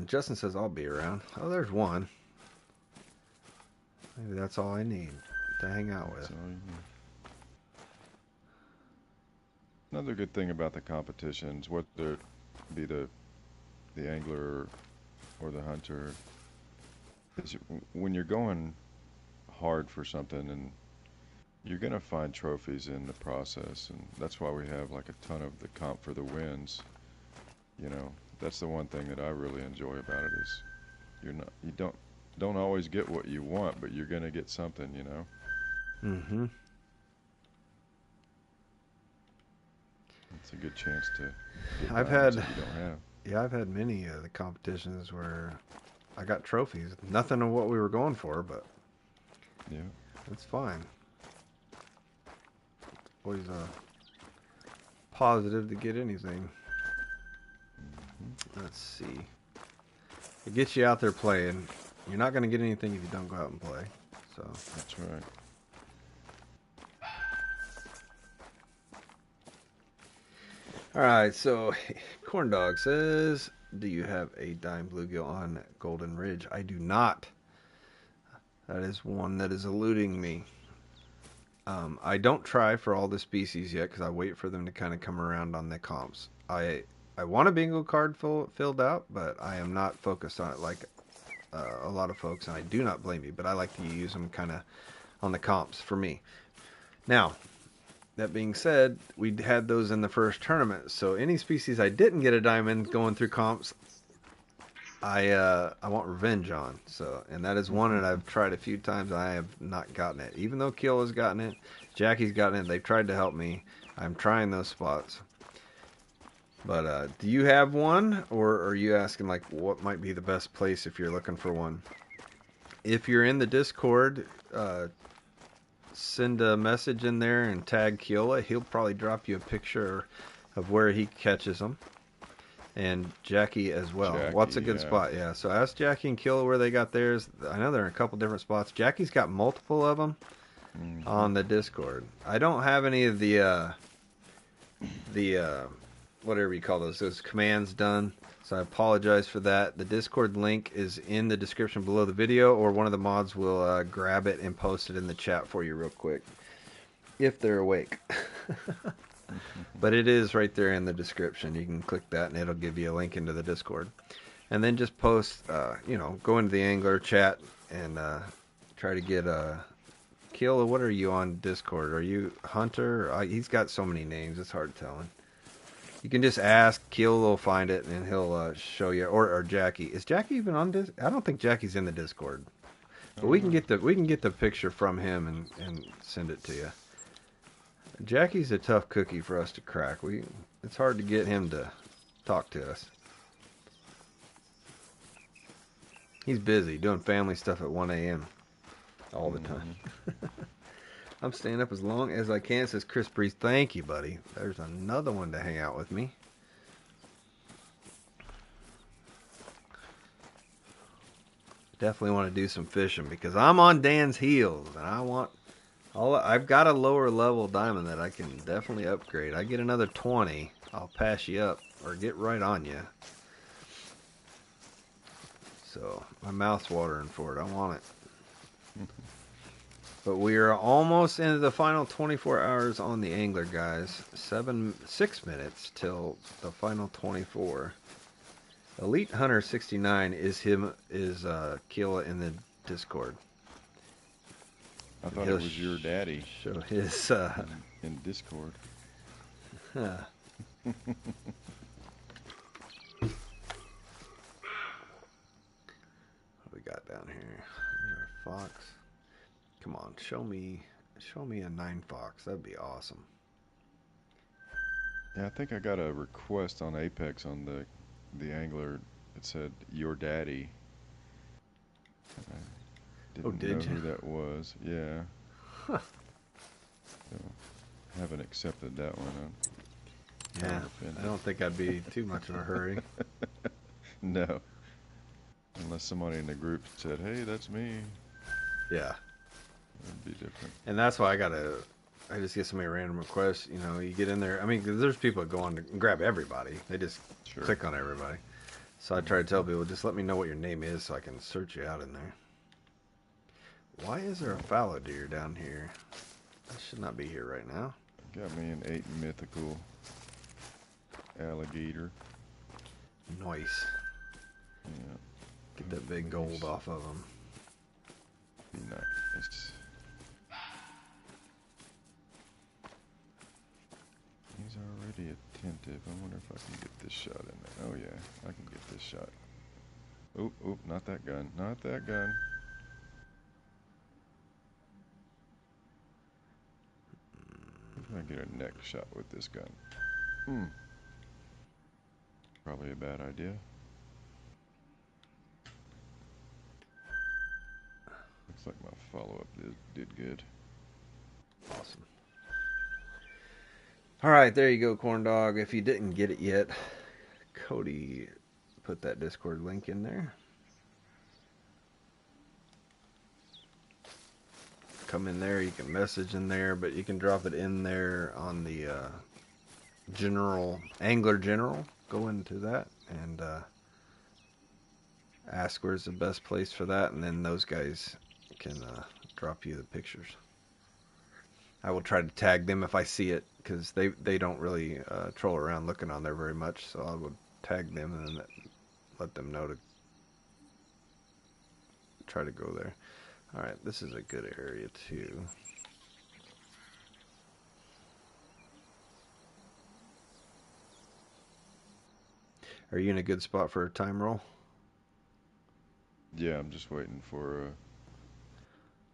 Justin says I'll be around. Oh, there's one. Maybe that's all I need to hang out with. Another good thing about the competitions, whether it be the angler or the hunter, is when you're going hard for something, and you're going to find trophies in the process, and that's why we have like a ton of the comp for the wins. You know, that's the one thing that I really enjoy about it is you don't always get what you want, but you're going to get something, you know. Mm-hmm. It's a good chance to get I've that had you don't have. Yeah, I've had many of the competitions where I got trophies. Nothing of what we were going for, but yeah, it's fine. Always positive to get anything. Let's see. It gets you out there playing. You're not going to get anything if you don't go out and play. So that's right. All right, so Corn Dog says, do you have a dime bluegill on Golden Ridge? I do not. That is one that is eluding me. I don't try for all the species yet because I wait for them to kind of come around on the comps. I want a bingo card filled out, but I am not focused on it like a lot of folks, and I do not blame you, but I like to use them kind of on the comps for me. Now, that being said, we had those in the first tournament, so any species I didn't get a diamond going through comps, I want revenge on. So, and that is one that I've tried a few times. I have not gotten it, even though Kiel has gotten it, Jackie's gotten it. They've tried to help me. I'm trying those spots. But do you have one, or are you asking like what might be the best place if you're looking for one? If you're in the Discord, send a message in there and tag Keola. He'll probably drop you a picture of where he catches them. And Jackie as well. What's a Jackie, good yeah. spot? Yeah, so ask Jackie and Keola where they got theirs. I know they're in a couple different spots. Jackie's got multiple of them Hmm. on the Discord. I don't have any of the whatever you call those commands done. So I apologize for that. The Discord link is in the description below the video, or one of the mods will grab it and post it in the chat for you real quick if they're awake. But it is right there in the description. You can click that and it'll give you a link into the Discord. And then just post, go into the Angler chat and try to get Keola. What are you on Discord? Are you Hunter? He's got so many names, it's hard telling. You can just ask. Keola will find it and he'll show you. Or Jackie. Is Jackie even on this? I don't think Jackie's in the Discord. I But don't we can know. get the picture from him and send it to you. Jackie's a tough cookie for us to crack. It's hard to get him to talk to us. He's busy doing family stuff at 1 a.m. all the time. Hmm. I'm staying up as long as I can, says Chris Breeze. Thank you, buddy. There's another one to hang out with me. Definitely want to do some fishing because I'm on Dan's heels and I've got a lower level diamond that I can definitely upgrade. I get another 20, I'll pass you up or get right on you. So my mouth's watering for it. I want it. But we are almost into the final 24 hours on the Angler, guys. 6 minutes till the final 24. Elite Hunter 69 is Keola in the Discord. I thought He'll it was your daddy show his in Discord. what we got down here. Here's our fox. Come on, show me a 9 fox. That'd be awesome. Yeah, I think I got a request on Apex on the angler. It said your daddy. I Oh, didn't know did you? who that was. Yeah. Huh. So haven't accepted that one. I'm Yeah, not offended. I don't think I'd be too much of a hurry. No. Unless somebody in the group said, "Hey, that's me." Yeah. That'd be different. And that's why I just get so many random requests. You get in there. I mean, 'cause there's people that go on to grab everybody. They just Sure. click on everybody. So I try to tell people, just let me know what your name is so I can search you out in there. Why is there a fallow deer down here? That should not be here right now. Got me an 8 mythical alligator. Nice. Yeah. Get that big gold off of them. Be nice. He's already attentive. I wonder if I can get this shot in there. Oh yeah, I can get this shot. Oop, oop, not that gun. Not that gun. I'm gonna get a neck shot with this gun. Hmm. Probably a bad idea. Looks like my follow-up did good. Awesome. All right, there you go, corn dog. If you didn't get it yet, Cody put that Discord link in there. Come in there, you can message in there, but you can drop it in there on the Angler General. Go into that and ask where's the best place for that, and then those guys can drop you the pictures. I will try to tag them if I see it, because they don't really troll around looking on there very much, so I would tag them and then let them know to try to go there. Alright, this is a good area too. Are you in a good spot for a time roll? Yeah, I'm just waiting for.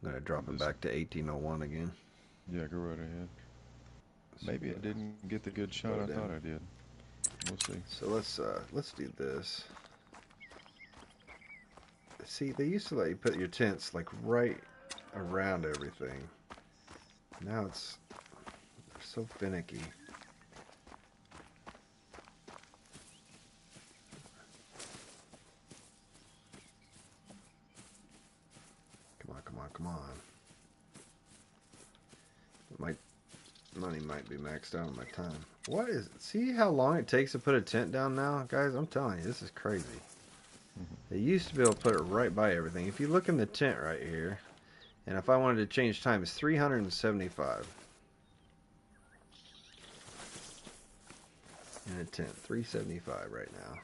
I'm gonna drop it back to 1801 again. Yeah, go right ahead. Maybe I didn't get the good shot I thought I did. We'll see. So let's do this. See, they used to let you put your tents like right around everything. Now it's so finicky. Come on, come on, come on. My money might be maxed out on my time. What is it? See how long it takes to put a tent down now? Guys, I'm telling you, this is crazy. They used to be able to put it right by everything. If you look in the tent right here, and if I wanted to change time, it's 375. In a tent, 375 right now.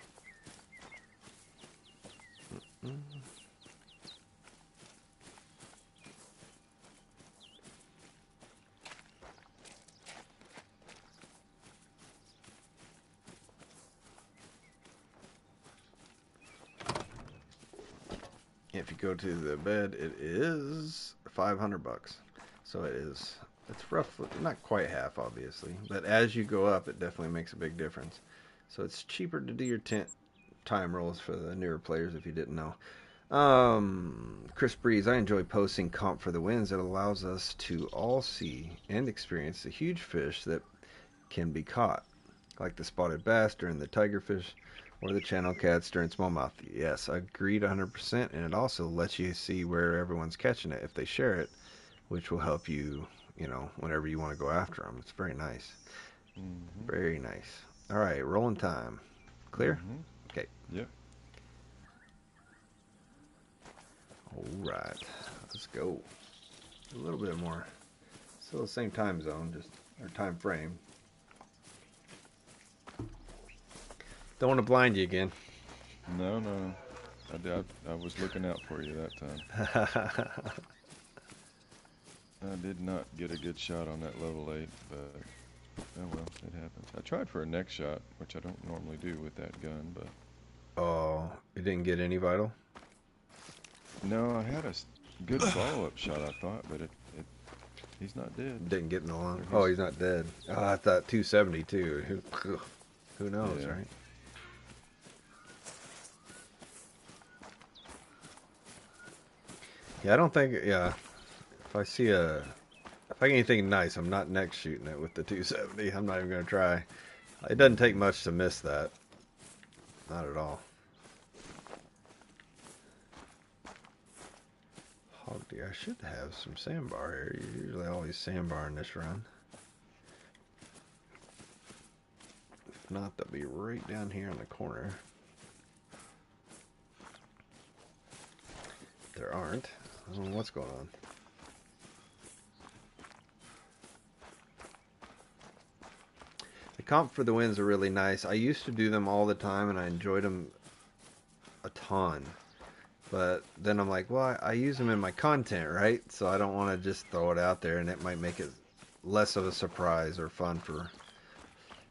If you go to the bed, it is $500. So it is. It's roughly not quite half, obviously, but as you go up, it definitely makes a big difference. So it's cheaper to do your tent time rolls for the newer players if you didn't know. Chris Breeze, I enjoy posting comp for the wins. It allows us to all see and experience the huge fish that can be caught, like the spotted bass during the tigerfish or the channel cats during smallmouth. Yes, I agreed 100%, and it also lets you see where everyone's catching it if they share it, which will help you, whenever you want to go after them. It's very nice. Very nice. All right, rolling time. Clear? Okay. Yep. All right, let's go. A little bit more. Still the same time zone, just our time frame. Don't want to blind you again. No. I was looking out for you that time. I did not get a good shot on that level 8, but oh well, it happens. I tried for a neck shot, which I don't normally do with that gun, but... Oh, you didn't get any vital? No, I had a good follow-up shot, I thought, but he's not dead. Didn't get in the lung? Oh, he's not dead. Oh, I thought 272. Who knows, Yeah. right? Yeah, I don't think, if I get anything nice, I'm not next shooting it with the 270. I'm not even going to try. It doesn't take much to miss that. Not at all. Hog deer. I should have some sandbar here. You usually always sandbar in this run. If not, they'll be right down here in the corner. There aren't. I don't know what's going on. The comp for the wins are really nice. I used to do them all the time and I enjoyed them a ton. But then I'm like, well, I use them in my content, right? So I don't want to just throw it out there, and it might make it less of a surprise or fun for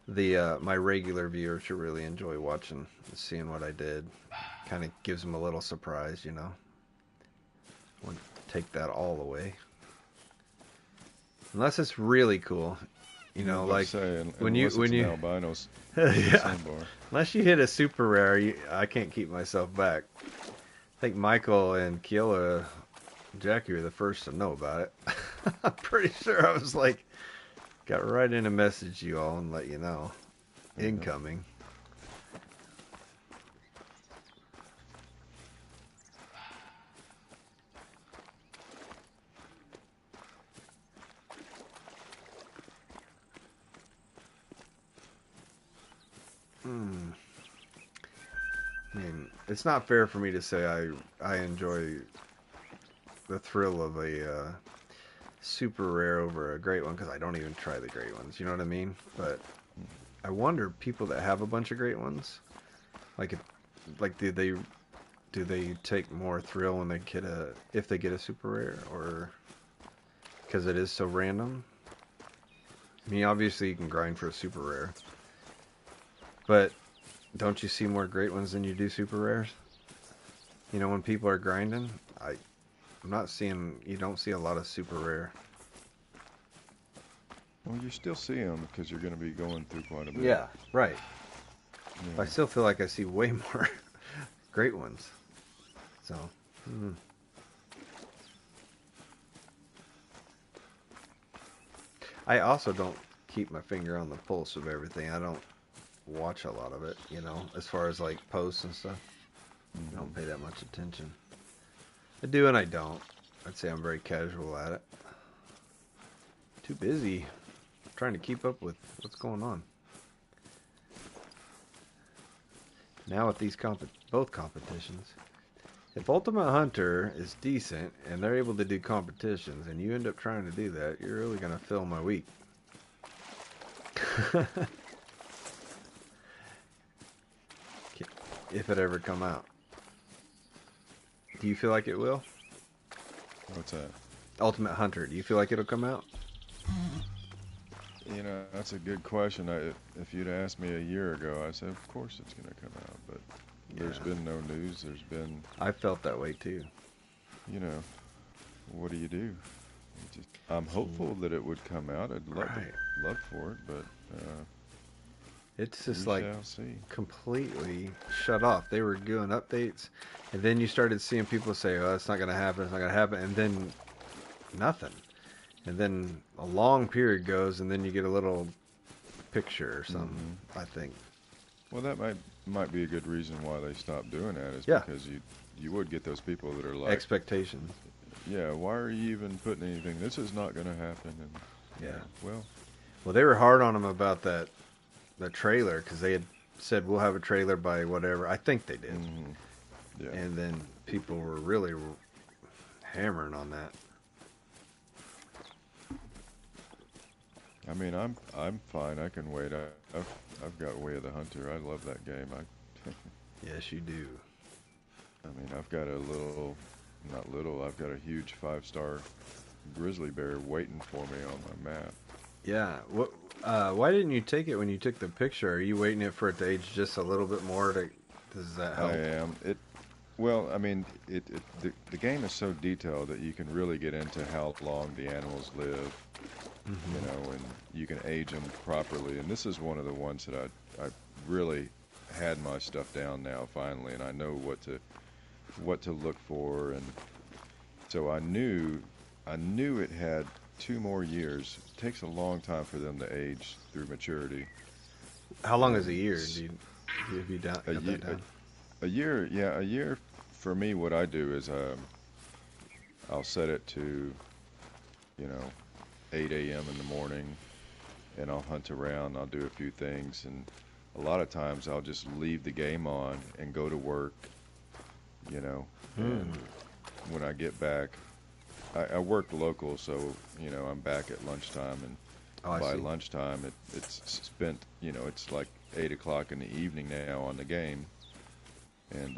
the my regular viewers to really enjoy watching and seeing what I did. Kind of gives them a little surprise, I wouldn't take that all away. Unless it's really cool. Like when you albinos, yeah. Unless you hit a super rare, I can't keep myself back. I think Michael and Keola, Jackie were the first to know about it. I'm pretty sure I was like, got right in to message you all and let you know. Incoming. I mean, it's not fair for me to say I enjoy the thrill of a super rare over a great one because I don't even try the great ones. You know what I mean? But I wonder, people that have a bunch of great ones, do they take more thrill when they if they get a super rare, or because it is so random? I mean, obviously you can grind for a super rare, but don't you see more great ones than you do super rares? When people are grinding, I'm not seeing, you don't see a lot of super rare. Well, you still see them because you're going to be going through quite a bit. Yeah, right. I still feel like I see way more great ones. So, I also don't keep my finger on the pulse of everything. I don't watch a lot of it, as far as like posts and stuff. I don't pay that much attention. I do and I don't. I'd say I'm very casual at it. Too busy trying to keep up with what's going on. Now with these both competitions, if Ultimate Hunter is decent and they're able to do competitions and you end up trying to do that, you're really going to fill my week. If it ever come out. Do you feel like it will? What's that? Ultimate Hunter. Do you feel like it'll come out? That's a good question. If you'd asked me a year ago, I said, of course it's going to come out. But there's been no news. There's been... I felt that way too. What do you do? I'm hopeful that it would come out. I'd love for it, but... it's just we like shall see. Completely shut off. They were doing updates, and then you started seeing people say, "Oh, it's not going to happen. It's not going to happen," and then nothing. And then a long period goes, and then you get a little picture or something. I think. Well, that might be a good reason why they stopped doing that. Is because you would get those people that are like expectations. Yeah. Why are you even putting anything? This is not going to happen. And Well, they were hard on them about the trailer because they had said we'll have a trailer by whatever. I think they did. Yeah. And then people were really hammering on that. I mean, I'm fine. I can wait. I've got Way of the Hunter. I love that game. Yes, you do. I mean, I've got I've got a huge 5-star grizzly bear waiting for me on my map. Yeah. Why didn't you take it when you took the picture? Are you waiting for it to age just a little bit more? Does that help? I am. Well, I mean, the game is so detailed that you can really get into how long the animals live. And you can age them properly. And this is one of the ones that I really had my stuff down now finally, and I know what to look for, and so I knew it had 2 more years. It takes a long time for them to age through maturity. How long is a year? Have you got that down? A year, yeah, a year. For me, what I do is I'll set it to 8 a.m. in the morning, and I'll hunt around. I'll do a few things, and a lot of times I'll just leave the game on and go to work, and when I get back, I work local, so, I'm back at lunchtime, and by lunchtime it's spent, it's like 8 o'clock in the evening now on the game, and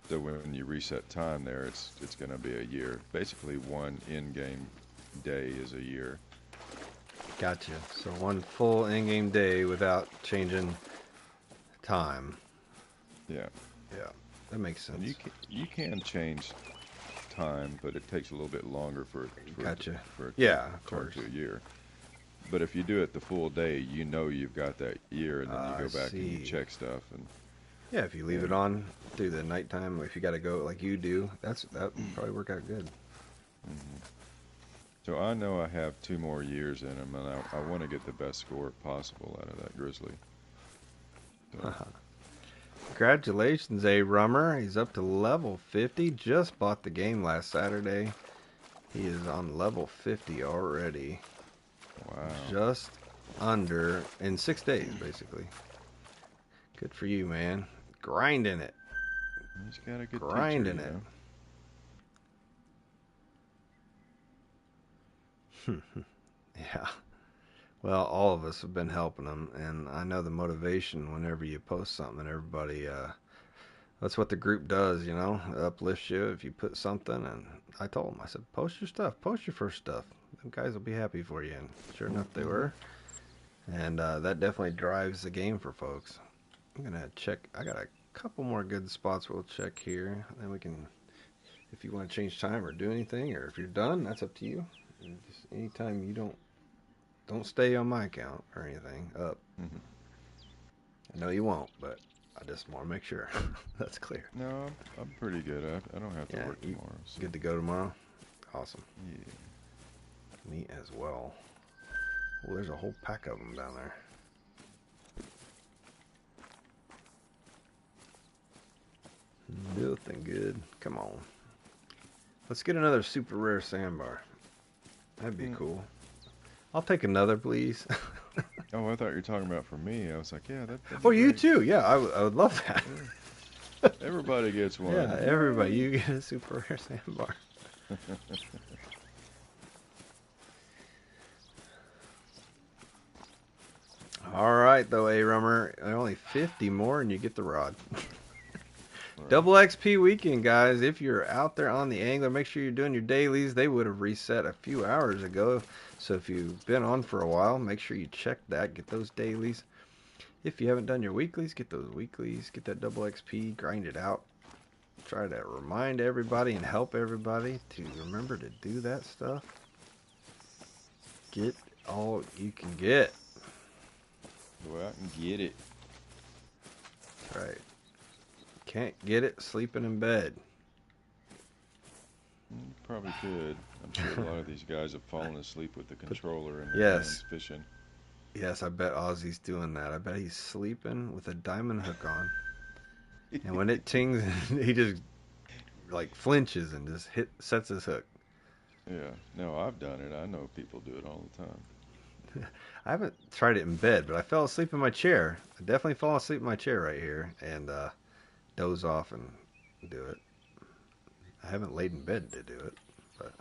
so when you reset time there, it's going to be a year. Basically, one in-game day is a year. Gotcha. So one full in-game day without changing time. Yeah. Yeah, that makes sense. And you can change time, but it takes a little bit longer for Gotcha. For it to turn to a year. But if you do it the full day, you've got that year, and then you go back and you check stuff. And yeah, if you leave it on through the nighttime, if you got to go like you do, that would probably work out good. So I know I have 2 more years in them, and I want to get the best score possible out of that grizzly. So. Congratulations, A-Rummer. He's up to level 50. Just bought the game last Saturday. He is on level 50 already. Wow. Just under, in 6 days, basically. Good for you, man. Grinding it. He's got a good Grinding teacher, it. Yeah. Well, all of us have been helping him, and I know the motivation whenever you post something, everybody, that's what the group does, it uplifts you if you put something, and I told him, I said, post your stuff, post your first stuff. Them guys will be happy for you, and sure enough, they were, and that definitely drives the game for folks. I'm going to check, I got a couple more good spots we'll check here, and then we can, if you want to change time or do anything, or if you're done, that's up to you. And just anytime you don't stay on my account or anything up. No, you won't, but I just want to make sure that's clear. No, I'm pretty good. I don't have to Yeah, work you tomorrow. So. good to go tomorrow? Awesome. Yeah. Me as well. Well, there's a whole pack of them down there. Nothing good. Come on. Let's get another super rare sandbar. That'd be cool. I'll take another, please. Oh, I thought you were talking about for me. I was like, yeah, that'd be Oh, you great. too. Yeah, I would love that. Yeah. Everybody gets one. Yeah, everybody. You get a super rare sandbar. All right, though, A-Rummer. Only 50 more and you get the rod. Right. Double XP weekend, guys. If you're out there on the angler, make sure you're doing your dailies. They would have reset a few hours ago. So if you've been on for a while, make sure you check that. Get those dailies. If you haven't done your weeklies, get those weeklies. Get that double XP. Grind it out. Try to remind everybody and help everybody to remember to do that stuff. Get all you can get. Go out and get it. That's right. Can't get it sleeping in bed. Probably could. I'm sure a lot of these guys have fallen asleep with the controller in their hands fishing. Yes, I bet Ozzy's doing that. I bet he's sleeping with a diamond hook on. And when it tings, he just like flinches and just sets his hook. Yeah. No, I've done it. I know people do it all the time. I haven't tried it in bed, but I fell asleep in my chair. I definitely fall asleep in my chair right here and doze off and do it. I haven't laid in bed to do it, but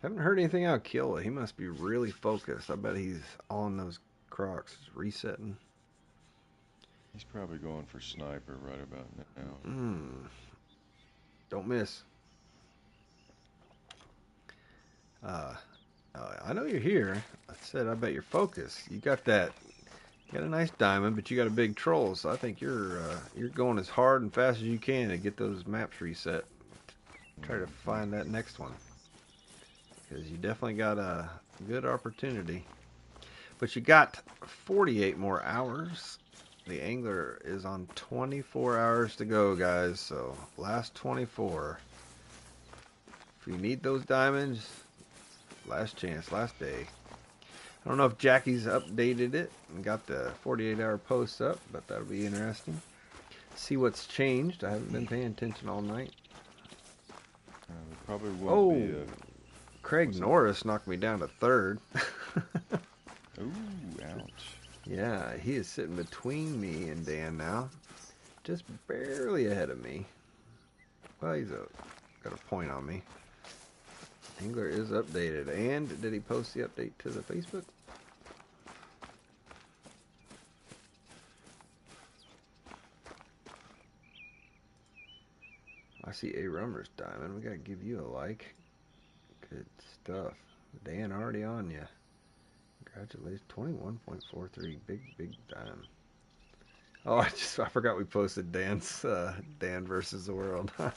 haven't heard anything out of Killa. He must be really focused. I bet he's on those crocs, resetting. He's probably going for sniper right about now. Don't miss. I know you're here. I said I bet you're focused. You got that. You got a nice diamond, but you got a big troll. So I think you're going as hard and fast as you can to get those maps reset. Try to find that next one, because you definitely got a good opportunity. But you got 48 more hours. The angler is on 24 hours to go, guys. So last 24. If you need those diamonds, last chance, last day. I don't know if Jackie's updated it and got the 48-hour post up, but that'll be interesting. See what's changed. I haven't been paying attention all night. There probably won't be a... Craig Norris knocked me down to third. Ooh, ouch. Yeah, he is sitting between me and Dan now. Just barely ahead of me. Well, he's got a point on me. Angler is updated. And did he post the update to the Facebook? I see A Rummer's diamond. We gotta give you a like. Good stuff. Dan already on you. Congratulations. 21.43. Big dime. Oh, I forgot we posted Dan's Dan versus the world. I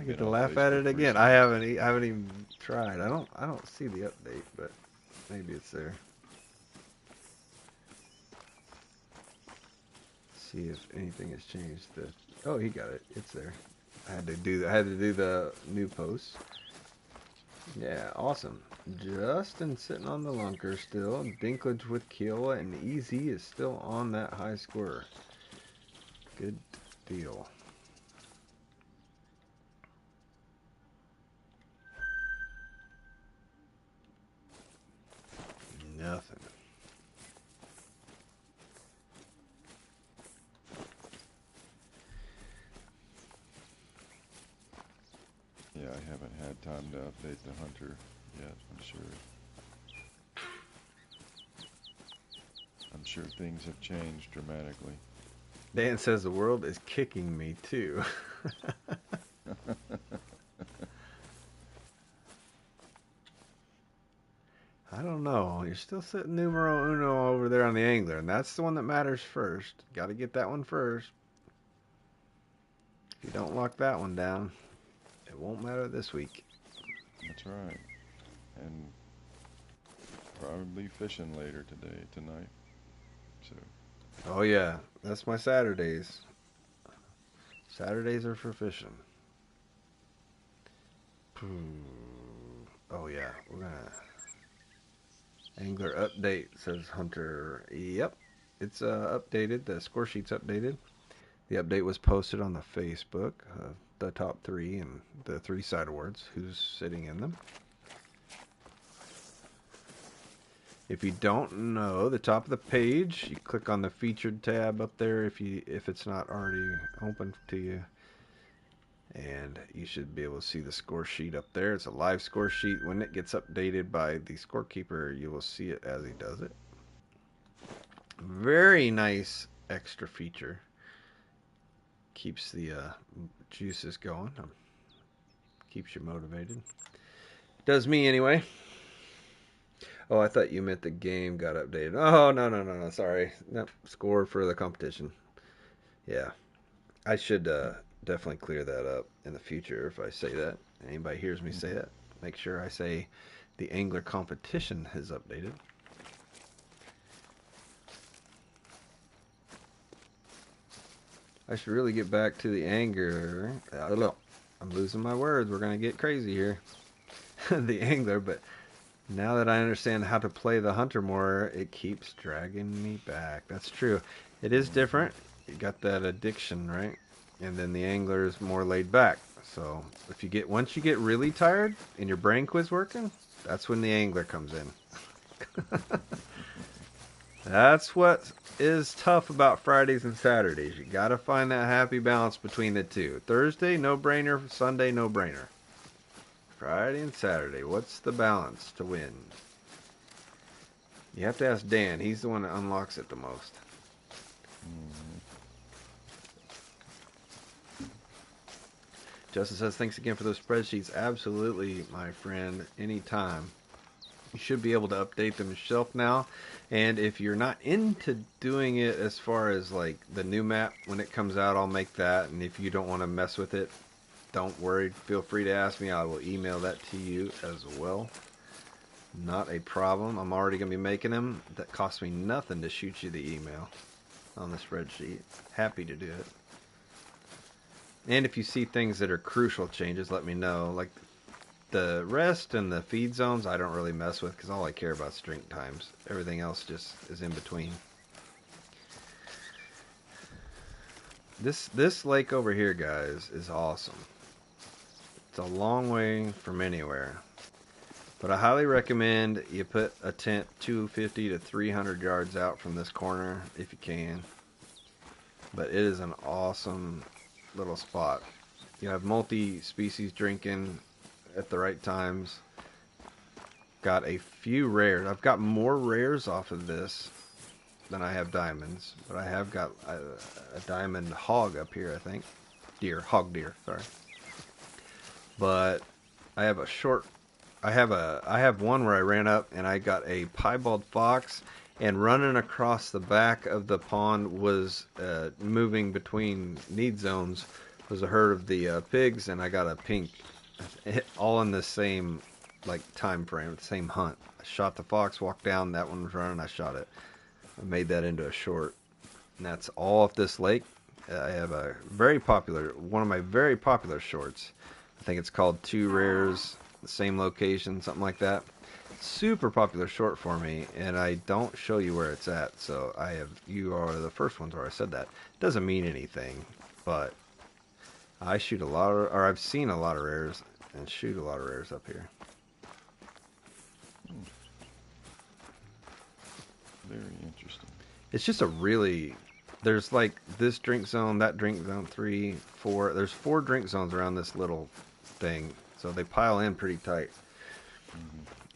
get to laugh at it again. I haven't even tried. I don't see the update, but maybe it's there. See if anything has changed. Oh, he got it. It's there. I had to do the new post. Yeah, awesome. Justin sitting on the lunker still. Dinklage with Killa, and Easy is still on that high score. Good deal. Nothing. Yeah, I haven't had time to update the Hunter yet, I'm sure. I'm sure things have changed dramatically. Dan says the world is kicking me too. I don't know. You're still sitting numero uno over there on the angler, and that's the one that matters first. Got to get that one first. If you don't lock that one down, it won't matter this week. That's right. And probably fishing later tonight. So. Oh yeah, that's my Saturdays. Saturdays are for fishing. Oh yeah, we're gonna angler update, says Hunter. Yep, it's updated. The score sheet's updated. The update was posted on the Facebook. The top 3 and the 3 side awards. Who's sitting in them? If you don't know, the top of the page, you click on the featured tab up there if it's not already open to you. And you should be able to see the score sheet up there. It's a live score sheet. When it gets updated by the scorekeeper, you will see it as he does it. Very nice extra feature. Keeps the juices going. Keeps you motivated. Does me anyway. Oh, I thought you meant the game got updated. Oh, no. Sorry. Nope. Score for the competition. Yeah. I should definitely clear that up in the future if I say that. Anybody hears me say that, make sure I say the angler competition has updated. I should really get back to the angler. I'm losing my words. We're going to get crazy here. The angler, but now that I understand how to play the hunter more, it keeps dragging me back. That's true. It is different. You got that addiction, right? And then the angler is more laid back. So if once you get really tired and your brain quits working, that's when the angler comes in. That's what is tough about Fridays and Saturdays. You got to find that happy balance between the two. Thursday, no brainer. Sunday, no brainer. Friday and Saturday, what's the balance to win? You have to ask Dan. He's the one that unlocks it the most. Justin says, thanks again for those spreadsheets. Absolutely, my friend. Anytime. You should be able to update them yourself now. And if you're not into doing it as far as like the new map, when it comes out, I'll make that. And if you don't want to mess with it, don't worry. Feel free to ask me. I will email that to you as well. Not a problem. I'm already going to be making them. That costs me nothing to shoot you the email on the spreadsheet. Happy to do it. And if you see things that are crucial changes, let me know. Like the rest and the feed zones, I don't really mess with because all I care about is drink times. Everything else just is in between. This lake over here, guys, is awesome. It's a long way from anywhere. But I highly recommend you put a tent 250 to 300 yards out from this corner if you can. But it is an awesome little spot. You have multi-species drinking at the right times. Got a few rares. I've got more rares off of this than I have diamonds. But I have got a diamond hog up here, I think. Hog deer, sorry. But I have I have one where I ran up and I got a piebald fox, and running across the back of the pond was moving between need zones was a herd of the pigs, and I got a pink, all in the same like time frame, the same hunt. I shot the fox, walked down, that one was running, I shot it. I made that into a short, and that's all off this lake. I have one of my very popular shorts. I think it's called Two Rares, the same location, something like that. Super popular short for me, and I don't show you where it's at. So you are the first ones where I said that. Doesn't mean anything, but I shoot a lot of, or I've seen a lot of rares and shoot a lot of rares up here. Very interesting. It's just there's like this drink zone, that drink zone, 3, 4. There's 4 drink zones around this little thing, so they pile in pretty tight.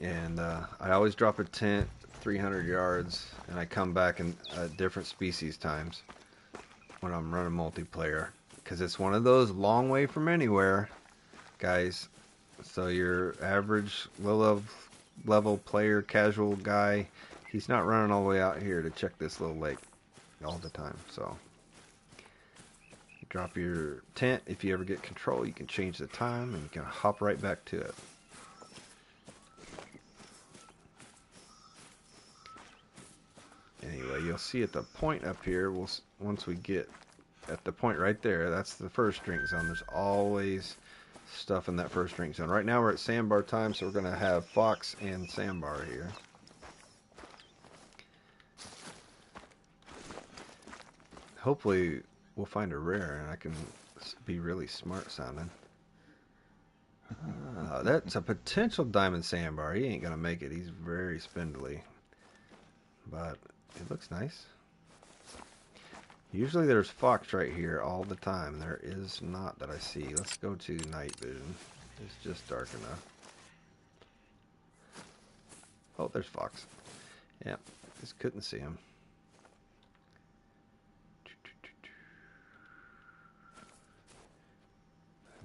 And I always drop a tent 300 yards, and I come back in different species times when I'm running multiplayer, because it's one of those long way from anywhere, guys. So your average low level player, casual guy, he's not running all the way out here to check this little lake all the time. So You drop your tent. If you ever get control, you can change the time and you can hop right back to it. Anyway, you'll see at the point up here, once we get at the point right there, that's the first drink zone. There's always stuff in that first drink zone. Right now we're at sandbar time, so we're going to have fox and sandbar here. Hopefully we'll find a rare and I can be really smart sounding. That's a potential diamond sandbar. He ain't going to make it. He's very spindly. But it looks nice. Usually there's fox right here all the time. There is not that I see. Let's go to night vision. It's just dark enough. Oh, there's fox. Yeah, just couldn't see him.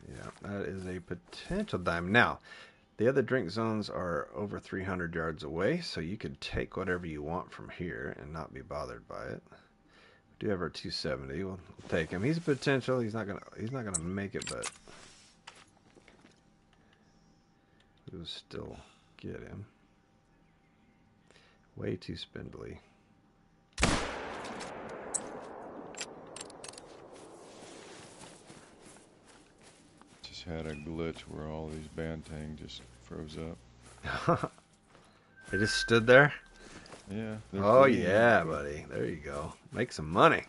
Yeah, that is a potential diamond. Now, the other drink zones are over 300 yards away, so you could take whatever you want from here and not be bothered by it. We do have our 270. We'll take him. He's a potential. He's not gonna make it, but we will still get him. Way too spindly. Just had a glitch where all these bantang just froze up. They just stood there? Yeah. Oh yeah, buddy. There you go. Make some money.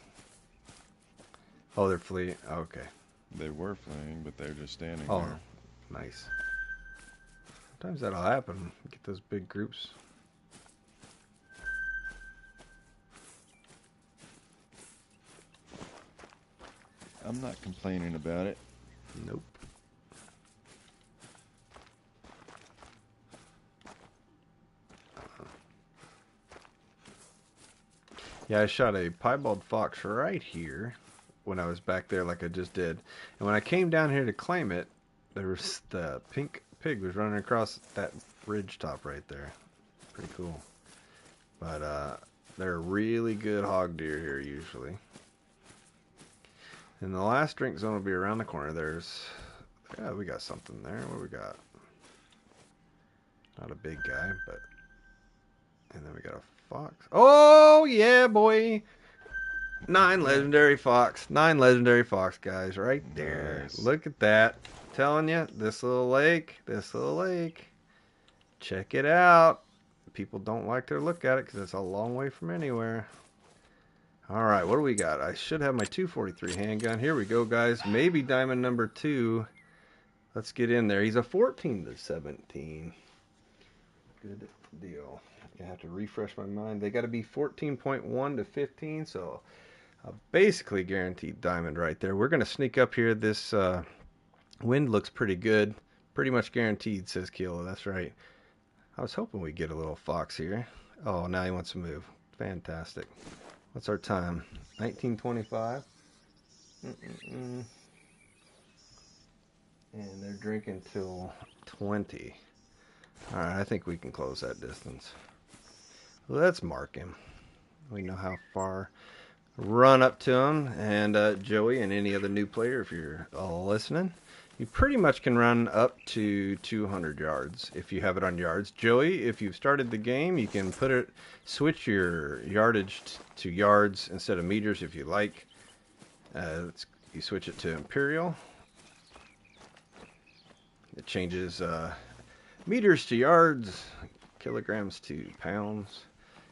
Oh, they're fleeing. Okay. They were fleeing, but they're just standing Oh, there. nice. Sometimes that'll happen. Get those big groups. I'm not complaining about it. Nope. Yeah, I shot a piebald fox right here when I was back there like I just did. And when I came down here to claim it, there was the pink pig was running across that ridge top right there. Pretty cool. But they're really good hog deer here usually. And the last drink zone will be around the corner. Yeah, we got something there. What we got? Not a big guy, but... And then we got a fox. Oh, yeah, boy! 9 legendary fox. 9 legendary fox, guys, right there. Nice. Look at that. I'm telling you, this little lake. Check it out. People don't like to look at it because it's a long way from anywhere. All right, what do we got? I should have my 243 handgun. Here we go, guys. Maybe diamond number 2. Let's get in there. He's a 14 to 17. Good deal. You have to refresh my mind. They got to be 14.1 to 15, so a basically guaranteed diamond right there. We're going to sneak up here. This wind looks pretty good. Pretty much guaranteed, says Kilo. That's right. I was hoping we'd get a little fox here. Oh, now he wants to move. Fantastic. What's our time? 19:25. And they're drinking till 20. All right, I think we can close that distance. Let's mark him. We know how far. Run up to him, and Joey and any other new player, if you're all listening, you pretty much can run up to 200 yards if you have it on yards. Joey, if you've started the game, you can switch your yardage to yards instead of meters if you like. You switch it to Imperial. It changes meters to yards, kilograms to pounds.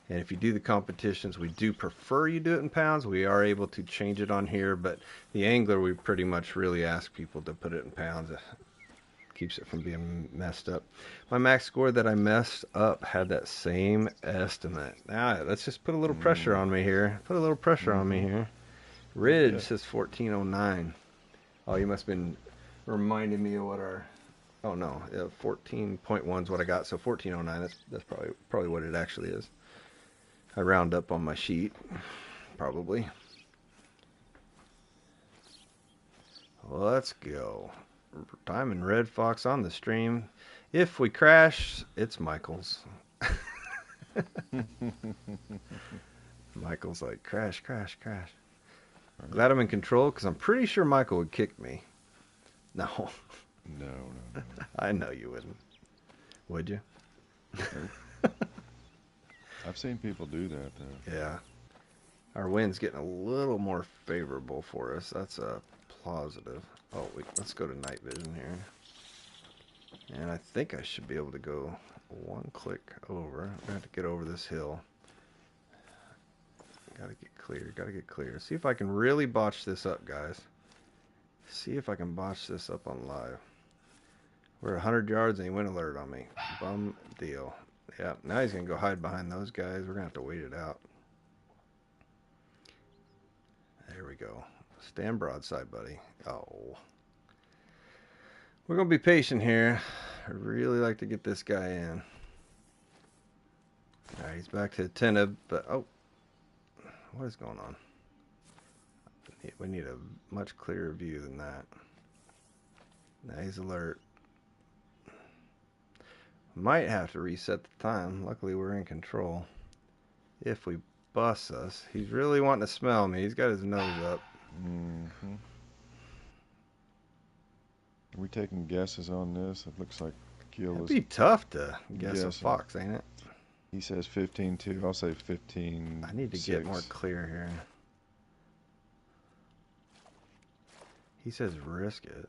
And if you do the competitions, we do prefer you do it in pounds. We are able to change it on here, but the angler, we pretty much really ask people to put it in pounds. It keeps it from being messed up. My max score that I messed up had that same estimate. Now, let's just put a little pressure on me here. Ridge says 1409. Oh, you must have been reminding me of what our... Oh, no. 14.1 is what I got, so 1409. That's probably what it actually is. I round up on my sheet, probably. Let's go. Diamond Red Fox on the stream. If we crash, it's Michael's. Michael's like, crash, crash, crash. Right. Glad I'm in control because I'm pretty sure Michael would kick me. No, No, no, no. I know you wouldn't. Would you? Nope. I've seen people do that, though. Yeah. Our wind's getting a little more favorable for us. That's a positive. Oh, let's go to night vision here. And I think I should be able to go one click over. I'm gonna have to get over this hill. Gotta get clear, gotta get clear. See if I can really botch this up, guys. See if I can botch this up on live. We're 100 yards and he went alert on me. Bum deal. Yeah, now he's gonna go hide behind those guys. We're gonna have to wait it out. There we go. Stand broadside, buddy. Oh. We're going to be patient here. I really like to get this guy in. Alright, he's back to attentive, but oh. What is going on? We need a much clearer view than that. Now he's alert. Might have to reset the time. Luckily we're in control. If we bust us. He's really wanting to smell me. He's got his nose up. Mm-hmm. Are we taking guesses on this? It looks like Keel It'd is. be tough to guess a guessing. fox, ain't it? He says 15-2. I'll say 15. I need to get more clear here. He says risk it.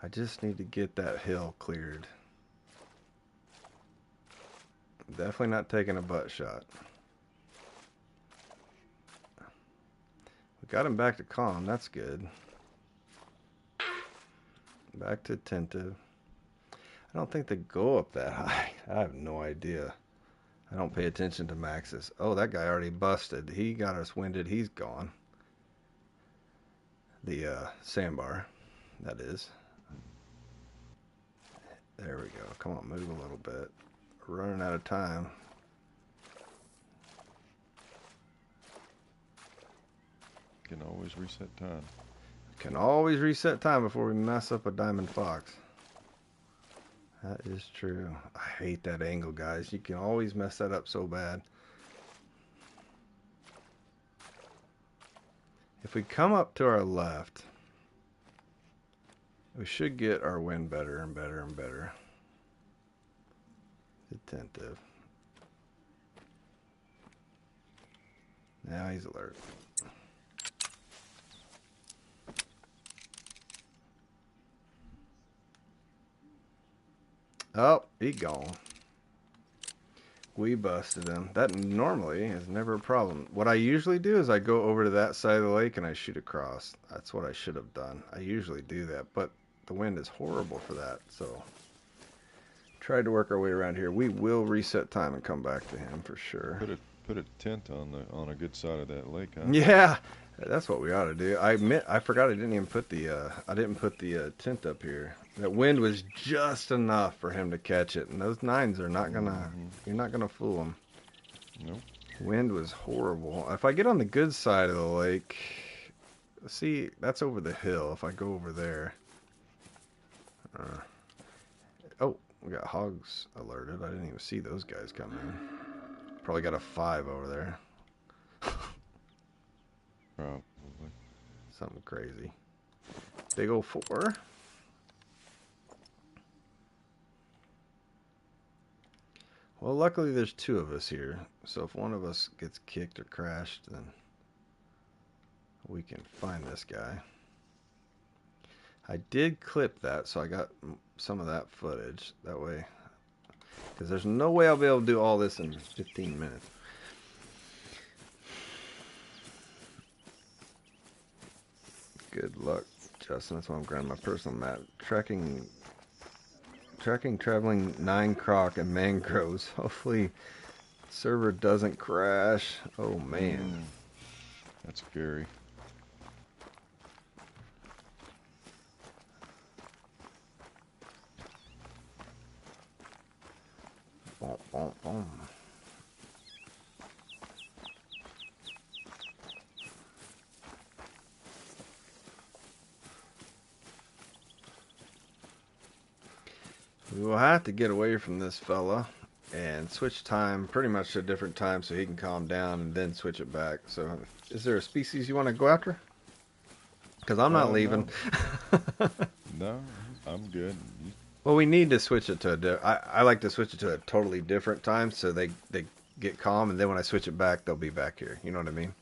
I just need to get that hill cleared. Definitely not taking a butt shot. We got him back to calm. That's good. Back to attentive. I don't think they go up that high. I have no idea. I don't pay attention to maxes. Oh, that guy already busted. He got us winded. He's gone. The sandbar, that is. There we go. Come on, move a little bit. We're running out of time. Can always reset time. Can always reset time before we mess up a diamond fox. That is true. I hate that angle, guys. You can always mess that up so bad. If we come up to our left, we should get our wind better and better and better. Attentive. Now he's alert. Oh, he gone. We busted him. That normally is never a problem. What I usually do is I go over to that side of the lake and I shoot across. That's what I should have done. I usually do that, but the wind is horrible for that, so tried to work our way around here. We will reset time and come back to him for sure. Put a tent on a good side of that lake, huh? Yeah, that's what we ought to do. I forgot I didn't even put the tent up here. That wind was just enough for him to catch it, and those nines are not gonna. You're not gonna fool them. Nope. Wind was horrible. If I get on the good side of the lake, see, that's over the hill. If I go over there, oh, we got hogs alerted. I didn't even see those guys come in. Probably got a 5 over there. Probably. Something crazy. Big old 4. Well, luckily there's 2 of us here, so if one of us gets kicked or crashed, then we can find this guy. I did clip that, so I got some of that footage. That way, because there's no way I'll be able to do all this in 15 minutes. Good luck, Justin. That's why I'm grabbing my personal map. Tracking traveling 9 croc and mangroves. Hopefully server doesn't crash. Oh man. That's scary. Boom, boom, boom. We will have to get away from this fella. and switch time pretty much to a different time so he can calm down and then switch it back. So, is there a species you want to go after? Because I'm not leaving. No, no, I'm good. Well, we need to switch it to I like to switch it to a totally different time so they get calm, and then when I switch it back, they'll be back here. You know what I mean?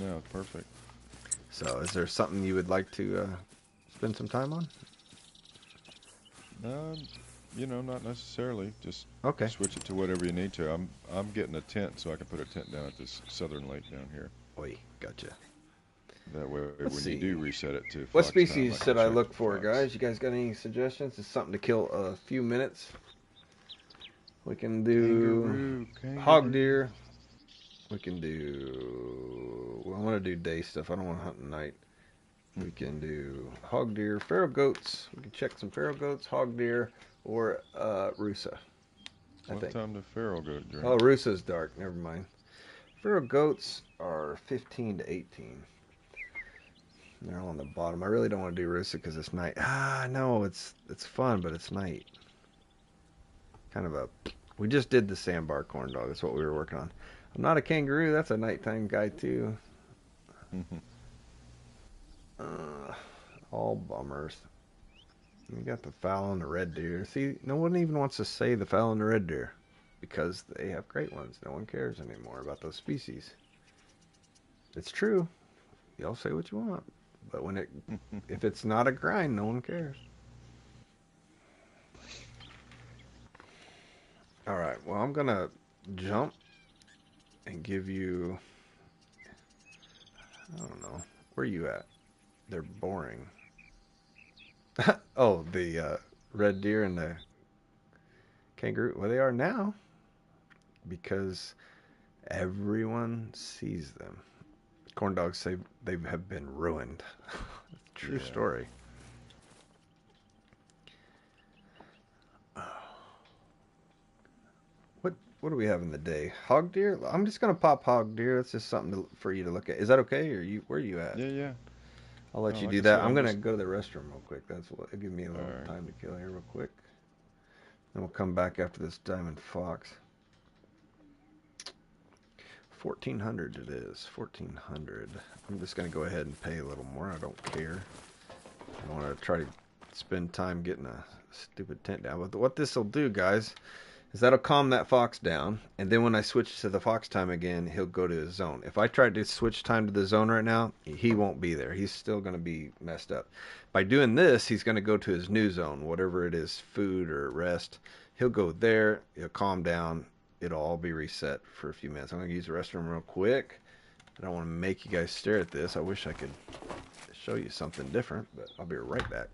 No, perfect. So, is there something you would like to spend some time on? No, not necessarily. Just Okay. switch it to whatever you need to. I'm getting a tent so I can put a tent down at this southern lake down here. Oi, gotcha. That way, Let's when see. you do reset it to What fox time, species can should I check look the for, fox. guys? You guys got any suggestions? It's something to kill a few minutes. We can do hog Kangaroo. deer. We can do. Well, I want to do day stuff. I don't want to hunt at night. We can do hog deer, feral goats. We can check some feral goats, hog deer, or rusa. I What think. time the feral goat drink? Oh, rusa's dark. Never mind. Feral goats are 15 to 18. They're all on the bottom. I really don't want to do rusa because it's night. No, it's fun, but it's night. Kind of a. We just did the sandbar corn dog. That's what we were working on. I'm not a kangaroo. That's a nighttime guy too. All bummers. You got the fowl and the red deer. See, no one even wants to say the fowl and the red deer because they have great ones. No one cares anymore about those species. It's true. Y'all say what you want, but if it's not a grind, no one cares. All right. Well, I'm gonna jump and give you. I don't know. Where are you at? They're boring. Oh, the red deer and the kangaroo. Well, they are now because everyone sees them. Corn dogs say they have been ruined. True Yeah. story. What do we have in the day? Hog deer? I'm just gonna pop hog deer. It's just something for you to look at. Is that okay? Or where are you at? Yeah, yeah. I'll let No, you like do I that. said, I'm I'm gonna just. go to the restroom real quick. That's what. It'll give me a All little right. time to kill here real quick. Then we'll come back after this diamond fox. 1400 it is. 1400. I'm just gonna go ahead and pay a little more. I don't care. I don't want to try to spend time getting a stupid tent down. But what this will do, guys, is that'll calm that fox down. And then when I switch to the fox time again, he'll go to his zone. If I try to switch time to the zone right now, he won't be there. He's still going to be messed up. By doing this, he's going to go to his new zone, whatever it is, food or rest. He'll go there. He'll calm down. It'll all be reset for a few minutes. I'm going to use the restroom real quick. I don't want to make you guys stare at this. I wish I could show you something different, but I'll be right back.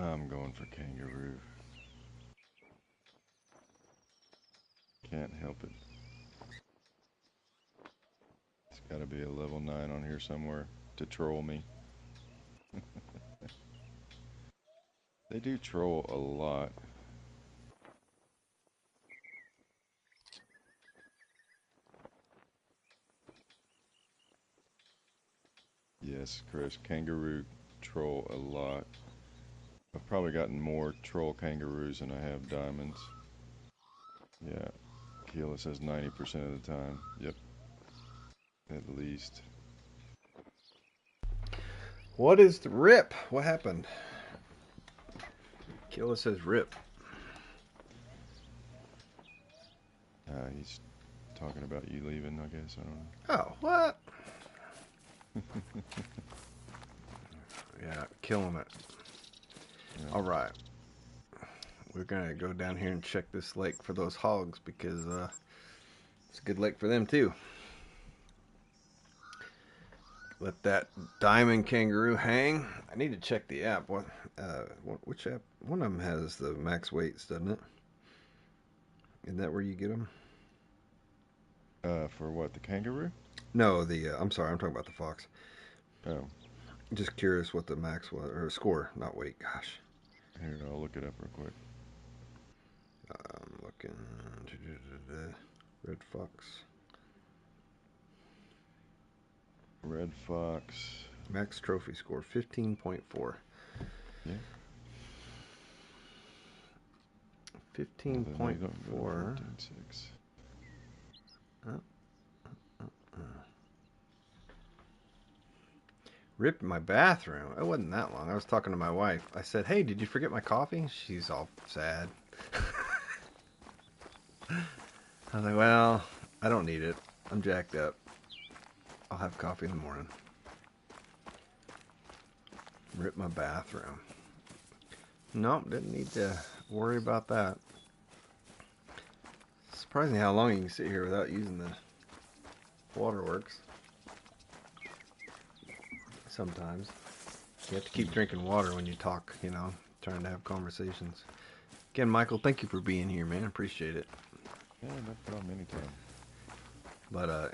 I'm going for kangaroo. Can't help it. It's got to be a level 9 on here somewhere to troll me. They do troll a lot. Yes, Chris, kangaroo troll a lot. I've probably gotten more troll kangaroos than I have diamonds. Yeah, Keela says 90% of the time. Yep, at least. What is the rip? What happened? Killa says rip. He's talking about you leaving, I guess. I don't know. Oh, what? Yeah, killing it. Yeah. All right. we're gonna go down here and check this lake for those hogs because it's a good lake for them too. Let that diamond kangaroo hang. I need to check the app. Which app? One of them has the max weights, doesn't it? Isn't that where you get them? For what, the kangaroo? No, I'm sorry, I'm talking about the fox. Oh, Just curious what the max was, or score, not weight. Gosh. here, I'll look it up real quick. I'm looking. Red fox. Red fox. Max trophy score 15.4. Yeah. 15.4. 15.6. Ripped my bathroom. It wasn't that long. I was talking to my wife. I said, "Hey, did you forget my coffee?" She's all sad. I was like, "Well, I don't need it. I'm jacked up. I'll have coffee in the morning." Ripped my bathroom. Nope, didn't need to worry about that. Surprising how long you can sit here without using the waterworks. Sometimes. You have to keep drinking water when you talk, trying to have conversations. Again, Michael, thank you for being here, man. Appreciate it. Yeah, no problem, anytime. But,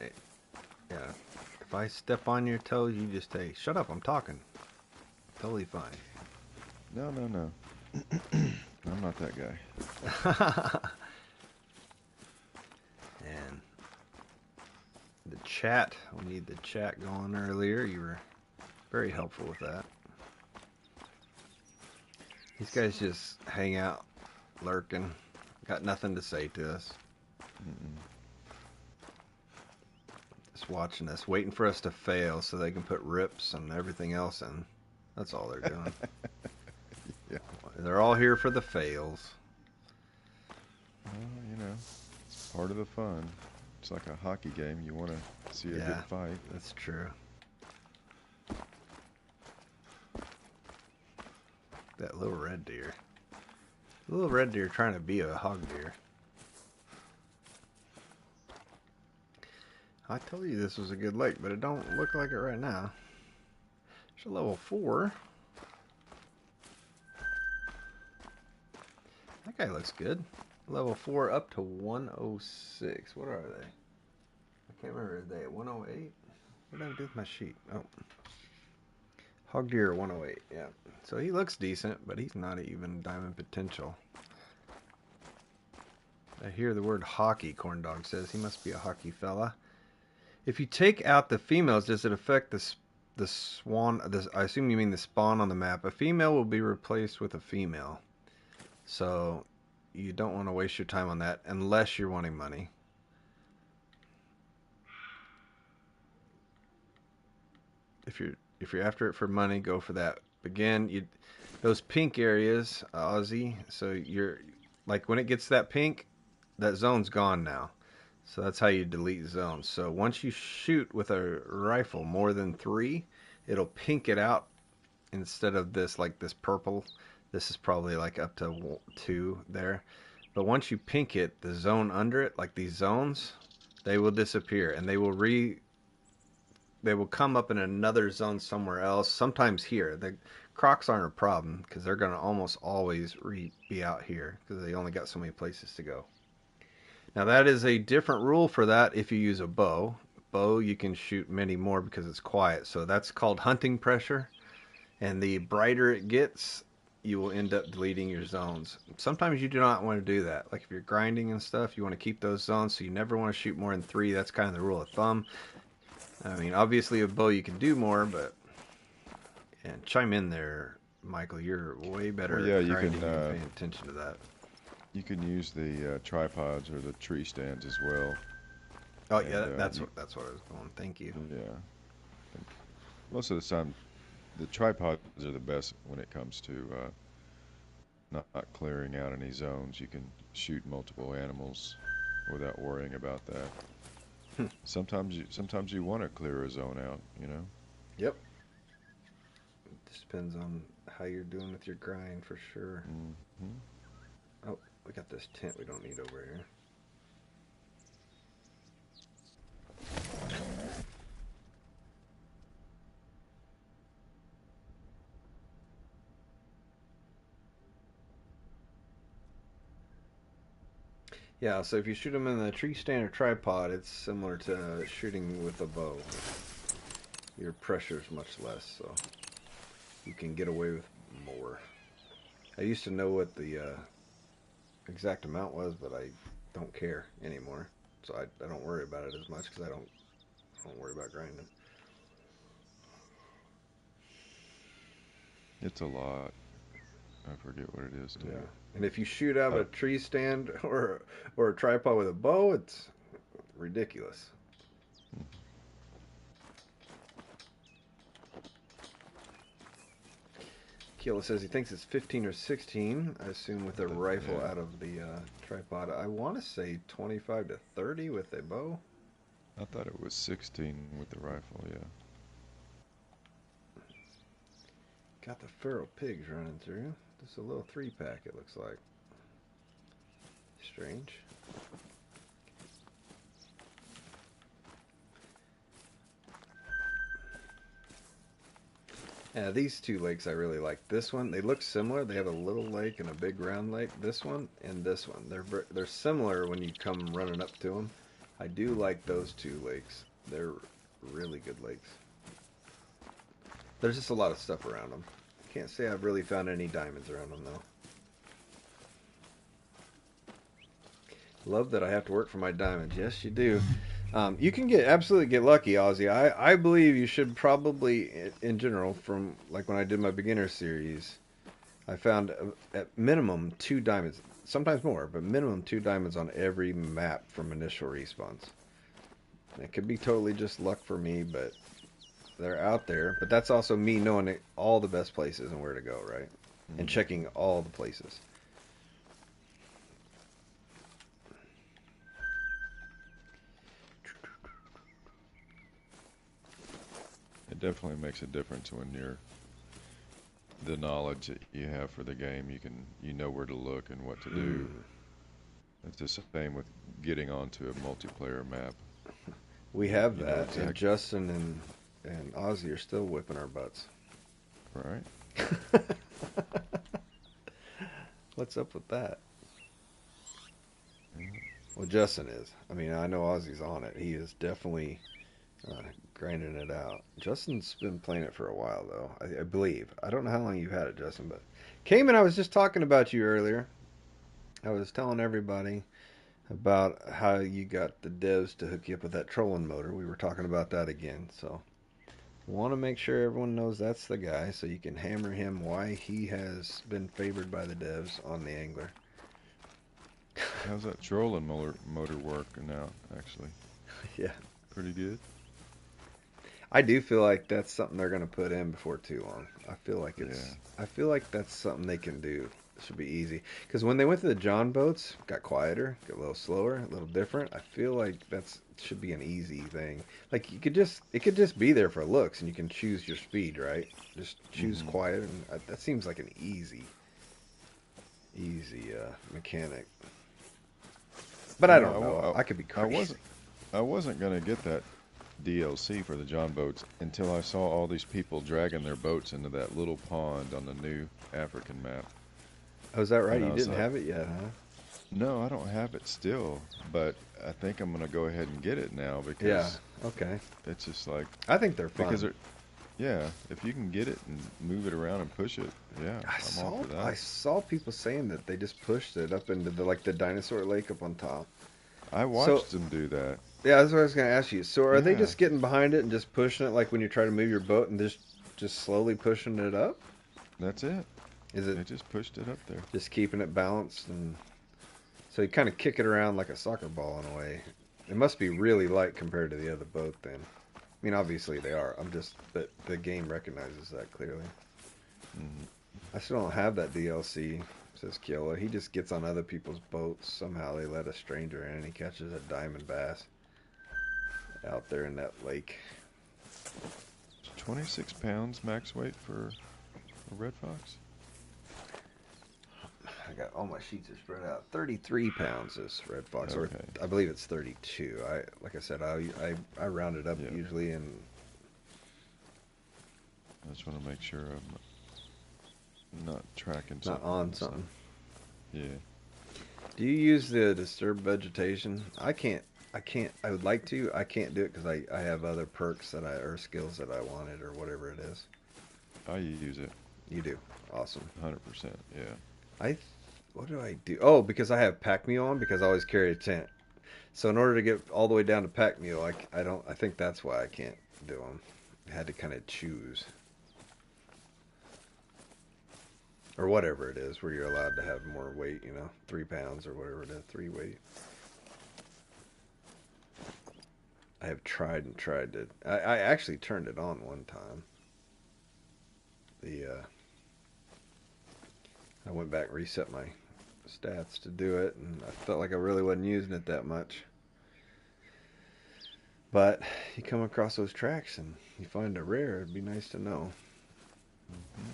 yeah, if I step on your toes, you just say, "Shut up, I'm talking." Totally fine. No. I'm not that guy. And the chat, we need the chat going earlier. You were very helpful with that. These guys just hang out, lurking, got nothing to say to us. Just watching us, waiting for us to fail so they can put rips and everything else in. That's all they're doing. Yeah. They're all here for the fails. Well, it's part of the fun. It's like a hockey game. You want to see a good fight. That's true. That little red deer. The little red deer trying to be a hog deer. I told you this was a good lake, but it don't look like it right now. It's a level 4. That guy looks good. Level 4 up to 106. What are they? I can't remember. Are they at 108? What did I do with my sheet? Oh. Hog deer 108, yeah. So he looks decent, but he's not even diamond potential. I hear the word hockey, Corn Dog says. He must be a hockey fella. If you take out the females, does it affect the swan? I assume you mean the spawn on the map. A female will be replaced with a female. So you don't want to waste your time on that unless you're wanting money. If you're after it for money, go for that. Again, those pink areas, Aussie. So you're like when it gets that pink, that zone's gone now. So that's how you delete zones. So once you shoot with a rifle more than 3, it'll pink it out instead of this purple. This is probably like up to 2 there. But once you pink it, the zone under it, like these zones, they will disappear and they will come up in another zone somewhere else. Sometimes here. The crocs aren't a problem because they're going to almost always be out here because they only got so many places to go. Now that is a different rule for that if you use a bow. Bow you can shoot many more because it's quiet. So that's called hunting pressure. And the brighter it gets, you will end up deleting your zones. Sometimes you do not want to do that. Like if you're grinding and stuff, you want to keep those zones. So you never want to shoot more than 3. That's kind of the rule of thumb. I mean, obviously a bow you can do more, but... And chime in there, Michael. You're way better at grinding and paying attention to that. You can use the tripods or the tree stands as well. Oh yeah, that's what I was going. Thank you. Yeah. Most of the time, the tripods are the best when it comes to not clearing out any zones. You can shoot multiple animals without worrying about that. Sometimes you want to clear a zone out. Yep. It just depends on how you're doing with your grind for sure. Mm-hmm. Oh, we got this tent we don't need over here. Yeah, so if you shoot them in the tree stand or tripod, it's similar to shooting with a bow. Your pressure is much less, so you can get away with more. I used to know what the exact amount was, but I don't care anymore. So I don't worry about it as much because I don't worry about grinding. It's a lot. I forget what it is too. Yeah, and if you shoot out Uh, a tree stand or a tripod with a bow, it's ridiculous. Keela says he thinks it's 15 or 16. I assume with a rifle yeah. out of the tripod. I want to say 25 to 30 with a bow. I thought it was 16 with the rifle. Yeah. Got the feral pigs running through. Just a little 3-pack, it looks like. Strange. Yeah, these two lakes I really like. This one, they look similar. They have a little lake and a big round lake. This one and this one. They're similar when you come running up to them. I do like those two lakes. They're really good lakes. There's just a lot of stuff around them. Can't say I've really found any diamonds around them though. Love that I have to work for my diamonds. Yes, you do. You can absolutely get lucky, Ozzy. I believe you should probably, in general, from like when I did my beginner series, I found at minimum 2 diamonds, sometimes more, but minimum 2 diamonds on every map from initial respawns. It could be totally just luck for me, but they're out there. But that's also me knowing all the best places and where to go, right? And checking all the places. It definitely makes a difference when you're the knowledge that you have for the game. You know where to look and what to do. It's the same with getting onto a multiplayer map. We have You know that, and Justin and Ozzy are still whipping our butts. Right. What's up with that? Well, Justin is. I mean, I know Ozzy's on it. He is definitely grinding it out. Justin's been playing it for a while, though, I believe. I don't know how long you've had it, Justin, but Cayman, I was just talking about you earlier. I was telling everybody about how you got the devs to hook you up with that trolling motor. We were talking about that again, so want to make sure everyone knows that's the guy, so you can hammer him why he has been favored by the devs on the Angler. How's that trolling motor working out, actually? Yeah. Pretty good? I do feel like that's something they're going to put in before too long. I feel like I feel like that's something they can do. It should be easy. Because when they went to the John boats, got quieter, got a little slower, a little different. I feel like that's should be an easy thing. Like it could just be there for looks, and you can choose your speed, right? Just choose quiet, and that seems like an easy mechanic. But I don't know. I could be crazy. I wasn't gonna get that DLC for the John boats until I saw all these people dragging their boats into that little pond on the new African map. Oh, is that right? You didn't have it yet, huh? No, I don't have it still, but I think I'm gonna go ahead and get it now because okay. It's just like I think they're fun. Because if you can get it and move it around and push it, I'm all for that. I saw people saying that they just pushed it up into the dinosaur lake up on top. I watched them do that. Yeah, that's what I was going to ask you. So are they just getting behind it and just pushing it like when you try to move your boat and just slowly pushing it up? That's it. Is it? They just pushed it up there. Just keeping it balanced, and so you kind of kick it around like a soccer ball in a way. It must be really light compared to the other boat then. I mean, obviously they are. But the game recognizes that clearly. I still don't have that DLC, says Kiola. He just gets on other people's boats. Somehow they let a stranger in and he catches a diamond bass out there in that lake. 26 pounds max weight for a red fox? I got all my sheets are spread out. 33 pounds this red fox, or Okay. I believe it's 32. Like I said, I round it up Yeah. usually, and I just want to make sure I'm not tracking not something. on something. Yeah. Do you use the disturbed vegetation? I can't. I would like to. I can't do it because I have other perks or skills that I wanted or whatever it is. I use it. You do. Awesome. 100%. Yeah. I. What do I do? Oh, because I have pack mule on because I always carry a tent. So in order to get all the way down to pack mule, I don't. I think that's why I can't do them. I had to kind of choose. Or whatever it is, where you're allowed to have more weight, 3 pounds or whatever it is, 3 weight. I have tried and tried to. I actually turned it on one time. I went back and reset my stats to do it, and I felt like I really wasn't using it that much. But you come across those tracks and you find a rare, it'd be nice to know. Mm-hmm.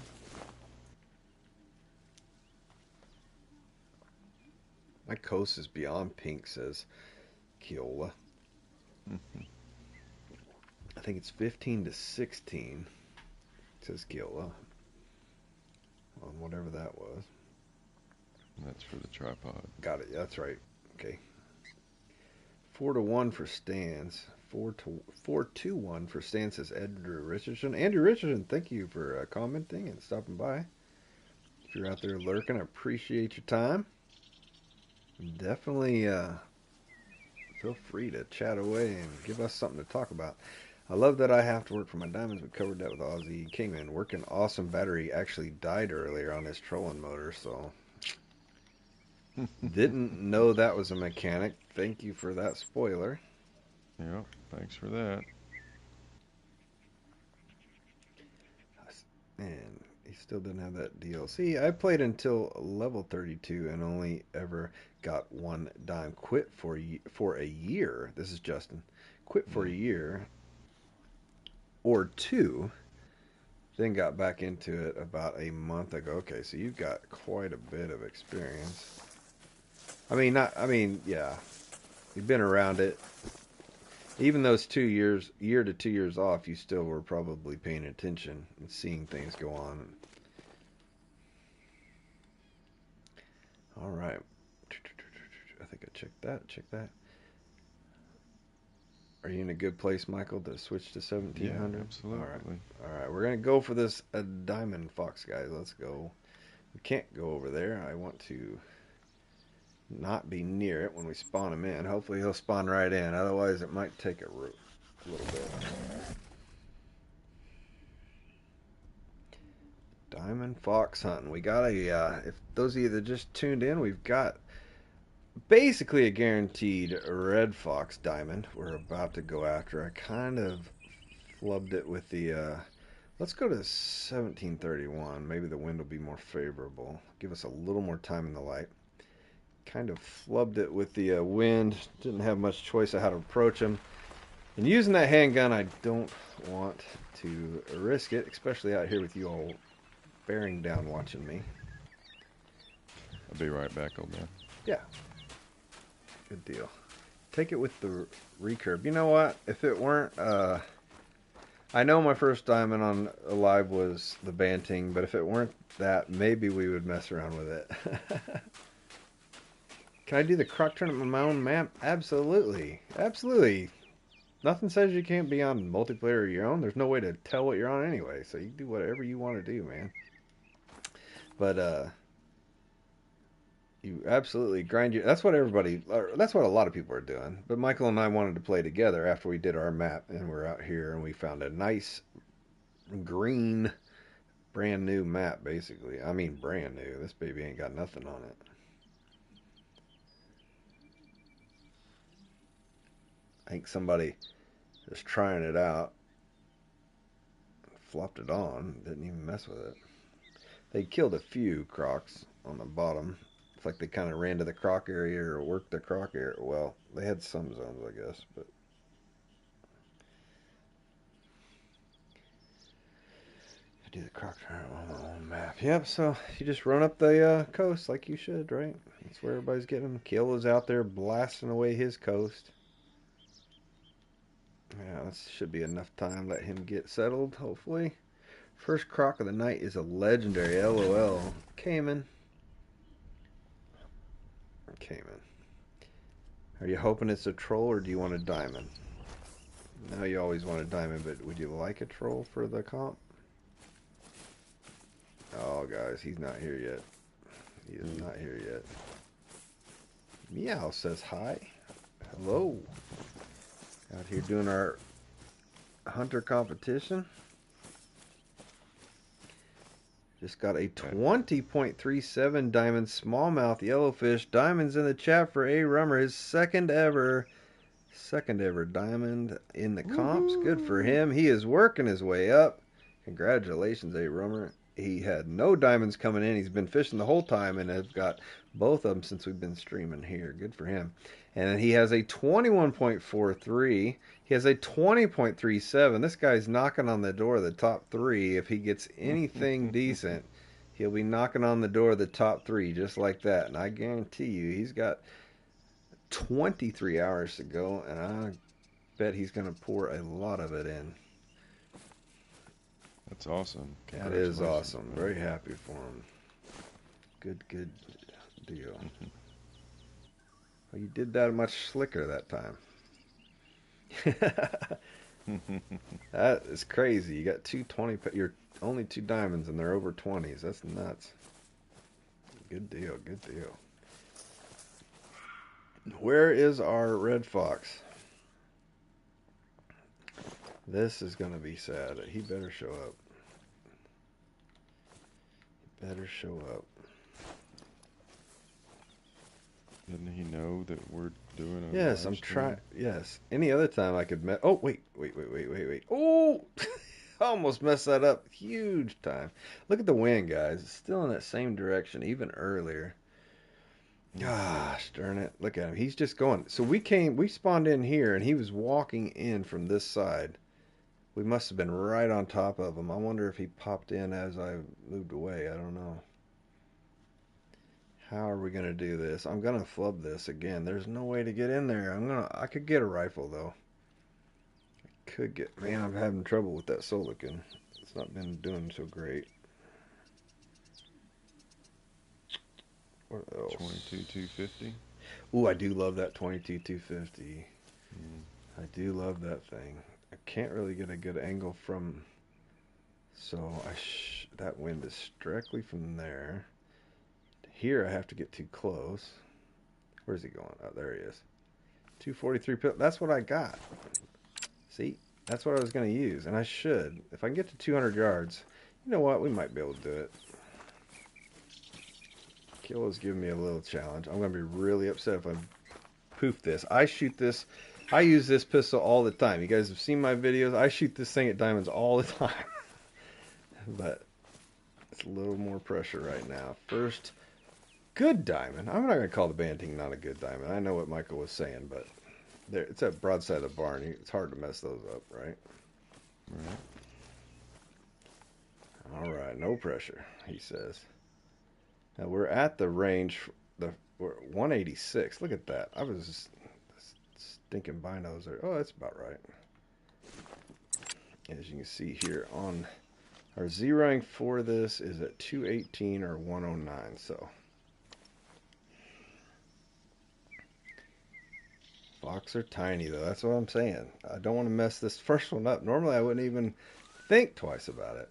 My coast is beyond pink, says Keola. Mm-hmm. I think it's 15 to 16, says Keola. On whatever that was. That's for the tripod. Got it. That's right. Okay. 4-1 for Stans. 4-2-1 for Stans, says Andrew Richardson. Andrew Richardson, thank you for commenting and stopping by. If you're out there lurking, I appreciate your time. Definitely feel free to chat away and give us something to talk about. I love that I have to work for my diamonds. We covered that with Aussie Kingman. Working awesome battery actually died earlier on this trolling motor, so didn't know that was a mechanic. Thank you for that spoiler. Yep. Thanks for that. And he still didn't have that DLC. I played until level 32 and only ever got 1 dime. Quit for a year. This is Justin. Quit for a year or 2. Then got back into it about a month ago. Okay, so you've got quite a bit of experience. Yeah. You've been around it. Even those 2 years, year to 2 years off, you still were probably paying attention and seeing things go on. All right. I think I checked that. Check that. Are you in a good place, Michael, to switch to 1700? Yeah, absolutely. All right. We're going to go for this diamond fox, guys. Let's go. We can't go over there. I want to not be near it when we spawn him in. Hopefully he'll spawn right in. Otherwise, it might take a little bit. Diamond fox hunting. We got if those of you that just tuned in, we've got basically a guaranteed red fox diamond we're about to go after. I kind of flubbed it with the, let's go to 1731. Maybe the wind will be more favorable. Give us a little more time in the light. Kind of flubbed it with the wind. Didn't have much choice of how to approach him. And using that handgun, I don't want to risk it, especially out here with you all bearing down watching me. I'll be right back, old man. Yeah. Good deal. Take it with the recurve. You know what? If it weren't, I know my first diamond on Alive was the Banting, but if it weren't that, maybe we would mess around with it. Can I do the croc tournament on my own map? Absolutely. Absolutely. Nothing says you can't be on multiplayer of your own. There's no way to tell what you're on anyway, so you can do whatever you want to do, man. But, you absolutely grind your... That's what a lot of people are doing. But Michael and I wanted to play together after we did our map, and we're out here, and we found a nice green, brand new map, basically. I mean, brand new. This baby ain't got nothing on it. I think somebody was trying it out, flopped it on, didn't even mess with it. They killed a few crocs on the bottom. It's like they kind of ran to the croc area or worked the croc area. Well, they had some zones, I guess, but Do the croc on the own map. Yep, so you just run up the coast like you should, right? That's where everybody's getting them. Kill out there blasting away his coast. Yeah, that should be enough time. Let him get settled, hopefully. First croc of the night is a legendary. LOL. Cayman. Cayman. Are you hoping it's a troll or do you want a diamond? No, you always want a diamond, but would you like a troll for the comp? Oh, guys, he's not here yet. He is not here yet. Meow says hi. Hello. Out here doing our hunter competition. Just got a 20.37 diamond smallmouth yellowfish. Diamonds in the chat for A Rummer. His second ever diamond in the comps. Good for him. He is working his way up. Congratulations, A Rummer. He had no diamonds coming in. He's been fishing the whole time and has got both of them since we've been streaming here. Good for him. And he has a 21.43. He has a 20.37. This guy's knocking on the door of the top three. If he gets anything decent, he'll be knocking on the door of the top three just like that. And I guarantee you, he's got 23 hours to go, and I bet he's going to pour a lot of it in. That's awesome. That is awesome. Man. Very happy for him. Good deal. Well, you did that much slicker that time. That is crazy. You got 220. You're only 2 diamonds, and they're over 20s. That's nuts. Good deal. Good deal. Where is our red fox? This is going to be sad. He better show up. He better show up. Didn't he know that we're doing a Yes, I'm trying. Yes. Any other time I could oh, wait. Oh! I almost messed that up. Huge time. Look at the wind, guys. It's still in that same direction, even earlier. Gosh darn it. Look at him. He's just going. So we spawned in here, and he was walking in from this side. We must have been right on top of him. I wonder if he popped in as I moved away. I don't know. How are we going to do this? I'm going to flub this again. There's no way to get in there. I could get a rifle, though. Man, I'm having trouble with that Solican. It's not been doing so great. What else? 22,250. Ooh, I do love that 22,250. I do love that thing. I can't really get a good angle from. So that wind is directly from there. Here I have to get too close. Where's he going? Oh, there he is. 243. That's what I got. See, that's what I was going to use, and I should. If I can get to 200 yards, you know what? We might be able to do it. Kilo's giving me a little challenge. I'm going to be really upset if I poof this. I use this pistol all the time. You guys have seen my videos. I shoot this thing at diamonds all the time. But it's a little more pressure right now. First, good diamond. I'm not going to call the Banting not a good diamond. I know what Michael was saying, but it's at broadside of the barn. It's hard to mess those up, right? Right. All right, no pressure, he says. Now we're at the range. We're 186. Look at that. I was just stinking binos there. Oh, that's about right. As you can see here on our zeroing for this is at 218 or 109. So fox are tiny though. That's what I'm saying. I don't want to mess this first one up. Normally I wouldn't even think twice about it.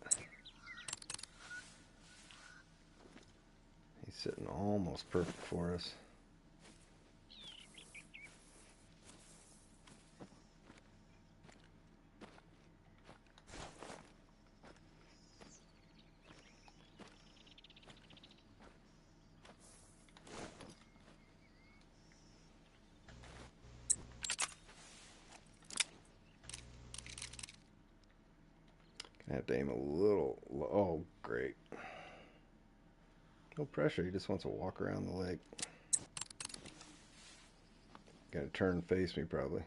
He's sitting almost perfect for us. I have to aim a little. Oh, great. No pressure. He just wants to walk around the lake. Gonna turn and face me probably.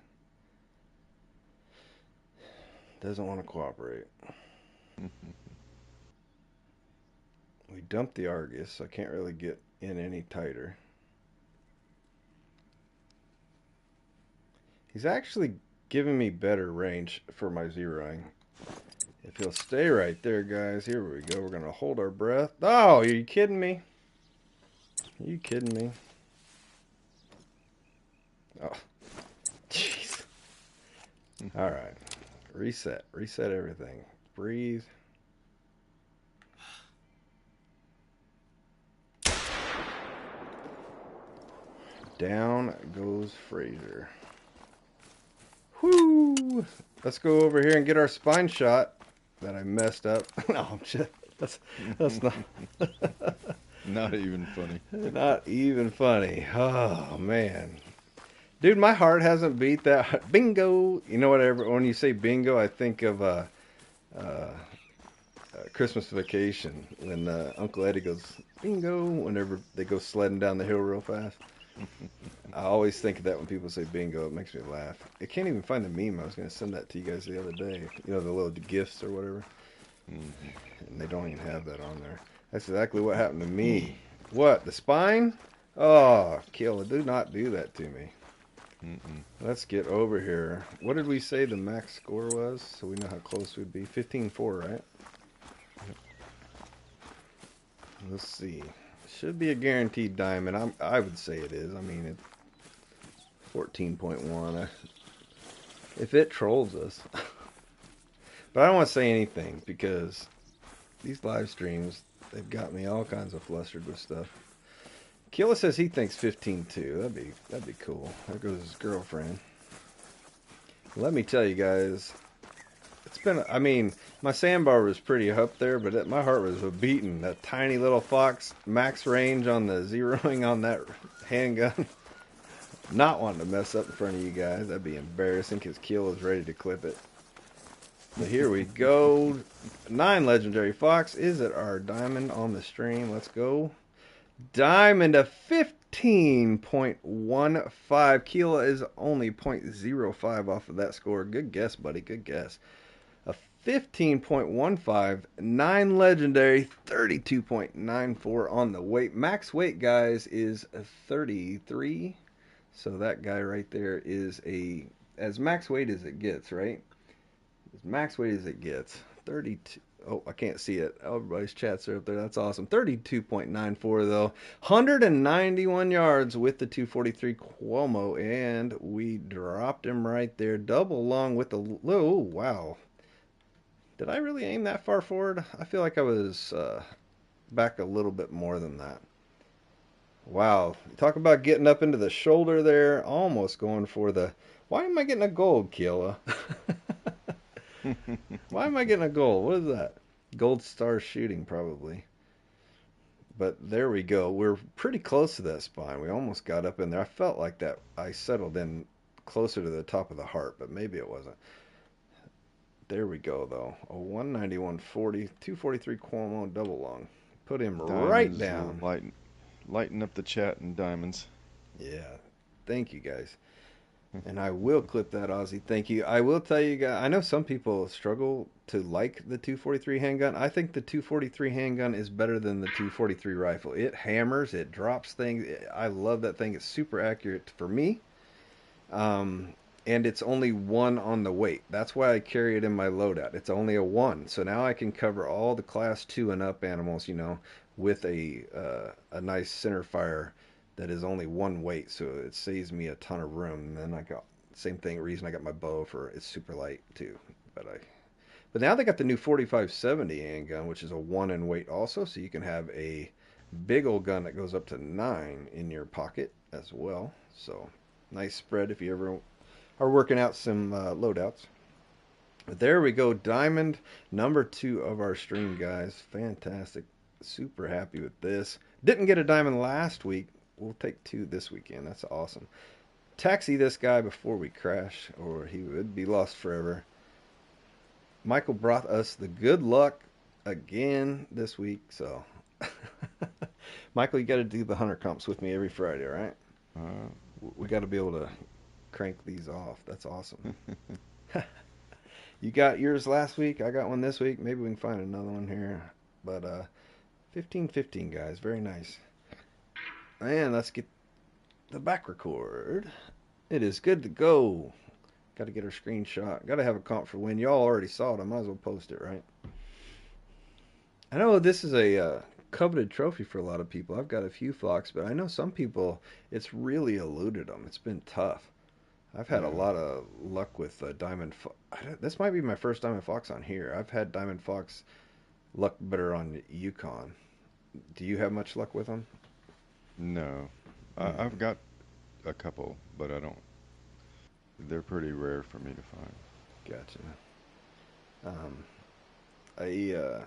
Doesn't want to cooperate. dumped the Argus, so I can't really get in any tighter. He's actually giving me better range for my zeroing. If he'll stay right there, guys, here we go. We're going to hold our breath. Oh, are you kidding me? Are you kidding me? Oh, jeez. All right. Reset. Reset everything. Breathe. Down goes Fraser. Whoo! Let's go over here and get our spine shot that I messed up. No, I'm just, that's not Not even funny. not even funny. Oh man, dude, my heart hasn't beat that. Bingo! You know whatever. When you say bingo, I think of uh, Christmas Vacation when Uncle Eddie goes bingo whenever they go sledding down the hill real fast. I always think of that when people say bingo. It makes me laugh. I can't even find the meme. I was going to send that to you guys the other day. You know, the little gifts or whatever. And they don't even have that on there. That's exactly what happened to me. What? The spine? Oh, kill. Do not do that to me. Let's get over here. What did we say the max score was? So we know how close we'd be. 15-4, right? Let's see. Should be a guaranteed diamond. I would say it is. I mean, it's 14.1. If it trolls us. But I don't want to say anything because these live streams, they've got me all kinds of flustered with stuff. Killa says he thinks 15-2. That'd be cool. There goes his girlfriend. Let me tell you guys, it's been, I mean, my sandbar was pretty up there, but my heart was beating. That tiny little Fox max range on the zeroing on that handgun. Not wanting to mess up in front of you guys. That'd be embarrassing because Keel is ready to clip it. But here we go. 9 legendary Fox. Is it our diamond on the stream? Let's go. Diamond of 15.15. Keela is only 0.05 off of that score. Good guess, buddy. Good guess. A 15.15. 9 legendary. 32.94 on the weight. Max weight, guys, is 33. So that guy right there is as max weight as it gets, right? As max weight as it gets. 32. Oh, I can't see it. Everybody's chats are up there. That's awesome. 32.94 though. 191 yards with the 243 Cuomo, and we dropped him right there. Double along with the low. Wow. Did I really aim that far forward? I feel like I was back a little bit more than that. Wow. Talk about getting up into the shoulder there. Almost going for the... Why am I getting a gold, Keela? Why am I getting a gold? What is that? Gold star shooting, probably. But there we go. We're pretty close to that spine. We almost got up in there. I felt like that. I settled in closer to the top of the heart, but maybe it wasn't. There we go, though. A 191.40, 243 Cuomo double long. Put him Diamonds right down. Lighten up the chat in diamonds. Yeah. Thank you, guys. And I will clip that, Aussie. Thank you. I will tell you guys, I know some people struggle to like the 243 handgun. I think the 243 handgun is better than the 243 rifle. It hammers, it drops things. I love that thing. It's super accurate for me. And it's only 1 on the weight. That's why I carry it in my loadout. It's only a 1. So now I can cover all the class 2 and up animals, you know, with a nice center fire that is only 1 weight, so it saves me a ton of room. And then I got same thing. Reason I got my bow for it's super light too. But now they got the new 4570 handgun, which is a 1 in weight also, so you can have a big old gun that goes up to 9 in your pocket as well. So nice spread if you ever are working out some loadouts. But there we go, diamond number 2 of our stream, guys. Fantastic. Super happy with this. Didn't get a diamond last week. We'll take 2 this weekend. That's awesome. Taxi this guy before we crash, or he would be lost forever. Michael brought us the good luck again this week, so Michael, you got to do the hunter comps with me every Friday, all right? We got to be able to crank these off. That's awesome. You got yours last week. I got one this week. Maybe we can find another one here. But 15:15, guys. Very nice. And let's get the back record. It is good to go. Got to get our screenshot. Got to have a comp for win. Y'all already saw it. I might as well post it, right? I know this is a coveted trophy for a lot of people. I've got a few flocks, but I know some people, it's really eluded them. It's been tough. I've had a Yeah. lot of luck with diamond. This might be my first diamond fox on here. I've had diamond fox luck better on Yukon. Do you have much luck with them? No. I've Hmm. got a couple, but I don't. They're pretty rare for me to find. Gotcha. Um, I you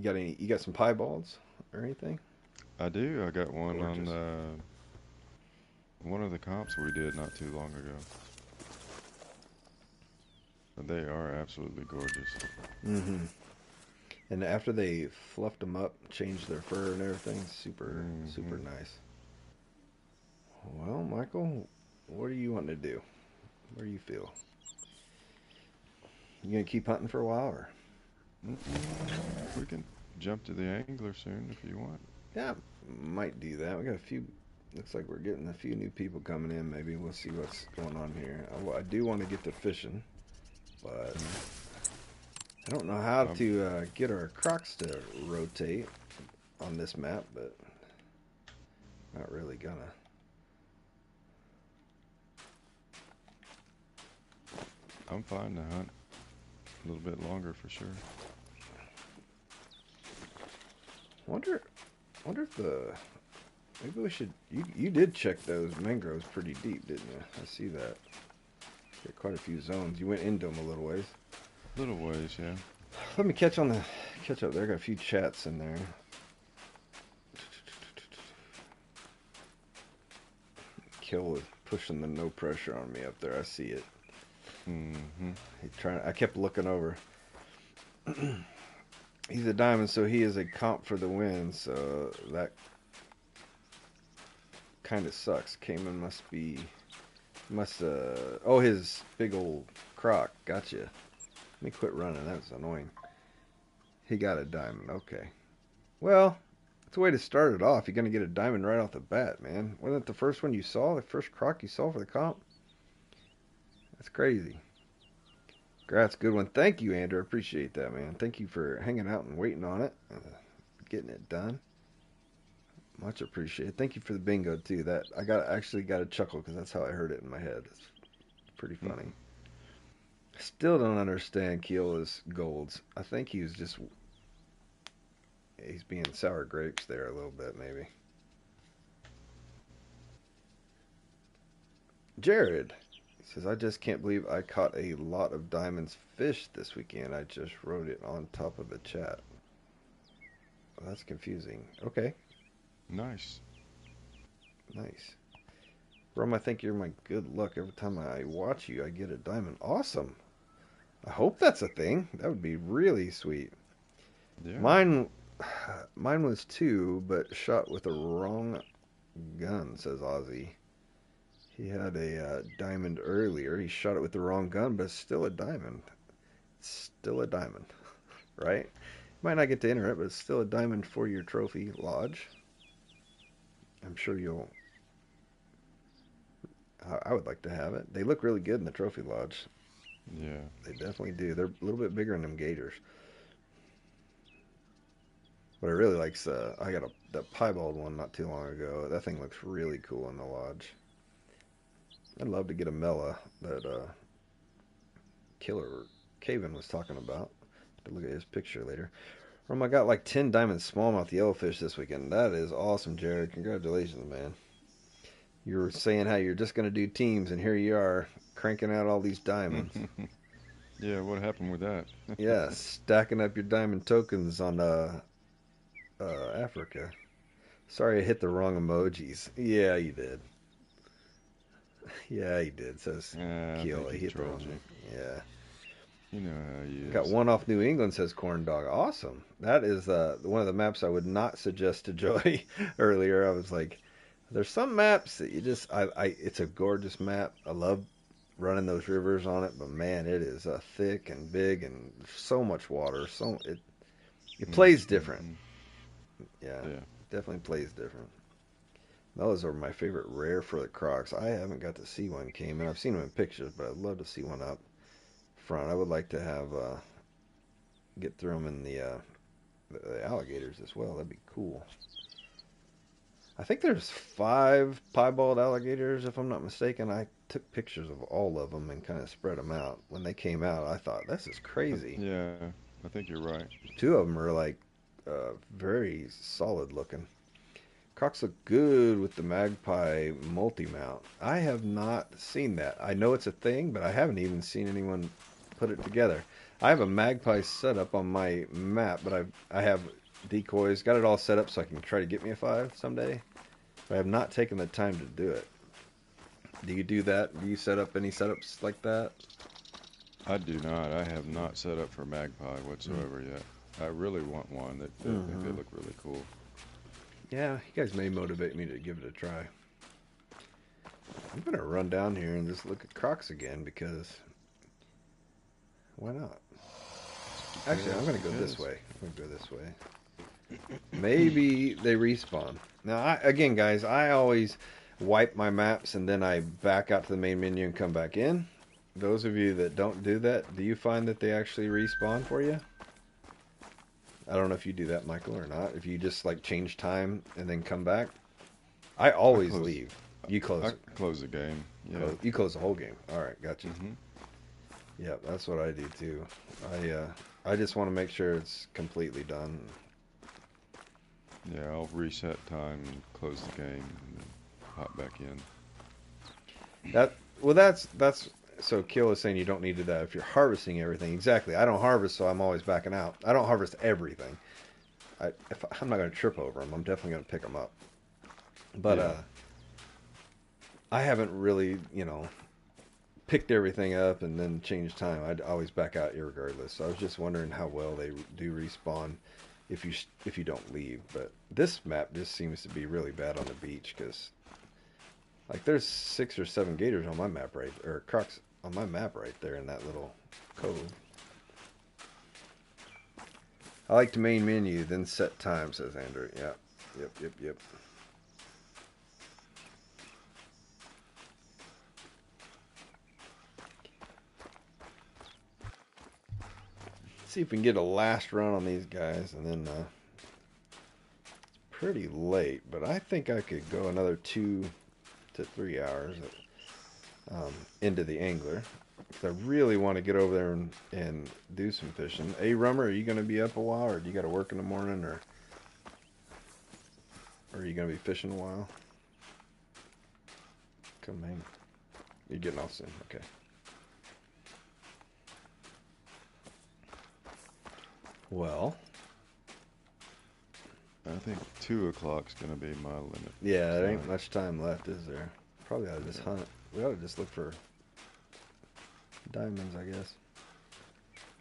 got any? You got some piebalds or anything? I do. I got one on Gorgeous. one of the comps we did not too long ago. They are absolutely gorgeous. Mm-hmm. And after they fluffed them up, changed their fur and everything, super, super Hmm. nice. Well, Michael, what do you want to do? What do you feel? You gonna keep hunting for a while, or? We can jump to the angler soon if you want. Yeah, might do that. We got a few. Looks like we're getting a few new people coming in. Maybe we'll see what's going on here. I do want to get to fishing, but Mm. I don't know how I'm, to get our crocs to rotate on this map, but not really gonna. I'm fine to hunt a little bit longer for sure. Wonder, wonder if the maybe we should. You did check those mangroves pretty deep, didn't you? I see that. Got quite a few zones. You went into them a little ways. Little ways, yeah. Let me catch up there. I got a few chats in there. Kill was pushing the no pressure on me up there. I see it. Hmm. I kept looking over. He's a diamond, so he is a comp for the win. So that kind of sucks. Cayman must oh, his big old croc. Gotcha. Let me quit running. That's annoying. He got a diamond. Okay. Well, it's a way to start it off. You're gonna get a diamond right off the bat, man. Wasn't it the first one you saw? The first croc you saw for the comp? That's crazy. Congrats, good one. Thank you, Andrew. Appreciate that, man. Thank you for hanging out and waiting on it, getting it done. Much appreciated. Thank you for the bingo too. That I actually got a chuckle because that's how I heard it in my head. It's pretty funny. Still don't understand Keela's golds. I think he's being sour grapes there a little bit maybe. Jared says I just can't believe I caught a lot of diamonds fish this weekend. I just wrote it on top of the chat. Well, that's confusing. Okay, Nice. nice. Rum, I think you're my good luck. Every time I watch you, I get a diamond. Awesome. I hope that's a thing. That would be really sweet. Yeah. Mine, mine was two, but shot with the wrong gun. Says Ozzy. He had a diamond earlier. He shot it with the wrong gun, but it's still a diamond. It's still a diamond, right? Might not get to enter it, but it's still a diamond for your trophy lodge. I'm sure you'll. I would like to have it. They look really good in the trophy lodge. Yeah. They definitely do. They're a little bit bigger than them gators. What I really like is I got that piebald one not too long ago. That thing looks really cool in the lodge. I'd love to get a Mela that Killer Caven was talking about. To look at his picture later. I got like 10 diamond smallmouth yellowfish this weekend. That is awesome, Jared. Congratulations, man. You were saying how you're just going to do teams, and here you are cranking out all these diamonds. Yeah, what happened with that? Yeah, stacking up your diamond tokens on Africa. Sorry, I hit the wrong emojis. Yeah, you did. Yeah, he did. Says I think Keel. He he hit the trolled wrong you. one. Yeah. You know how he Got is. one off New England, says Corn Dog. Awesome. That is one of the maps I would not suggest to Joey earlier. I was like, there's some maps that you just, it's a gorgeous map. I love running those rivers on it, but man, it is thick and big and so much water. It plays Hmm. different. Yeah, Yeah. definitely plays different. Those are my favorite rare for the Crocs. I haven't got to see one came in. I've seen them in pictures, but I'd love to see one up front. I would like to have get through them in the alligators as well. That'd be cool. I think there's 5 piebald alligators, if I'm not mistaken. I took pictures of all of them and kind of spread them out. When they came out, I thought, this is crazy. Yeah, I think you're right. 2 of them are like very solid looking. Crocs look good with the Magpie multi-mount. I have not seen that. I know it's a thing, but I haven't even seen anyone put it together. I have a Magpie setup on my map, but I have decoys, got it all set up so I can try to get me a 5 someday. But I have not taken the time to do it. Do you do that? Do you set up any setups like that? I do not. I have not set up for Magpie whatsoever yet. I really want one. I think they look really cool. Yeah, you guys may motivate me to give it a try. I'm going to run down here and just look at Crocs again because why not? Actually, I'm going to go this way. I'm going to go this way. Maybe they respawn. Now, again, guys, I always wipe my maps and then I back out to the main menu and come back in. Those of you that don't do that, do you find that they actually respawn for you? I don't know if you do that, Michael, or not. If you just like change time and then come back. I always leave. You close. I close the game. Yeah. You close the whole game. All right, gotcha. Mm-hmm. Yeah, that's what I do too. I just want to make sure it's completely done. Yeah, I'll reset time and close the game and then hop back in. That's so Kill is saying you don't need to do that if you're harvesting everything. Exactly. I don't harvest, so I'm always backing out. I don't harvest everything. I'm not going to trip over them. I'm definitely going to pick them up. But Yeah. I haven't really, picked everything up and then changed time. I'd always back out irregardless. So I was just wondering how well they do respawn if you don't leave. But this map just seems to be really bad on the beach because like there's 6 or 7 gators on my map or Crocs on my map right there in that little cove. I like to main menu, then set time, says Andrew. Yeah. Yep. Let's see if we can get a last run on these guys, and then it's pretty late, but I think I could go another 2 to 3 hours into the angler. I really want to get over there and do some fishing. Hey, Rummer, are you going to be up a while, or do you got to work in the morning, or are you going to be fishing a while? Come hang. You're getting off soon. Okay. Well, I think 2 o'clock's going to be my limit. yeah, there ain't much time left, is there? Probably ought to just hunt. We ought to just look for diamonds, I guess.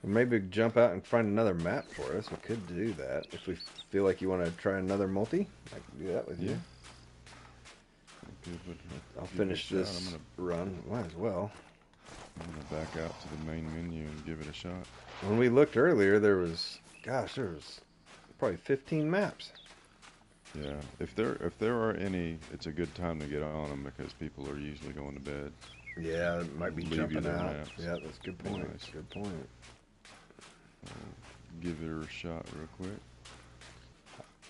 Or maybe jump out and find another map for us. We could do that. If we feel like you want to try another multi, I can do that with you. I'll finish this run. Might as well. I'm going to back out to the main menu and give it a shot. When we looked earlier, there was probably 15 maps. Yeah, if there are any, it's a good time to get on them because people are usually going to bed. Yeah, it might be Leave you jumping their out. maps. Yeah, that's a good point. Nice. That's a good point. I'll give it a shot real quick.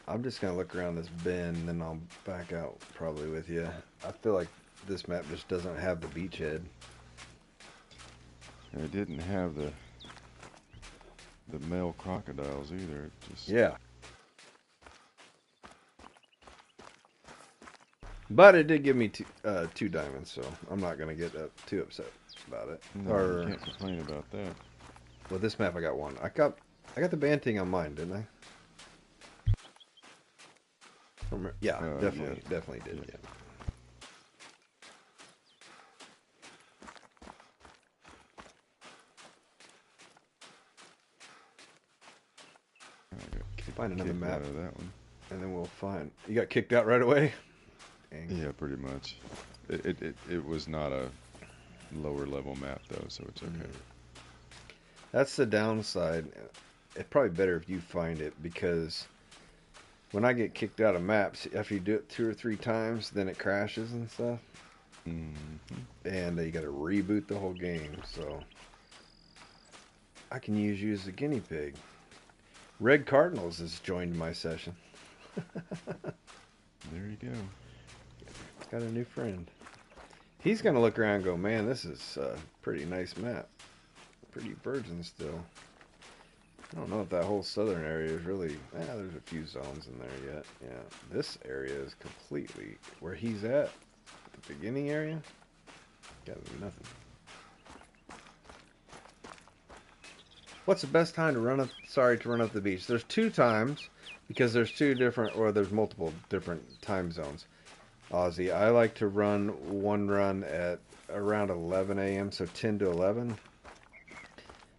I'm just going to look around this bend, and then I'll back out probably with you. I feel like this map just doesn't have the beachhead. And it didn't have the male crocodiles either. It just Yeah. But it did give me 2 diamonds, so I'm not going to get too upset about it. No, you can't complain about that. Well, this map I got 1. I got the banting on mine, didn't I? Yeah, definitely did. Yeah. Find another map out of that one, and then we'll find. You got kicked out right away. Dang. Yeah, pretty much. It was not a lower level map though, so it's okay. That's the downside. It's probably better if you find it because when I get kicked out of maps, if you do it 2 or 3 times, then it crashes and stuff, Mm-hmm. and you got to reboot the whole game. So I can use you as a guinea pig. Red Cardinals has joined my session. There you go. It's got a new friend. He's gonna look around and go, man, this is a pretty nice map. Pretty virgin still. I don't know if that whole southern area is really. There's a few zones in there yet. Yeah, this area is completely where he's at. The beginning area, got nothing. What's the best time to run up? Sorry, to run up the beach. There's 2 times because there's 2 different, or there's multiple different time zones. Aussie, I like to run one run at around 11 a.m., so 10 to 11.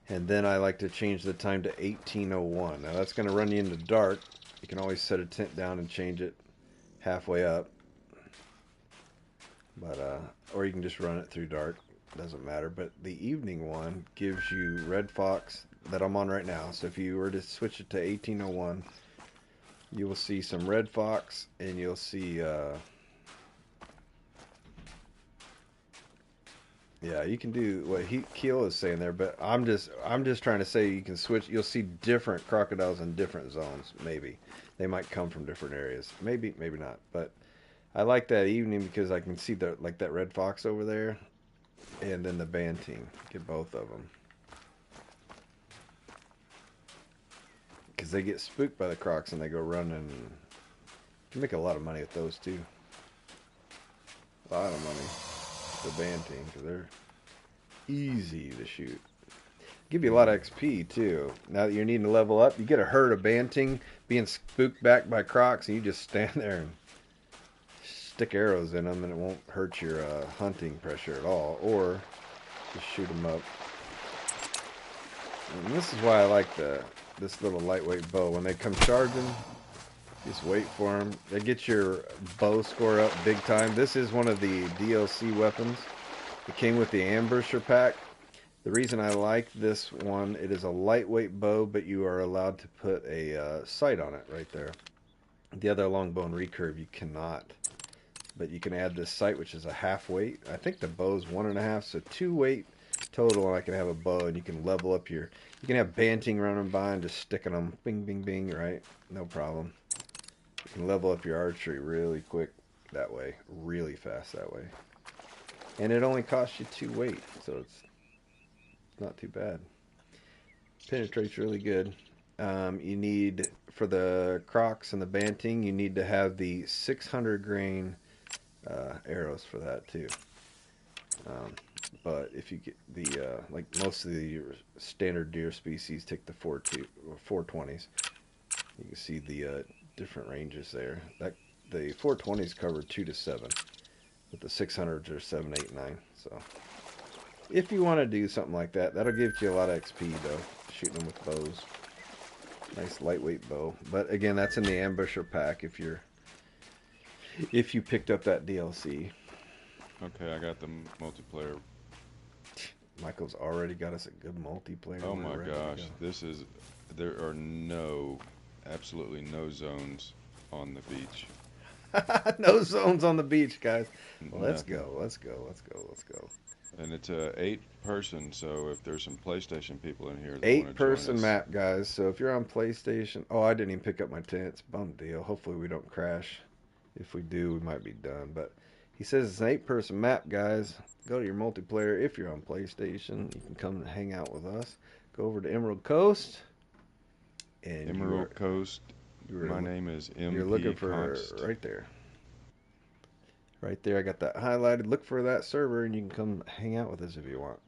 And then I like to change the time to 18:01. Now that's going to run you into dark. You can always set a tent down and change it halfway up. But or you can just run it through dark. Doesn't matter. But the evening one gives you Red Fox that I'm on right now. So if you were to switch it to 18:01, you will see some Red Fox, and you'll see yeah, you can do what Keel is saying there, but I'm just trying to say you can switch. You'll see different crocodiles in different zones. Maybe they might come from different areas. Maybe not. But I like that evening because I can see that red fox over there, and then the banting. Get both of them because they get spooked by the crocs and they go running. You can make a lot of money with those too. A lot of money. The banting because they're easy to shoot. Give you a lot of XP too. Now that you're needing to level up, you get a herd of banting being spooked back by crocs, and you just stand there and stick arrows in them, and it won't hurt your hunting pressure at all. Or just shoot them up. And this is why I like this little lightweight bow. When they come charging, just wait for them. They get your bow score up big time. This is one of the DLC weapons. It came with the Ambusher pack. The reason I like this one, it is a lightweight bow, but you are allowed to put a sight on it right there. The other longbow and recurve you cannot. But you can add this sight, which is a half weight. I think the bow's 1.5, so 2 weight total, and I can have a bow, and you can level up your. You can have banting running by and just sticking them, bing, bing, bing, right? No problem. You can level up your archery really quick that way, really fast that way. And it only costs you 2 weight, so it's not too bad. Penetrates really good. You need, for the crocs and the banting, you need to have the 600 grain arrows for that too. But if you get the like most of the standard deer species take the 420s. You can see the different ranges there. The 420s cover 2 to 7, but the 600s are 7, 8, 9. So if you want to do something like that, that'll give you a lot of XP though, shooting them with bows. Nice lightweight bow. But again, that's in the Ambusher pack if you picked up that DLC. Okay, I got the multiplayer. Michael's already got us a good multiplayer. Oh my gosh, there are absolutely no zones on the beach. No zones on the beach, guys. Well, let's Nothing. go. Let's go. And it's a 8-person, so if there's some PlayStation people in here that want to join 8-person us, map, guys. So if you're on PlayStation, oh, I didn't even pick up my tents. Bum deal. Hopefully we don't crash. If we do, we might be done. But he says it's an 8-person map, guys. Go to your multiplayer. If you're on PlayStation, you can come and hang out with us. Go over to Emerald Coast. And Emerald Coast. My name is MP You're looking for Const. right there. Right there, I got that highlighted. Look for that server, and you can come hang out with us if you want.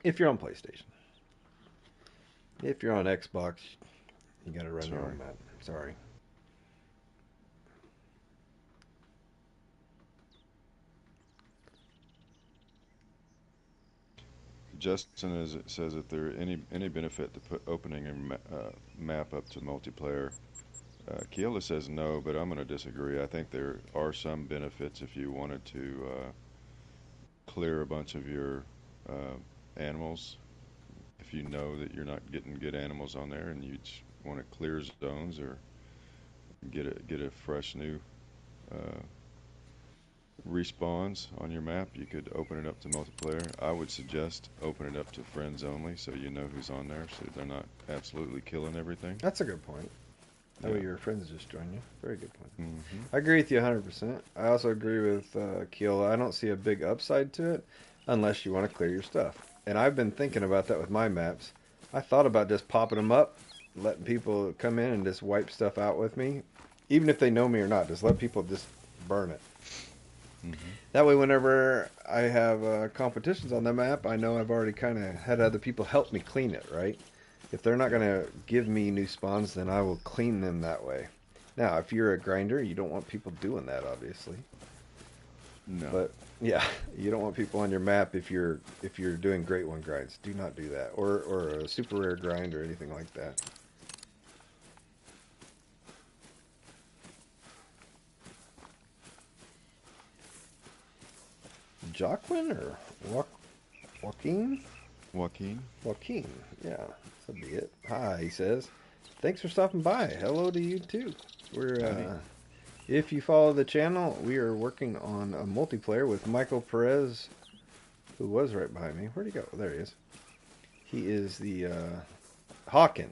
If you're on PlayStation. If you're on Xbox, you got to run your own map. Sorry. Justin says if there any benefit to opening a map up to multiplayer. Keila says no, but I'm going to disagree. I think there are some benefits if you wanted to clear a bunch of your animals. If you know that you're not getting good animals on there and you just want to clear zones or get a fresh new uh, respawns on your map. You could open it up to multiplayer. I would suggest open it up to friends only, so you know who's on there, so they're not absolutely killing everything. That's a good point. That Yeah. way your friends just join you. Very good point. Hmm. I agree with you 100%. I also agree with Keela. I don't see a big upside to it unless you want to clear your stuff. And I've been thinking about that with my maps. I thought about just popping them up, letting people come in and just wipe stuff out with me, even if they know me or not. Just let people just burn it. Hmm. That way, whenever I have competitions on the map, I know I've already kind of had other people help me clean it, right? If they're not going to give me new spawns, then I will clean them that way. Now, if you're a grinder, you don't want people doing that, obviously. No. But yeah, you don't want people on your map if you're doing great one grinds. Do not do that, or a super rare grind or anything like that. Joaquin or Joaquin? Joaquin. Yeah, that'd be it. Hi, he says. Thanks for stopping by. Hello to you too. If you follow the channel, we are working on a multiplayer with Michael Perez, who was right behind me. Where'd he go? There he is. He is the Hawkin.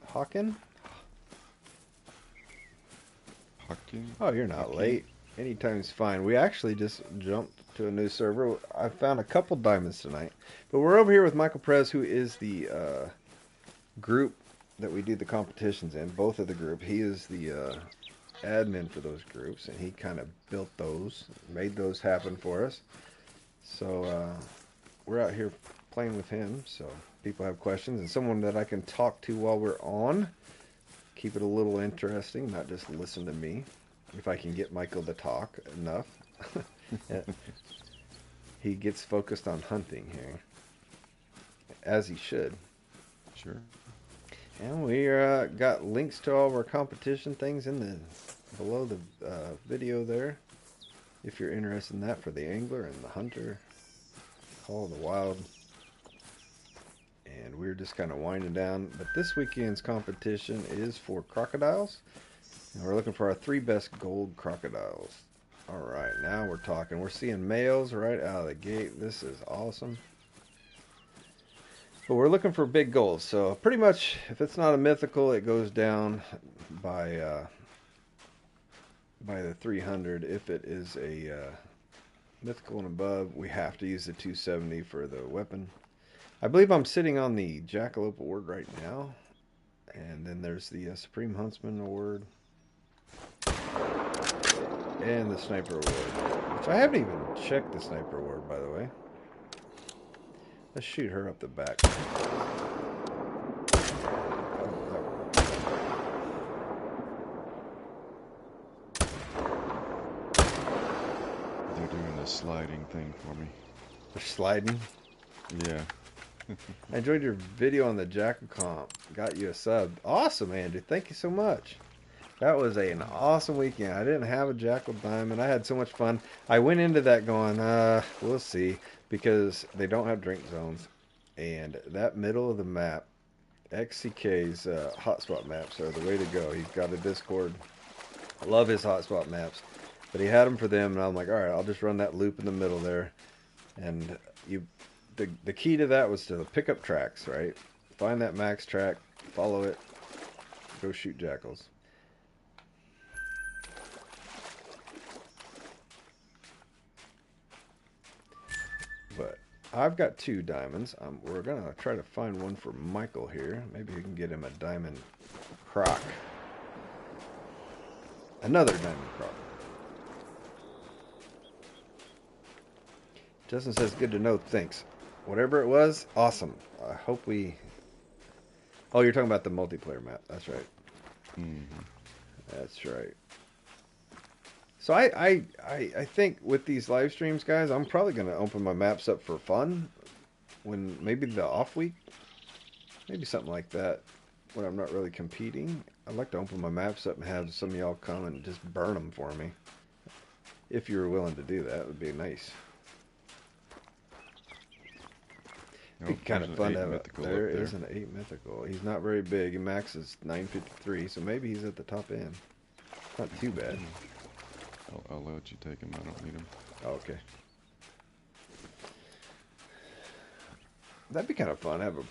Hawkin? Joaquin. Oh, you're not late. Anytime's fine. We actually just jumped to a new server. I found a couple diamonds tonight. But we're over here with Michael Perez, who is the group that we do the competitions in. Both of the group. He is the admin for those groups, and he kind of built those, made those happen for us. So we're out here playing with him. So people have questions, and someone that I can talk to while we're on. Keep it a little interesting, not just listen to me. If I can get Michael to talk enough. He gets focused on hunting here, as he should. Sure. And we got links to all of our competition things in the below the video there, if you're interested in that, for the angler and the hunter, Call of the Wild. And we're just kind of winding down. But this weekend's competition is for crocodiles. And we're looking for our 3 best gold crocodiles. Alright, now we're talking. We're seeing males right out of the gate. This is awesome. But we're looking for big golds. So pretty much, if it's not a mythical, it goes down by the 300. If it is a mythical and above, we have to use the 270 for the weapon. I believe I'm sitting on the Jackalope Award right now. And then there's the Supreme Huntsman Award. And the Sniper Award. Which I haven't even checked the Sniper Award, by the way. Let's shoot her up the back. They're doing the sliding thing for me. They're sliding. Yeah. I enjoyed your video on the Jackal comp. Got you a sub. Awesome, Andrew. Thank you so much. That was an awesome weekend. I didn't have a Jackal Diamond. I had so much fun. I went into that going, we'll see, because they don't have drink zones. And that middle of the map, XCK's hotspot maps are the way to go. He's got a Discord. I love his hotspot maps. But he had them for them, and I'm like, all right, I'll just run that loop in the middle there. And the key to that was to pick up tracks, right? Find that max track, follow it, go shoot jackals. But I've got 2 diamonds. We're going to try to find one for Michael here. Maybe we can get him a diamond croc. Another diamond croc. Justin says, good to know. Thanks. Whatever it was, awesome. I hope we... Oh, you're talking about the multiplayer map. That's right. Mm-hmm. That's right. So I think with these live streams, guys, I'm probably going to open my maps up for fun. When maybe the off week. Maybe something like that. When I'm not really competing. I'd like to open my maps up and have some of y'all come and just burn them for me. If you're willing to do that, it would be nice. It'd be kind of fun to have it. There is an 8 mythical. He's not very big. He maxes 953, so maybe he's at the top end. Not too bad. I'll let you take them. I don't need them. Oh, okay. That'd be kind of fun. Have a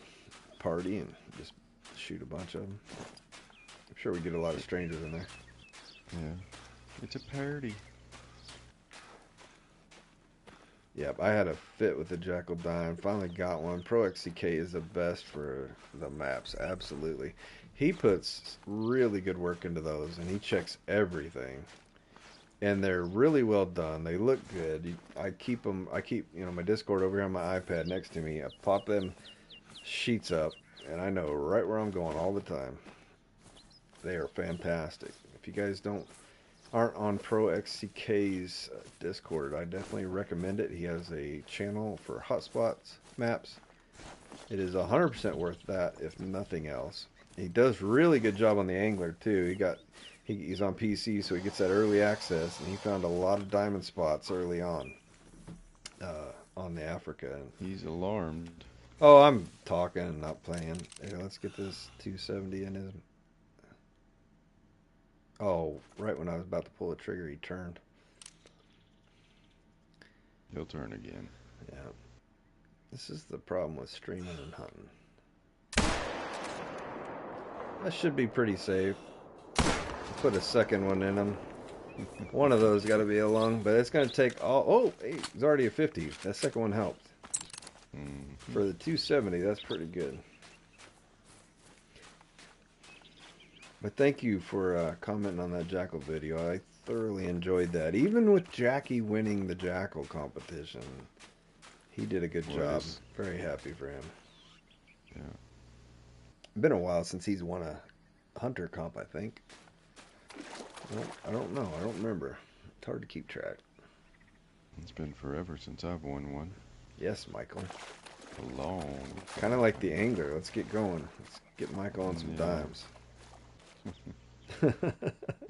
party and just shoot a bunch of them. I'm sure we get a lot of strangers in there. Yeah. It's a party. Yep, I had a fit with the Jackal Dime. Finally got one. Pro XCK is the best for the maps. Absolutely. He puts really good work into those, and he checks everything. And they're really well done. They look good. I keep them. I keep my Discord over here on my iPad next to me. I pop them sheets up, and I know right where I'm going all the time. They are fantastic. If you guys aren't on Pro XCK's Discord, I definitely recommend it. He has a channel for hotspots maps. It is 100% worth that, if nothing else. He does really good job on the angler too. He's on PC, so he gets that early access, and he found a lot of diamond spots early on the Africa. He's alarmed. Oh, I'm talking and not playing. Here, let's get this 270 in his. Oh, right when I was about to pull the trigger, he turned. He'll turn again. Yeah. This is the problem with streaming and hunting. That should be pretty safe. Put a second one in him. One of those got to be a lung, but it's going to take all. Oh, hey, it's already a 50. That second one helped. For the 270, that's pretty good. But thank you for commenting on that Jackal video. I thoroughly enjoyed that. Even with Jackie winning the Jackal competition, he did a good job. Very happy for him. Yeah. Been a while since he's won a Hunter comp, I think. I don't know. I don't remember. It's hard to keep track. It's been forever since I've won one. Yes, Michael. Long. Kind of like the angler. Let's get going. Let's get Michael on some dimes.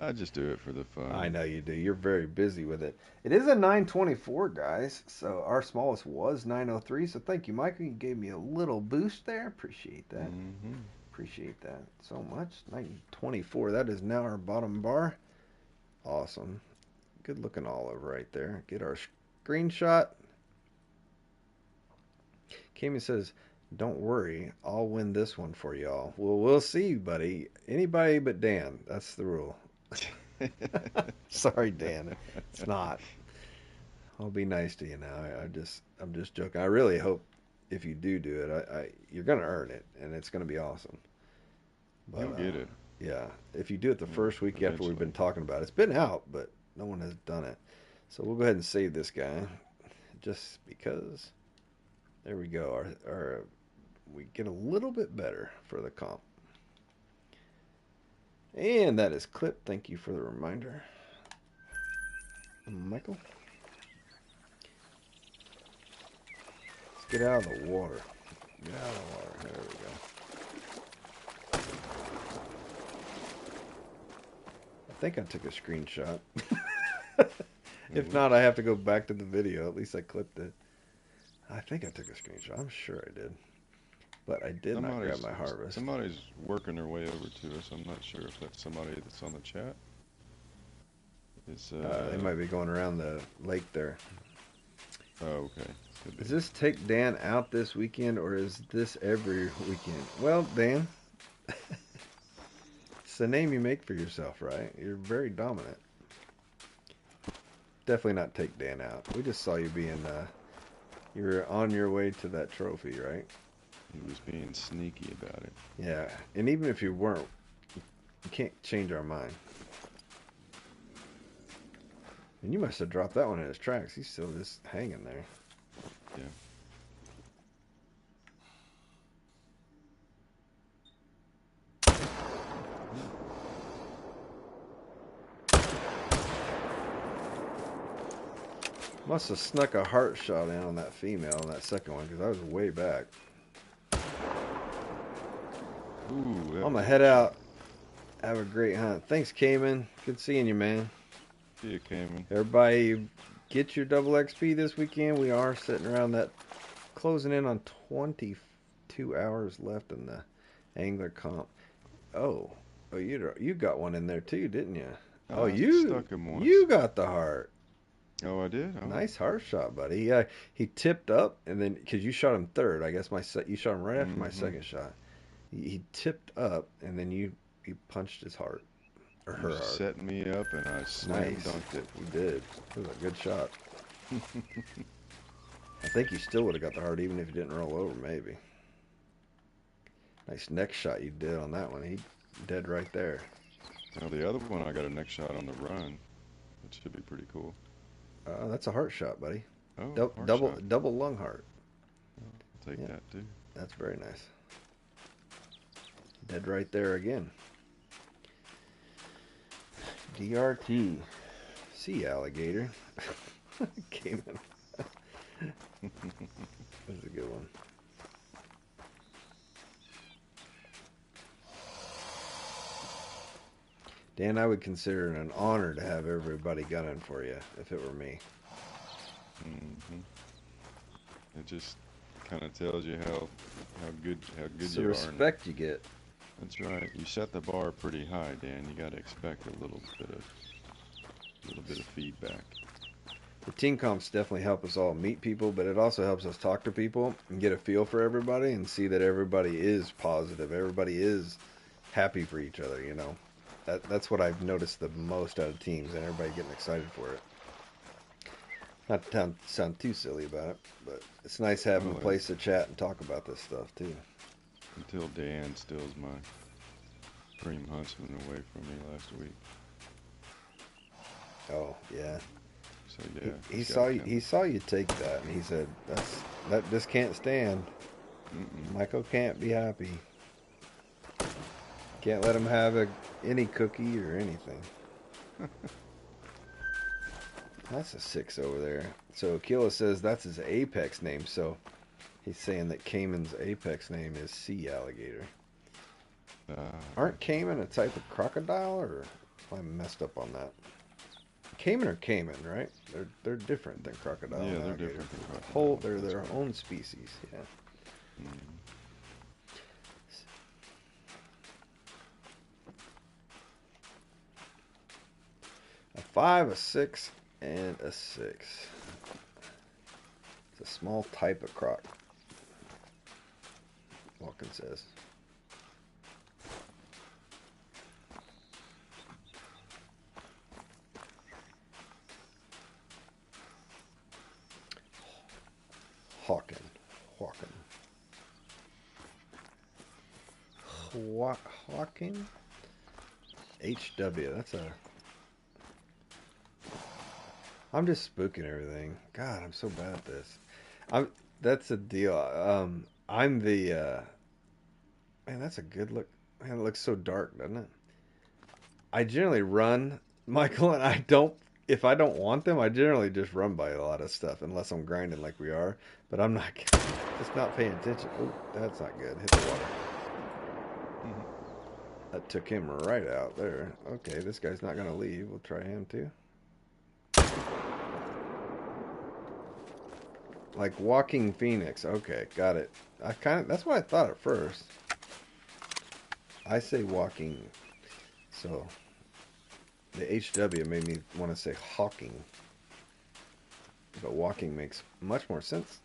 I just do it for the fun. I know you do. You're very busy with it. It is a 924, guys. So our smallest was 903. So thank you, Michael. You gave me a little boost there. Appreciate that. Appreciate that so much. 924. That is now our bottom bar. Awesome. Good looking olive right there. Get our screenshot. Kami says, don't worry, I'll win this one for y'all. Well, we'll see, buddy. Anybody but Dan. That's the rule. Sorry, Dan. It's not. I'll be nice to you now. I'm just joking. I really hope if you do it, you're gonna earn it, and it's gonna be awesome. But, you'll get it. Yeah, if you do it the first week after we've been talking about it, it's been out, but no one has done it. So we'll go ahead and save this guy, just because. There we go. We get a little bit better for the comp. And that is clipped. Thank you for the reminder, Michael. Let's get out of the water. Get out of the water. There we go. I think I took a screenshot. If not, I have to go back to the video. At least I clipped it. I think I took a screenshot. I'm sure I did. But I did not grab my harvest. Somebody's working their way over to us. I'm not sure if that's somebody that's on the chat. They might be going around the lake there. Oh, okay. Does this take Dan out this weekend, or is this every weekend? Well, Dan, it's the name you make for yourself, right? You're very dominant. Definitely not take Dan out. We just saw you being, you were on your way to that trophy, right? He was being sneaky about it. Yeah, and even if you weren't, you can't change our mind. And you must have dropped that one in his tracks. He's still just hanging there. Yeah. Must have snuck a heart shot in on that female on that second one, because I was way back. Ooh, I'm gonna head out. Have a great hunt. Thanks, Cayman. Good seeing you, man. See you, Cayman. Everybody, get your double XP this weekend. We are sitting around that, closing in on 22 hours left in the angler comp. Oh, you got one in there too, didn't you? Oh, I stuck him once. you got the heart. Oh, I did? Oh. Nice heart shot, buddy. Yeah, he tipped up, and then because you shot him third, I guess you shot him right after my Mm-hmm. second shot. He tipped up, and then you punched his heart or You her heart. set me up and I slam Nice. dunked it. You did. It was a good shot. I think you still would have got the heart even if you didn't roll over, maybe. Nice neck shot you did on that one. He dead right there. Now the other one, I got a neck shot on the run. That should be pretty cool. That's a heart shot, buddy. Oh, heart Double shot. double lung heart. I'll take Yeah, that too. that's very nice. Dead right there again. DRT. Sea alligator. Cayman. That was a good one. Dan, I would consider it an honor to have everybody gunning for you if it were me. Mm-hmm. It just kind of tells you how good It's the you are. respect you get. That's right. You set the bar pretty high, Dan. You got to expect a little bit of feedback. The team comps definitely help us all meet people, but it also helps us talk to people and get a feel for everybody and see that everybody is positive. Everybody is happy for each other, you know. That's what I've noticed the most out of teams, and everybody getting excited for it. Not to sound too silly about it, but it's nice having a place to chat and talk about this stuff too. Until Dan steals my cream huntsman away from me last week. Oh yeah. So yeah. He saw you take that, and he said, "That this can't stand. Michael can't be happy. Can't let him have any cookie or anything." That's a 6 over there. So Aquila says that's his apex name. So he's saying that Cayman's apex name is sea alligator. Aren't cayman a type of crocodile, or am I messed up on that? Cayman are cayman, right? They're different than crocodile. Yeah, and they're alligator. different than crocodile. They're their right. own species. Yeah. Mm. A 5, a 6, and a 6. It's a small type of croc. Walken says. Hawken. Hawken? HW. I'm just spooking everything. God, I'm so bad at this. That's a deal. I'm the man, that's a good look. Man, it looks so dark, doesn't it? I generally run, Michael, and if I don't want them, I generally just run by a lot of stuff unless I'm grinding like we are. But I'm not just not paying attention. Oh, that's not good. Hit the water. That took him right out there. Okay, this guy's not gonna leave. We'll try him too. Like walking phoenix. Okay, got it. That's what I thought at first. I say walking. So the HW made me want to say hawking. But walking makes much more sense.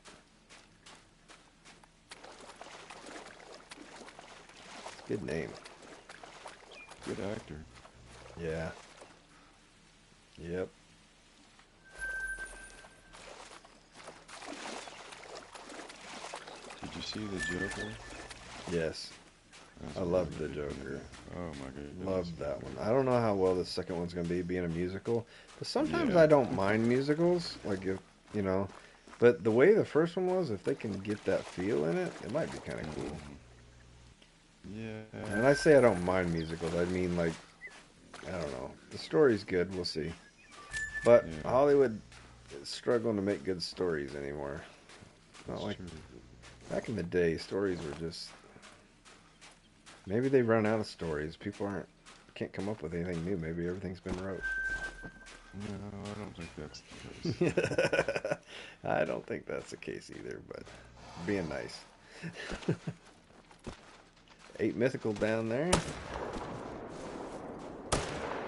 It's a good name. Good actor. Yeah. Yep. Did you see the Joker? Yes. That's I a loved really the good Joker. movie. Oh my goodness. Loved that one. I don't know how well the second one's going to be being a musical, but sometimes Yeah. I don't mind musicals. Like if, you know, but the way the first one was, if they can get that feel in it, it might be kind of cool. Yeah. And I say I don't mind musicals. I mean, like, I don't know. The story's good. We'll see. But Yeah. Hollywood is struggling to make good stories anymore. Not That's like true. back in the day, stories were just. Maybe they run out of stories. People can't come up with anything new. Maybe everything's been wrote. No, I don't think that's the case. I don't think that's the case either, but being nice. 8 mythical down there.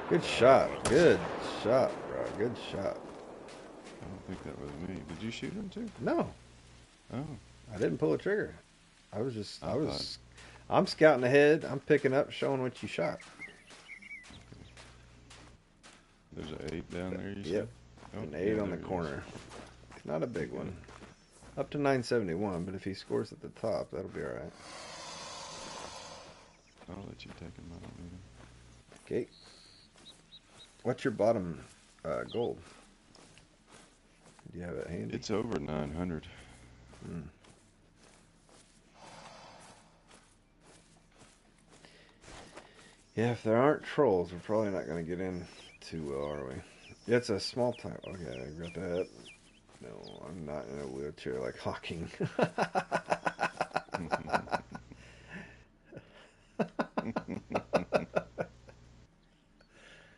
Good shot. Good shot, bro. Good shot. I don't think that was me. Did you shoot him too? No, Oh, I didn't pull a trigger. I thought I'm scouting ahead. I'm picking up, showing what you shot. there's an 8 down there, you Yep, said? Oh, an yeah, 8 on there the it is. corner. Not a big Good. one. Up to 971, but if he scores at the top, that'll be all right. I'll let you take him. I don't need him. Okay. What's your bottom gold? Do you have it handy? It's over 900. Hmm. Yeah, if there aren't trolls, we're probably not going to get in too well, are we? Yeah, it's a small type. Okay, I got that. No, I'm not in a wheelchair like Hawking.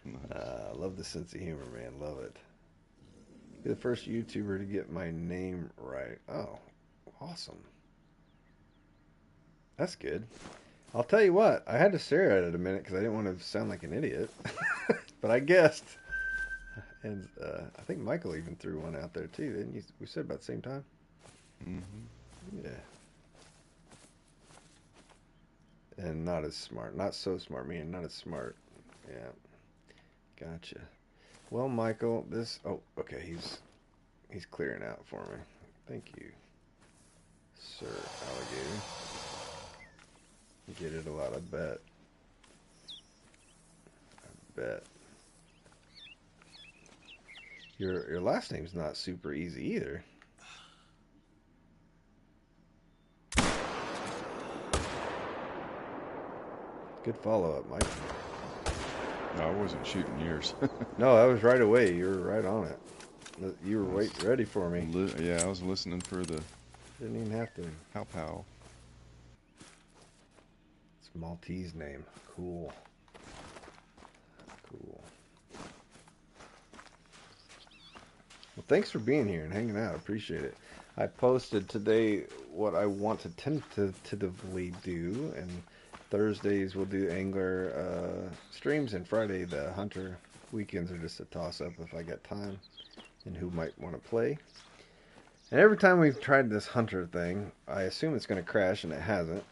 Nice. Love the sense of humor, man. Love it. Be the first YouTuber to get my name right. Oh, awesome. That's good. I'll tell you what, I had to stare at it a minute because I didn't want to sound like an idiot. But I guessed. And I think Michael even threw one out there too, didn't you? We said about the same time? Hmm. Yeah. And not as smart. Not so smart, meaning not as smart. Yeah. Gotcha. Well, Michael, this. Oh, okay. He's clearing out for me. Thank you, sir alligator. You get it a lot, I bet. I bet. Your last name's not super easy either. Good follow up, Mike. No, I wasn't shooting yours. No, that was right away. You were right on it. You were ready for me. Yeah, I was listening for the Didn't even have to. pow pow. It's Maltese name. Cool. Cool. Well, thanks for being here and hanging out. Appreciate it. I posted today what I want to tentatively do, and Thursdays we'll do angler streams, and Friday the hunter. Weekends are just a toss up if I got time and who might want to play. And every time we've tried this hunter thing, I assume it's going to crash, and it hasn't.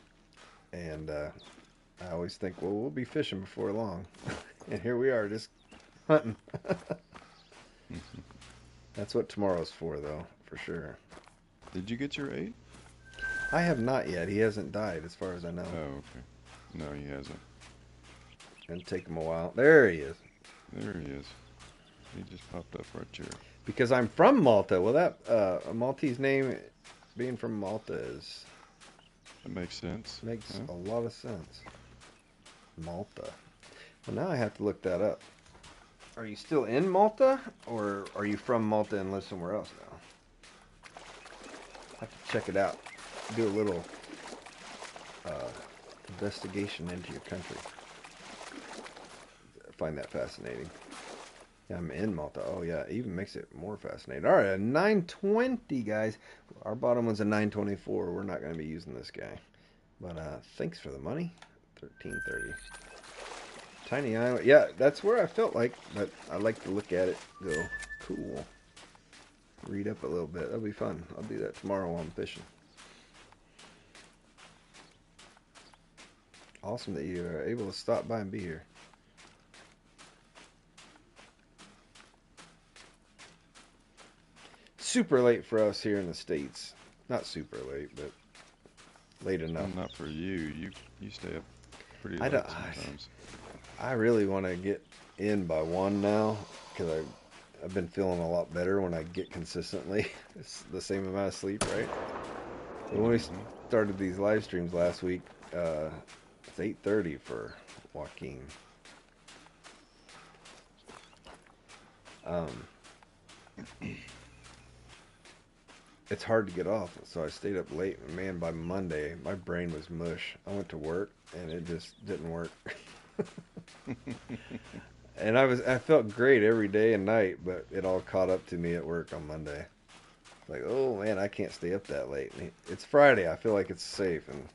And I always think, well, we'll be fishing before long. And here we are, just hunting. That's what tomorrow's for, though, for sure. Did you get your 8? I have not yet. He hasn't died, as far as I know. Oh, okay. No, he hasn't. It'll take him a while. There he is. There he is. He just popped up right here. Because I'm from Malta. Well, that a Maltese name, being from Malta, That makes sense. makes Huh? a lot of sense. Malta. Well, now I have to look that up. Are you still in Malta, or are you from Malta and live somewhere else now? I have to check it out. Do a little investigation into your country. I find that fascinating. Yeah, I'm in Malta. Oh yeah, it even makes it more fascinating. All right, a 920, guys. Our bottom one's a 924. We're not going to be using this guy. But thanks for the money. 1330. Tiny island. Yeah, that's where I felt like, but I like to look at it, go, cool. Read up a little bit. That'll be fun. I'll do that tomorrow while I'm fishing. Awesome that you are able to stop by and be here. Super late for us here in the States. Not super late, but late enough. Not for you. You stay up pretty I late don't- sometimes. I really want to get in by 1 now because I've been feeling a lot better when I get consistently. It's the same amount of sleep, right? So when we started these live streams last week, it's 8:30 for Joaquin. It's hard to get off, so I stayed up late. And man, by Monday, my brain was mush. I went to work, and it just didn't work. And I felt great every day and night, but it all caught up to me at work on Monday. Like, oh man, I can't stay up that late. And it's Friday. I feel like it's safe, and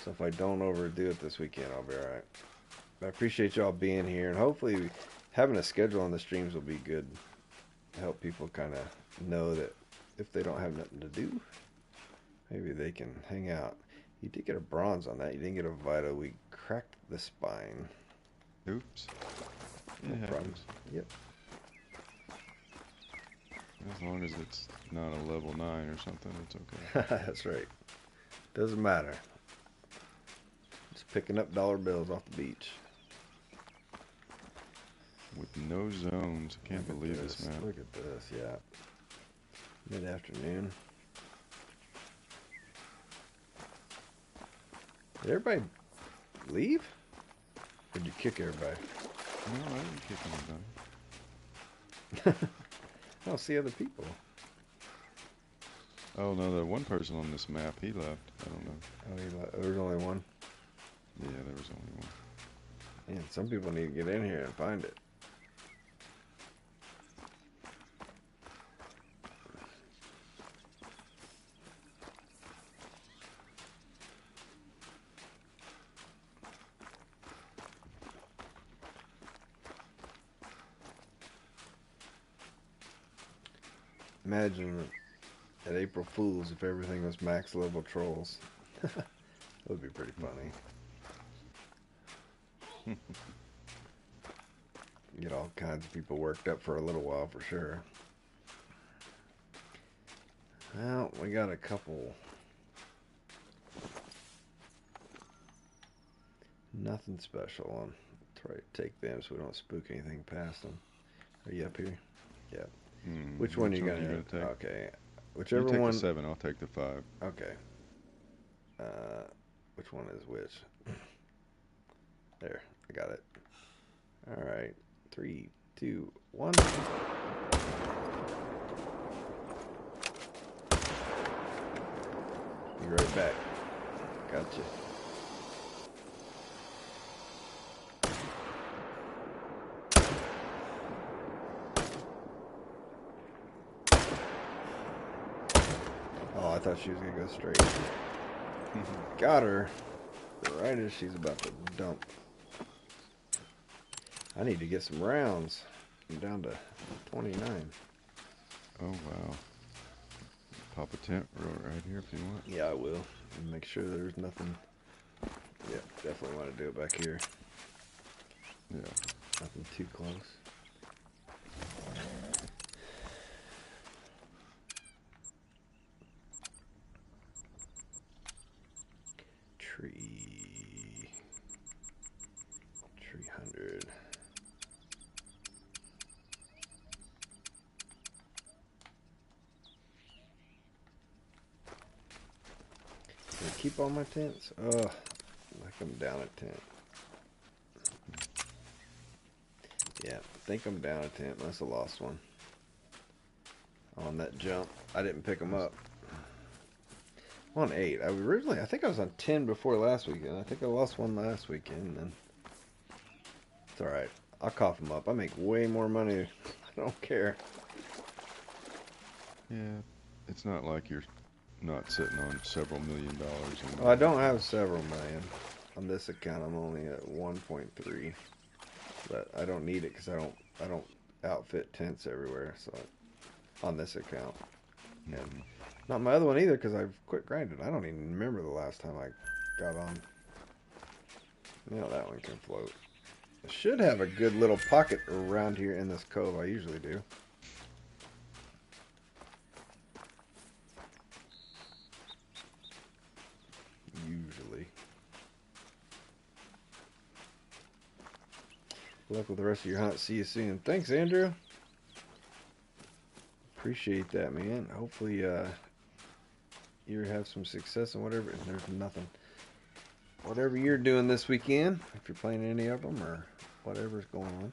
so if I don't overdo it this weekend, I'll be all right. I appreciate y'all being here, and hopefully having a schedule on the streams will be good to help people kind of know that if they don't have nothing to do, maybe they can hang out. You did get a bronze on that. You didn't get a Vita. We cracked the spine. Oops. No It problem. happens. Yep. As long as it's not a level 9 or something, it's okay. That's right. Doesn't matter. Just picking up dollar bills off the beach. With no zones. I can't believe this map. Look at this, yeah. Mid-afternoon. Did everybody leave? Or did you kick everybody? No, I didn't kick anybody. I don't see other people. Oh, no, the one person on this map, he left. I don't know. Oh, there's only one? Yeah, there was only one. Man, some people need to get in here and find it. Imagine at April Fool's if everything was max level trolls. That would be pretty funny. Get all kinds of people worked up for a little while for sure. Well, we got a couple. Nothing special on. Try to take them so we don't spook anything past them. Are you up here? Yeah. Which one are you gonna take? Okay. Whichever you take one. the 7, I'll take the 5. Okay. Which one is which? There, I got it. All right. 3, 2, 1. Be right back. Gotcha. Oh, I thought she was gonna go straight. Got her. Right as she's about to dump. I need to get some rounds. I'm down to 29. Oh, wow. Pop a tent right here if you want. Yeah, I will. And make sure there's nothing. Yeah, definitely want to do it back here. Yeah. Nothing too close. Tree 300. Can I keep all my tents? Oh, like I'm down a tent. Yeah, I think I'm down a tent. That's a lost one. On that jump, I didn't pick them up. I'm on 8. I think I was on 10 before last weekend. I think I lost one last weekend. And it's all right. I'll cough them up. I make way more money. I don't care. Yeah. It's not like you're not sitting on several $1 million. Well, I don't have several million. On this account, I'm only at 1.3. But I don't need it because I don't outfit tents everywhere. So on this account. And not my other one either because I've quit grinding. I don't even remember the last time I got on. You know, that one can float. I should have a good little pocket around here in this cove. I usually do. Usually. Good luck with the rest of your hunt. See you soon. Thanks, Andrew. Appreciate that, man. Hopefully, you have some success in whatever. There's nothing. Whatever you're doing this weekend, if you're playing any of them or whatever's going on.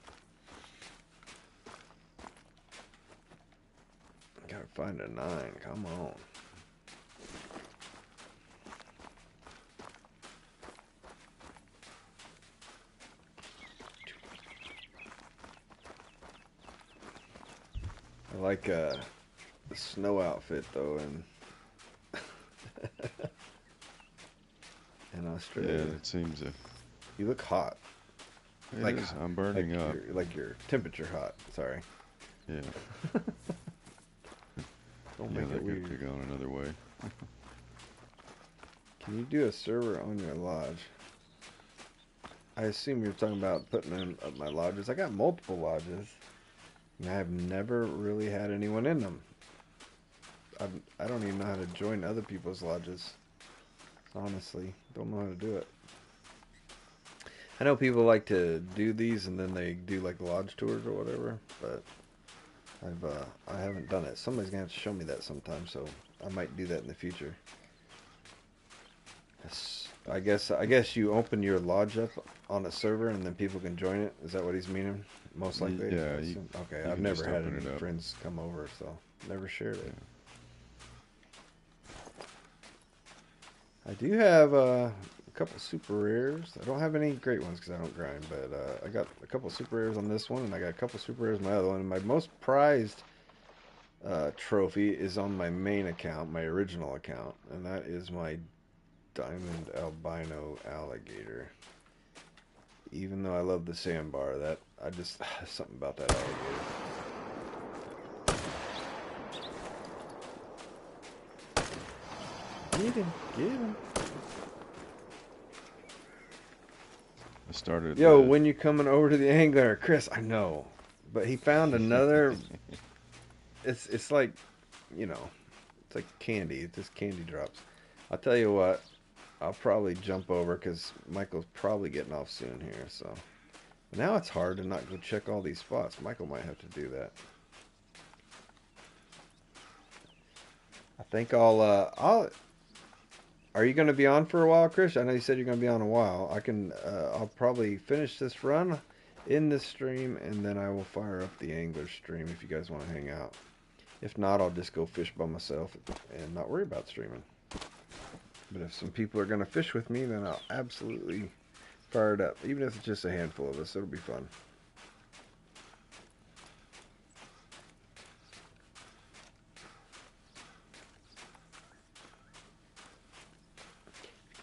Gotta find a 9. Come on. I like the snow outfit though, and in Australia. Yeah, it seems You look hot. It Like, is. I'm burning up. like your temperature hot. Sorry. Yeah. Don't Yeah, make it that could weird. be going another way. Can you do a server on your lodge? I assume you're talking about putting in up my lodges. I got multiple lodges, and I have never really had anyone in them. I don't even know how to join other people's lodges. Honestly, don't know how to do it. I know people like to do these and then they do like lodge tours or whatever, but I haven't done it. Somebody's gonna have to show me that sometime, so I might do that in the future. I guess you open your lodge up on a server and then people can join it. Is that what he's meaning? Most likely. Yeah, Okay, you I've can never just had open any it up. friends come over, so never shared it. Yeah. I do have a couple super rares. I don't have any great ones because I don't grind, but I got a couple super rares on this one, and I got a couple super rares on my other one. And my most prized trophy is on my main account, my original account, and that is my diamond albino alligator. Even though I love the sandbar, that I just something about that alligator. Get him, get him. I started. Yo, when you coming over to the angler, Chris? I know, but he found another. It's like, you know, it's like candy. It's just candy drops. I'll tell you what. I'll probably jump over because Michael's probably getting off soon here. So now it's hard to not go check all these spots. Michael might have to do that. I think I'll. Are you going to be on for a while, Chris? I know you said you're going to be on a while. I'll probably finish this run in this stream, and then I will fire up the angler stream if you guys want to hang out. If not, I'll just go fish by myself and not worry about streaming. But if some people are going to fish with me, then I'll absolutely fire it up. Even if it's just a handful of us, it'll be fun.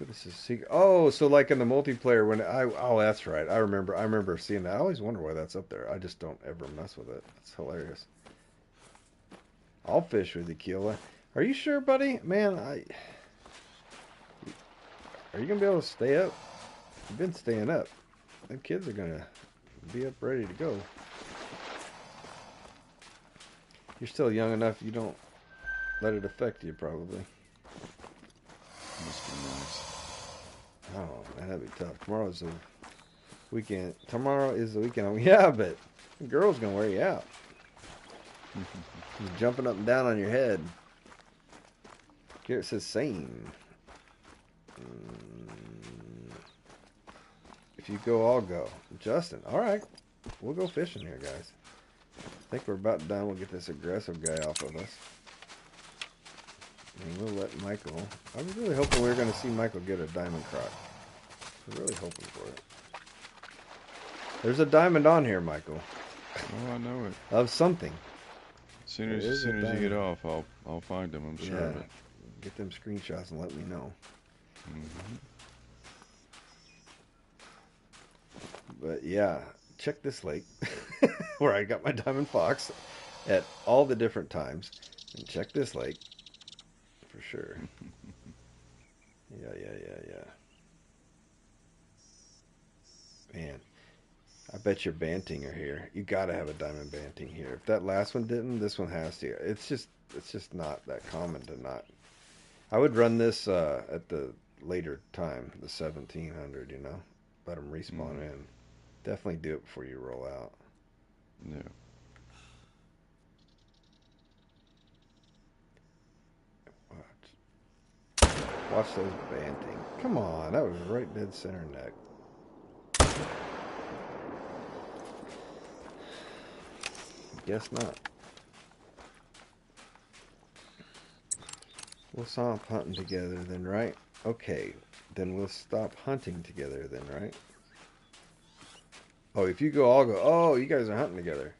This is secret. Oh, so like in the multiplayer oh, that's right. I remember seeing that. I always wonder why that's up there. I just don't ever mess with it. It's hilarious. I'll fish with you, Keela. Are you sure, buddy? Man, are you gonna be able to stay up? You've been staying up. Them kids are gonna be up ready to go. You're still young enough. You don't let it affect you, probably. Must be nice. Oh man, that'd be tough. Tomorrow's the weekend. Tomorrow is the weekend. Yeah, but the girl's gonna wear you out. She's jumping up and down on your head. Here it says same. If you go, I'll go. Justin, all right. We'll go fishing here, guys. I think we're about done. We'll get this aggressive guy off of us. And we'll let Michael. I was really hoping we were going to see Michael get a diamond croc. I was really hoping for it. There's a diamond on here, Michael. Oh, I know it. Of something. As soon as you get off, I'll find them. I'm sure of it. Get them screenshots and let me know. Mm-hmm. But yeah, check this lake where I got my diamond fox at all the different times, and check this lake for sure. Yeah. Man, I bet your banting are here. You got to have a diamond banting here. If that last one didn't, this one has to. It's just not that common to not. I would run this at the later time, the 1700. You know, let them respawn in. Definitely do it before you roll out. Yeah. Watch those banting. Come on, that was right dead center neck. Guess not. We'll stop hunting together then, right? Okay, then we'll stop hunting together then, right? Oh, if you go, I'll go. Oh, you guys are hunting together.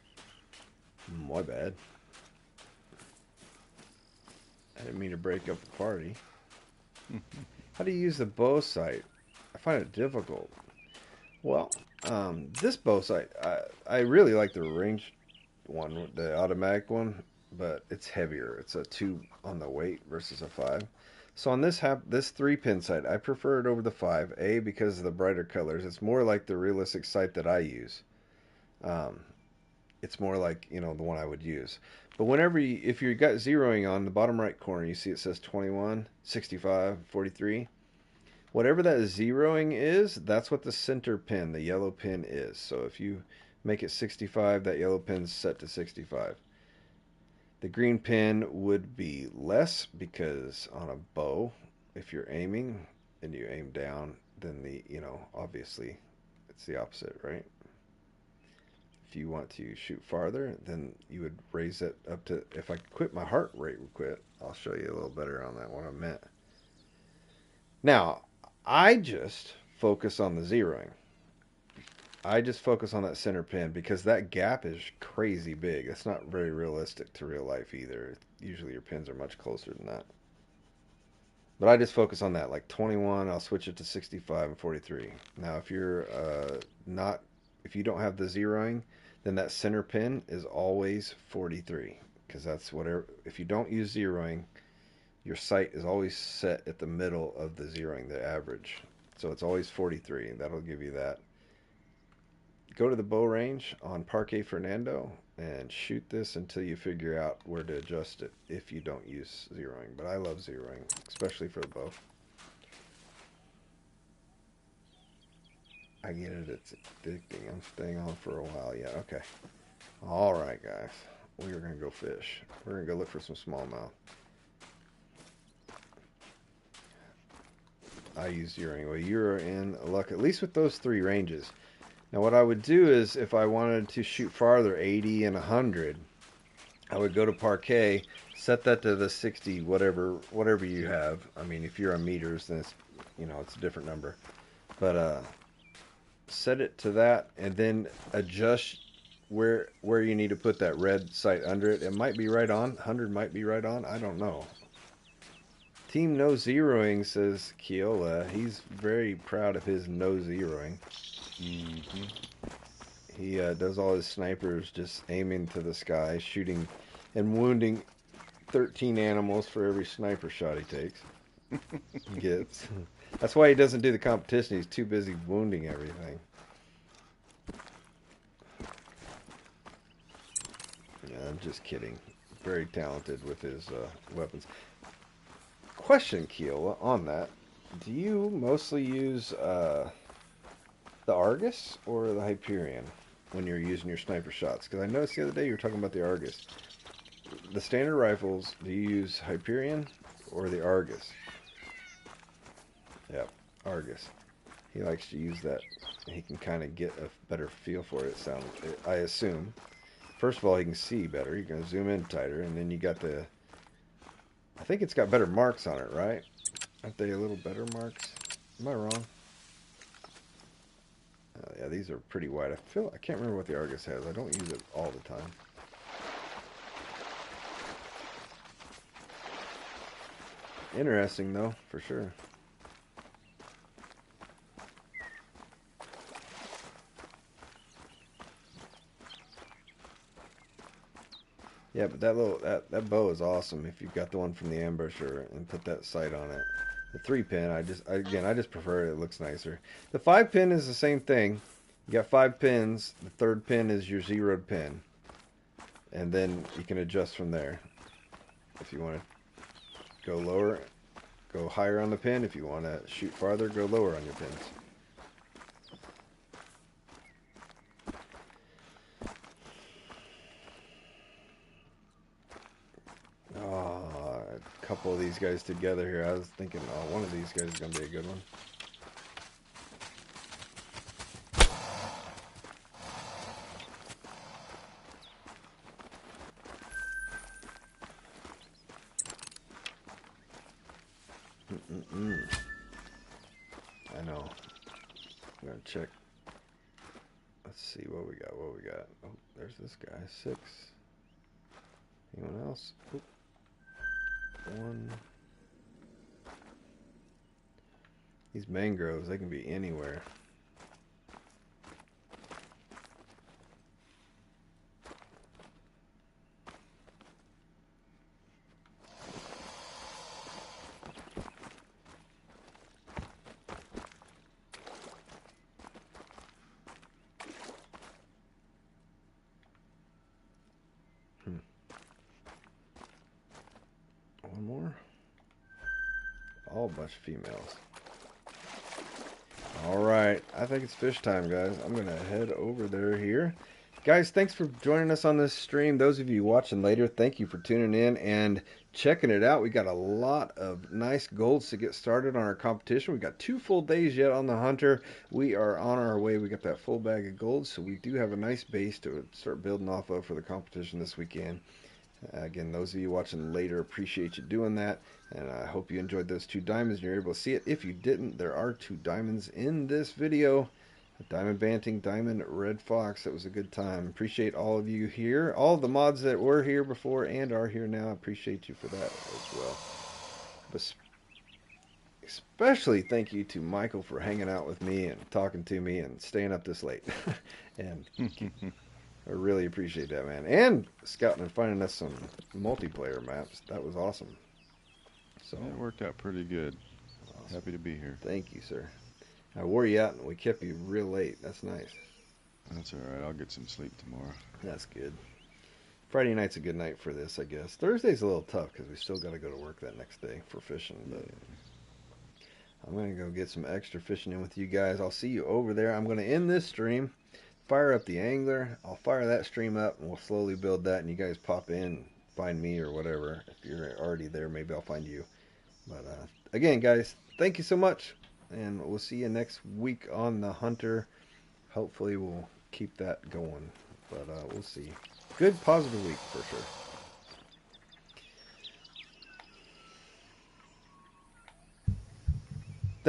My bad. I didn't mean to break up the party. How do you use the bow sight? I find it difficult. Well, this bow sight, I really like the ranged one, the automatic one, but it's heavier. It's a 2 on the weight versus a 5. So on this 3-pin sight, I prefer it over the 5. A, because of the brighter colors. It's more like the realistic sight that I use. Um, it's more like, the one I would use. But if you got zeroing on the bottom right corner, you see it says 21, 65, 43. Whatever that zeroing is, that's what the center pin, the yellow pin is. So if you make it 65, that yellow pin's set to 65. The green pin would be less because on a bow, if you're aiming and you aim down, then obviously it's the opposite, right? If you want to shoot farther, then you would raise it up to, if I quit, my heart rate would quit. I'll show you a little better on that, what I meant. Now, I just focus on the zeroing. I just focus on that center pin because that gap is crazy big. It's not very realistic to real life either. Usually your pins are much closer than that. But I just focus on that, like 21, I'll switch it to 65 and 43. Now, if you're if you don't have the zeroing, then that center pin is always 43 because that's whatever. If you don't use zeroing, your sight is always set at the middle of the zeroing, the average. So it's always 43. That'll give you that. Go to the bow range on Parque Fernando and shoot this until you figure out where to adjust it if you don't use zeroing. But I love zeroing, especially for the bow. I get it. It's addicting. I'm staying on for a while yet. Okay. All right, guys. We are going to go fish. We're going to go look for some smallmouth. I use zeroing. Well, you're in luck, at least with those 3 ranges. Now what I would do is if I wanted to shoot farther, 80 and 100, I would go to Parquet, set that to the 60, whatever you have. I mean, if you're on meters, then it's a different number. But set it to that and then adjust where you need to put that red sight under it. It might be right on. 100 might be right on. I don't know. Team no zeroing, says Keola. He's very proud of his no zeroing. Mm-hmm. He does all his snipers just aiming to the sky, shooting and wounding 13 animals for every sniper shot he takes. Gets. That's why he doesn't do the competition. He's too busy wounding everything. Yeah, I'm just kidding. Very talented with his weapons. Question, Keel, on that. Do you mostly use the Argus or the Hyperion when you're using your sniper shots? Because I noticed the other day you were talking about the Argus. The standard rifles, do you use Hyperion or the Argus? Yep, Argus. He likes to use that. He can kind of get a better feel for it, I assume. First of all, he can see better. You can zoom in tighter, and then you got I think it's got better marks on it, right? Aren't they a little better marks? Am I wrong? Yeah, these are pretty wide. I can't remember what the Argus has. I don't use it all the time. Interesting though, for sure. Yeah, but that bow is awesome if you've got the one from the ambusher and put that sight on it. The 3-pin, I just prefer it. It looks nicer. The 5-pin is the same thing. You got 5 pins. The 3rd pin is your zeroed pin. And then you can adjust from there. If you want to go lower, go higher on the pin. If you want to shoot farther, go lower on your pins. Oh, a couple of these guys together here. I was thinking, oh, one of these guys is going to be a good one. I know. I'm going to check. Let's see what we got. Oh, there's this guy. 6. Anyone else? Oop. 1. These mangroves, they can be anywhere. more. All a bunch of females. All right, I think it's fish time, guys. I'm going to head over there here. Guys, thanks for joining us on this stream. Those of you watching later, thank you for tuning in and checking it out. We got a lot of nice golds to get started on our competition. We got 2 full days yet on the Hunter. We are on our way. We got that full bag of gold, so we do have a nice base to start building off of for the competition this weekend. Again, those of you watching later, appreciate you doing that, and I hope you enjoyed those 2 diamonds and you're able to see it. If you didn't, there are 2 diamonds in this video. Diamond Banting, Diamond Red Fox. That was a good time. Appreciate all of you here. All of the mods that were here before and are here now. Appreciate you for that as well. But especially thank you to Michael for hanging out with me and talking to me and staying up this late. And I really appreciate that, man. And scouting and finding us some multiplayer maps. That was awesome. So it worked out pretty good. Awesome. Happy to be here. Thank you, sir. I wore you out and we kept you real late. That's nice. That's all right. I'll get some sleep tomorrow. That's good. Friday night's a good night for this, I guess. Thursday's a little tough because we still got to go to work that next day for fishing. But I'm going to go get some extra fishing in with you guys. I'll see you over there. I'm going to end this stream, fire up the angler. I'll fire that stream up and we'll slowly build that. And you guys pop in, find me or whatever. If you're already there, maybe I'll find you. But again, guys, thank you so much. And we'll see you next week on the Hunter. Hopefully we'll keep that going. But we'll see. Good positive week for sure.